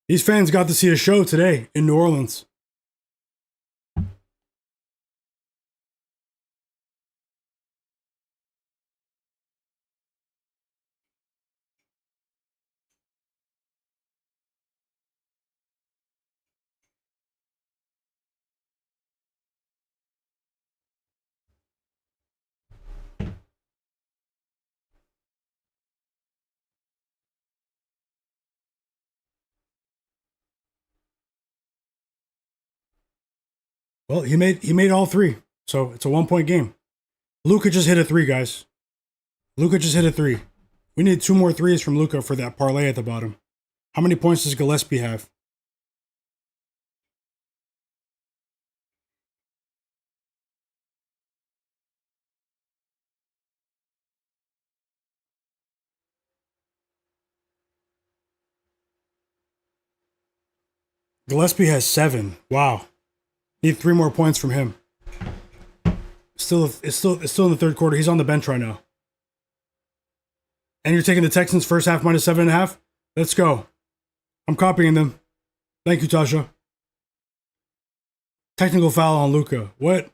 These fans got to see a show today in New Orleans. Well, he made all 3, so it's a 1-point game. Luka just hit a 3, guys. Luka just hit a 3. We need 2 more threes from Luka for that parlay at the bottom. How many points does Gillespie have? Gillespie has 7. Wow. Need 3 more points from him. It's still in the third quarter. He's on the bench right now. And you're taking the Texans first half minus 7.5? Let's go. I'm copying them. Thank you, Tasha. Technical foul on Luka. What?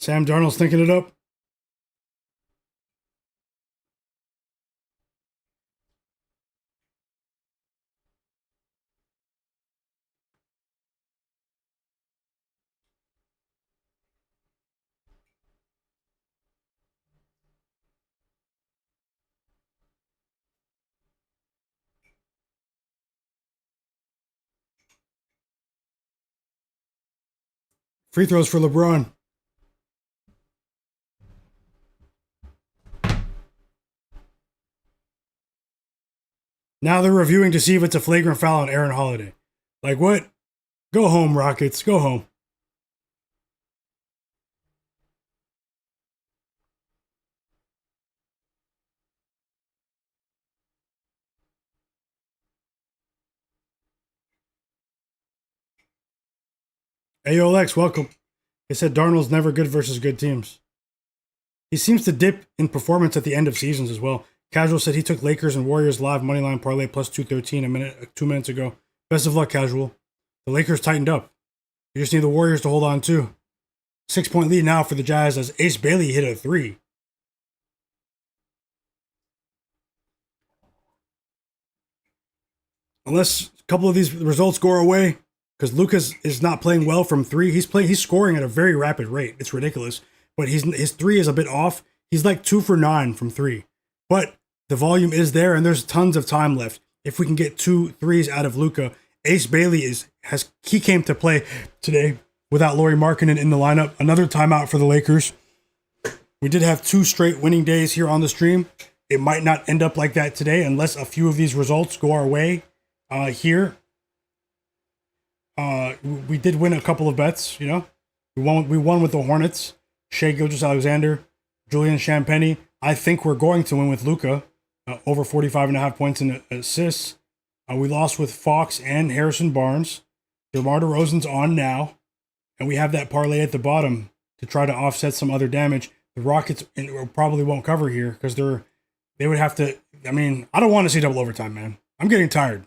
Sam Darnold's thinking it up. Free throws for LeBron. Now they're reviewing to see if it's a flagrant foul on Aaron Holiday. Like what? Go home, Rockets. Go home. Hey, yo, Lex, welcome. They said Darnold's never good versus good teams. He seems to dip in performance at the end of seasons as well. Casual said he took Lakers and Warriors live moneyline parlay plus 213 2 minutes ago. Best of luck, Casual. The Lakers tightened up. You just need the Warriors to hold on too. 6-point lead now for the Jazz as Ace Bailey hit a 3. Unless a couple of these results go our way, because Lucas is not playing well from 3. He's scoring at a very rapid rate. It's ridiculous. But his 3 is a bit off. He's like 2 for 9 from 3. But the volume is there, and there's tons of time left. If we can get 2 threes out of Luka, Ace Bailey he came to play today without Lauri Markkanen in the lineup. Another timeout for the Lakers. We did have 2 straight winning days here on the stream. It might not end up like that today unless a few of these results go our way here. We did win a couple of bets, you know. We won with the Hornets, Shai Gilgeous-Alexander, Julian Champagny. I think we're going to win with Luka, over 45.5 points in assists. We lost with Fox and Harrison Barnes. DeMar DeRozan's on now, and we have that parlay at the bottom to try to offset some other damage. The Rockets probably won't cover here because they would have to. I mean, I don't want to see double overtime, man. I'm getting tired.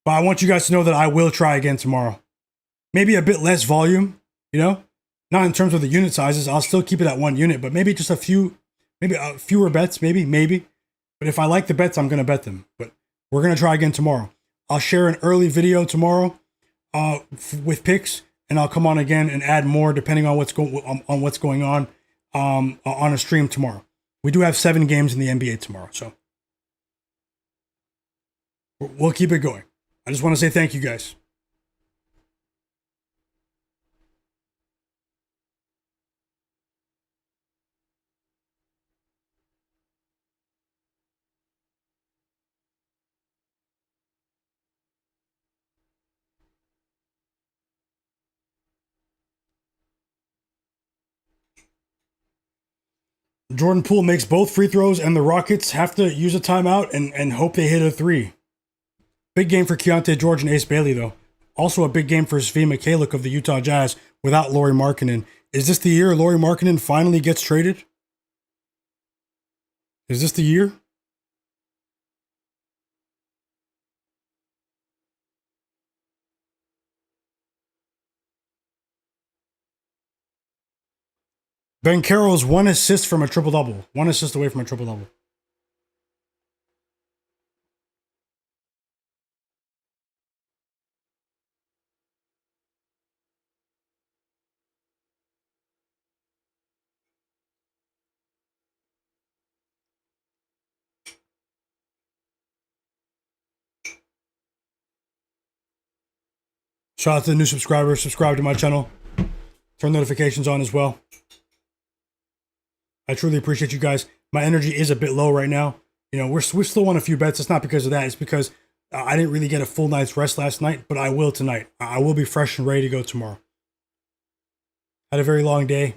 But I want you guys to know that I will try again tomorrow. Maybe a bit less volume, you know? Not in terms of the unit sizes. I'll still keep it at 1 unit, but maybe just fewer bets, maybe. But if I like the bets, I'm going to bet them. But we're going to try again tomorrow. I'll share an early video tomorrow with picks, and I'll come on again and add more depending on what's going on a stream tomorrow. We do have 7 games in the NBA tomorrow, so we'll keep it going. I just want to say thank you guys. Jordan Poole makes both free throws, and the Rockets have to use a timeout and hope they hit a 3. Big game for Keontae George and Ace Bailey, though. Also a big game for Svi Mykhailiuk of the Utah Jazz without Lauri Markkanen. Is this the year Lauri Markkanen finally gets traded? Is this the year? Banchero's 1 assist from a triple-double. 1 assist away from a triple-double. Shout out to the new subscribers. Subscribe to my channel. Turn notifications on as well. I truly appreciate you guys. My energy is a bit low right now. You know, we're still on a few bets. It's not because of that. It's because I didn't really get a full night's rest last night, but I will tonight. I will be fresh and ready to go tomorrow. Had a very long day.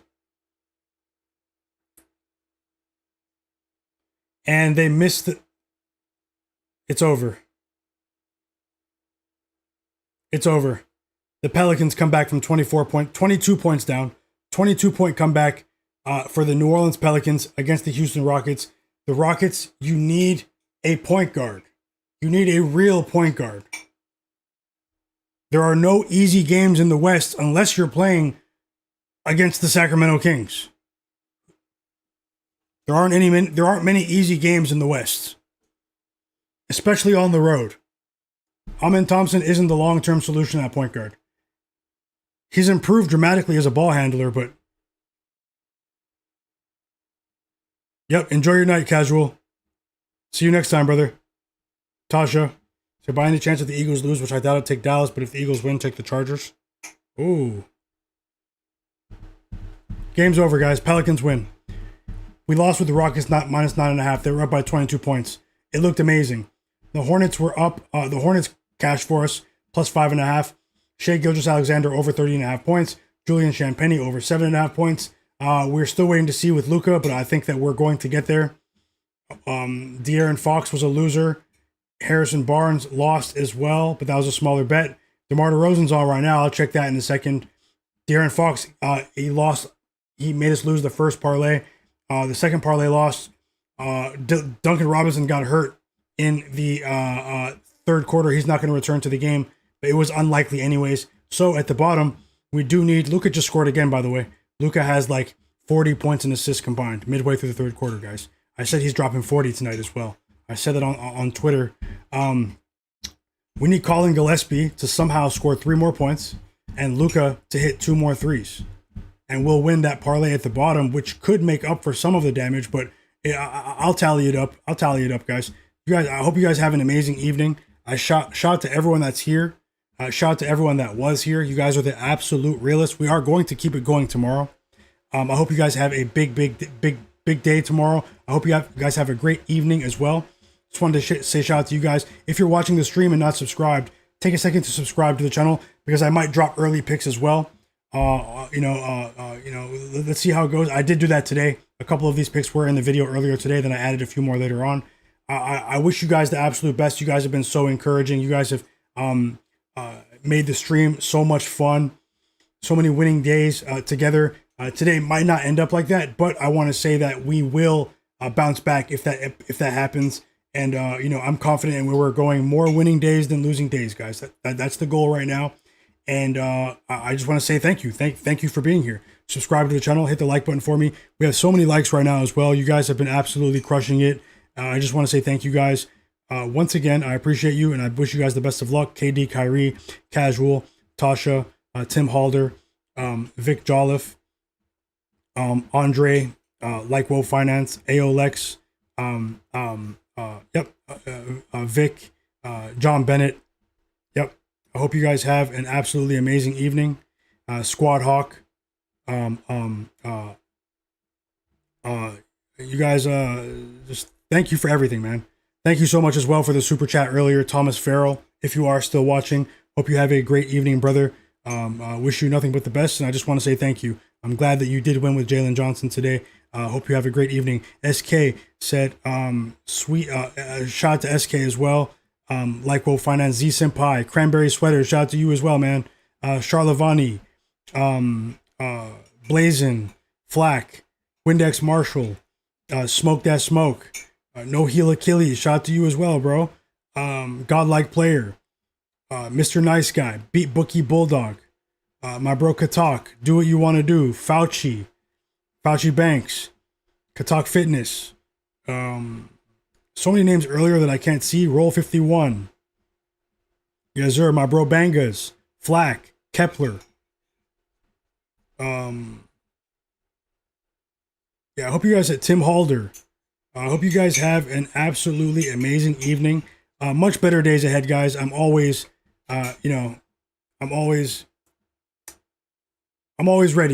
And they missed it. It's over. It's over. The Pelicans come back from 22 points down. 22-point comeback for the New Orleans Pelicans against the Houston Rockets. The Rockets, you need a point guard. You need a real point guard. There are no easy games in the West unless you're playing against the Sacramento Kings. There aren't many easy games in the West, especially on the road. Amen Thompson isn't the long-term solution at point guard. He's improved dramatically as a ball handler, but yep, enjoy your night, casual. See you next time, brother. Tasha, so by any chance if the Eagles lose, which I doubt I'd take Dallas, but if the Eagles win, take the Chargers. Ooh. Game's over, guys. Pelicans win. We lost with the Rockets minus 9.5. They were up by 22 points. It looked amazing. The Hornets were up. The Hornets cashed for us, plus 5.5. Shai Gilgeous-Alexander over 30.5 points. Julian Champagnie over 7.5 points. We're still waiting to see with Luka, but I think that we're going to get there. De'Aaron Fox was a loser. Harrison Barnes lost as well, but that was a smaller bet. DeMar DeRozan's on right now. I'll check that in a second. De'Aaron Fox, he lost. He made us lose the first parlay. The second parlay lost. Duncan Robinson got hurt in the third quarter. He's not going to return to the game, but it was unlikely anyways. So at the bottom, we do need... Luka just scored again, by the way. Luka has like 40 points and assists combined midway through the third quarter, guys. I said he's dropping 40 tonight as well. I said that on Twitter. We need Colin Gillespie to somehow score 3 more points and Luka to hit 2 more threes. And we'll win that parlay at the bottom, which could make up for some of the damage, but I'll tally it up. I'll tally it up, guys. You guys, I hope you guys have an amazing evening. Shout out to everyone that's here. Shout out to everyone that was here. You guys are the absolute realists. We are going to keep it going tomorrow. I hope you guys have a big day tomorrow. I hope you guys have a great evening as well. Just wanted to say shout out to you guys. If you're watching the stream and not subscribed, take a second to subscribe to the channel because I might drop early picks as well. Let's see how it goes. I did do that today. A couple of these picks were in the video earlier today. Then I added a few more later on. I wish you guys the absolute best. You guys have been so encouraging. You guys have made the stream so much fun. So many winning days together. Today might not end up like that, but I want to say that we will bounce back if that happens. And I'm confident in where we're going. More winning days than losing days, guys. That's the goal right now. And I just want to say thank you. Thank you for being here. Subscribe to the channel. Hit the like button for me. We have so many likes right now as well. You guys have been absolutely crushing it. I just want to say thank you, guys. Once again, I appreciate you, and I wish you guys the best of luck. KD, Kyrie, Casual, Tasha, Tim Halder, Vic Jolliffe, Andre, Like Woe Finance, Aolex, Vic, John Bennett. Yep. I hope you guys have an absolutely amazing evening. Squad Hawk. You guys, just thank you for everything, man. Thank you so much as well for the super chat earlier, Thomas Farrell. If you are still watching, hope you have a great evening, brother. Wish you nothing but the best, and I just want to say thank you. I'm glad that you did win with Jalen Johnson today. Hope you have a great evening. SK said, sweet, shout out to SK as well. Like Will Finance, Z Senpai, Cranberry Sweater, shout out to you as well, man. Charlavani, Blazin, Flagg, Windex Marshall, Smoke That Smoke, No Heel Achilles, shout out to you as well, bro. Godlike Player, Mr. Nice Guy, Beat Bookie Bulldog, my bro Katak, Do What You Want to Do, Fauci Banks, Katak Fitness, so many names earlier that I can't see. Roll 51, yes sir, my bro Bangas, Flack, Kepler. Yeah, I hope you guys at Tim Halder. I hope you guys have an absolutely amazing evening. Much better days ahead, guys. I'm always ready,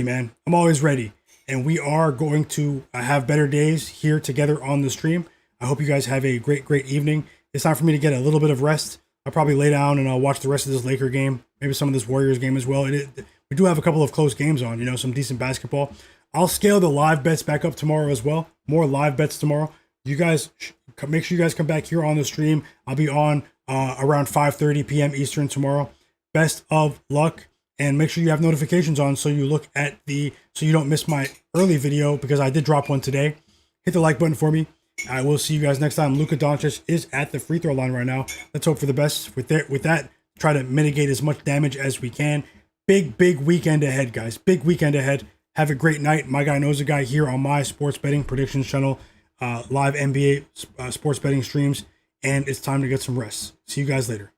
man. I'm always ready. And we are going to have better days here together on the stream. I hope you guys have a great evening. It's time for me to get a little bit of rest. I'll probably lay down and I'll watch the rest of this Laker game. Maybe some of this Warriors game as well. We do have a couple of close games on, some decent basketball. I'll scale the live bets back up tomorrow as well. More live bets tomorrow. You guys, make sure you guys come back here on the stream. I'll be on around 5:30 p.m. Eastern tomorrow. Best of luck. And make sure you have notifications on so you don't miss my early video, because I did drop one today. Hit the like button for me. I will see you guys next time. Luka Doncic is at the free throw line right now. Let's hope for the best. With that, try to mitigate as much damage as we can. Big weekend ahead, guys. Big weekend ahead. Have a great night. Myguyknowsaguy here on my sports betting predictions channel. Live NBA sports betting streams. And it's time to get some rest. See you guys later.